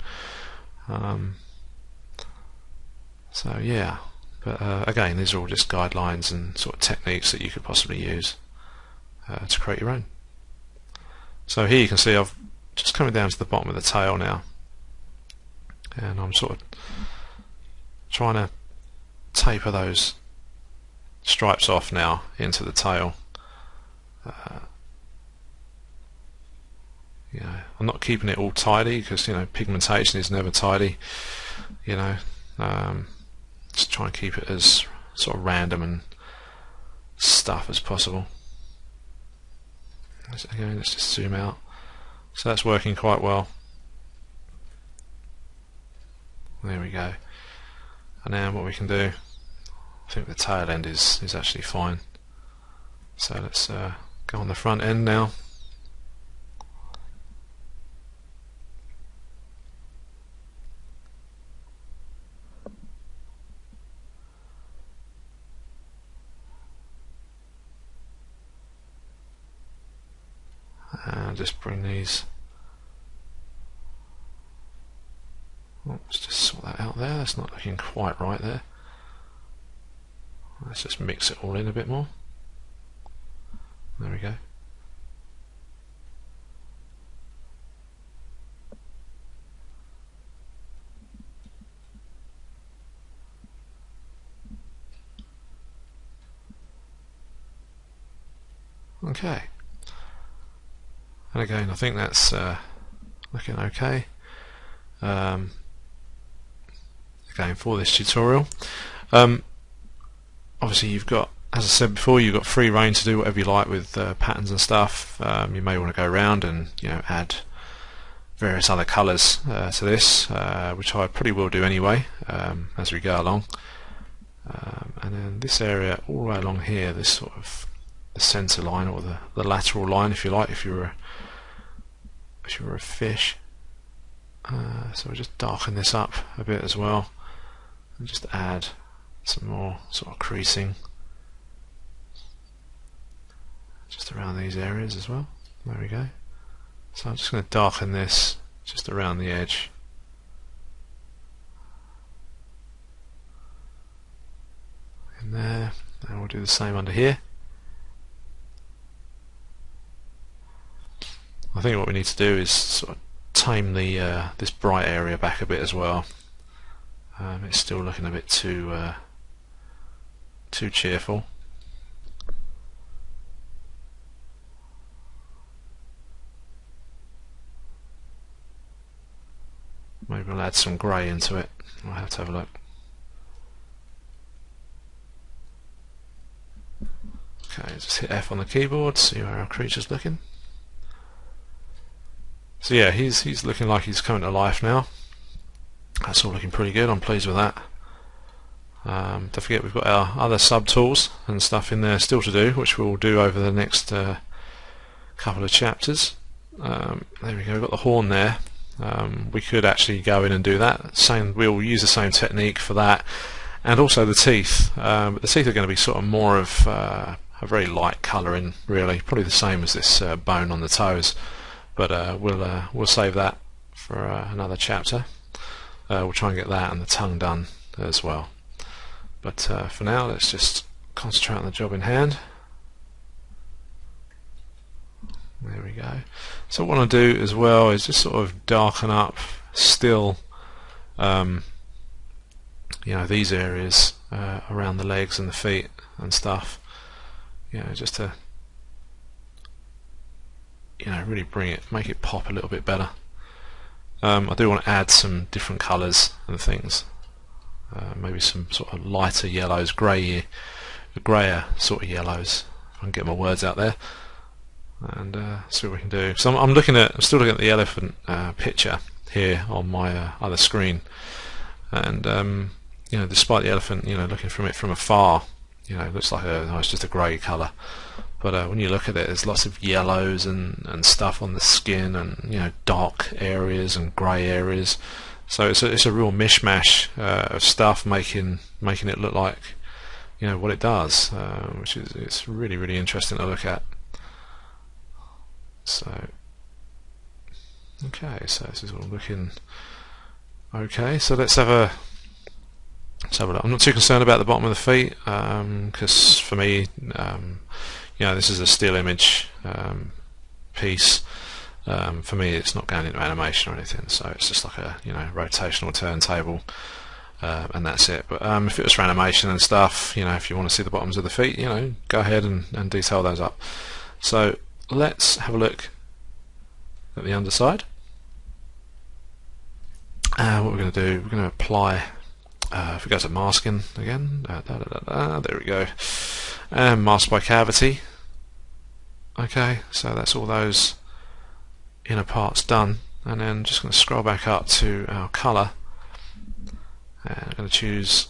So yeah, but again, these are all just guidelines and sort of techniques that you could possibly use to create your own. So here you can see I've just coming down to the bottom of the tail now, and I'm sort of trying to taper those stripes off now into the tail. You know, I'm not keeping it all tidy, because you know pigmentation is never tidy. You know, just try and keep it as sort of random and stuff as possible. Again, let's just zoom out. So that's working quite well. There we go. And now what we can do, I think the tail end is actually fine. So let's go on the front end now. And just bring these. Oh, let's just sort that out there. That's not looking quite right there. Let's just mix it all in a bit more. There we go. Okay. And again, I think that's looking okay. Again, for this tutorial, obviously you've got, as I said before, you've got free reign to do whatever you like with patterns and stuff. You may want to go around and, you know, add various other colours to this, which I probably will do anyway as we go along. And then this area all the way along here, this sort of the centre line, or the lateral line, if you like, if you were a fish. So we'll just darken this up a bit as well, and just add some more sort of creasing just around these areas as well. There we go. So I'm just going to darken this just around the edge. In there, and we'll do the same under here. I think what we need to do is sort of tame the this bright area back a bit as well. It's still looking a bit too cheerful. Maybe we'll add some grey into it. I'll have to have a look. Okay, just hit F on the keyboard, see where our creature's looking. So yeah, he's looking like he's coming to life now. That's all looking pretty good. I'm pleased with that. Don't forget we've got our other sub tools and stuff in there still to do, which we'll do over the next couple of chapters. There we go. We've got the horn there. We could actually go in and do that. We'll use the same technique for that, and also the teeth. But the teeth are going to be sort of more of a very light colouring, really, probably the same as this bone on the toes. But we'll save that for another chapter. We'll try and get that and the tongue done as well. But for now, let's just concentrate on the job in hand. There we go. So what I want to do as well is just sort of darken up still, you know, these areas around the legs and the feet and stuff. You know, just to, you know, really make it pop a little bit better. I do want to add some different colours and things. Maybe some sort of lighter yellows, grayer sort of yellows. If I can get my words out there, and see what we can do. So I'm still looking at the elephant picture, here on my other screen, and you know, despite the elephant, you know, looking from it from afar, you know, it looks like it's just a grey colour, but when you look at it, there's lots of yellows and stuff on the skin, and you know, dark areas and grey areas. So it's a real mishmash of stuff, making it look like, you know, what it does, which is, it's really interesting to look at. So okay, so this is all looking okay. So let's have a look. I'm not too concerned about the bottom of the feet, because for me, you know, this is a still image piece. For me, it's not going into animation or anything, so it's just like a, you know, rotational turntable, and that's it. But if it was for animation and stuff, you know, if you want to see the bottoms of the feet, you know, go ahead and detail those up. So let's have a look at the underside. What we're going to do, we're going to apply, if we go to masking again, there we go, and mask by cavity. Okay, so that's all those inner parts done, and then just going to scroll back up to our colour, and I'm going to choose,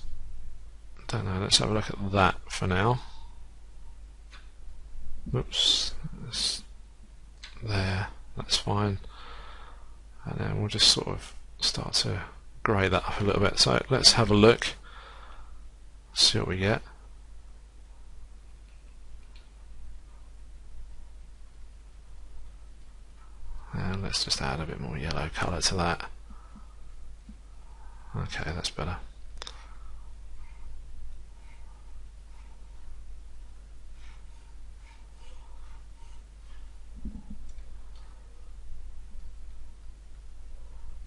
don't know, let's have a look at that for now. Whoops, there, that's fine, and then we'll just sort of start to grey that up a little bit. So let's have a look, see what we get. And let's just add a bit more yellow colour to that. Okay, that's better.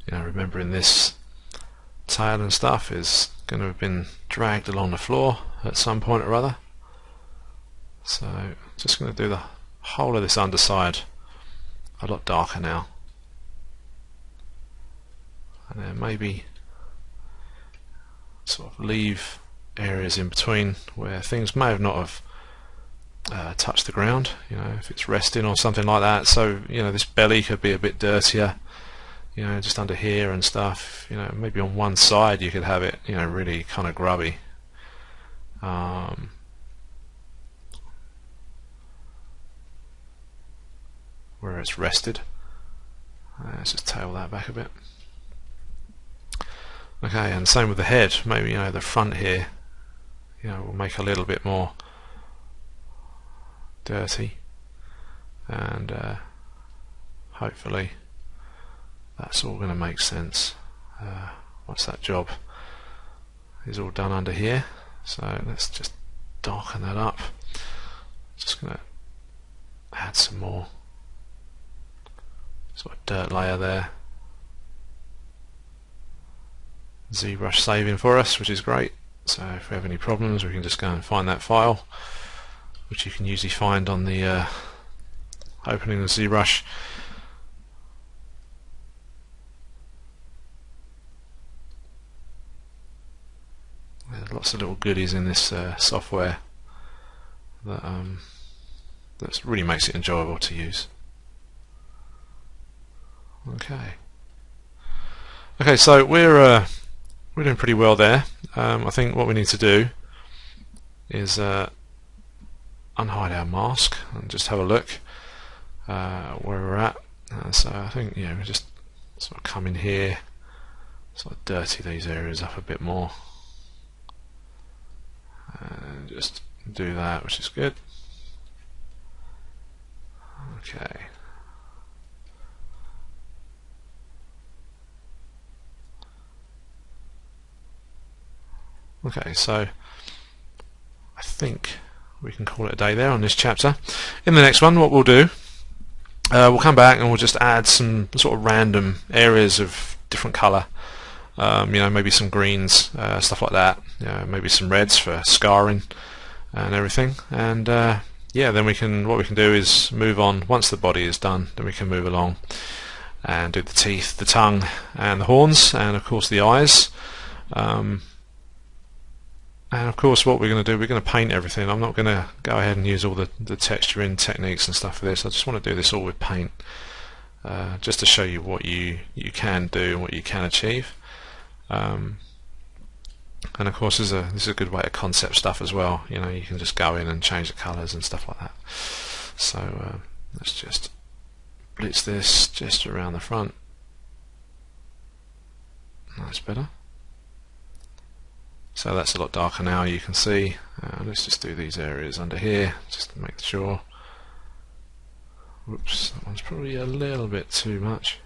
You know, remembering this tail and stuff is going to have been dragged along the floor at some point or other. So just going to do the whole of this underside a lot darker now, and then maybe sort of leave areas in between where things may have not have touched the ground, you know, if it's resting or something like that. So, you know, this belly could be a bit dirtier, you know, just under here and stuff. You know, maybe on one side you could have it, you know, really kind of grubby. Where it's rested. Let's just tail that back a bit. Okay, and same with the head. Maybe, you know, the front here, you know, will make a little bit more dirty, and hopefully that's all going to make sense once that job is all done under here. So let's just darken that up. Just going to add some more sort of dirt layer there. ZBrush saving for us, which is great. So if we have any problems, we can just go and find that file, which you can usually find on the opening of ZBrush. There's lots of little goodies in this software that really makes it enjoyable to use. Okay, so we're doing pretty well there. I think what we need to do is unhide our mask and just have a look where we're at. So I think, yeah, we just sort of come in here, sort of dirty these areas up a bit more, and just do that, which is good. Okay. Okay, so I think we can call it a day there on this chapter. In the next one, what we'll do, we'll come back and we'll just add some sort of random areas of different colour. You know, maybe some greens, stuff like that. You know, maybe some reds for scarring and everything. And yeah, then what we can do is move on. Once the body is done, then we can move along and do the teeth, the tongue, and the horns, and of course the eyes. And of course what we're going to do, we're going to paint everything. I'm not going to go ahead and use all the texturing techniques and stuff for this. I just want to do this all with paint. just to show you what you can do and what you can achieve. And of course this is a good way to concept stuff as well. You know, you can just go in and change the colours and stuff like that. So let's just blitz this just around the front. That's better. So that's a lot darker now, you can see. Let's just do these areas under here just to make sure. Whoops, that one's probably a little bit too much.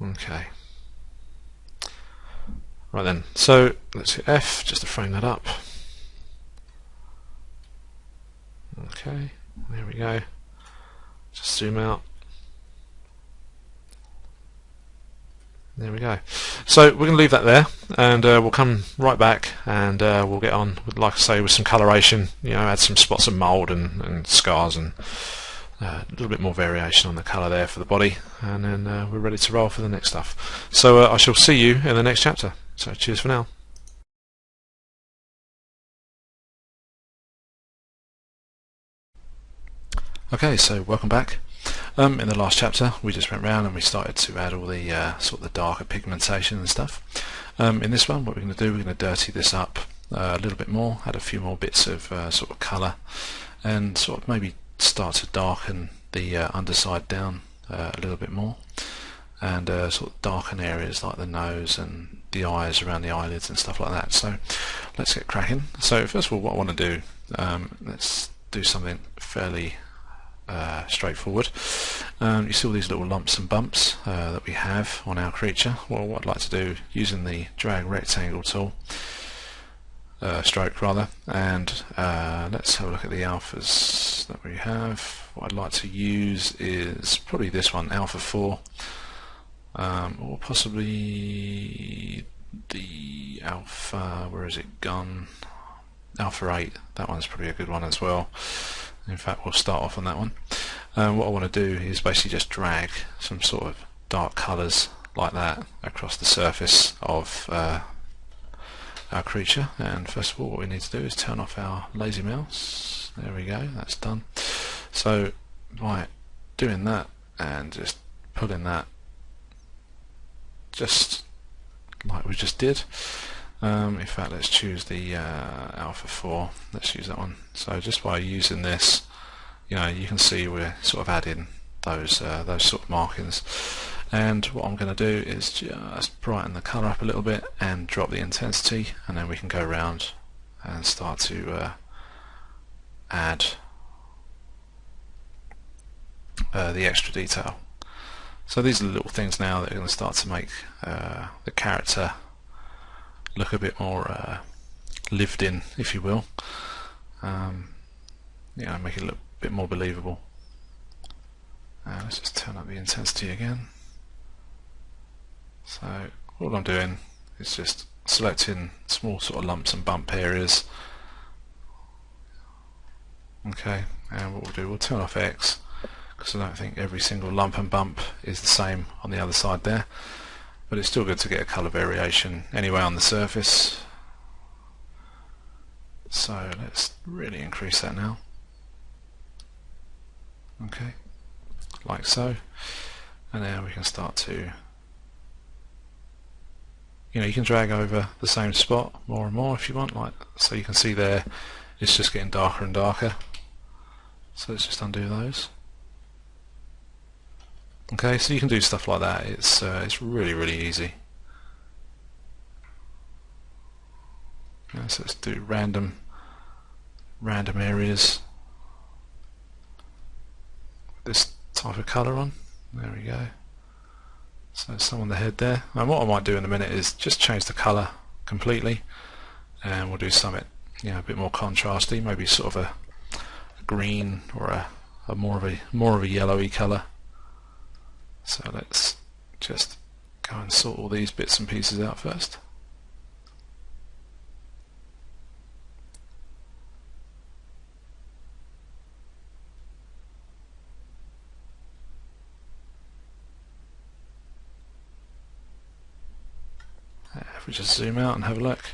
Okay. Right then, so let's hit F just to frame that up. Okay, there we go. Just zoom out. There we go. So we're going to leave that there, and we'll come right back, and we'll get on with, like I say, with some coloration. You know, add some spots of mould and scars, and a little bit more variation on the colour there for the body, and then we're ready to roll for the next stuff. So I shall see you in the next chapter. So cheers for now. Okay, so welcome back. In the last chapter we just went round and we started to add all the sort of the darker pigmentation and stuff. In this one what we're going to do, we're going to dirty this up a little bit more, add a few more bits of sort of colour, and sort of maybe start to darken the underside down a little bit more, and sort of darken areas like the nose and the eyes around the eyelids and stuff like that. So let's get cracking. So first of all, what I want to do, let's do something fairly straightforward. You see all these little lumps and bumps that we have on our creature. Well, what I'd like to do, using the drag rectangle tool, stroke rather, and let's have a look at the alphas that we have. What I'd like to use is probably this one, alpha 4, or possibly the alpha, where is it gone? Alpha 8, that one's probably a good one as well. In fact, we'll start off on that one. What I want to do is basically just drag some sort of dark colours like that across the surface of our creature. And first of all, what we need to do is turn off our lazy mouse. There we go, that's done. So by doing that and just pulling that just like we just did, in fact, let's choose the alpha 4. Let's use that one. So just by using this, you know, you can see we're sort of adding those sort of markings. And what I'm going to do is just brighten the colour up a little bit and drop the intensity, and then we can go around and start to add the extra detail. So these are the little things now that are going to start to make the character look a bit more lived in, if you will. You know, make it look a bit more believable. Let's just turn up the intensity again. So all I'm doing is just selecting small sort of lumps and bump areas. Okay, and what we'll do, we'll turn off X, because I don't think every single lump and bump is the same on the other side there. But it's still good to get a colour variation anyway on the surface. So let's really increase that now. Okay, like so. And now we can start to, you know, you can drag over the same spot more and more if you want, like so. You can see there it's just getting darker and darker. So let's just undo those. Okay, so you can do stuff like that. It's really easy. So let's do random areas. This type of colour on. There we go. So some on the head there. And what I might do in a minute is just change the colour completely, and we'll do something, you know, a bit more contrasty. Maybe sort of a green or a more of a yellowy colour. So let's just go and sort all these bits and pieces out first. If we just zoom out and have a look,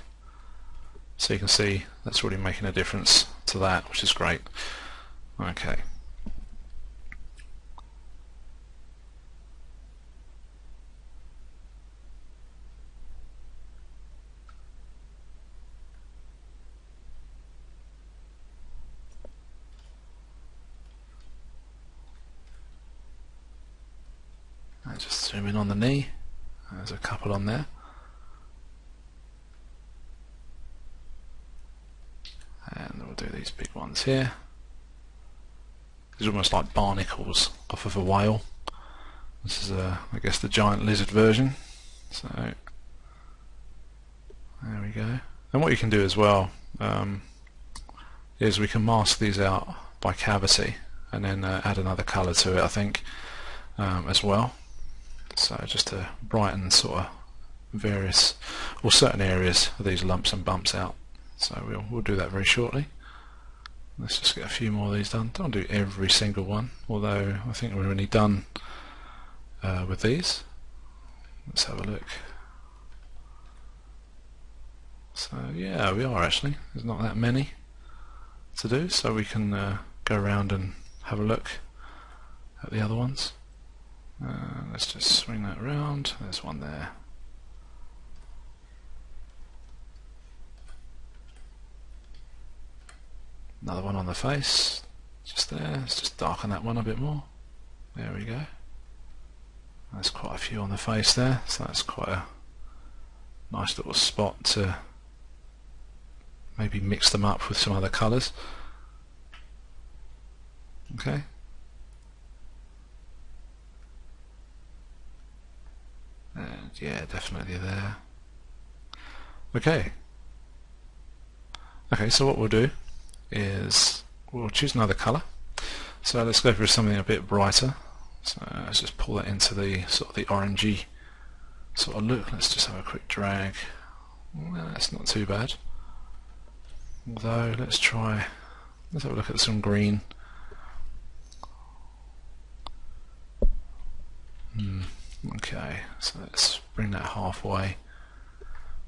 so you can see that's already making a difference to that, which is great. Okay, zoom in on the knee. There's a couple on there. And we'll do these big ones here. These are almost like barnacles off of a whale. This is, I guess, the giant lizard version. So there we go. And what you can do as well is we can mask these out by cavity and then add another colour to it, I think, as well. So just to brighten sort of various or certain areas of these lumps and bumps out. So we'll do that very shortly. Let's just get a few more of these done. Don't do every single one, although I think we're only done with these. Let's have a look. So yeah, we are actually. There's not that many to do, so we can go around and have a look at the other ones. Let's just swing that around. There's one there. Another one on the face, just there. Let's just darken that one a bit more. There we go. There's quite a few on the face there, so that's quite a nice little spot to maybe mix them up with some other colours. Okay. And yeah, definitely there. Okay. Okay, so what we'll do is we'll choose another colour. So let's go for something a bit brighter. So let's just pull that into the sort of the orangey sort of look. Let's just have a quick drag. Well, that's not too bad. Although let's have a look at some green. Okay, so let's bring that halfway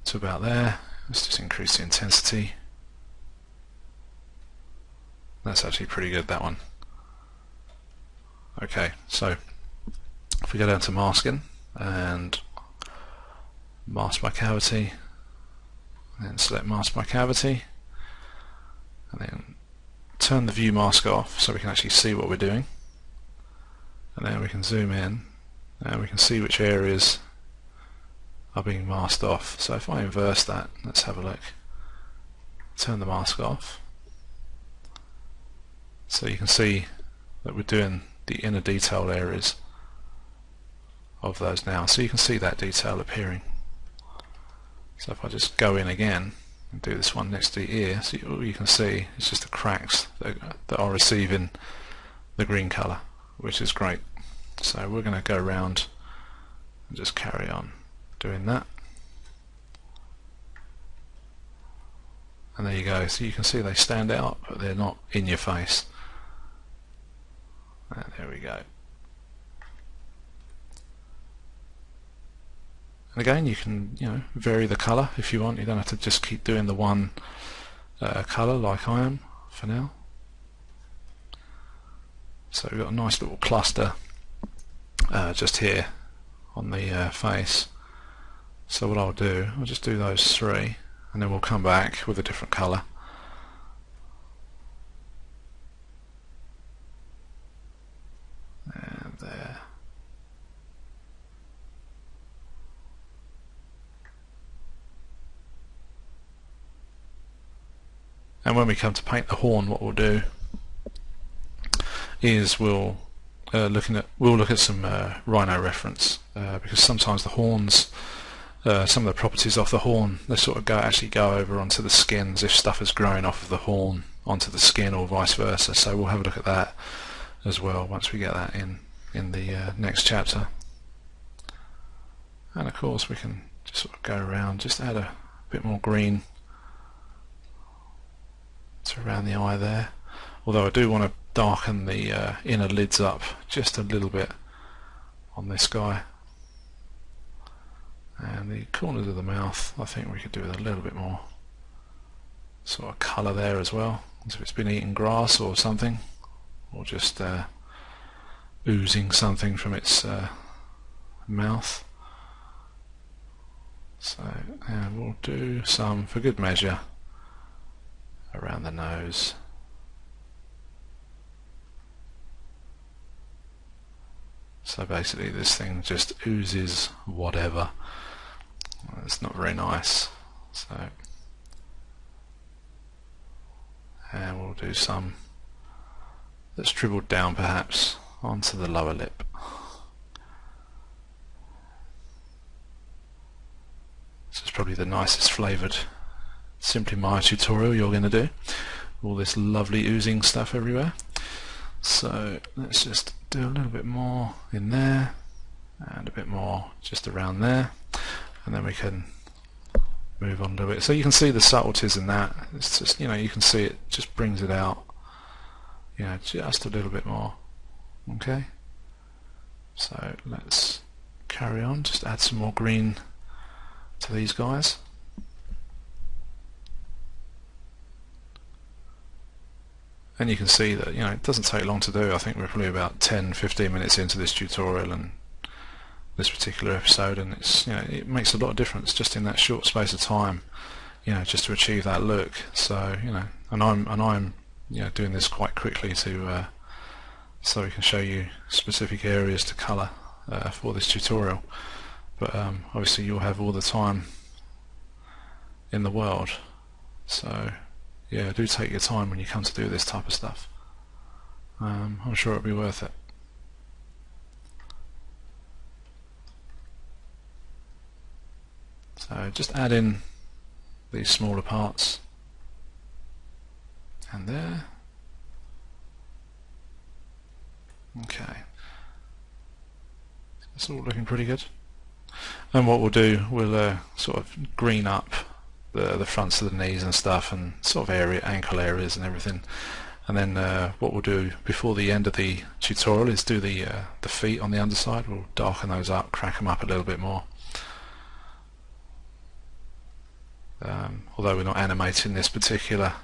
to about there. Let's just increase the intensity. That's actually pretty good, that one. Okay, so if we go down to masking and mask by cavity, and then select mask by cavity, and then turn the view mask off so we can actually see what we're doing, and then we can zoom in and we can see which areas are being masked off. So if I inverse that, let's have a look. Turn the mask off. So you can see that we're doing the inner detail areas of those now. So you can see that detail appearing. So if I just go in again and do this one next to the ear, so all you can see is just the cracks that are receiving the green colour, which is great. So we're going to go around and just carry on doing that. And there you go. So you can see they stand out, but they're not in your face. And there we go. And again, you can vary the colour if you want. You don't have to just keep doing the one colour like I am for now. So we've got a nice little cluster just here on the face. So what I'll do, I'll just do those three, and then we'll come back with a different colour. And there. And when we come to paint the horn, what we'll do is we'll look at some rhino reference, because sometimes the horns, some of the properties of the horn, they sort of actually go over onto the skin as if stuff is growing off of the horn onto the skin, or vice versa. So we'll have a look at that as well once we get that in the next chapter. And of course we can just sort of go around, just add a bit more green to around the eye there, although I do want to darken the inner lids up just a little bit on this guy, and the corners of the mouth I think we could do with a little bit more sort of colour there as well, as if it's been eating grass or something, or just oozing something from its mouth. So and we'll do some, for good measure, around the nose. So basically this thing just oozes whatever. It's not very nice. So, and we'll do some that's dribbled down perhaps onto the lower lip. This is probably the nicest flavoured SimplyMaya tutorial you're going to do. All this lovely oozing stuff everywhere. So let's just do a little bit more in there and a bit more just around there, and then we can move on a little bit. So you can see the subtleties in that. It's just, you know, you can see it just brings it out, you know, just a little bit more. Okay, so let's carry on, just add some more green to these guys. And you can see that, you know, it doesn't take long to do. I think we're probably about 10-15 minutes into this tutorial and this particular episode, and it's, you know, it makes a lot of difference just in that short space of time, you know, just to achieve that look. So, you know, and I'm you know, doing this quite quickly to so we can show you specific areas to colour for this tutorial. But obviously you'll have all the time in the world, so yeah, do take your time when you come to do this type of stuff. I'm sure it'll be worth it. So just add in these smaller parts, and there. Okay, it's all looking pretty good. And what we'll do, we'll sort of green up the fronts of the knees and stuff, and sort of ankle areas and everything. And then what we'll do before the end of the tutorial is do the feet on the underside. We'll darken those up, crack them up a little bit more. Although we're not animating this particular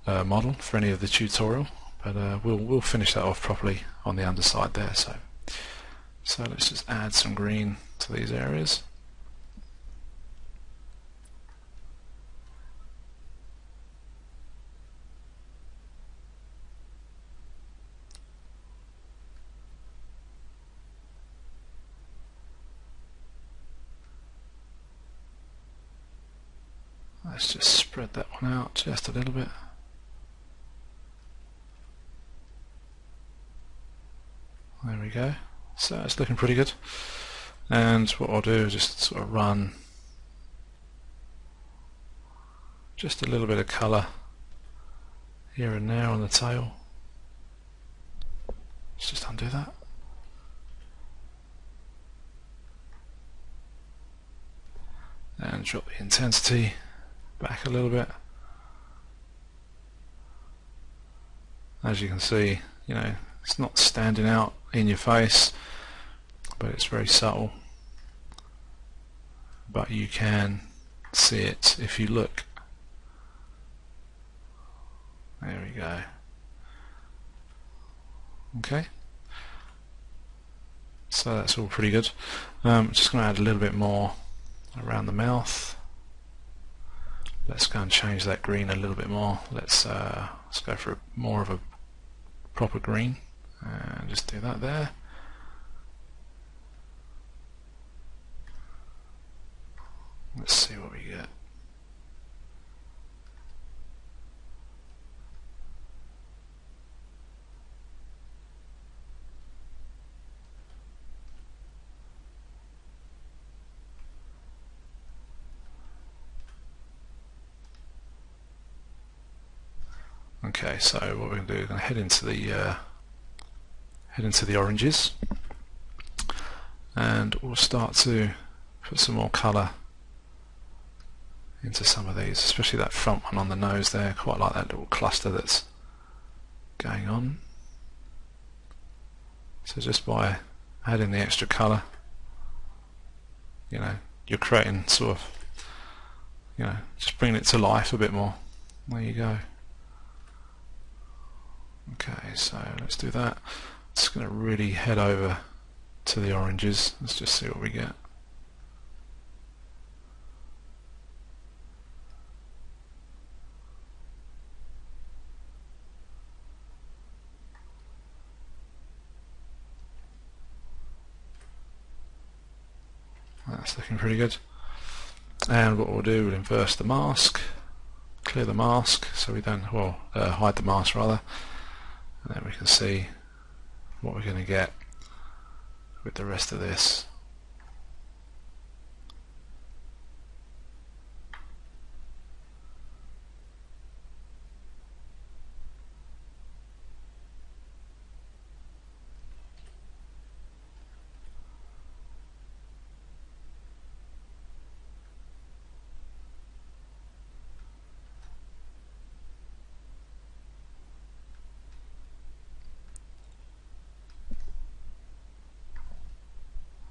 model for any of the tutorial, but we'll finish that off properly on the underside there. So let's just add some green to these areas. Let's just spread that one out just a little bit. There we go. So it's looking pretty good. And what I'll do is just sort of run just a little bit of colour here and there on the tail. Let's just undo that. And drop the intensity back a little bit. As you can see, you know, it's not standing out in your face, but it's very subtle. But you can see it if you look. There we go. Okay. So that's all pretty good. I'm just going to add a little bit more around the mouth. Let's go and change that green a little bit more. Let's go for more of a proper green, and just do that there. Let's see what we get. Okay, so what we're going to do is going to head into the oranges, and we'll start to put some more colour into some of these, especially that front one on the nose there. Quite like that little cluster that's going on. So just by adding the extra colour, you know, you're creating sort of, you know, just bringing it to life a bit more. There you go. Okay, so let's do that. Just going to really head over to the oranges. Let's just see what we get. That's looking pretty good. And what we'll do, we'll inverse the mask, clear the mask so we don't, well, hide the mask rather, and then we can see what we're going to get with the rest of this.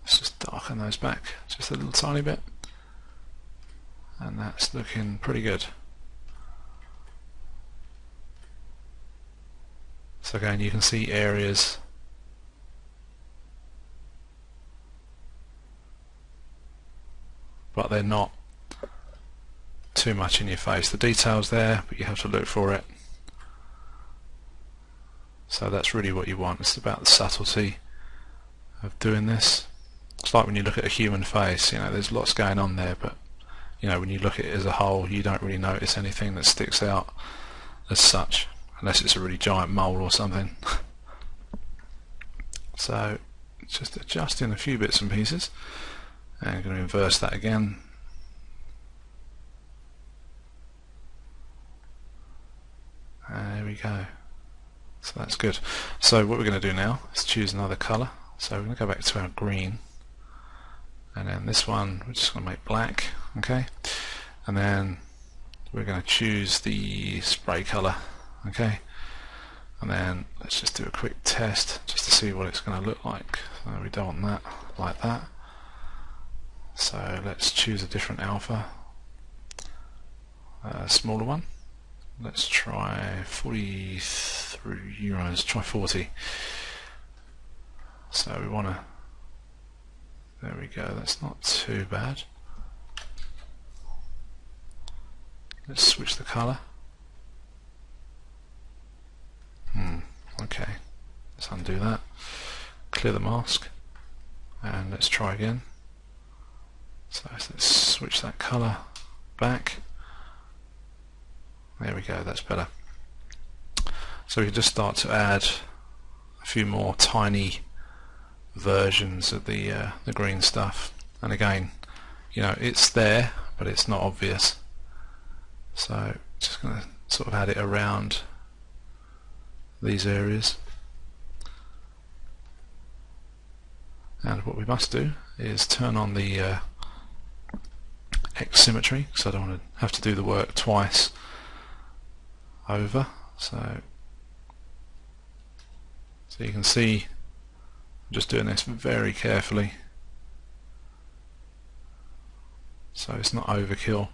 Let's just darken those back just a little tiny bit, and that's looking pretty good. So again, you can see areas but they're not too much in your face. The detail's there, but you have to look for it. So that's really what you want. It's about the subtlety of doing this. It's like when you look at a human face, you know, there's lots going on there, but you know, when you look at it as a whole, you don't really notice anything that sticks out as such, unless it's a really giant mole or something. So just adjusting a few bits and pieces, and I'm going to inverse that again. And there we go. So that's good. So what we're going to do now is choose another colour. So we're going to go back to our green, and then this one we're just going to make black, okay? And then we're going to choose the spray colour, okay? And then let's just do a quick test just to see what it's going to look like. So we don't want that like that. So let's choose a different alpha, a smaller one. Let's try 43 euros, try 40. So we want to, there we go, that's not too bad. Let's switch the colour. Okay, let's undo that, clear the mask, and let's try again. So let's switch that colour back. There we go, that's better. So we can just start to add a few more tiny versions of the green stuff, and again, you know, it's there but it's not obvious, so just going to sort of add it around these areas. And what we must do is turn on the X symmetry, because I don't want to have to do the work twice over. So you can see I'm just doing this very carefully so it's not overkill.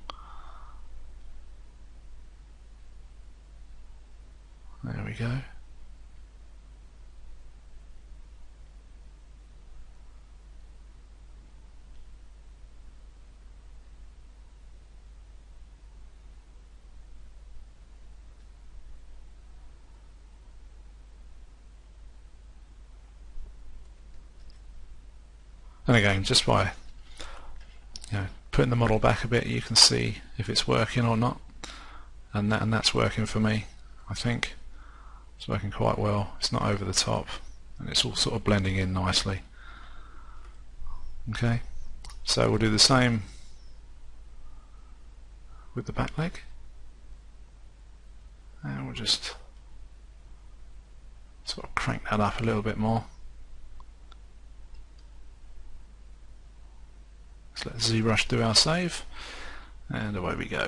There we go. And again, just by putting the model back a bit, you can see if it's working or not, and that's working for me. I think it's working quite well. It's not over the top, and it's all sort of blending in nicely. Okay, so we'll do the same with the back leg, and we'll just sort of crank that up a little bit more. Let's let ZBrush do our save, and away we go.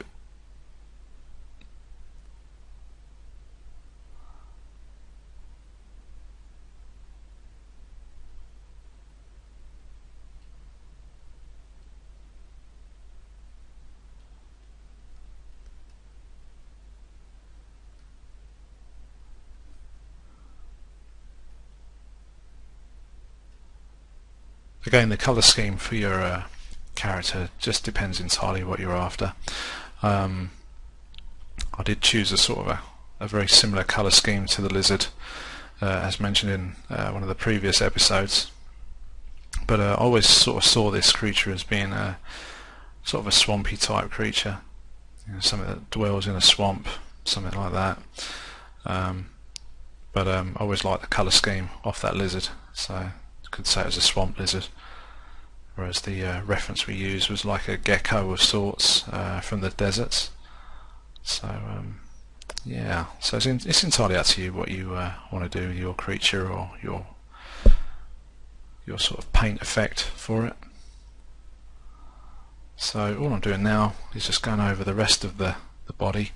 Again, the colour scheme for your character just depends entirely what you're after. I did choose a sort of a very similar colour scheme to the lizard, as mentioned in one of the previous episodes, but I always sort of saw this creature as being a sort of a swampy type creature, you know, something that dwells in a swamp, something like that. But I always liked the colour scheme off that lizard, so I could say it was a swamp lizard, whereas the reference we used was like a gecko of sorts from the deserts. So yeah, so it's entirely up to you what you want to do with your creature or your sort of paint effect for it. So all I'm doing now is just going over the rest of the body,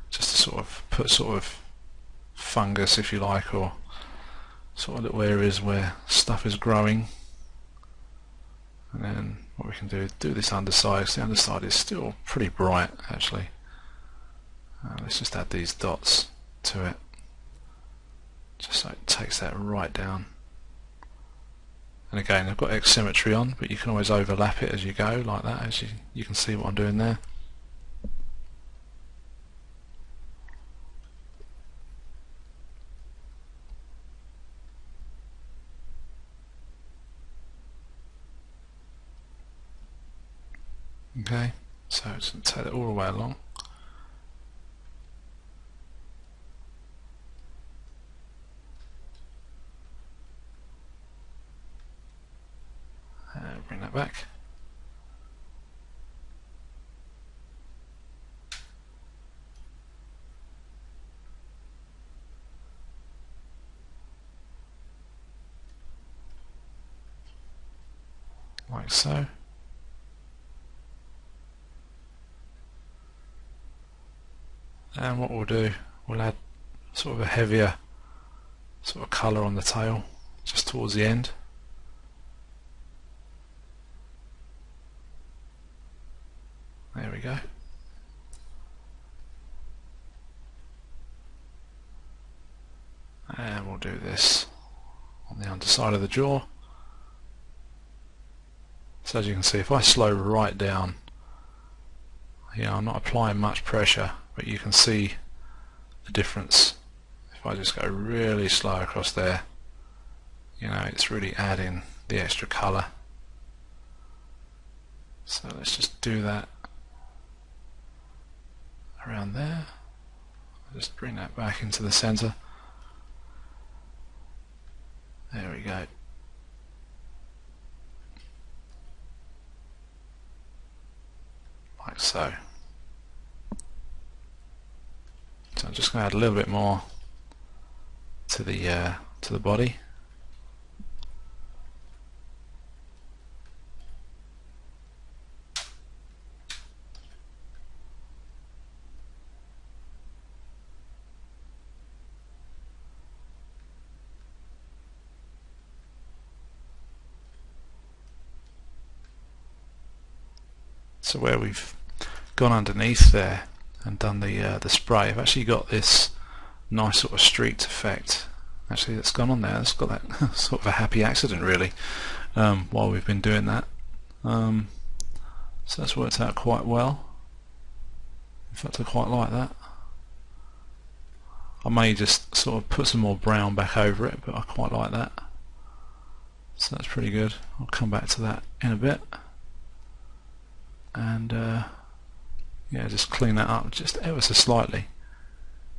just to sort of put sort of fungus, if you like, or sort of little areas where stuff is growing. And then what we can do is do this underside, because the underside is still pretty bright actually. Let's just add these dots to it, just so it takes that right down. And again, I've got X symmetry on, but you can always overlap it as you go, like that, as you can see what I'm doing there. Okay, so it's going to take it all the way along. Bring that back. Like so. And what we'll do, we'll add sort of a heavier sort of colour on the tail just towards the end. There we go. And we'll do this on the underside of the jaw. So as you can see, if I slow right down, you know, I'm not applying much pressure, but you can see the difference. If I just go really slow across there, you know, it's really adding the extra colour. So let's just do that around there. I'll just bring that back into the centre. There we go. Like so. So I'm just going to add a little bit more to the body. So where we've gone underneath there and done the spray, I've actually got this nice sort of streaked effect actually that's gone on there. It's got that sort of a happy accident really while we've been doing that. So that's worked out quite well. In fact, I quite like that. I may just sort of put some more brown back over it, but I quite like that. So that's pretty good. I'll come back to that in a bit. And yeah, just clean that up just ever so slightly.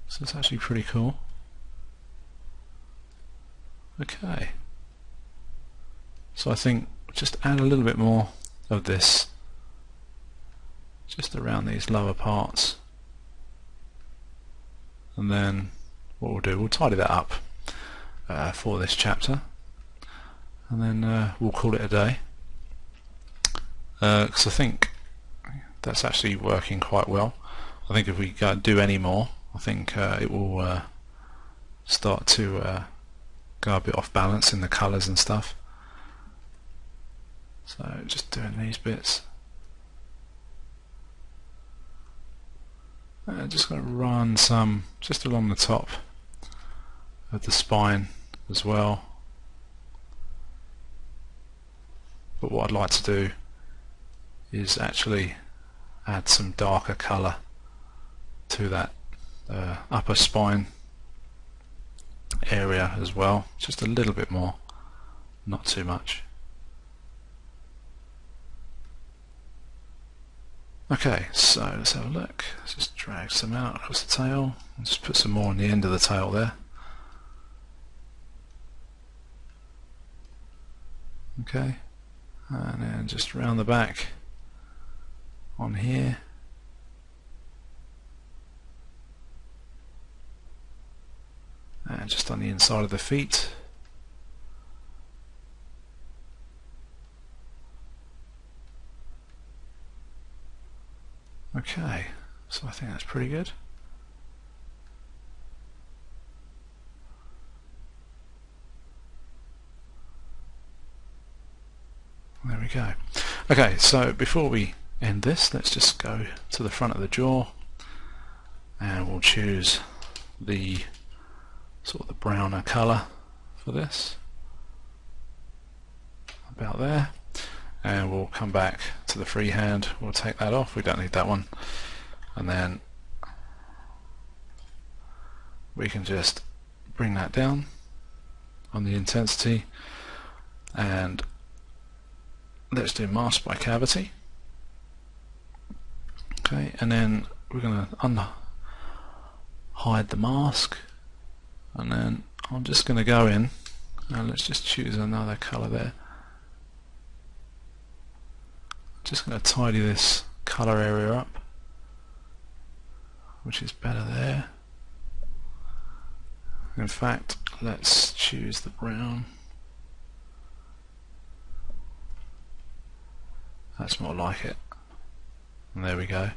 So it's actually pretty cool. Okay, so I think just add a little bit more of this just around these lower parts, and then what we'll do, we'll tidy that up for this chapter, and then we'll call it a day, because I think that's actually working quite well. I think if we do any more, I think it will start to go a bit off balance in the colours and stuff. So just doing these bits. Just going to run some just along the top of the spine as well. But what I'd like to do is actually add some darker colour to that upper spine area as well, just a little bit more, not too much. Okay, so let's have a look. Let's just drag some out across the tail and just put some more on the end of the tail there. Okay, and then just around the back on here. And just on the inside of the feet. Okay, so I think that's pretty good. There we go. Okay, so before we end this, let's just go to the front of the jaw and we'll choose the sort of the browner colour for this, about there, and we'll come back to the freehand. We'll take that off, we don't need that one, and then we can just bring that down on the intensity, and let's do mask by cavity. Okay, and then we're going to hide the mask, and then I'm just going to go in and let's just choose another colour there. Just going to tidy this colour area up, which is better there. In fact, let's choose the brown. That's more like it. And there we go.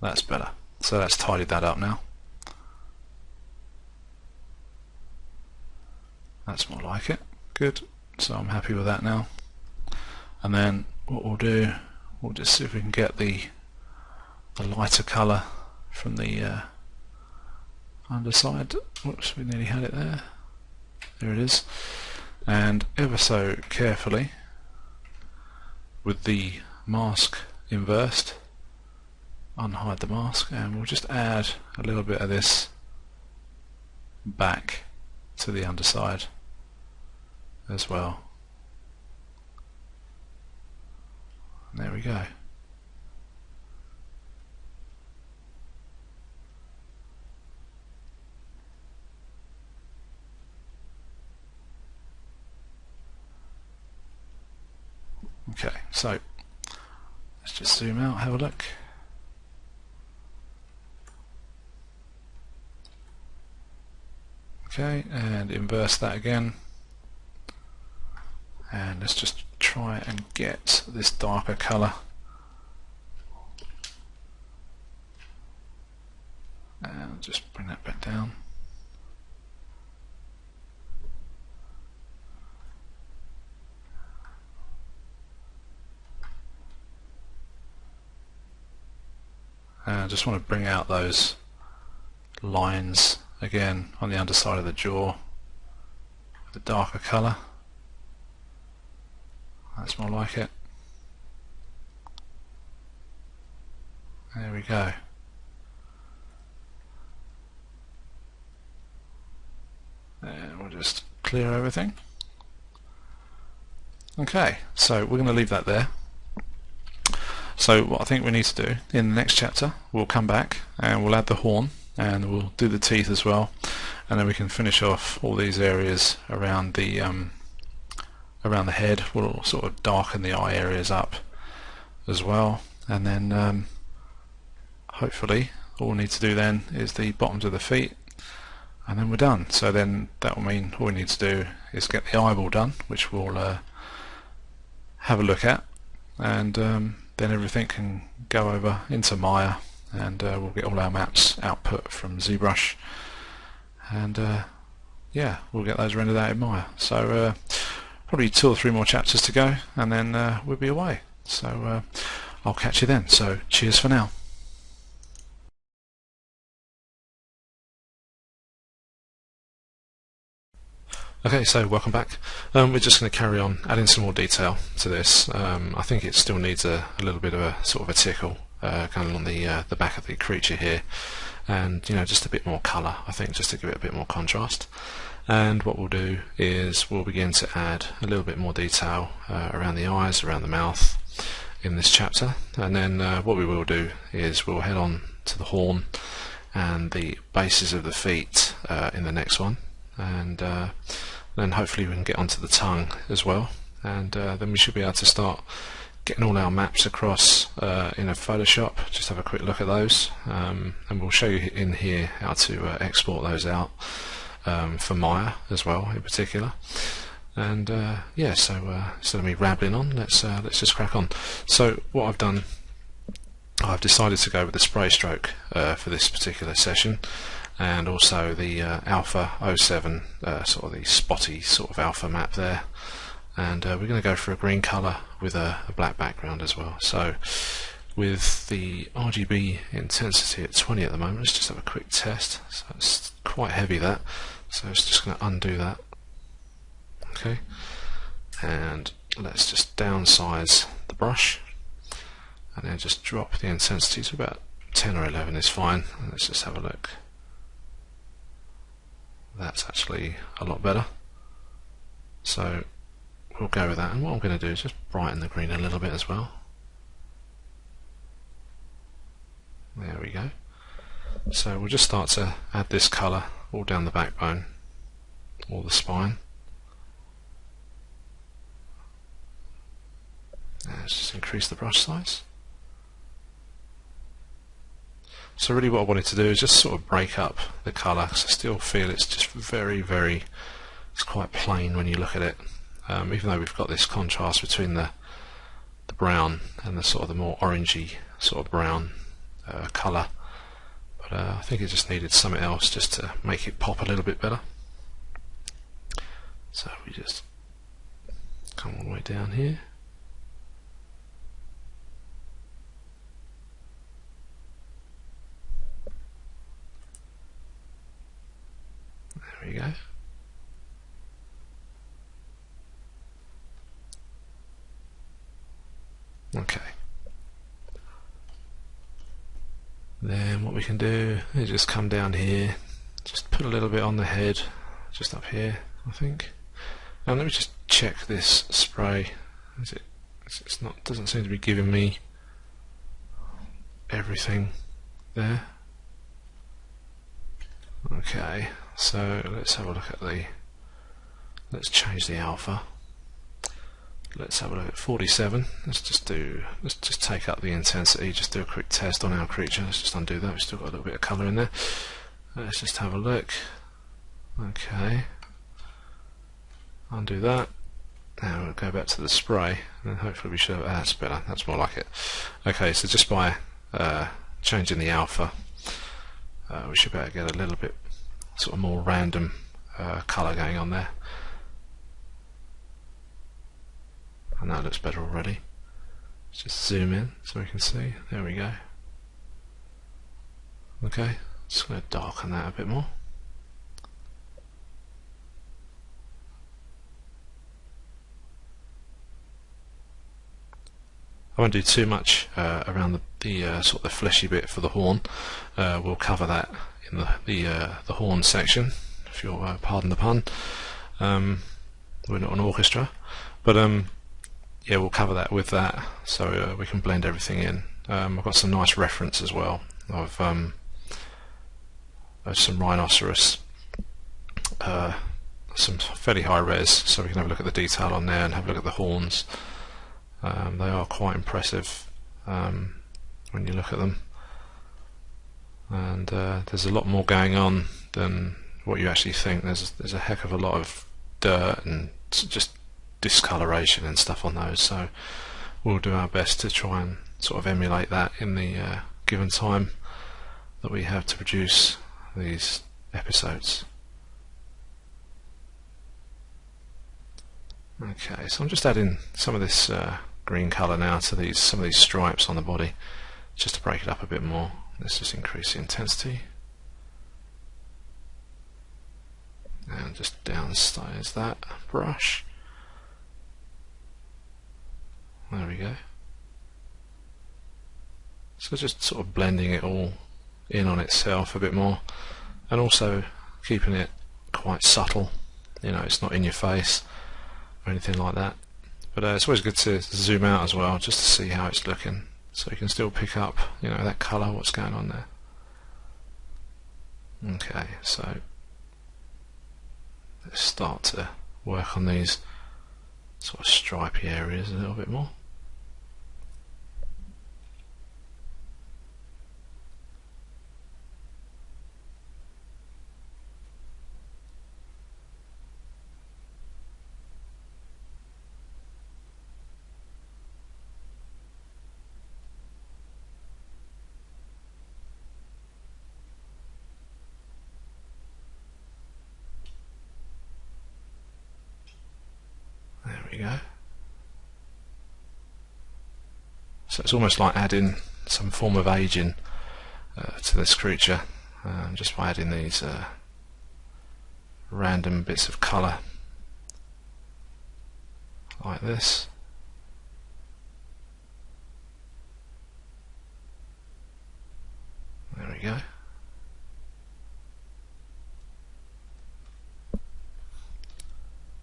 That's better. So that's tidied that up now. That's more like it. Good. So I'm happy with that now. And then what we'll do, we'll just see if we can get the lighter colour from the underside. Whoops, we nearly had it there. There it is. And ever so carefully, with the mask inversed, unhide the mask, and we'll just add a little bit of this back to the underside as well. And there we go. Okay, so let's just zoom out, have a look. Okay, and inverse that again, and let's just try and get this darker colour, and just bring that back down. And I just want to bring out those lines again on the underside of the jaw with a darker colour. That's more like it. There we go. And we'll just clear everything. Okay, so we're going to leave that there. So what I think we need to do in the next chapter, we'll come back and we'll add the horn, and we'll do the teeth as well, and then we can finish off all these areas around the head. We'll sort of darken the eye areas up as well, and then hopefully all we need to do then is the bottoms of the feet, and then we're done. So then that will mean all we need to do is get the eyeball done, which we'll have a look at, and then everything can go over into Maya, and we'll get all our maps output from ZBrush, and yeah, we'll get those rendered out in Maya. So probably 2 or 3 more chapters to go, and then we'll be away. So I'll catch you then. So cheers for now. Okay, so welcome back. We're just going to carry on adding some more detail to this. I think it still needs a little bit of a sort of a tickle, kind of on the back of the creature here, and just a bit more colour, I think, just to give it a bit more contrast. and what we'll do is we'll begin to add a little bit more detail around the eyes, around the mouth in this chapter, and then what we will do is we'll head on to the horn and the bases of the feet in the next one, and then hopefully we can get onto the tongue as well, and then we should be able to start getting all our maps across in a Photoshop. Just have a quick look at those, and we'll show you in here how to export those out for Maya as well in particular. And yeah, so instead of me rambling on, let's just crack on. So what I've done, I've decided to go with the spray stroke for this particular session, and also the Alpha 07, sort of the spotty sort of alpha map there, and we're going to go for a green colour with a black background as well. So with the RGB intensity at 20 at the moment, let's just have a quick test. So it's quite heavy, that, so it's just going to undo that. Okay, and let's just downsize the brush and then just drop the intensity to about 10 or 11 is fine. And let's just have a look. That's actually a lot better, so we'll go with that. And what I'm going to do is just brighten the green a little bit as well. There we go. So we'll just start to add this colour all down the backbone or the spine. Let's just increase the brush size. So really what I wanted to do is just sort of break up the colour, because I still feel it's just very, it's quite plain when you look at it, even though we've got this contrast between the brown and the sort of the more orangey sort of brown colour. But I think it just needed something else just to make it pop a little bit better. So we just come all the way down here. There we go. Okay. Then what we can do is just come down here, just put a little bit on the head, just up here, I think. Now let me just check this spray. It's not, doesn't seem to be giving me everything there. Okay, so let's have a look at let's change the alpha. Let's have a look at 47. Let's just take up the intensity, just do a quick test on our creature. Let's just undo that, we've still got a little bit of colour in there. Let's just have a look. Okay, undo that. Now we'll go back to the spray, and hopefully we should have, that's better, that's more like it. Okay, so just by changing the alpha, we should be able to get a little bit sort of more random colour going on there, and that looks better already. Let's just zoom in so we can see. There we go. Okay, just going to darken that a bit more. I won't do too much around the sort of the fleshy bit for the horn. We'll cover that in the horn section, if you'll pardon the pun. We're not an orchestra, but yeah, we'll cover that with that, so we can blend everything in. I've got some nice reference as well of some rhinoceros, some fairly high res, so we can have a look at the detail on there and have a look at the horns. They are quite impressive when you look at them, and there's a lot more going on than what you actually think. There's a heck of a lot of dirt and just discoloration and stuff on those, so we'll do our best to try and sort of emulate that in the given time that we have to produce these episodes. Okay, so I'm just adding some of this green colour now to some of these stripes on the body, just to break it up a bit more. Let's just increase the intensity and just downsize that brush. There we go. So just sort of blending it all in on itself a bit more, and also keeping it quite subtle You know, it's not in your face or anything like that. But it's always good to zoom out as well, just to see how it's looking, so you can still pick up, you know, that colour, what's going on there. Okay, so let's start to work on these sort of stripy areas a little bit more. There we go. So it's almost like adding some form of aging to this creature, just by adding these random bits of colour like this. There we go.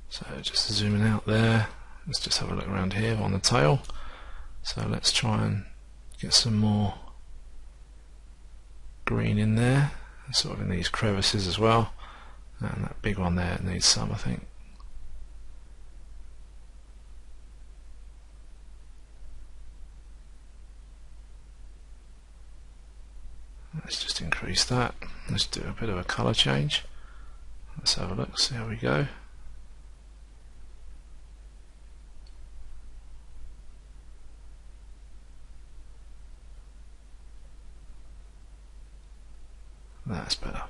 So just zooming out there, let's just have a look around here on the tail. So let's try and get some more green in there, sort of in these crevices as well, and that big one there needs some, I think. Let's just increase that. Let's do a bit of a colour change. Let's have a look, see how we go. That's better.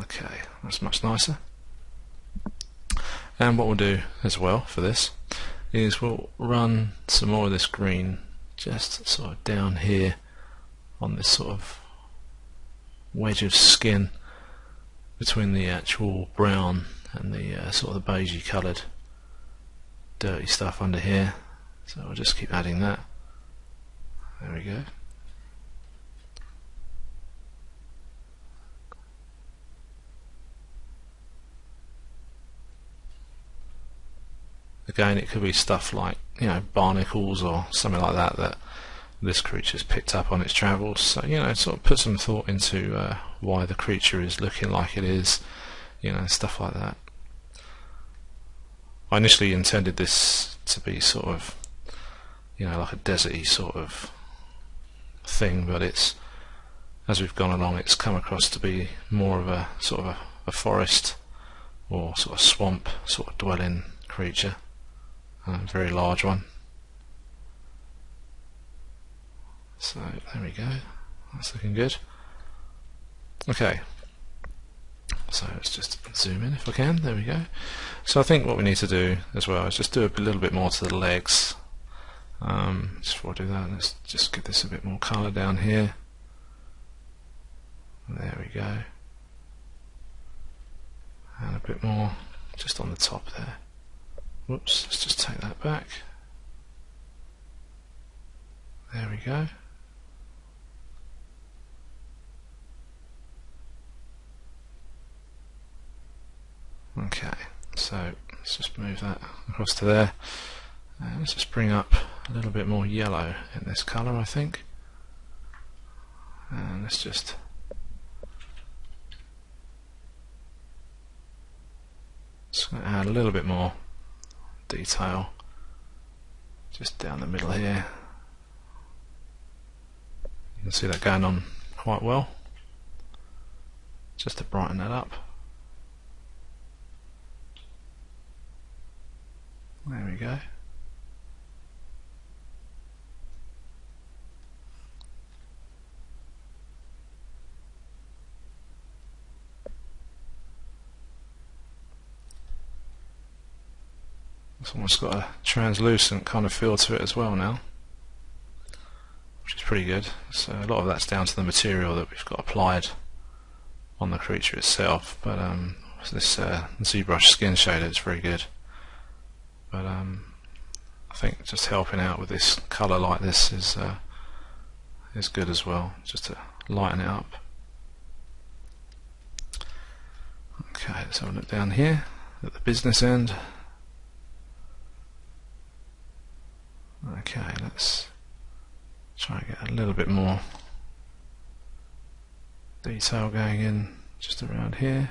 Okay, that's much nicer. And what we'll do as well for this is we'll run some more of this green just sort of down here on this sort of wedge of skin between the actual brown and the sort of the beigey coloured dirty stuff under here. So we'll just keep adding that. There we go. Again, it could be stuff like, you know, barnacles or something like that that this creature's picked up on its travels. So, you know, sort of put some thought into why the creature is looking like it is, you know, stuff like that. I initially intended this to be sort of, you know, like a deserty sort of thing, but it's, as we've gone along, it's come across to be more of a sort of a forest or sort of swamp sort of dwelling creature. Very large one. So there we go, that's looking good. Okay, so let's just zoom in if I can. There we go. So I think what we need to do as well is just do a little bit more to the legs. Just before I do that, let's just give this a bit more colour down here. There we go. And a bit more just on the top there. Whoops, let's just take that back. There we go. Okay, so let's just move that across to there. And let's just bring up a little bit more yellow in this colour, I think. And let's just going to add a little bit more detail just down the middle here. You can see that going on quite well, just to brighten that up. There we go. It's almost got a translucent kind of feel to it as well now, which is pretty good. So a lot of that's down to the material that we've got applied on the creature itself, but this ZBrush skin shader is very good. But I think just helping out with this colour like this is good as well, just to lighten it up. Okay, let's have a look down here at the business end. Okay, let's try and get a little bit more detail going in just around here.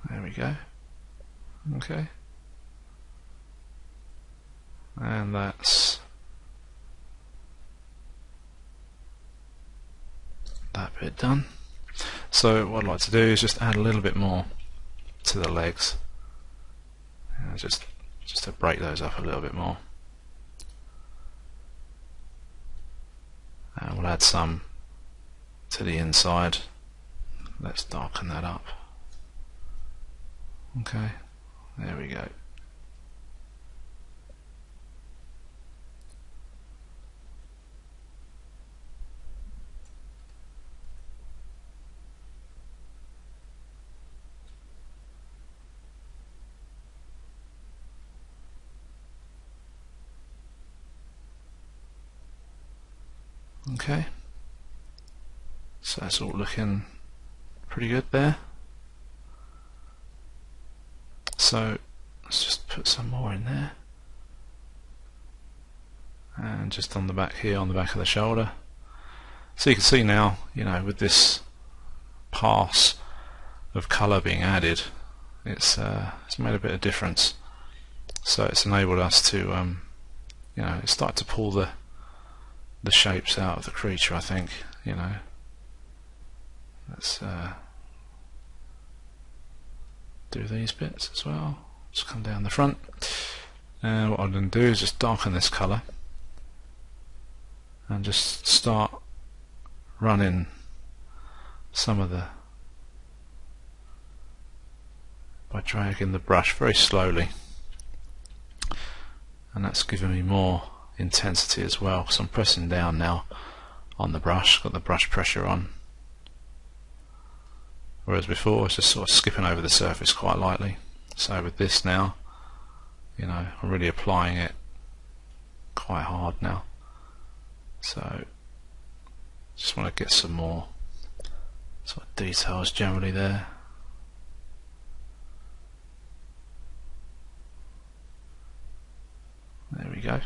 There we go. Okay. And that's that bit done. So what I'd like to do is just add a little bit more to the legs, just to break those up a little bit more, and we'll add some to the inside. Let's darken that up. Okay, there we go. Okay, so that's all looking pretty good there. So let's just put some more in there, and just on the back here, on the back of the shoulder. So you can see now, you know, with this pass of colour being added, it's made a bit of difference. So it's enabled us to, you know, start to pull the shapes out of the creature. I think, you know, let's do these bits as well. Just come down the front, and what I'm going to do is just darken this colour and just start running some of the, by dragging the brush very slowly, and that's giving me more intensity as well, because I'm pressing down now on the brush, got the brush pressure on, whereas before it's just sort of skipping over the surface quite lightly. So with this now, you know, I'm really applying it quite hard now. So just want to get some more sort of details generally there. There we go.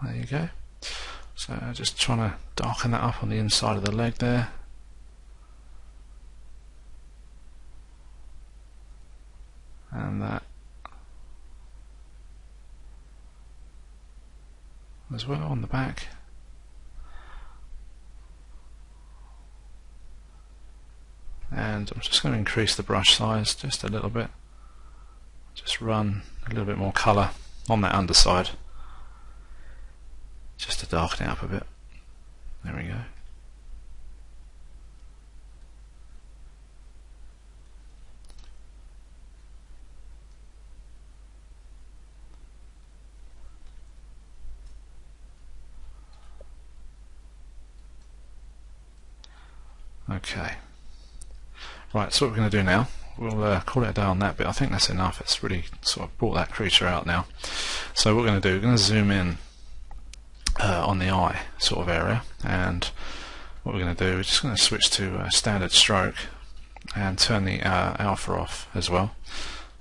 There you go. So just trying to darken that up on the inside of the leg there. And that as well on the back. And I'm just going to increase the brush size just a little bit. Just run a little bit more colour on that underside, just to darken it up a bit. There we go. Okay. Right, so what we're going to do now, we'll call it a day on that bit. I think that's enough. It's really sort of brought that creature out now. So what we're going to do, we're going to zoom in on the eye sort of area, and what we're going to do, we're just going to switch to standard stroke and turn the alpha off as well,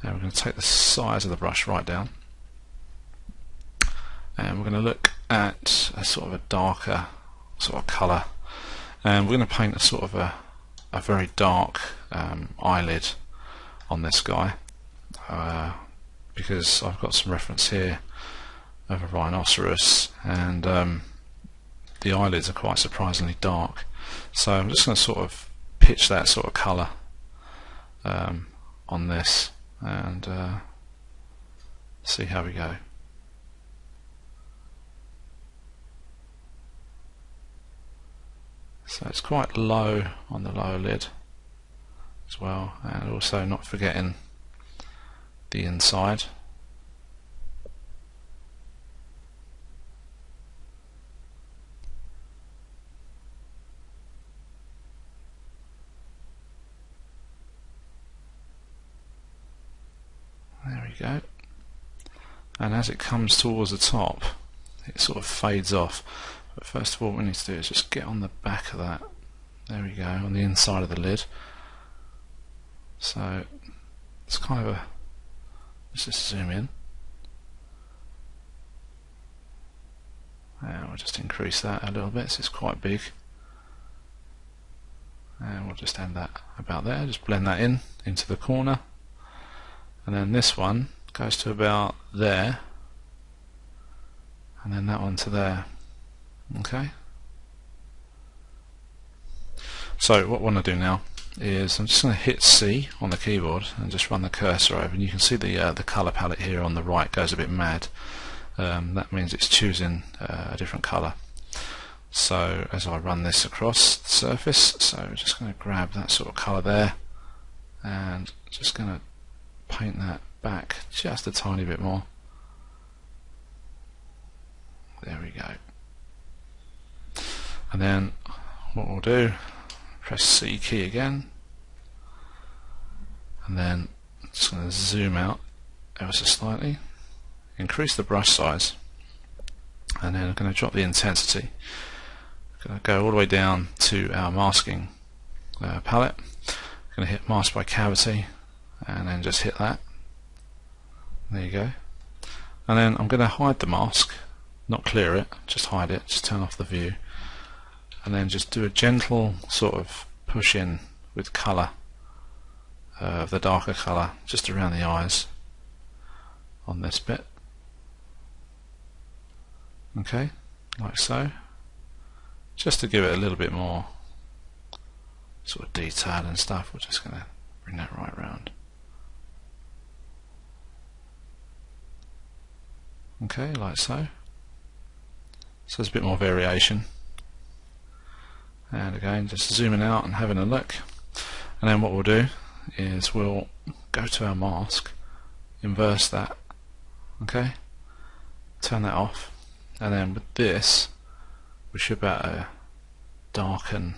and we're going to take the size of the brush right down, and we're going to look at a sort of a darker sort of colour, and we're going to paint a sort of a very dark eyelid on this guy, because I've got some reference here of a rhinoceros, and the eyelids are quite surprisingly dark. So I'm just going to sort of pitch that sort of colour on this and see how we go. So it's quite low on the lower lid as well, and also not forgetting the inside. There we go. And as it comes towards the top, it sort of fades off. But first of all, what we need to do is just get on the back of that. There we go, on the inside of the lid. So it's kind of a, let's just zoom in. And we'll just increase that a little bit, so it's quite big. And we'll just end that about there, just blend that in into the corner. And then this one goes to about there, and then that one to there. Okay. So what I want to do now is I'm just going to hit C on the keyboard and just run the cursor over, and you can see the colour palette here on the right goes a bit mad. That means it's choosing a different colour. So as I run this across the surface, so I'm just going to grab that sort of colour there and just going to paint that back just a tiny bit more. There we go. And then what we'll do, press C key again, and then I'm just going to zoom out ever so slightly, increase the brush size, and then I'm going to drop the intensity. I'm going to go all the way down to our masking palette. I'm going to hit mask by cavity and then just hit that. There you go. And then I'm going to hide the mask, not clear it, just hide it, just turn off the view, and then just do a gentle sort of push in with colour of the darker colour just around the eyes on this bit. Okay, like so, just to give it a little bit more sort of detail and stuff. We're just going to bring that right round. Okay, like so. So there's a bit more variation. And again, just zooming out and having a look. And then what we'll do is we'll go to our mask, inverse that, okay, turn that off, and then with this we should be able to darken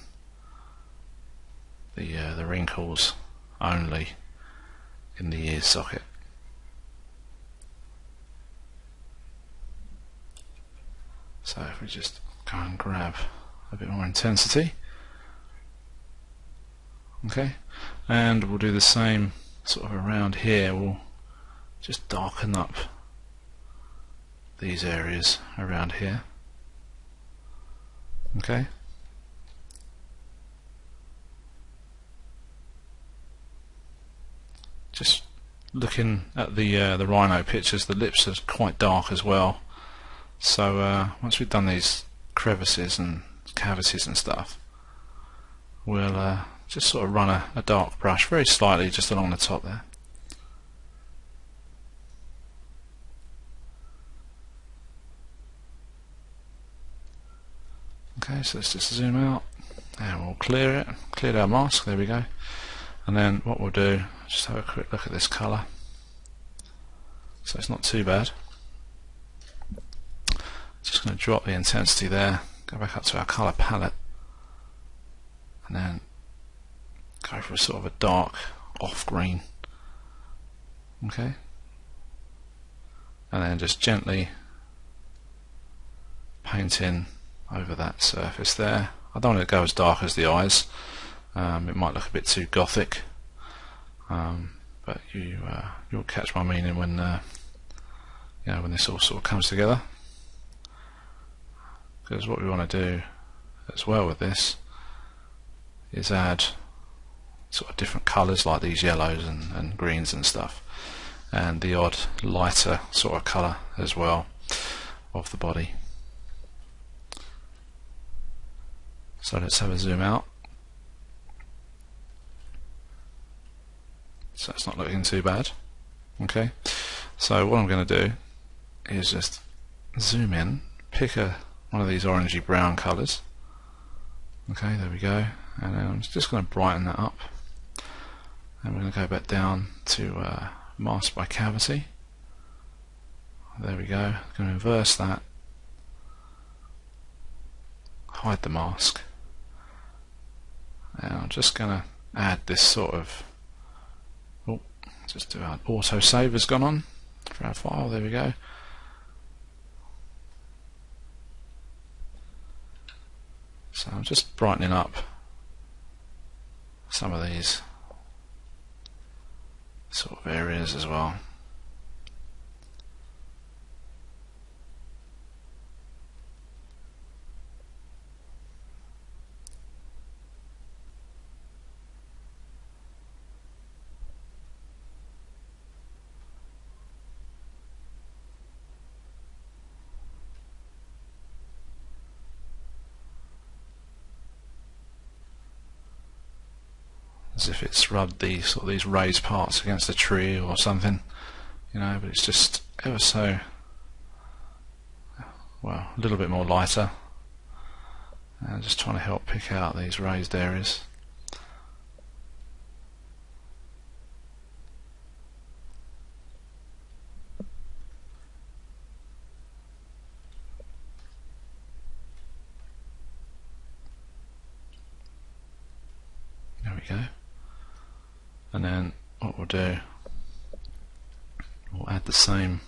the wrinkles only in the ear socket. So if we just go and grab a bit more intensity, okay, and we'll do the same sort of around here. We'll just darken up these areas around here, okay. Just looking at the rhino pictures, the lips are quite dark as well. So once we've done these crevices and cavities and stuff, we'll just sort of run a dark brush very slightly just along the top there. Okay, so let's just zoom out and we'll clear it, cleared our mask, there we go. And then what we'll do, just have a quick look at this colour. So it's not too bad. Just going to drop the intensity there, go back up to our colour palette, and then go for a sort of a dark off green, okay, and then just gently paint in over that surface there. I don't want it to go as dark as the eyes, it might look a bit too gothic, but you'll catch my meaning when when this all sort of comes together. Because what we want to do as well with this is add sort of different colours like these yellows and greens and stuff, and the odd lighter sort of colour as well of the body. So let's have a zoom out. So it's not looking too bad. Okay, so what I'm going to do is just zoom in, pick one of these orangey brown colours. Okay, there we go, and then I'm just going to brighten that up, and we're going to go back down to mask by cavity. There we go. I'm going to inverse that, hide the mask, and I'm just going to add this sort of, just do our auto save has gone on for our file. There we go. So I'm just brightening up some of these sort of areas as well. As if it's rubbed these raised parts against a tree or something, you know, but it's just ever so, well, a little bit more lighter, and just trying to help pick out these raised areas. There we go. And then what we'll do, we'll add the same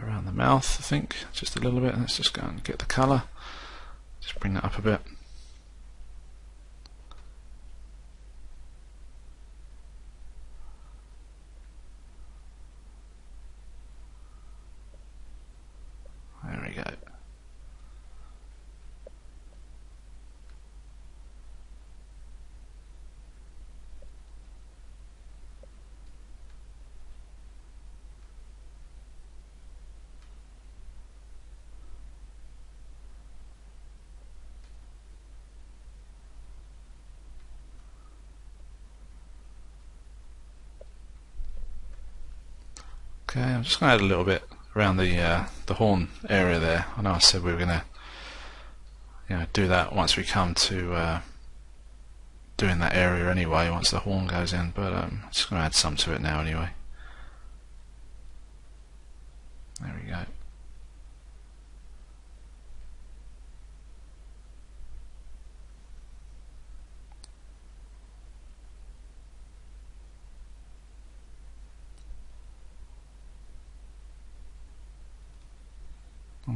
around the mouth, I think, just a little bit. Let's just go and get the colour, just bring that up a bit. There we go. Okay, I'm just going to add a little bit around the horn area there. I know I said we were going to do that once we come to doing that area anyway, once the horn goes in, but I'm just going to add some to it now anyway. There we go.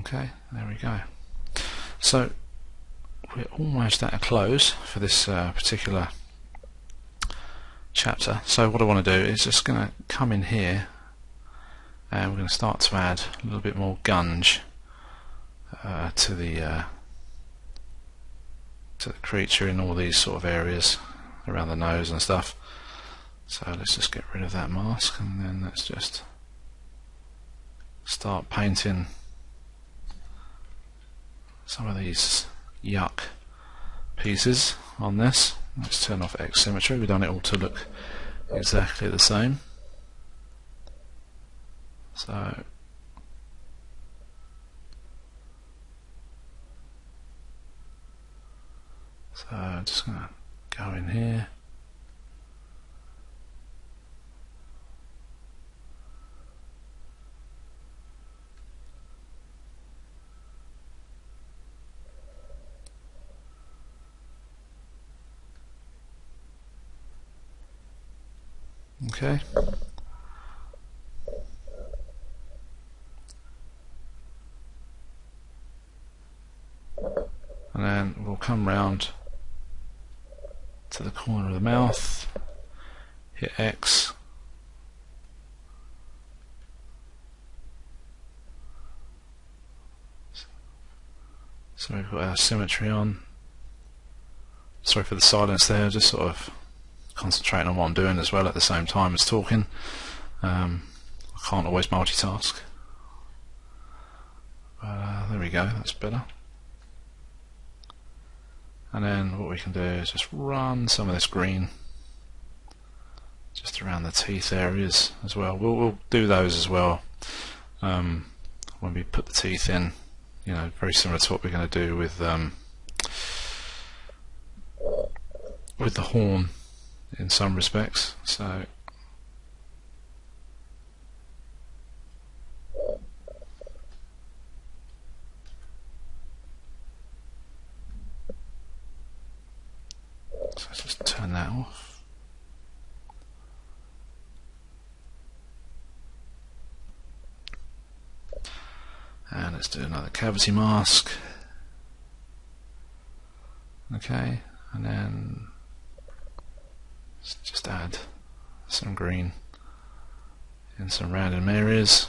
Okay, there we go. So we're almost at a close for this particular chapter. So what I want to do is just going to come in here, and we're going to start to add a little bit more gunge to the creature in all these sort of areas around the nose and stuff. So let's just get rid of that mask, and then let's just start painting some of these yuck pieces on this. Let's turn off X symmetry. We've done it all to look exactly the same. So I'm just going to go in here. Okay. And then we'll come round to the corner of the mouth, hit X, so we've got our symmetry on. Sorry for the silence there, just sort of concentrating on what I'm doing as well at the same time as talking. I can't always multitask. There we go, that's better. And then what we can do is just run some of this green just around the teeth areas as well. We'll do those as well when we put the teeth in. You know, very similar to what we're going to do with the horn in some respects. So let's just turn that off. And let's do another cavity mask. Okay, and then let's just add some green in some random areas.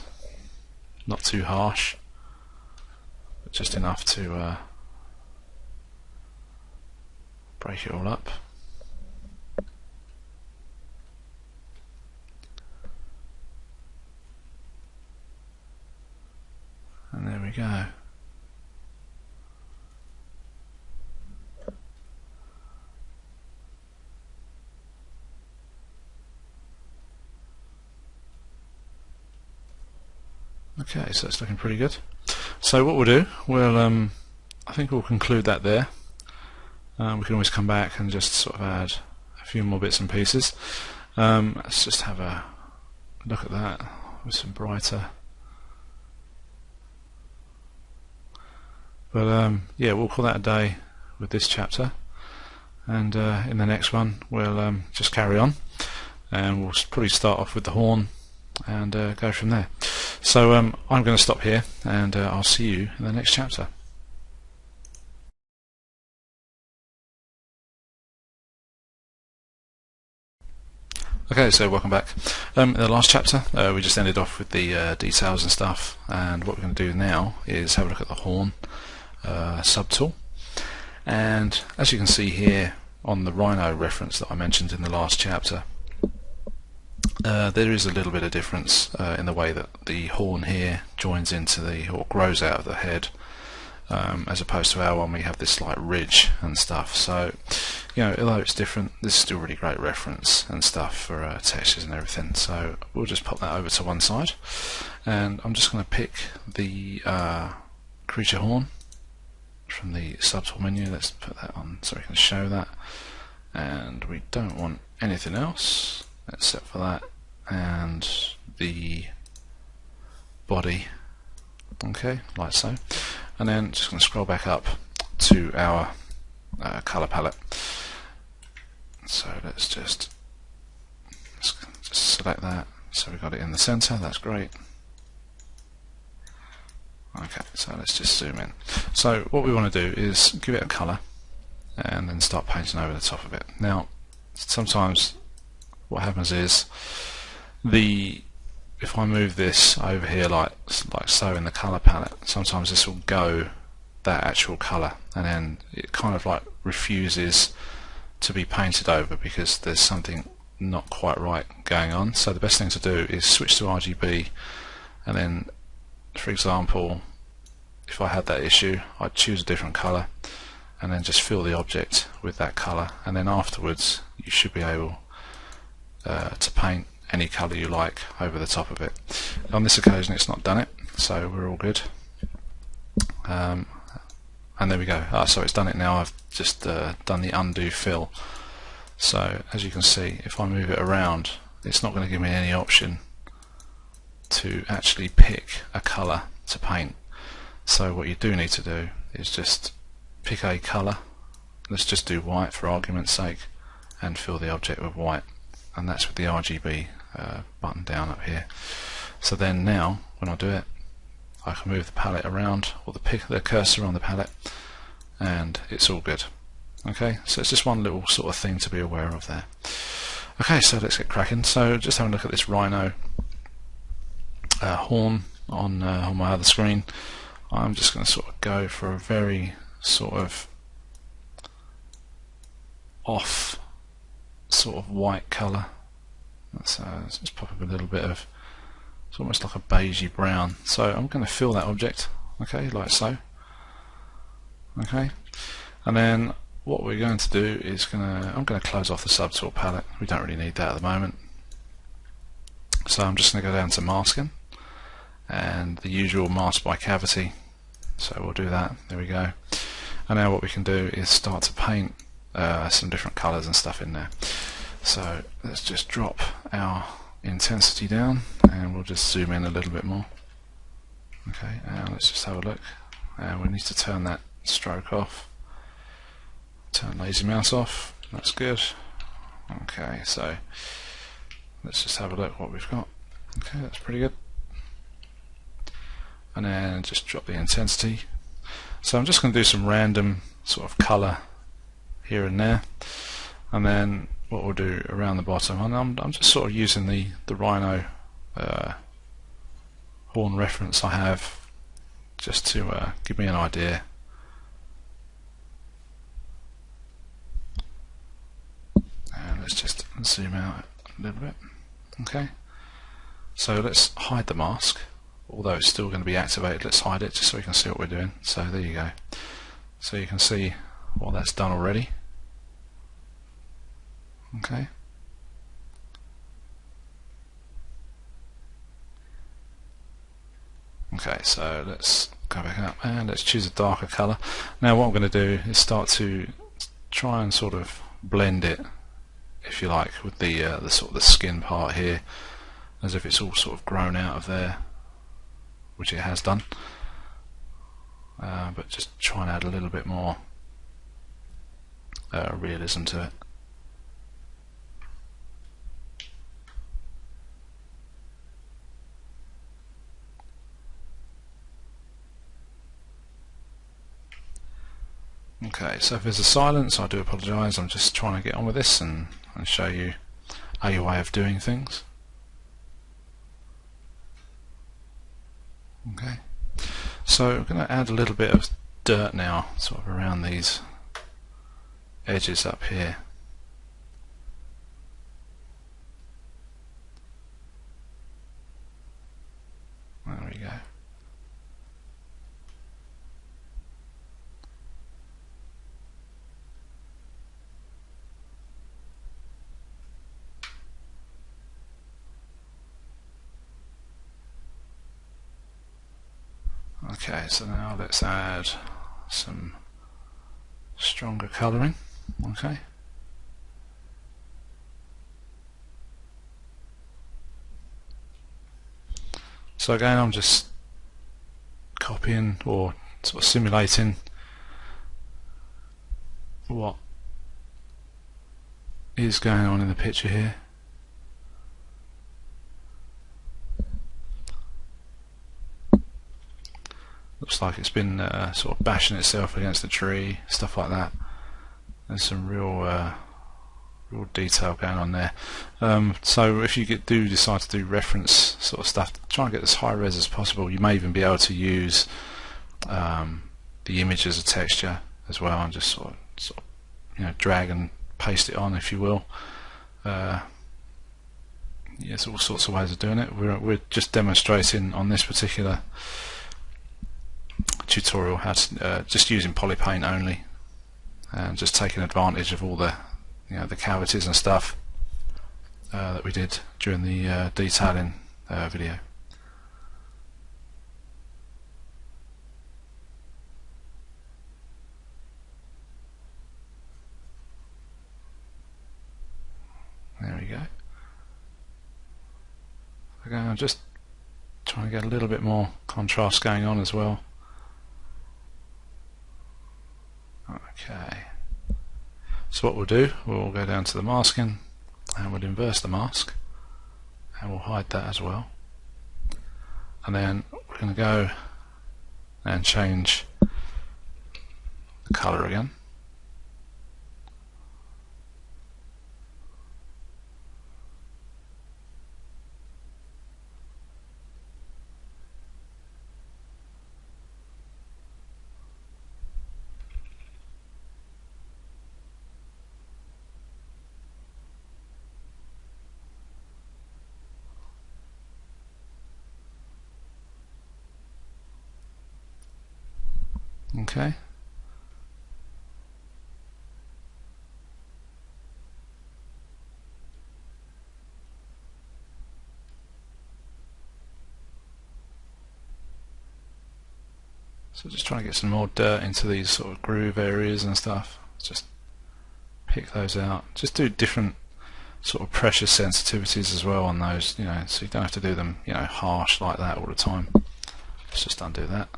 Not too harsh, but just enough to break it all up. And there we go. Okay, so it's looking pretty good. So what we'll do, I think we'll conclude that there. We can always come back and just sort of add a few more bits and pieces. Let's just have a look at that with some brighter. But yeah, we'll call that a day with this chapter, and in the next one we'll just carry on, and we'll probably start off with the horn and go from there. So I'm going to stop here, and I'll see you in the next chapter. Okay, so welcome back. In the last chapter we just ended off with the details and stuff, and what we're going to do now is have a look at the horn subtool. And as you can see here on the Rhino reference that I mentioned in the last chapter, there is a little bit of difference in the way that the horn here joins into or grows out of the head, as opposed to our one. We have this slight ridge and stuff. So, you know, although it's different, this is still really great reference and stuff for textures and everything. So we'll just pop that over to one side, and I'm just going to pick the creature horn from the subtool menu. Let's put that on so we can show that, and we don't want anything else except for that and the body. Okay, like so. And then just going to scroll back up to our colour palette. So let's just select that, so we've got it in the centre. That's great. Okay, so let's just zoom in. So what we want to do is give it a colour and then start painting over the top of it. Now sometimes what happens is, if I move this over here like so in the colour palette, sometimes this will go that actual colour, and then it kind of like refuses to be painted over because there's something not quite right going on. So the best thing to do is switch to RGB, and then, for example, if I had that issue, I'd choose a different colour and then just fill the object with that colour, and then afterwards you should be able to paint any colour you like over the top of it. On this occasion it's not done it, so we're all good. And there we go. So it's done it now. I've just done the undo fill. So as you can see, if I move it around, it's not going to give me any option to actually pick a colour to paint. So what you do need to do is just pick a colour. Let's just do white for argument's sake, and fill the object with white, and that's with the RGB button down up here. So then now when I do it, I can move the palette around, or the cursor on the palette, and it's all good. Okay, so it's just one little sort of thing to be aware of there. Okay, so let's get cracking. So just having a look at this Rhino horn on my other screen. I'm just going to sort of go for a very sort of off sort of white colour. Let's just pop up a little bit of, it's almost like a beigey brown. So I'm going to fill that object, okay, like so. Okay, and then what we're going to do is I'm going to close off the subtool palette. We don't really need that at the moment. So I'm just going to go down to masking and the usual mask by cavity. So we'll do that. There we go. And now what we can do is start to paint some different colours and stuff in there. So let's just drop our intensity down and we'll just zoom in a little bit more. Okay, and let's just have a look. And we need to turn that stroke off. Turn lazy mouse off. That's good. Okay, so let's just have a look what we've got. Okay, that's pretty good. And then just drop the intensity. So I'm just going to do some random sort of colour here and there. And then what we'll do around the bottom, and I'm just sort of using the Rhino horn reference I have just to give me an idea. And let's just zoom out a little bit. Okay, so let's hide the mask, although it's still going to be activated. Let's hide it just so we can see what we're doing. So there you go. So you can see what that's done already. Okay. Okay, so let's go back up and let's choose a darker colour. Now what I'm going to do is start to try and sort of blend it, if you like, with the sort of the skin part here, as if it's all sort of grown out of there, which it has done. But just try and add a little bit more realism to it. Okay, so if there's a silence, I do apologise. I'm just trying to get on with this and show you a way of doing things. Okay, so I'm going to add a little bit of dirt now, sort of around these edges up here. There we go. Okay, so now let's add some stronger colouring. Okay. So again, I'm just copying or sort of simulating what is going on in the picture here. Looks like it's been sort of bashing itself against the tree, stuff like that. There's some real detail going on there. So if you do decide to do reference sort of stuff, try and get as high res as possible. You may even be able to use the image as a texture as well, and just sort of drag and paste it on, if you will. There's all sorts of ways of doing it. We're just demonstrating on this particular tutorial how to just using polypaint only, and just taking advantage of all the the cavities and stuff that we did during the detailing video. There we go. Again, I'm just trying to get a little bit more contrast going on as well. Okay, so what we'll do, we'll go down to the masking and we'll inverse the mask and we'll hide that as well, and then we're going to go and change the colour again. Okay. So just trying to get some more dirt into these sort of groove areas and stuff. Just pick those out. Just do different sort of pressure sensitivities as well on those, you know, so you don't have to do them, you know, harsh like that all the time. Let's just undo that.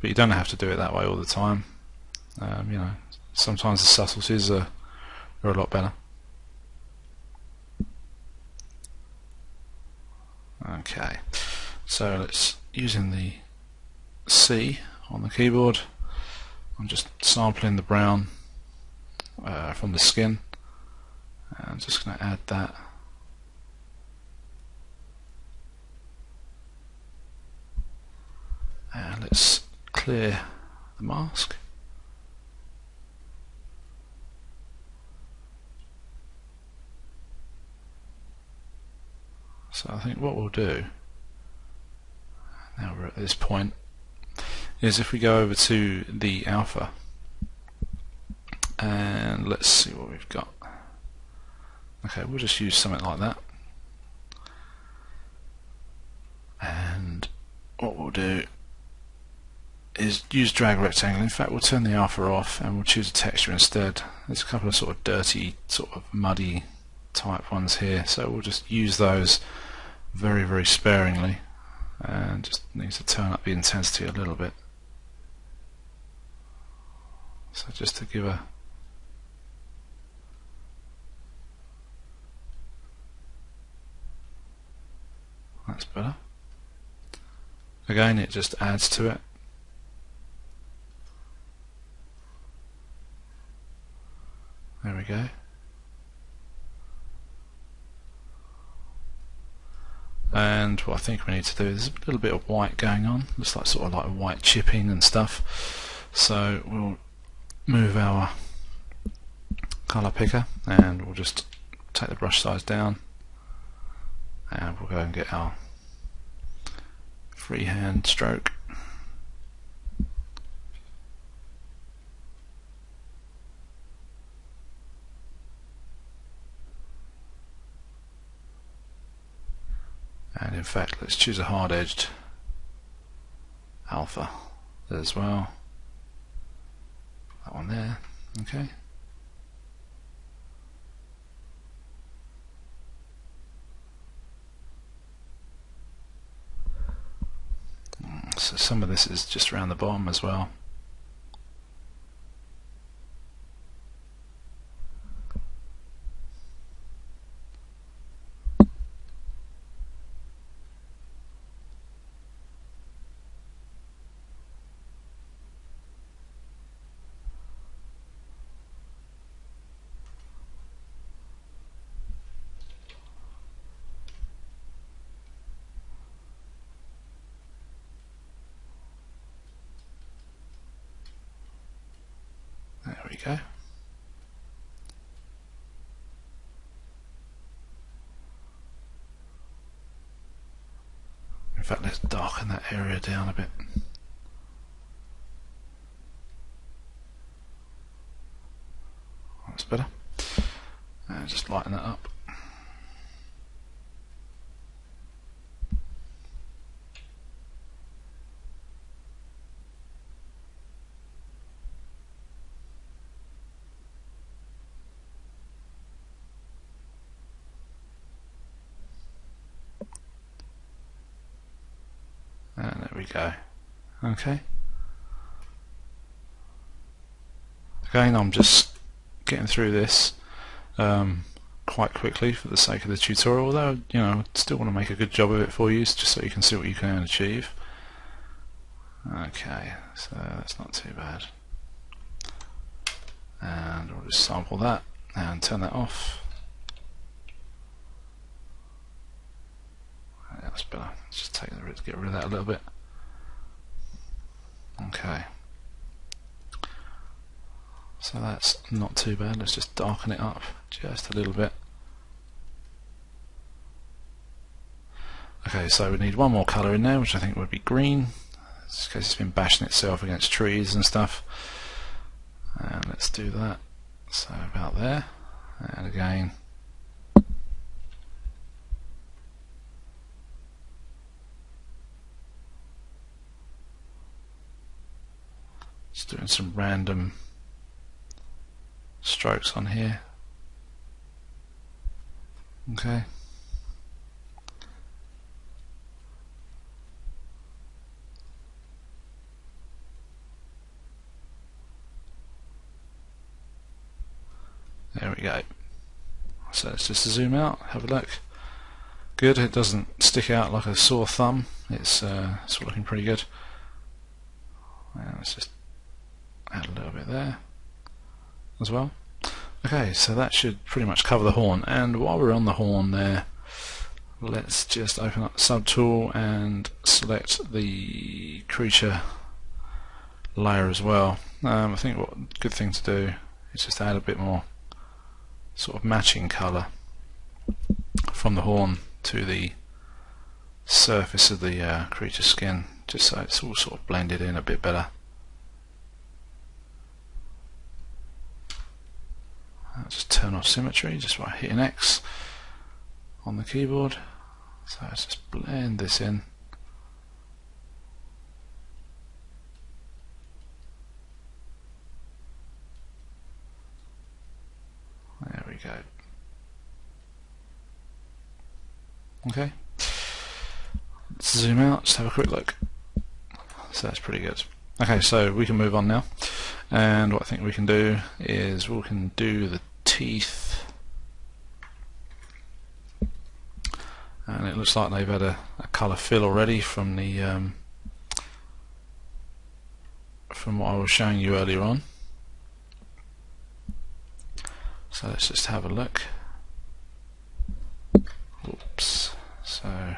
But you don't have to do it that way all the time. You know, sometimes the subtleties are a lot better. Okay, so let's, using the C on the keyboard, I'm just sampling the brown from the skin. I'm just going to add that. And let's clear the mask. So I think what we'll do, now we're at this point, is if we go over to the alpha and let's see what we've got. Okay, we'll just use something like that. And what we'll do is use drag rectangle. In fact, we'll turn the alpha off and we'll choose a texture instead. There's a couple of sort of dirty, sort of muddy type ones here, so we'll just use those very, very sparingly, and just need to turn up the intensity a little bit. So just to give a that's better. Again, it just adds to it. There we go. And what I think we need to do is a little bit of white going on. Looks like sort of like white chipping and stuff. So we'll move our colour picker and we'll just take the brush size down and we'll go and get our freehand stroke. And in fact, let's choose a hard-edged alpha as well. That one there, okay. So some of this is just around the bottom as well. There we go. In fact, let's darken that area down a bit. That's better. And just lighten that up. And there we go. Okay. Again, I'm just getting through this quite quickly for the sake of the tutorial, although, you know, I still want to make a good job of it for you, just so you can see what you can achieve. Okay, so that's not too bad. And we'll just sample that and turn that off. That's better. Let's just take the get rid of that a little bit. Okay. So that's not too bad. Let's just darken it up just a little bit. Okay, so we need one more colour in there, which I think would be green. It's because it's been bashing itself against trees and stuff. And let's do that. So about there, and again. Just doing some random strokes on here. Okay. There we go. So let's just zoom out, have a look. Good, it doesn't stick out like a sore thumb. It's looking pretty good. And let's just add a little bit there as well. Okay, so that should pretty much cover the horn. And while we're on the horn there, let's just open up the subtool and select the creature layer as well. I think what good thing to do is just add a bit more sort of matching colour from the horn to the surface of the creature skin, just so it's all sort of blended in a bit better. I'll just turn off symmetry just by hitting X on the keyboard. So let's just blend this in. There we go. Okay. Let's zoom out, just have a quick look. So that's pretty good. Okay, so we can move on now. And what I think we can do is we can do the teeth. And it looks like they've had a colour fill already from the from what I was showing you earlier on. So let's just have a look. Oops. So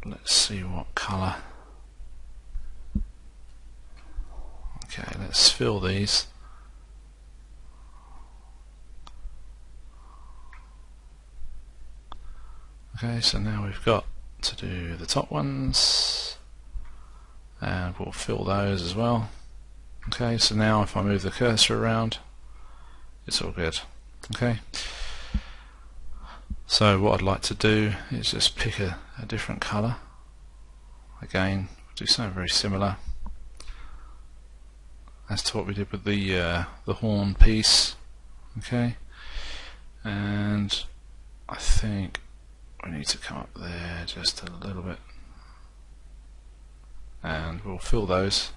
let's see what colour. Okay, let's fill these. Okay, so now we've got to do the top ones, and we'll fill those as well. Okay, so now if I move the cursor around, it's all good. Okay, so what I'd like to do is just pick a different colour. Again, do something very similar as to what we did with the horn piece. Okay, and I think we need to come up there just a little bit, and we'll fill those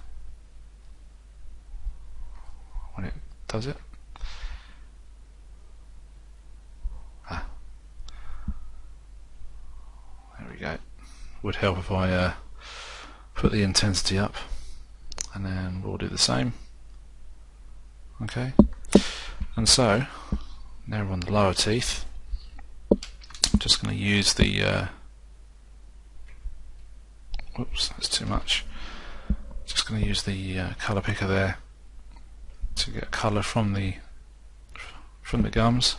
when it does it. There we go. Would help if I put the intensity up, and then we'll do the same. Okay, and so now we're on the lower teeth. I'm just going to use the whoops, that's too much. Just going to use the colour picker there to get colour from the gums.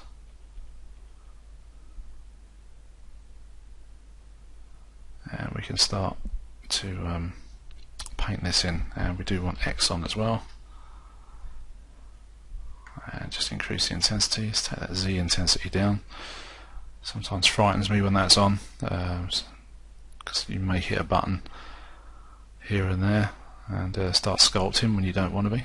And we can start to paint this in, and we do want X on as well. And just increase the intensity. Let's take that Z intensity down. Sometimes frightens me when that's on, because you may hit a button here and there and start sculpting when you don't want to be.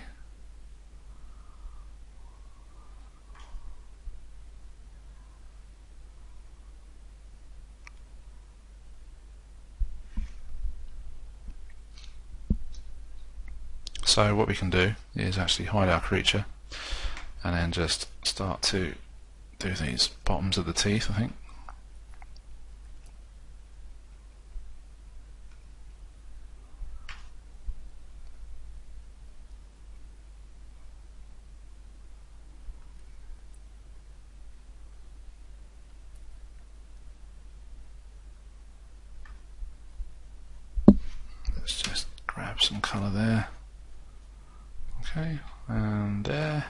So what we can do is actually hide our creature and then just start to do these bottoms of the teeth, I think. Let's just grab some colour there. Okay, and there.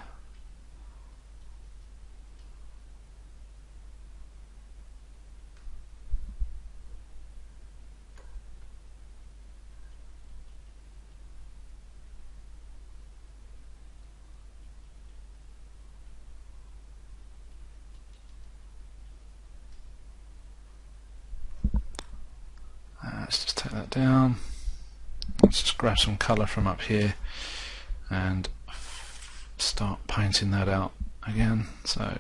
Let's just take that down. Let's just grab some colour from up here and start painting that out again. So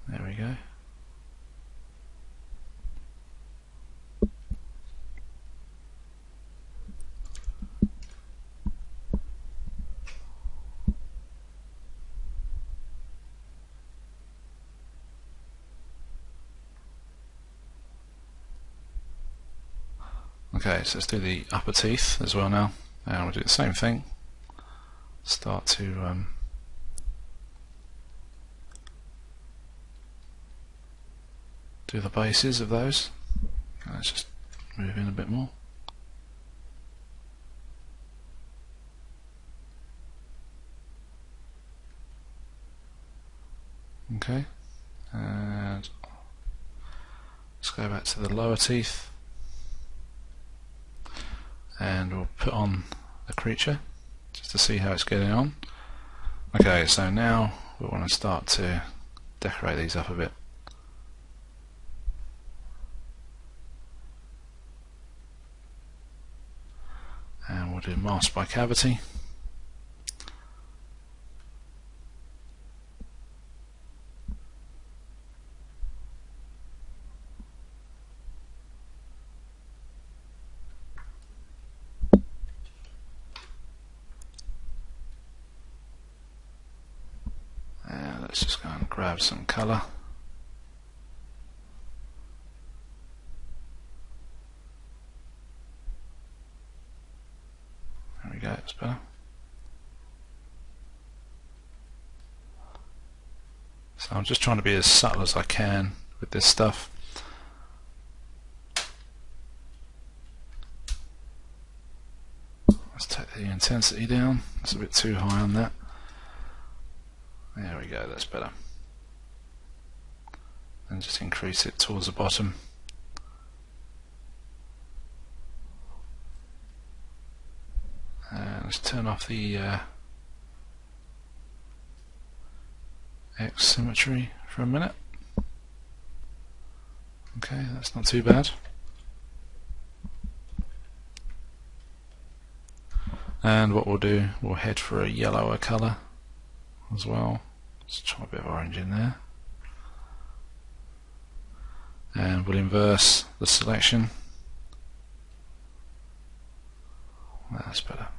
there we go. Okay, so let's do the upper teeth as well now, and we'll do the same thing. Start to do the bases of those. Let's just move in a bit more. Okay, and let's go back to the lower teeth. And we'll put on the creature just to see how it's getting on. Okay, so now we want to start to decorate these up a bit. And we'll do mask by cavity. Let's just go and grab some colour. There we go, that's better. So I'm just trying to be as subtle as I can with this stuff. Let's take the intensity down, it's a bit too high on that. There we go, that's better. And just increase it towards the bottom. And let's turn off the X symmetry for a minute. Okay, that's not too bad. And what we'll do, we'll head for a yellower colour as well. Let's try a bit of orange in there. And we'll inverse the selection. That's better.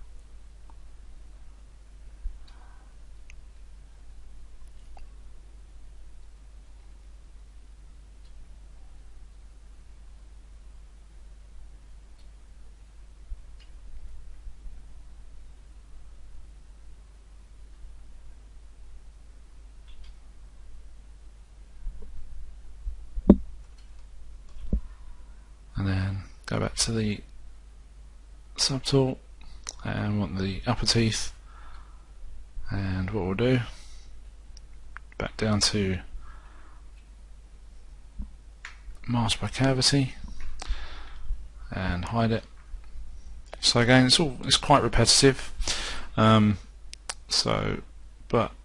And then go back to the subtool and want the upper teeth, and what we'll do, back down to mask by cavity and hide it. So again, it's quite repetitive, but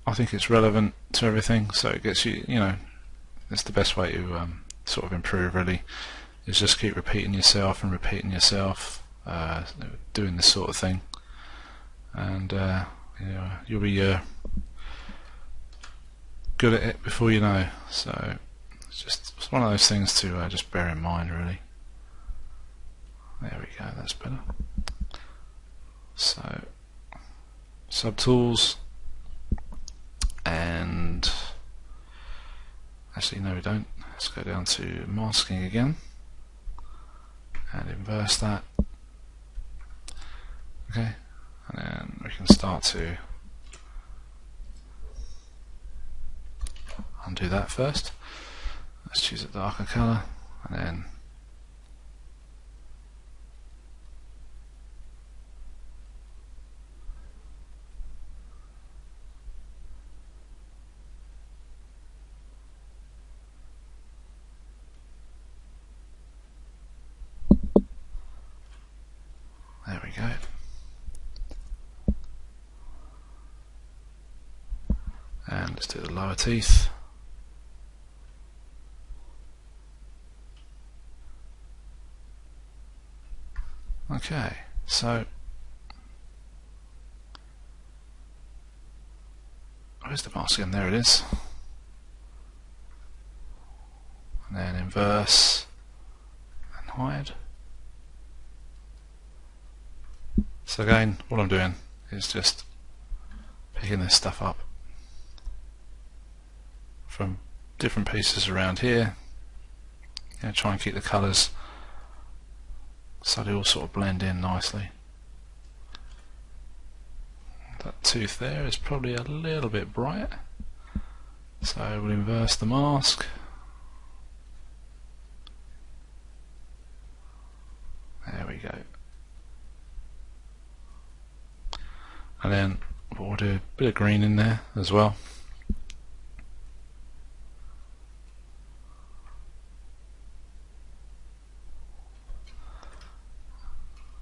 I think it's relevant to everything, so it gets you, it's the best way to sort of improve, really, is just keep repeating yourself and repeating yourself, doing this sort of thing, and you'll be good at it before you know. So it's one of those things to just bear in mind, really. There we go, that's better. So subtools, and actually no, we don't. Let's go down to masking again and inverse that. Okay, and then we can start to undo that first. Let's choose a darker colour, and then there we go. And let's do the lower teeth. Okay, so where's the mask again? There it is. And then inverse and hide. So again, all I'm doing is just picking this stuff up from different pieces around here. Try and keep the colours so they all sort of blend in nicely. That tooth there is probably a little bit bright, so we'll inverse the mask. There we go. And then we'll do a bit of green in there as well.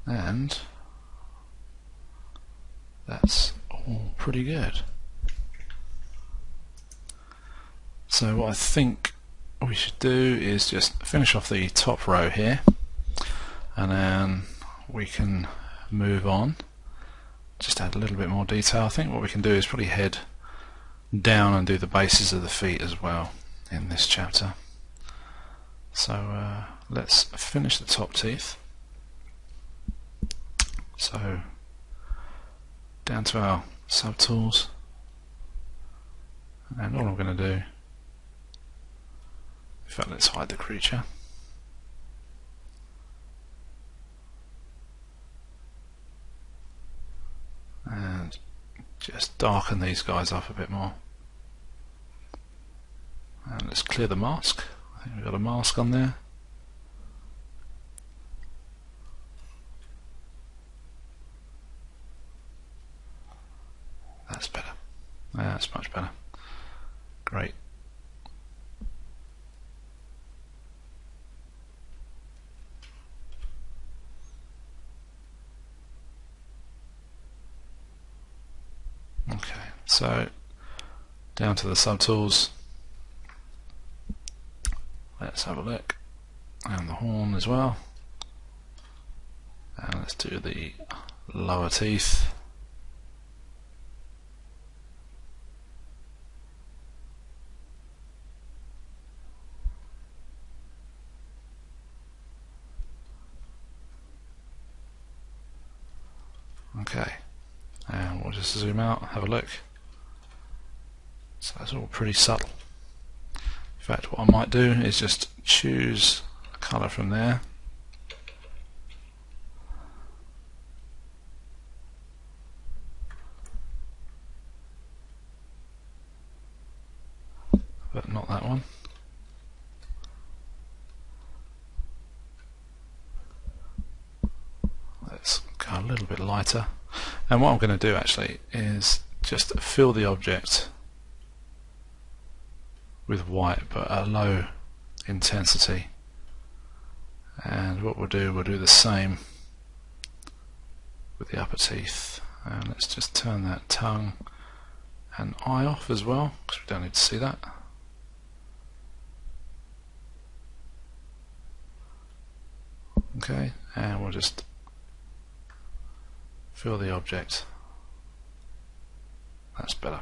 And that's all pretty good. So what I think we should do is just finish off the top row here, and then we can move on, just add a little bit more detail. I think what we can do is probably head down and do the bases of the feet as well in this chapter. So let's finish the top teeth. So down to our subtools, and all I'm going to do, in fact let's hide the creature, and just darken these guys up a bit more. And let's clear the mask. I think we've got a mask on there. That's better. That's much better. Great. Okay, so down to the subtools. Let's have a look. And the horn as well. And let's do the lower teeth. Okay, and we'll just zoom out, have a look. So that's all pretty subtle. In fact, what I might do is just choose a colour from there. But not that one. Let's go a little bit lighter. And what I'm going to do actually is just fill the object with white, but at a low intensity. And what we'll do the same with the upper teeth. And let's just turn that tongue and eye off as well, because we don't need to see that. Okay, and we'll just fill the object. That's better.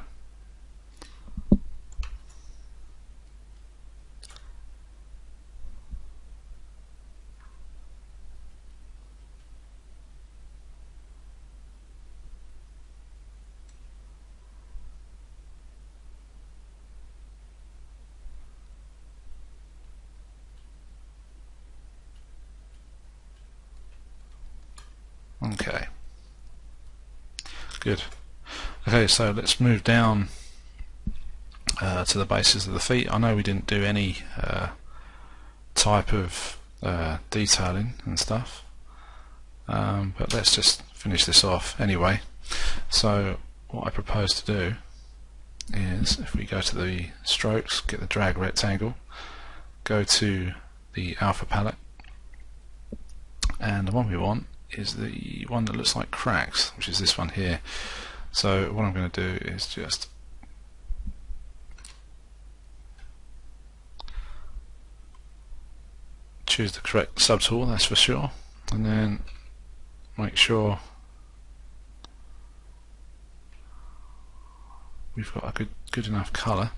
Okay. Good. Okay, so let's move down to the bases of the feet. I know we didn't do any type of detailing and stuff, but let's just finish this off anyway. So what I propose to do is, if we go to the strokes, get the drag rectangle, go to the alpha palette, and the one we want is the one that looks like cracks, which is this one here. So what I'm going to do is just choose the correct subtool, that's for sure, and then make sure we've got a good enough colour.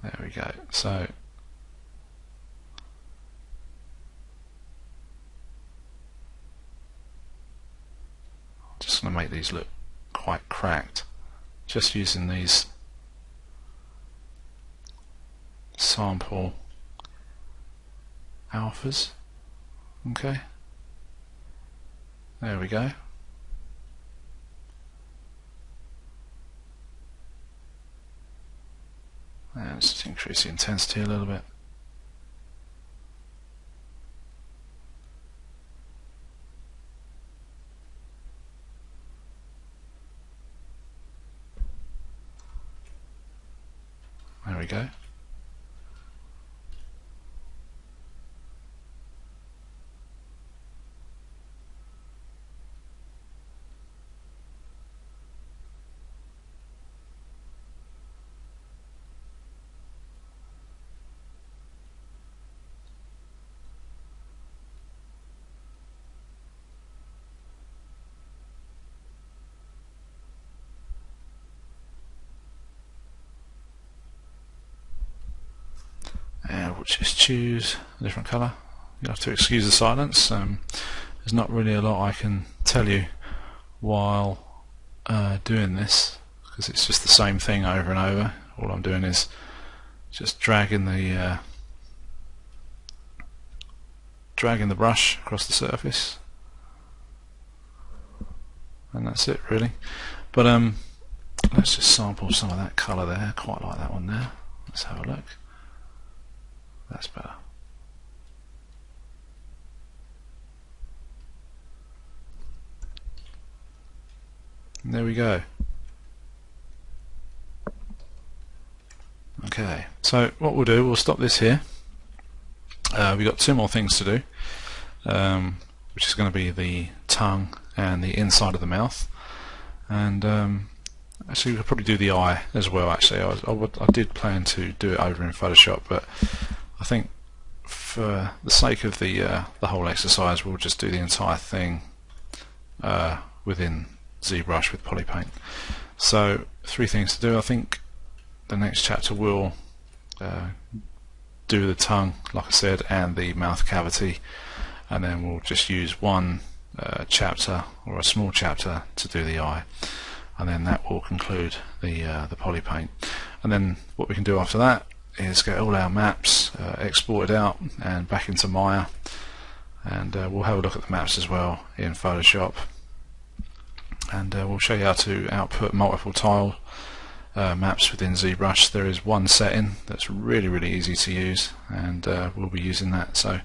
There we go. So just going to make these look quite cracked, just using these sample alphas. Okay, there we go. And let's just increase the intensity a little bit. There we go. And we'll just choose a different colour. You have to excuse the silence. There's not really a lot I can tell you while doing this, because it's just the same thing over and over. All I'm doing is just dragging the brush across the surface, and that's it really. But let's just sample some of that colour there. I quite like that one there. Let's have a look. That's better. And there we go. Okay, so what we'll do, we'll stop this here. We've got two more things to do, which is going to be the tongue and the inside of the mouth. And actually, we could probably do the eye as well. Actually, I did plan to do it over in Photoshop, but I think for the sake of the whole exercise, we'll just do the entire thing within ZBrush with Polypaint. So, three things to do. I think the next chapter will do the tongue, like I said, and the mouth cavity, and then we'll just use one chapter or a small chapter to do the eye, and then that will conclude the Polypaint. And then what we can do after that is get all our maps exported out and back into Maya, and we'll have a look at the maps as well in Photoshop, and we'll show you how to output multiple tile maps within ZBrush. There is one setting that's really easy to use, and we'll be using that. So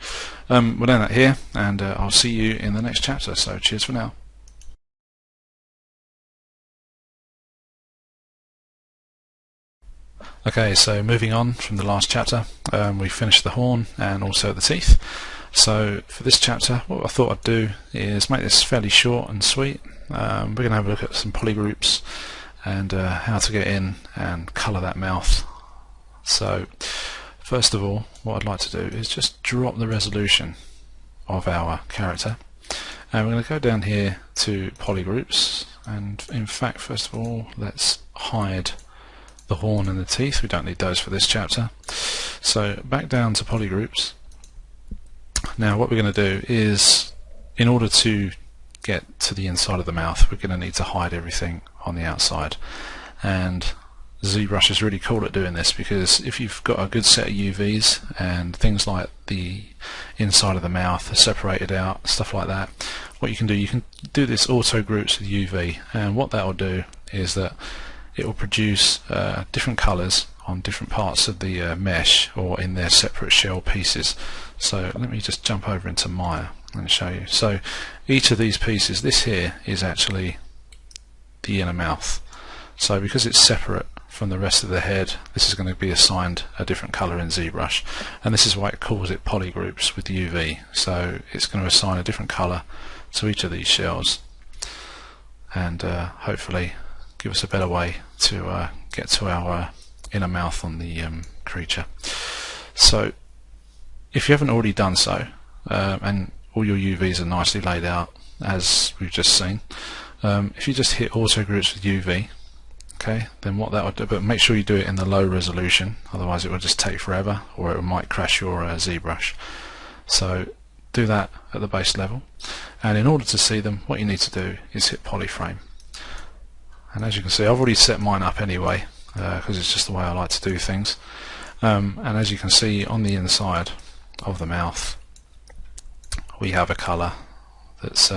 we'll end that here, and I'll see you in the next chapter. So cheers for now. Okay, so moving on from the last chapter, we finished the horn and also the teeth. So for this chapter, what I thought I'd do is make this fairly short and sweet. We're going to have a look at some polygroups and how to get in and colour that mouth. So first of all, what I'd like to do is just drop the resolution of our character, and we're going to go down here to polygroups, and in fact, first of all, let's hide the horn and the teeth. We don't need those for this chapter. So back down to polygroups. Now what we're going to do is, in order to get to the inside of the mouth, we're going to need to hide everything on the outside, and ZBrush is really cool at doing this, because if you've got a good set of UVs and things like the inside of the mouth are separated out, stuff like that, what you can do this auto groups with UV, and what that will do is that it will produce different colours on different parts of the mesh or in their separate shell pieces. So let me just jump over into Maya and show you. So each of these pieces, this here is actually the inner mouth. So because it's separate from the rest of the head, this is going to be assigned a different colour in ZBrush, and this is why it calls it polygroups with UV. So it's going to assign a different colour to each of these shells, and hopefully give us a better way to get to our inner mouth on the creature. So if you haven't already done so, and all your UVs are nicely laid out as we've just seen. If you just hit auto groups with UV, okay, then what that would do, but make sure you do it in the low resolution, otherwise it will just take forever, or it might crash your ZBrush. So do that at the base level, and in order to see them, what you need to do is hit polyframe. And as you can see, I've already set mine up anyway, because it's just the way I like to do things. And as you can see on the inside of the mouth, we have a colour that's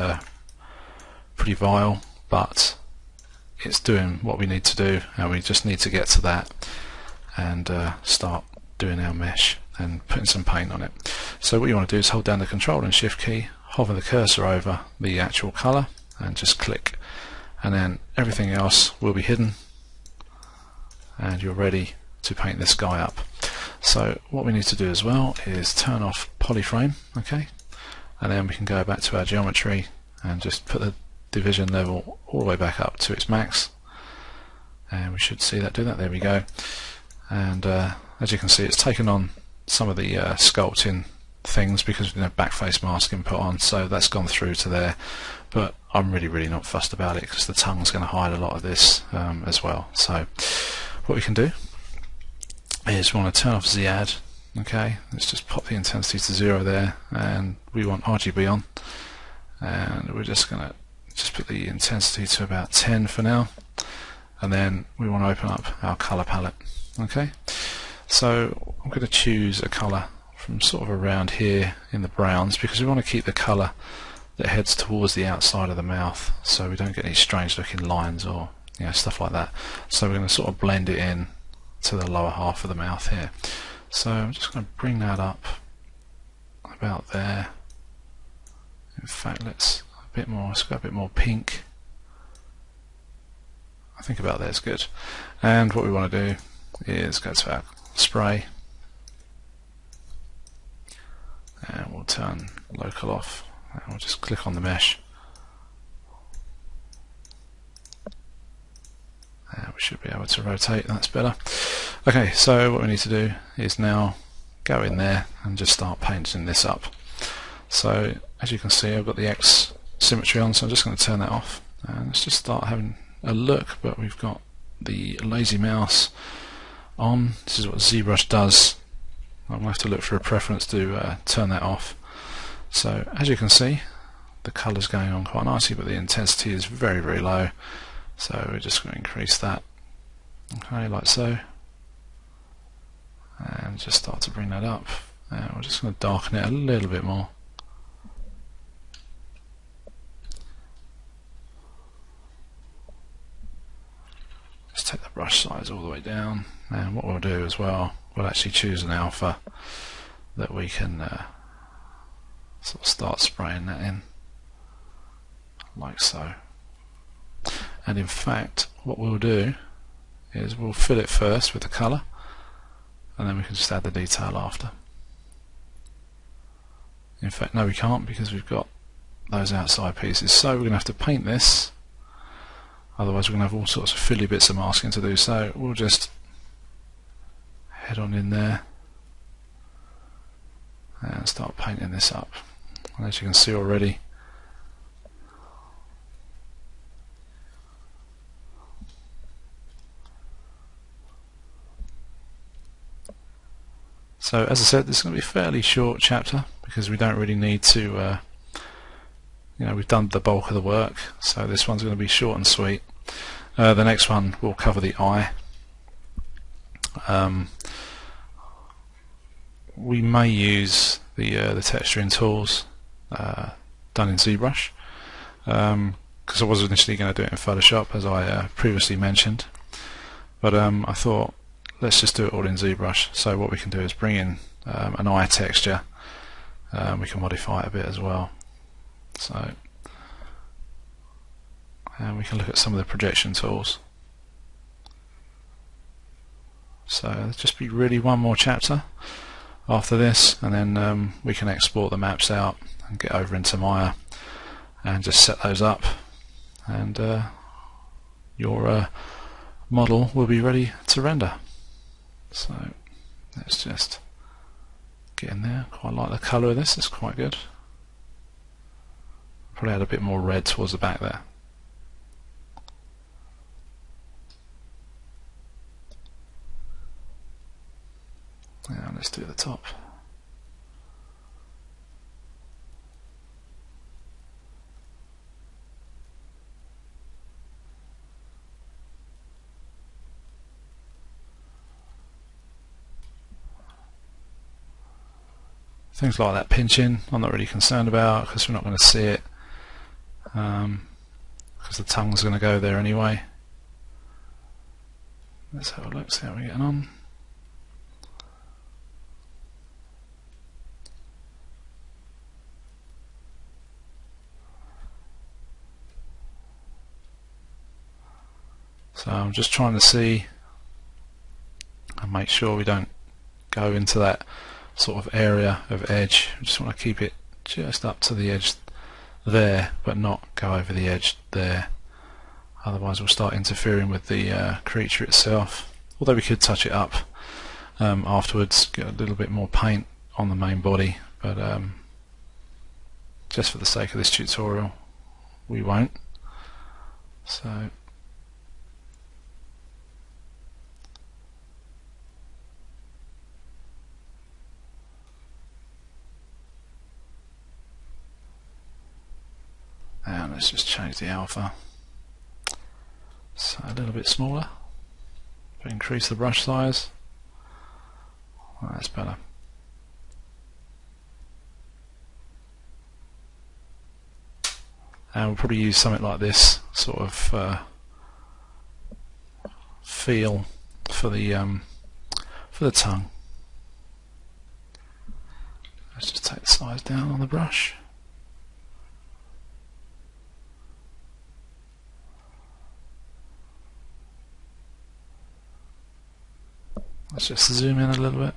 pretty vile, but it's doing what we need to do, and we just need to get to that and start doing our mesh and putting some paint on it. So what you want to do is hold down the Control and Shift key, hover the cursor over the actual colour and just click, and then everything else will be hidden and you're ready to paint this guy up. So what we need to do as well is turn off polyframe, okay, and then we can go back to our geometry and just put the division level all the way back up to its max, and we should see that do that. There we go. And as you can see, it's taken on some of the sculpting things because we have backface masking put on, so that's gone through to there, but I'm really not fussed about it because the tongue's going to hide a lot of this as well. So what we can do is we want to turn off Z-add, okay, let's just pop the intensity to 0 there, and we want RGB on, and we're just going to just put the intensity to about 10 for now, and then we want to open up our colour palette. Okay, so I'm going to choose a colour from sort of around here in the browns, because we want to keep the colour that heads towards the outside of the mouth so we don't get any strange looking lines or stuff like that. So we're going to sort of blend it in to the lower half of the mouth here. So I'm just going to bring that up about there. In fact, let's go a bit more pink. I think about that's good. And what we want to do is go to our spray, and we'll turn local off, and we'll just click on the mesh, and we should be able to rotate. That's better. Okay, so what we need to do is now go in there and just start painting this up. So as you can see, I've got the X symmetry on, so I'm just going to turn that off, and let's just start having a look. But we've got the lazy mouse on. This is what ZBrush does. I'm going to have to look for a preference to turn that off. So as you can see, the colour's going on quite nicely, but the intensity is very low, so we're just going to increase that, okay, like so, and just start to bring that up, and we're just going to darken it a little bit more. Just take the brush size all the way down, and what we'll do as well, we'll actually choose an alpha that we can sort of start spraying that in like so. And in fact, what we'll do is we'll fill it first with the colour, and then we can just add the detail after. In fact, no, we can't, because we've got those outside pieces, so we're going to have to paint this, otherwise we're going to have all sorts of fiddly bits of masking to do. So we'll just head on in there and start painting this up. And as you can see already, so as I said, this is going to be a fairly short chapter because we don't really need to we've done the bulk of the work, so this one's going to be short and sweet. The next one will cover the eye. We may use the texturing tools done in ZBrush, because I was initially going to do it in Photoshop, as I previously mentioned, but I thought let's just do it all in ZBrush. So what we can do is bring in an eye texture. We can modify it a bit as well. So, and we can look at some of the projection tools. So there'll just be really one more chapter after this, and then we can export the maps out and get over into Maya and just set those up, and your model will be ready to render. So let's just get in there. Quite like the colour of this, it's quite good. Probably add a bit more red towards the back there. Now let's do the top. Things like that pinching I'm not really concerned about because we're not going to see it, because the tongue's going to go there anyway. Let's have a look, see how we're getting on. So I'm just trying to see and make sure we don't go into that sort of area of edge. I just want to keep it just up to the edge there, but not go over the edge there. Otherwise we'll start interfering with the creature itself. Although we could touch it up afterwards, get a little bit more paint on the main body, but just for the sake of this tutorial we won't. So and let's just change the alpha, so a little bit smaller, but increase the brush size. Well, that's better. And we'll probably use something like this sort of feel for the tongue. Let's just take the size down on the brush. Let's just zoom in a little bit.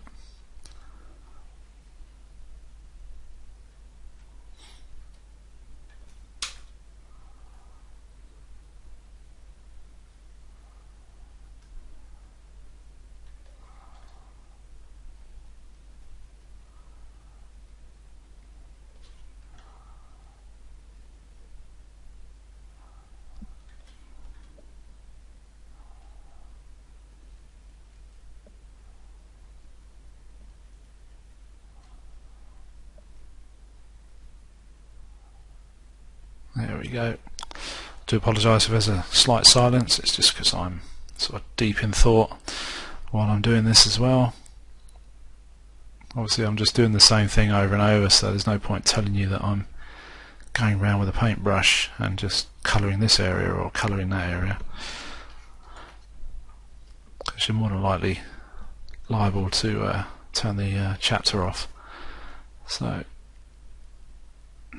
There we go. I do apologise if there's a slight silence, it's just because I'm sort of deep in thought while I'm doing this as well. Obviously I'm just doing the same thing over and over, so there's no point telling you that I'm going around with a paintbrush and just colouring this area or colouring that area, because you're more than likely liable to turn the chapter off. So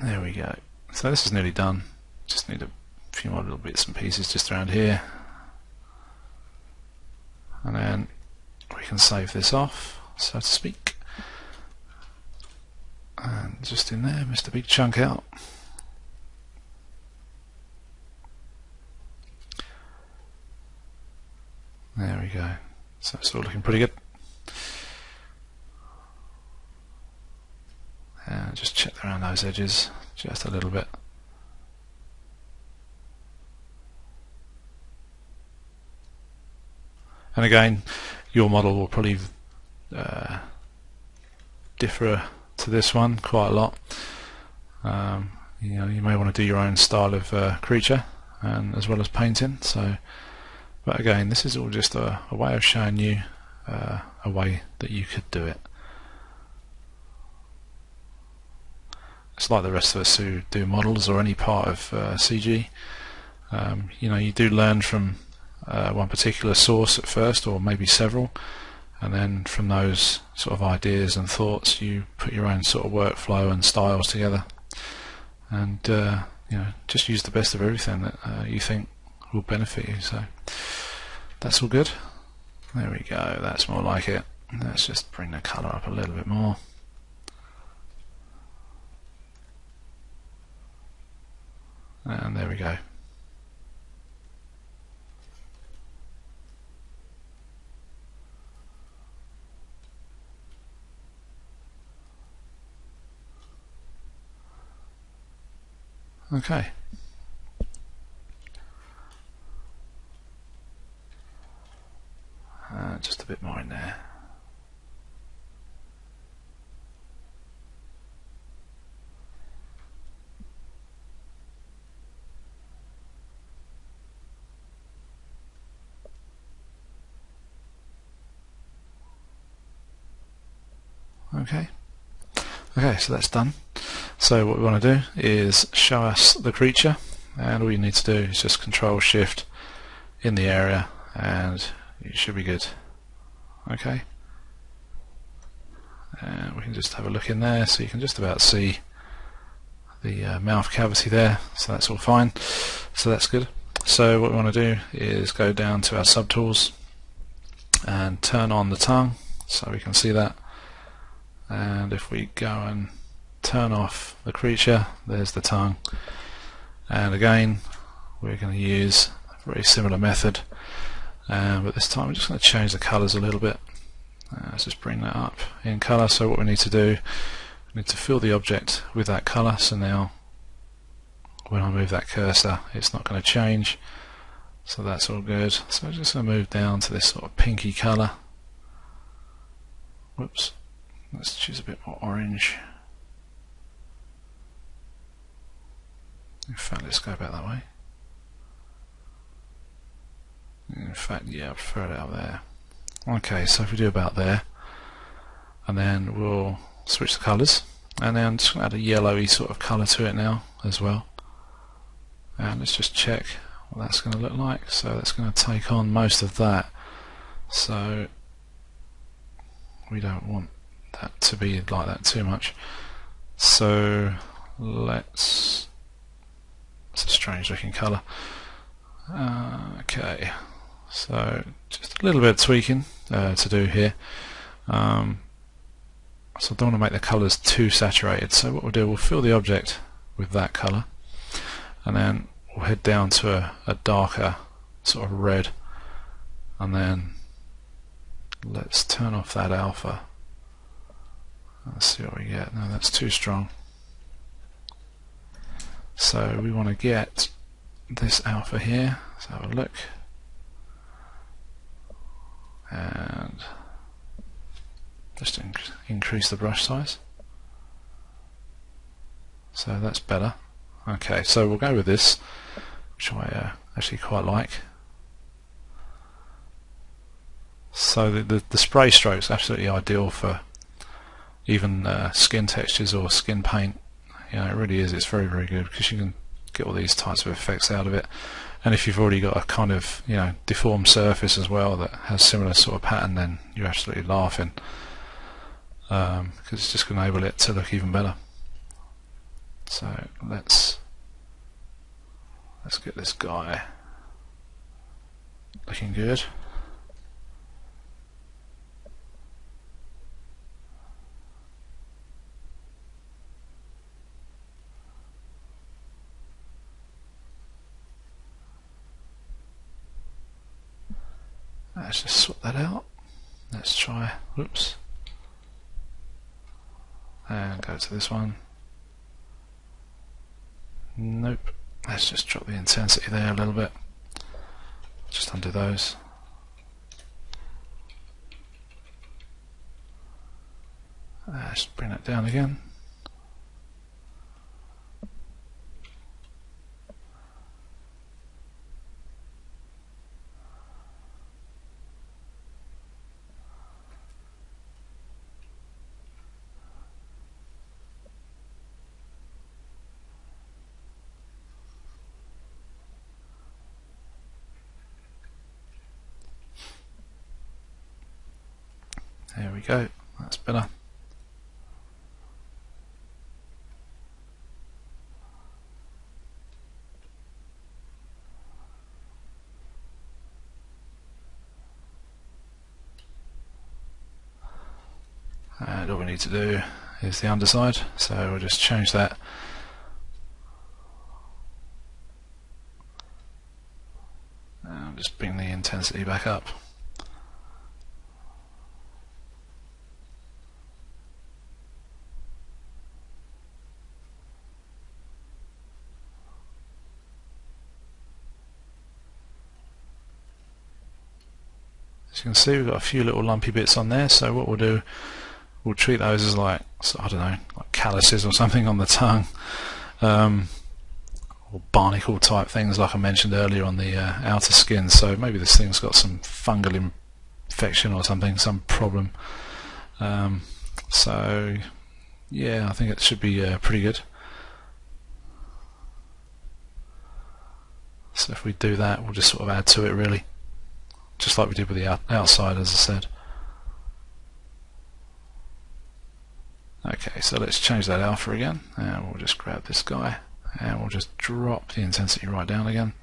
there we go. So this is nearly done. Just need a few more little bits and pieces just around here, and then we can save this off, so to speak. And just in there, missed a big chunk out. There we go. So it's all looking pretty good. And just check around those edges just a little bit. And again, your model will probably differ to this one quite a lot. You know, you may want to do your own style of creature, and as well as painting. So, but again, this is all just a way of showing you a way that you could do it. It's like the rest of us who do models or any part of CG. You know, you do learn from one particular source at first, or maybe several, and then from those sort of ideas and thoughts you put your own sort of workflow and styles together, and you know, just use the best of everything that you think will benefit you. So that's all good. There we go, that's more like it. Let's just bring the colour up a little bit more. And there we go. Okay. Just a bit more in there. Okay. Okay, so that's done. So what we want to do is show us the creature, and all you need to do is just Control Shift in the area and you should be good. Okay. And we can just have a look in there, so you can just about see the mouth cavity there, so that's all fine. So that's good. So what we want to do is go down to our subtools and turn on the tongue so we can see that. And if we go and turn off the creature, there's the tongue. And again, we're going to use a very similar method, but this time we're just going to change the colours a little bit. Let's just bring that up in colour. So what we need to do, we need to fill the object with that colour, so now when I move that cursor it's not going to change, so that's all good. So I'm just going to move down to this sort of pinky colour. Whoops, let's choose a bit more orange. In fact, let's go about that way. In fact, yeah, I prefer it out there. Okay, so if we do about there, and then we'll switch the colours, and then I'm just going to add a yellowy sort of colour to it now as well. And let's just check what that's going to look like. So that's going to take on most of that, so we don't want that to be like that too much. So it's a strange looking colour. Okay, so just a little bit of tweaking to do here. So I don't want to make the colours too saturated, so what we'll do, we'll fill the object with that colour, and then we'll head down to a darker sort of red, and then let's turn off that alpha. Let's see what we get. No, that's too strong. So we want to get this alpha here, so have a look, and just increase the brush size, so that's better. Okay, so we'll go with this, which I actually quite like. So the spray stroke is absolutely ideal for even skin textures or skin paint. You know, it really is. It's very, very good because you can get all these types of effects out of it. And if you've already got a kind of, you know, deformed surface as well that has similar sort of pattern, then you're absolutely laughing, because it's just going to enable it to look even better. So let's get this guy looking good. Let's just sort that out. Let's try, whoops, and go to this one. Nope. Let's just drop the intensity there a little bit. Just undo those. Let's bring that down again. There we go, that's better. And all we need to do is the underside, so we'll just change that. And just bring the intensity back up. you can see, we've got a few little lumpy bits on there, so what we'll do, we'll treat those as like, I don't know, like calluses or something on the tongue, or barnacle type things like I mentioned earlier on the outer skin. So maybe this thing's got some fungal infection or something, some problem. So yeah, I think it should be pretty good. So if we do that, we'll just sort of add to it really, just like we did with the outside, as I said. Okay, so let's change that alpha again, and we'll just grab this guy and we'll just drop the intensity right down again.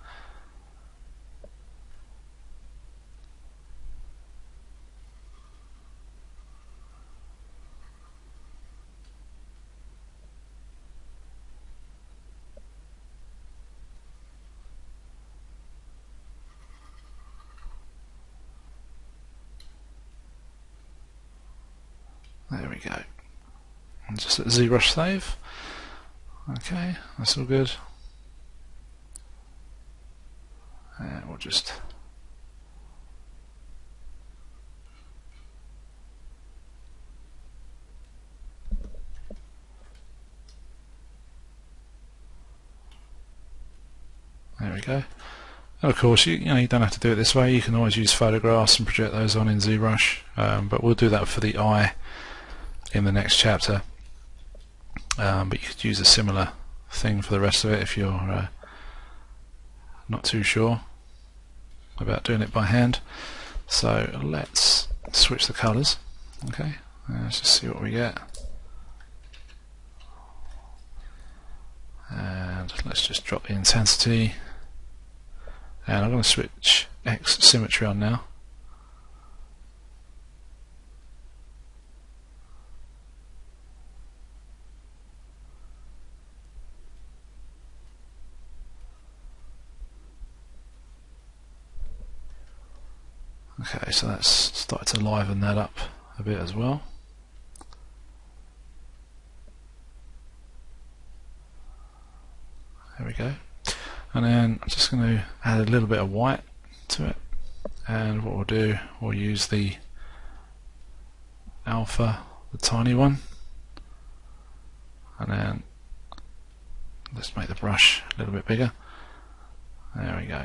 There we go. And just let ZBrush save. Okay, that's all good. And we'll just there we go. And of course, you know, you don't have to do it this way. You can always use photographs and project those on in ZBrush, but we'll do that for the eye in the next chapter. But you could use a similar thing for the rest of it if you're not too sure about doing it by hand. So let's switch the colours. Okay, let's just see what we get. And let's just drop the intensity. And I'm going to switch X symmetry on now. Okay, so that's started to liven that up a bit as well. There we go. And then I'm just going to add a little bit of white to it. And what we'll do, we'll use the alpha, the tiny one. And then let's make the brush a little bit bigger. There we go.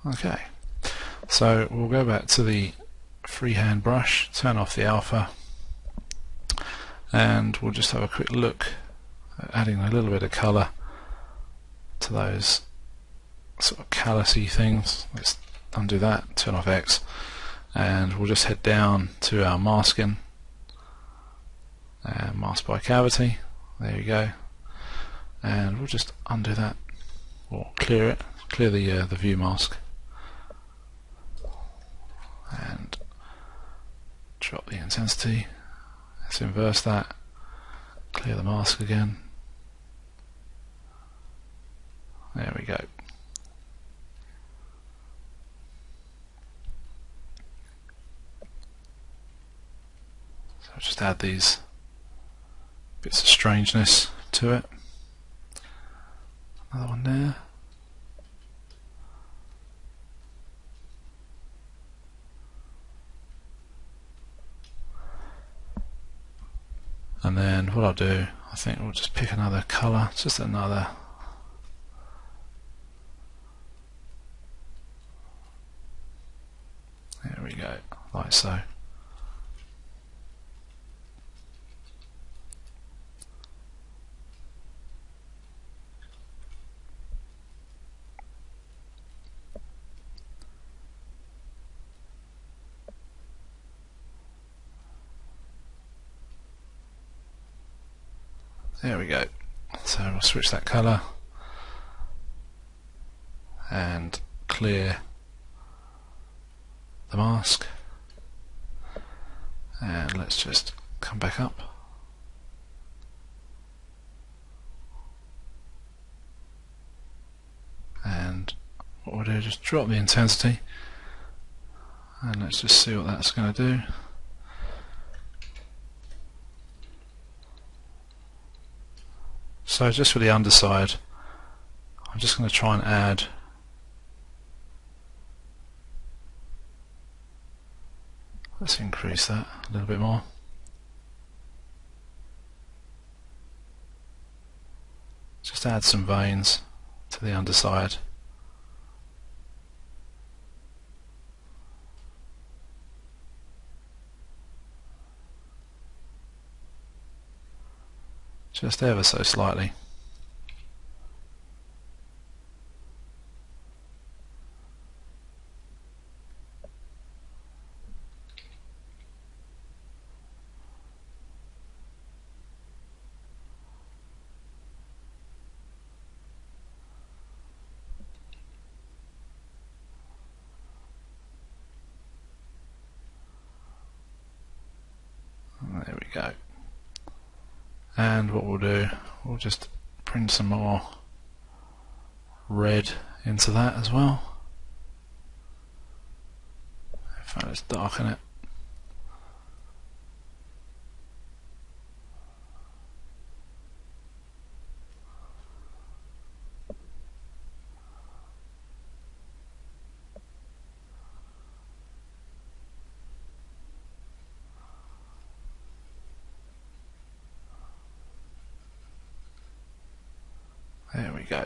Okay, so we'll go back to the freehand brush, turn off the alpha, and we'll just have a quick look at adding a little bit of colour to those sort of callousy things. Let's undo that, turn off X, and we'll just head down to our masking, and mask by cavity. There you go, and we'll just undo that, or clear it, clear the view mask. And drop the intensity. Let's inverse that, clear the mask again. There we go. So I'll just add these bits of strangeness to it. Another one there. And then what I'll do, I think we'll just pick another colour, just another. There we go, like so. There we go. So we'll switch that colour and clear the mask, and let's just come back up. And what we'll do is just drop the intensity, and let's just see what that's going to do. So just for the underside, I'm just going to try and add let's increase that a little bit more. Just add some veins to the underside. Just ever so slightly. There we go. And what we'll do, we'll just bring some more red into that as well. If I just darken it. There we go.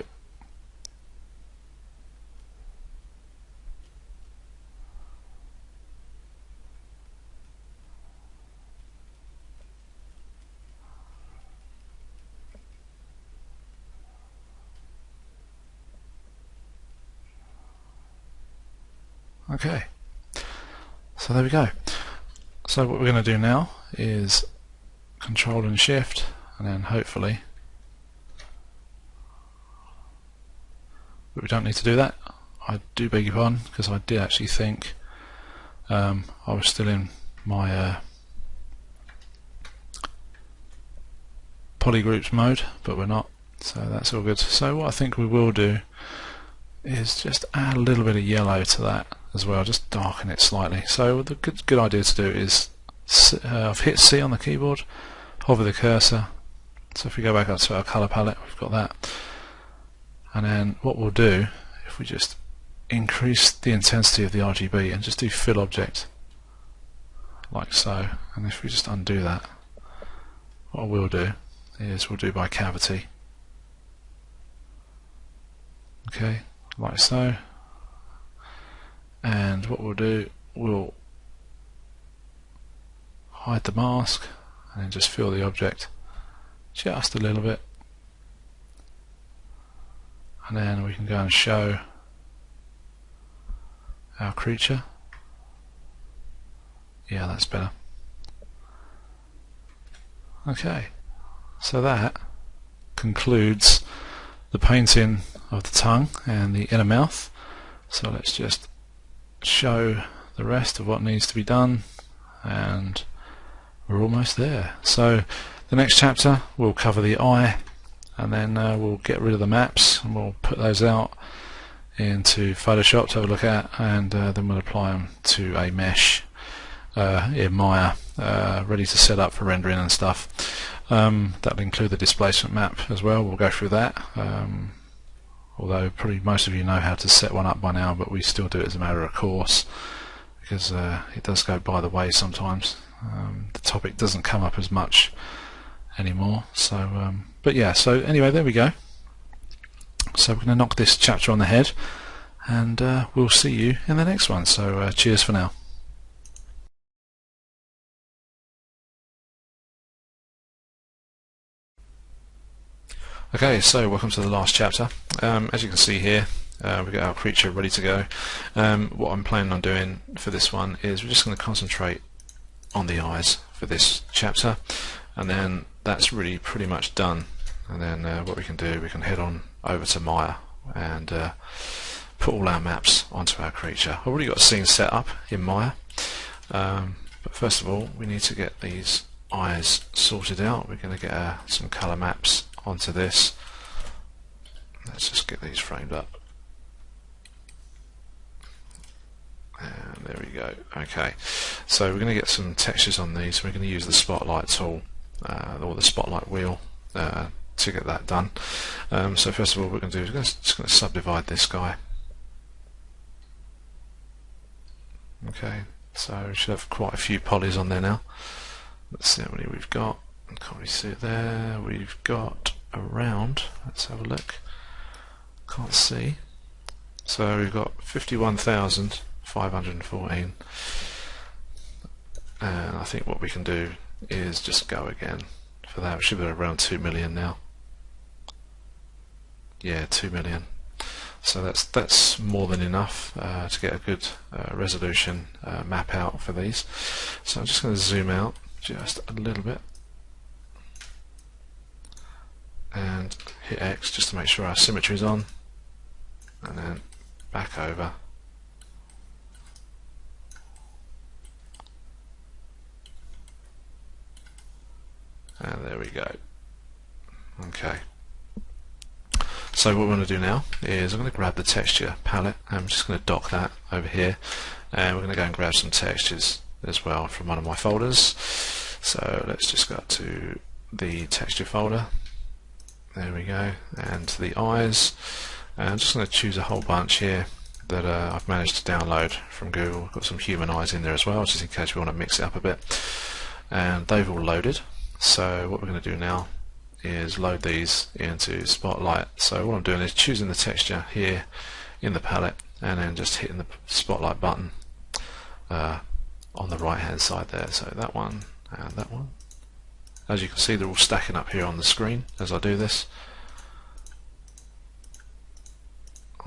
Okay, so there we go. So what we're going to do now is Control and Shift, and then hopefully, but we don't need to do that. I do beg your pardon, because I did actually think I was still in my polygroups mode, but we're not, so that's all good. So what I think we will do is just add a little bit of yellow to that as well, just darken it slightly. So the good idea to do is I've hit C on the keyboard, hover the cursor, so if we go back up to our colour palette, we've got that. And then what we'll do, if we just increase the intensity of the RGB and just do fill object like so, and if we just undo that, what we'll do is we'll do by cavity, okay, like so. And what we'll do, we'll hide the mask and then just fill the object just a little bit, and then we can go and show our creature. Yeah, that's better. Okay, so that concludes the painting of the tongue and the inner mouth. So let's just show the rest of what needs to be done, and we're almost there. So the next chapter will cover the eye, and then we'll get rid of the maps and we'll put those out into Photoshop to have a look at, and then we'll apply them to a mesh in Maya, ready to set up for rendering and stuff. That'll include the displacement map as well. We'll go through that, although probably most of you know how to set one up by now, but we still do it as a matter of course, because it does go by the way sometimes. The topic doesn't come up as much anymore, so but yeah, so anyway, there we go. So we're going to knock this chapter on the head, and we'll see you in the next one. So cheers for now. Okay, so welcome to the last chapter. As you can see here, we've got our creature ready to go. What I'm planning on doing for this one is we're just going to concentrate on the eyes for this chapter, and then that's really pretty much done. And then what we can do, we can head on over to Maya and put all our maps onto our creature. I've already got a scene set up in Maya, but first of all we need to get these eyes sorted out. We're going to get some colour maps onto this. Let's just get these framed up. And there we go. Okay, so we're going to get some textures on these. We're going to use the spotlight tool or the spotlight wheel to get that done. So first of all, what we're going to do is just going to subdivide this guy. Okay, so we should have quite a few polys on there now. Let's see how many we've got. Can't really see it there. We've got around. Let's have a look. Can't see. So we've got 51,514, and I think what we can do is just go again for that. We should be around 2 million now. Yeah, 2 million. So that's more than enough to get a good resolution map out for these. So I'm just going to zoom out just a little bit and hit X just to make sure our symmetry is on, and then back over. And there we go. Okay. So what we're going to do now is I'm going to grab the texture palette. I'm just going to dock that over here, and we're going to go and grab some textures as well from one of my folders. So let's just go to the texture folder. There we go, and to the eyes. And I'm just going to choose a whole bunch here that I've managed to download from Google. I've got some human eyes in there as well, just in case we want to mix it up a bit. And they've all loaded. So what we're going to do now is load these into Spotlight. So what I'm doing is choosing the texture here in the palette, and then just hitting the Spotlight button on the right hand side there. So that one and that one. As you can see, they're all stacking up here on the screen as I do this.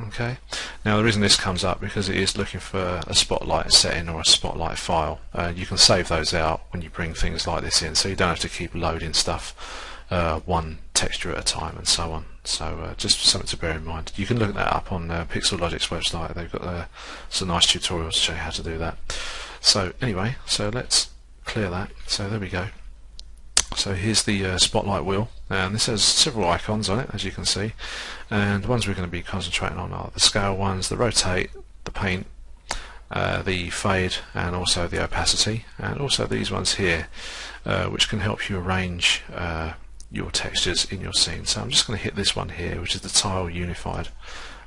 Okay. Now the reason this comes up because it is looking for a spotlight setting or a spotlight file. You can save those out when you bring things like this in, so you don't have to keep loading stuff one texture at a time and so on. So just something to bear in mind. You can look that up on Pixel Logic's website. They've got some nice tutorials to show you how to do that. So anyway, so let's clear that. So there we go. So here's the spotlight wheel, and this has several icons on it, as you can see, and the ones we're going to be concentrating on are the scale ones, the rotate, the paint, the fade, and also the opacity, and also these ones here which can help you arrange your textures in your scene. So I'm just going to hit this one here, which is the tile unified.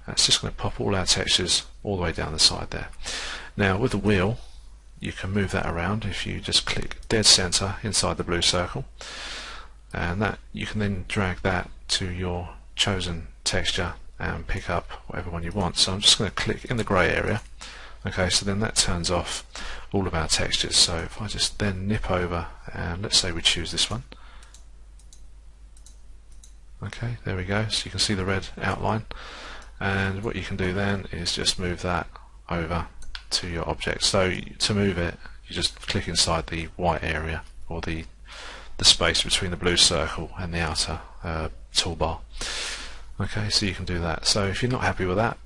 It's just going to pop all our textures all the way down the side there. Now with the wheel, you can move that around if you just click dead center inside the blue circle, and that you can then drag that to your chosen texture and pick up whatever one you want. So I'm just going to click in the grey area. Okay, so then that turns off all of our textures. So if I just then nip over and let's say we choose this one. Okay, there we go. So you can see the red outline, and what you can do then is just move that over to your object. So to move it, you just click inside the white area, or the space between the blue circle and the outer toolbar. Okay, so you can do that. So if you're not happy with that,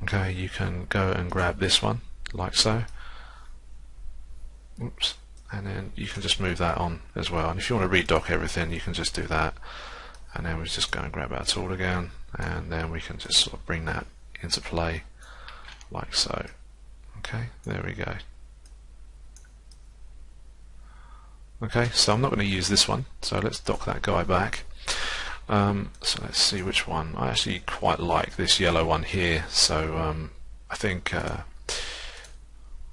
okay, you can go and grab this one like so. Oops. And then you can just move that on as well. And if you want to redock everything, you can just do that. And then we just go and grab our tool again, and then we can just sort of bring that into play like so. Okay, there we go. Okay, so I'm not going to use this one, so let's dock that guy back. So let's see which one. I actually quite like this yellow one here, so I think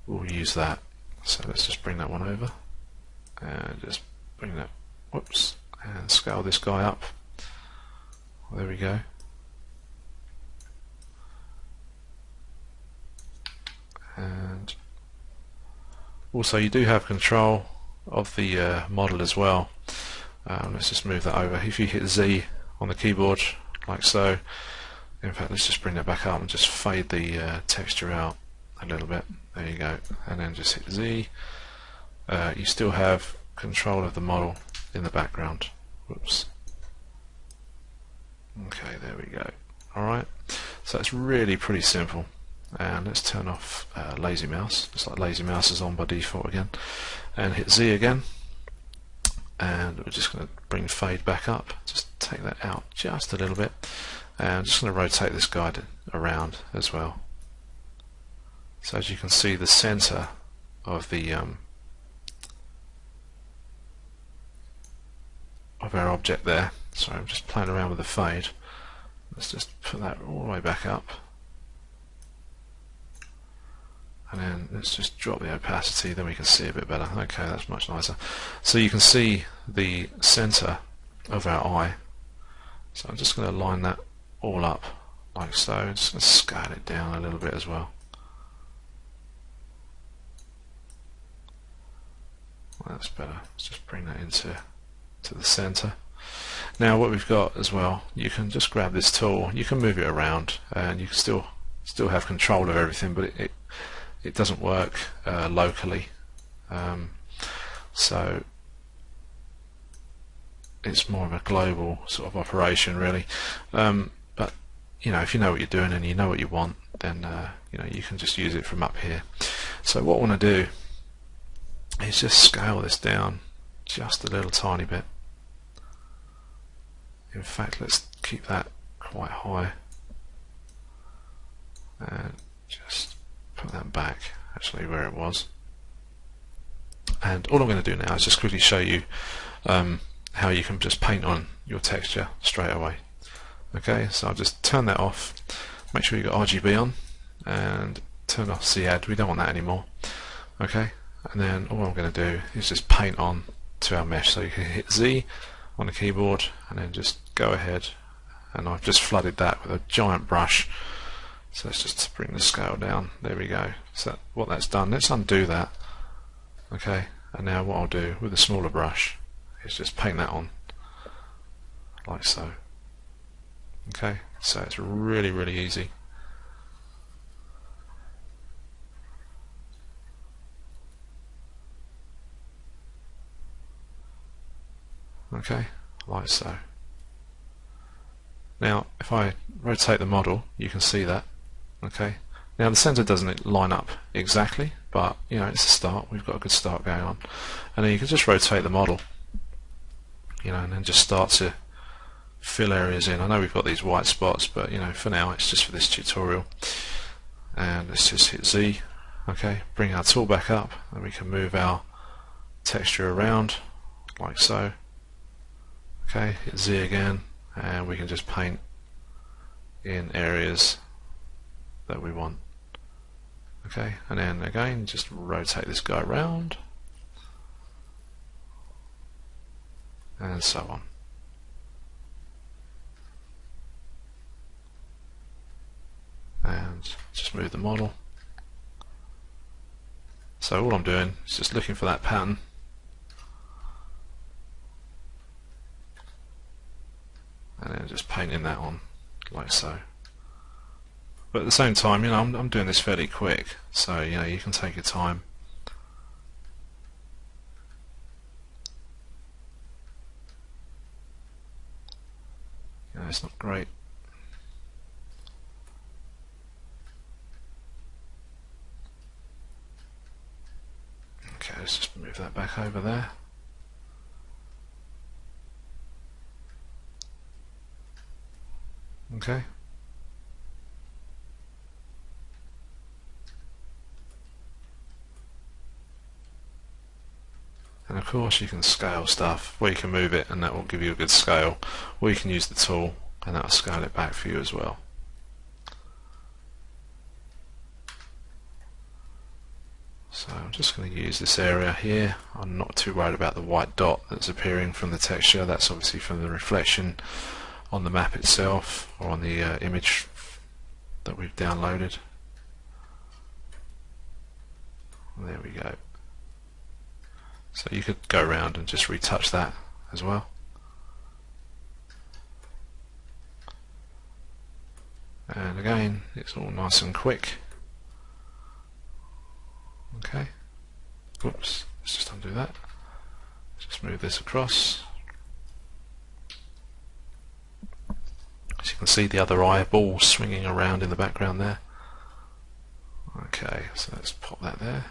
we'll use that. So let's just bring that one over and just bring that, whoops, and scale this guy up. There we go. And also you do have control of the model as well. Let's just move that over. If you hit Z on the keyboard like so, in fact let's just bring that back up and just fade the texture out a little bit. There you go, and then just hit Z. You still have control of the model in the background. Whoops. Okay, there we go. Alright, so it's really pretty simple. And let's turn off lazy mouse. Looks like lazy mouse is on by default again. And hit Z again. And we're just going to bring fade back up. Just take that out just a little bit. And I'm just going to rotate this guy around as well. So as you can see, the center of the of our object there. Sorry, I'm just playing around with the fade. Let's just put that all the way back up. And then let's just drop the opacity, then we can see a bit better. Okay, that's much nicer. So you can see the center of our eye. So I'm just going to line that all up like so. I'm just going to scale it down a little bit as well. Well, that's better. Let's just bring that into the center. Now what we've got as well, you can just grab this tool, you can move it around, and you can still have control of everything, but it doesn't work locally. So it's more of a global sort of operation, really. But you know, if you know what you're doing and you know what you want, then you know, you can just use it from up here. So what I want to do is just scale this down just a little tiny bit. In fact, let's keep that quite high and just put that back actually where it was. And all I'm going to do now is just quickly show you how you can just paint on your texture straight away. Okay, so I'll just turn that off, make sure you've got RGB on, and turn off Z-add. We don't want that anymore. Okay, and then all I'm going to do is just paint on to our mesh. So you can hit Z on the keyboard and then just go ahead, and I've just flooded that with a giant brush. So let's just bring the scale down. There we go. So what that's done, let's undo that. Okay, and now what I'll do with a smaller brush is just paint that on like so. Okay, so it's really, really easy. Okay, like so. Now if I rotate the model, you can see that. Okay, now the center doesn't line up exactly, but you know, it's a start. We've got a good start going on. And then you can just rotate the model, you know, and then just start to fill areas in. I know we've got these white spots, but you know, for now it's just for this tutorial. And let's just hit Z. Okay, bring our tool back up, and we can move our texture around like so. Okay, hit Z again, and we can just paint in areas that we want. Okay, and then again just rotate this guy around, and so on. And just move the model. So all I'm doing is just looking for that pattern, and then just painting that on like so. But at the same time, you know, I'm doing this fairly quick, so you know, you can take your time. You know, it's not great. Okay, let's just move that back over there. Okay. And of course you can scale stuff where you can move it and that will give you a good scale, or you can use the tool and that will scale it back for you as well. So I'm just going to use this area here. I'm not too worried about the white dot that's appearing from the texture. That's obviously from the reflection on the map itself, or on the image that we've downloaded. And there we go. So you could go around and just retouch that as well. And again, it's all nice and quick. Okay. Whoops, let's just undo that. Let's just move this across. As So you can see the other eyeball swinging around in the background there. Okay, so let's pop that there.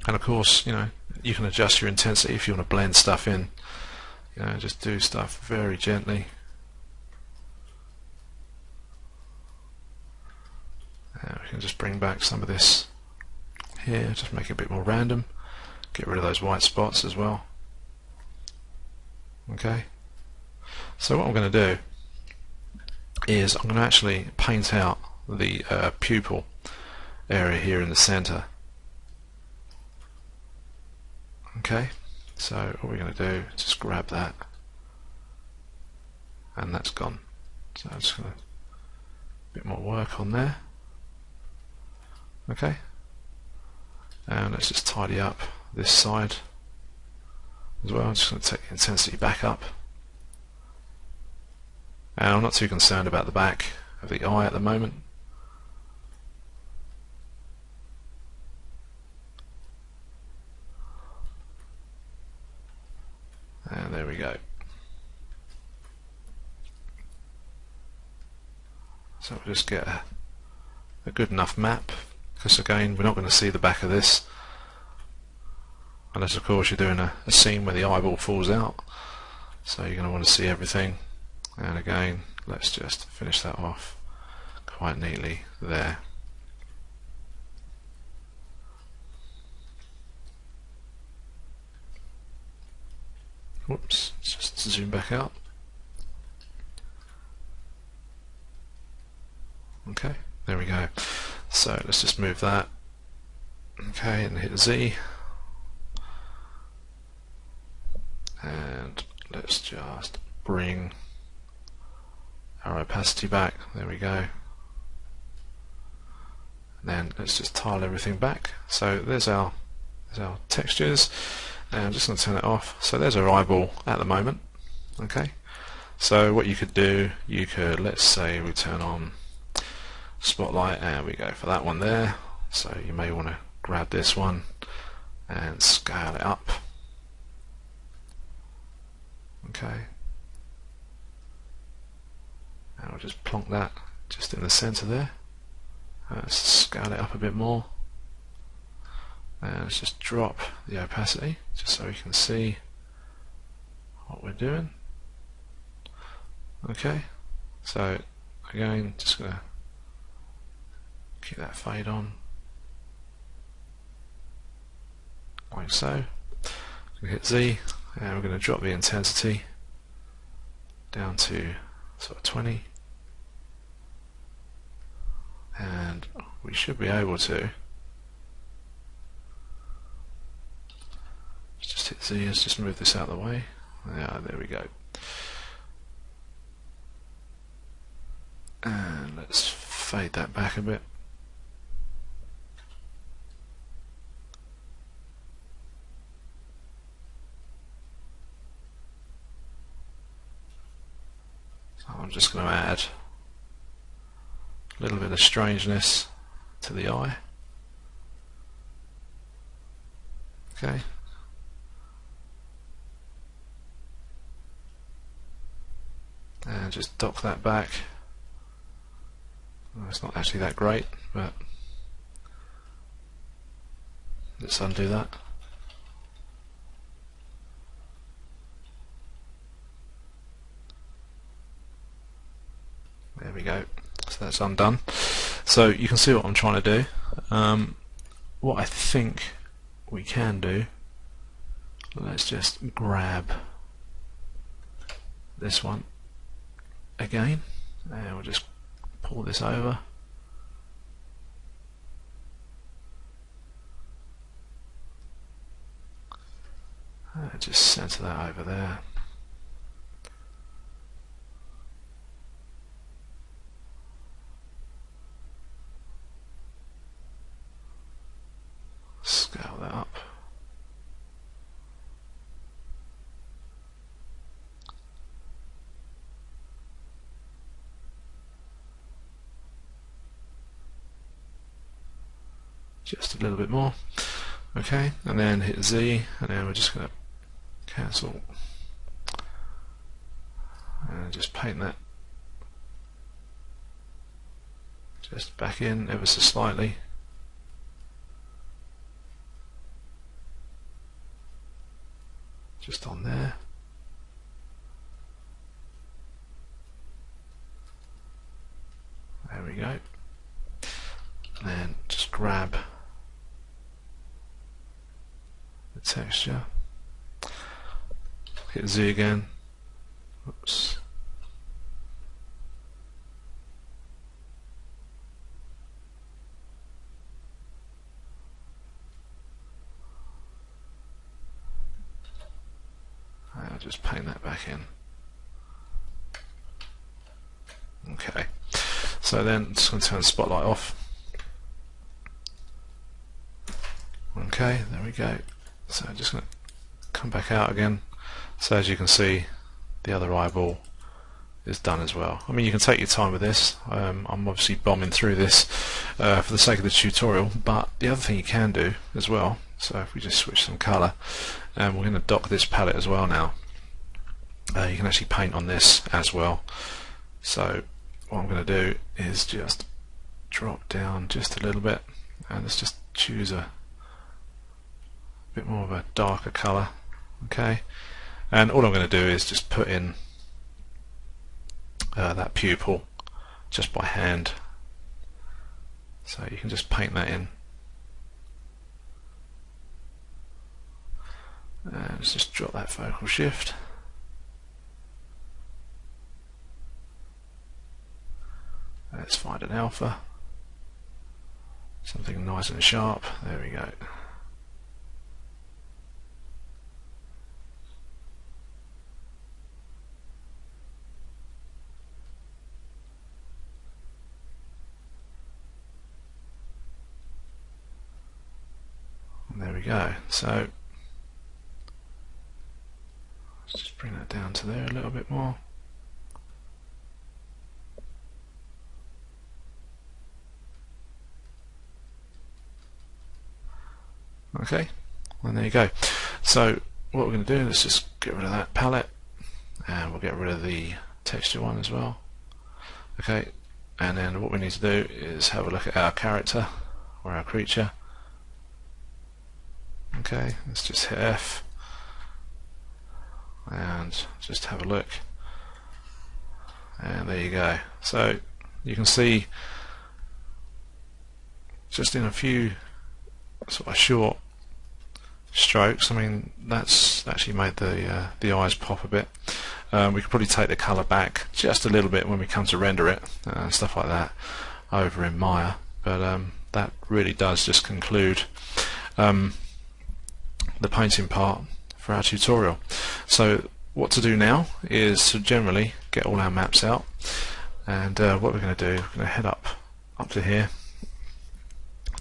And of course, you can adjust your intensity if you want to blend stuff in. Just do stuff very gently. We can just bring back some of this here, just make it a bit more random. Get rid of those white spots as well. Okay. So what I'm going to do is I'm going to actually paint out the pupil area here in the center. Okay, so what we're going to do is just grab that, and that's gone. So I'm just going to a bit more work on there. Okay, and let's just tidy up this side as well. I'm just going to take the intensity back up, and I'm not too concerned about the back of the eye at the moment. And there we go. So we'll just get a good enough map, because again we're not going to see the back of this unless of course you're doing a scene where the eyeball falls out, so you're going to want to see everything. And again, let's just finish that off quite neatly there. Whoops, just zoom back out. Okay, there we go. So let's just move that. Okay, and hit Z. And let's just bring our opacity back. There we go. And then let's just tile everything back. So there's our textures. And I'm just going to turn it off. So there's our eyeball at the moment. Okay. So what you could do, let's say we turn on spotlight, and we go for that one there. So you may want to grab this one and scale it up. Okay. And I'll just plonk that just in the center there. Let's scale it up a bit more. And let's just drop the opacity just so we can see what we're doing. Okay, so again, just going to keep that fade on like so. We hit Z, and we're going to drop the intensity down to sort of 20, and we should be able to just hit Z. Let's just move this out of the way. Yeah, there we go. And let's fade that back a bit. So I'm just going to add a little bit of strangeness to the eye. Okay. And just dock that back. Well, it's not actually that great, but let's undo that. There we go. So that's undone. So you can see what I'm trying to do. What I think we can do, let's just grab this one again, and we'll just pull this over. Just center that over there. Scale that up. just a little bit more. Okay, and then hit Z, and then we're just going to cancel and just paint that just back in ever so slightly. Just on there. There we go. And then just grab the texture, hit Z again. Oops. I'll just paint that back in. Okay, so then just going to turn the spotlight off. Okay, there we go. So just going to come back out again. So as you can see, the other eyeball is done as well. I mean, you can take your time with this. I'm obviously bombing through this for the sake of the tutorial, but the other thing you can do as well, so if we just switch some colour, and we're going to dock this palette as well now, you can actually paint on this as well. So what I'm going to do is just drop down just a little bit, and let's just choose a bit more of a darker colour. Okay, and all I'm going to do is just put in that pupil just by hand, so you can just paint that in. And let's just drop that focal shift. Let's find an alpha, something nice and sharp. There we go. And there we go. So let's just bring that down to there a little bit more. Okay, and there you go. So what we're going to do is just get rid of that palette, and we'll get rid of the texture one as well. Okay, and then what we need to do is have a look at our character or our creature. Okay, let's just hit F and just have a look, and there you go. So you can see just in a few sort of short strokes, I mean, that's actually made the eyes pop a bit. We could probably take the colour back just a little bit when we come to render it and stuff like that over in Maya, but that really does just conclude the painting part for our tutorial. So what to do now is to generally get all our maps out, and what we're going to do, we're going to head up to here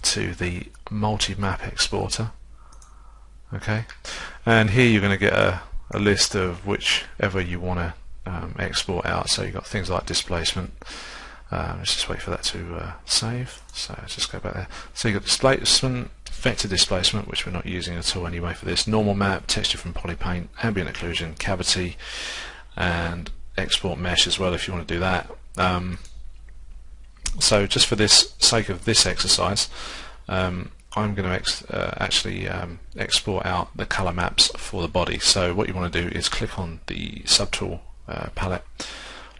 to the multi-map exporter. Okay, and here you're going to get a list of whichever you want to export out. So you've got things like displacement. Let's just wait for that to save. So let's just go back there. So you've got displacement, vector displacement, which we're not using at all anyway for this, normal map, texture from polypaint, ambient occlusion, cavity, and export mesh as well if you want to do that. So just for this sake of this exercise, I'm going to actually export out the color maps for the body. So what you want to do is click on the subtool palette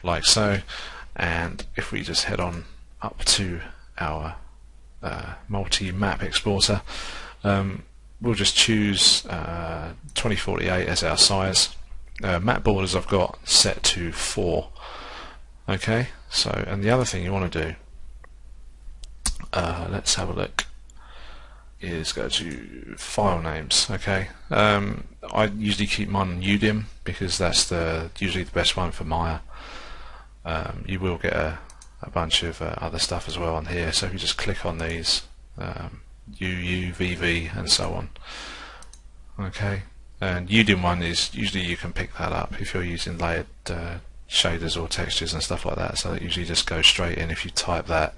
like so, and if we just head on up to our multi-map exporter, we'll just choose 2048 as our size. Map borders I've got set to 4. Okay, so, and the other thing you want to do, let's have a look, is go to file names. Okay, I usually keep mine on UDIM because that's usually the best one for Maya. You will get a bunch of other stuff as well on here, so if you just click on these, UU, VV and so on. Okay, and UDIM one is usually you can pick that up if you're using layered shaders or textures and stuff like that, so that usually just goes straight in if you type that.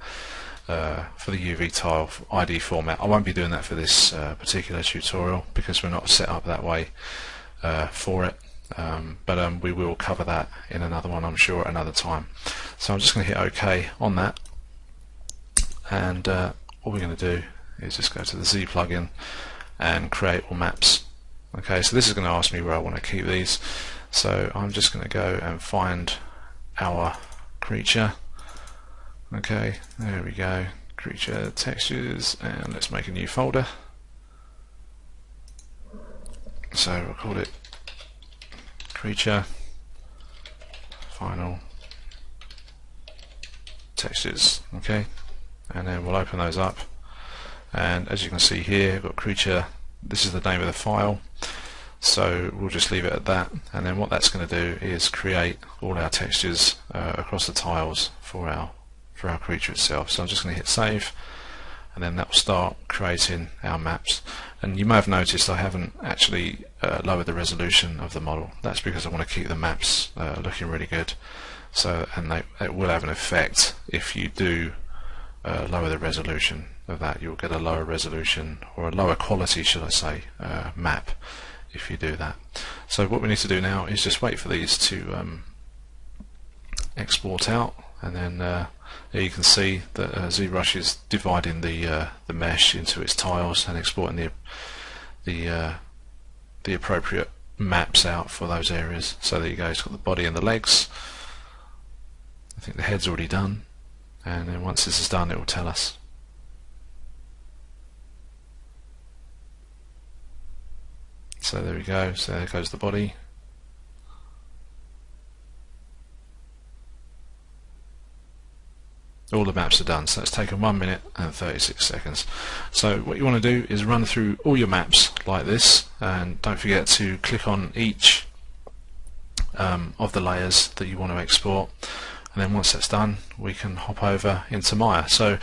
for the UV tile ID format. I won't be doing that for this particular tutorial because we're not set up that way for it, but we will cover that in another one, I'm sure, at another time. So I'm just going to hit OK on that, and all we're going to do is just go to the Z plugin and create all maps. Okay, so this is going to ask me where I want to keep these, so I'm just going to go and find our creature. Okay, there we go, creature textures, and let's make a new folder. So we'll call it creature final textures. Okay, and then we'll open those up, and as you can see here, we've got creature. This is the name of the file, so we'll just leave it at that, and then what that's going to do is create all our textures across the tiles for our creature itself. So I'm just going to hit save, and then that will start creating our maps. And you may have noticed I haven't actually lowered the resolution of the model. That's because I want to keep the maps looking really good. So, and it will have an effect if you do lower the resolution of that. You'll get a lower resolution, or a lower quality, should I say, map if you do that. So what we need to do now is just wait for these to export out, and then here you can see that ZBrush is dividing the mesh into its tiles and exporting the appropriate maps out for those areas. So there you go, it's got the body and the legs. I think the head's already done, and then once this is done it will tell us. So there we go, so there goes the body. All the maps are done, so it's taken 1 minute and 36 seconds. So what you want to do is run through all your maps like this, and don't forget to click on each of the layers that you want to export, and then once that's done we can hop over into Maya. So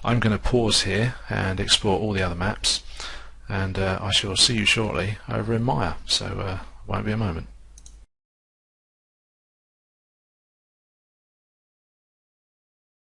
I'm going to pause here and export all the other maps, and I shall see you shortly over in Maya, so won't be a moment.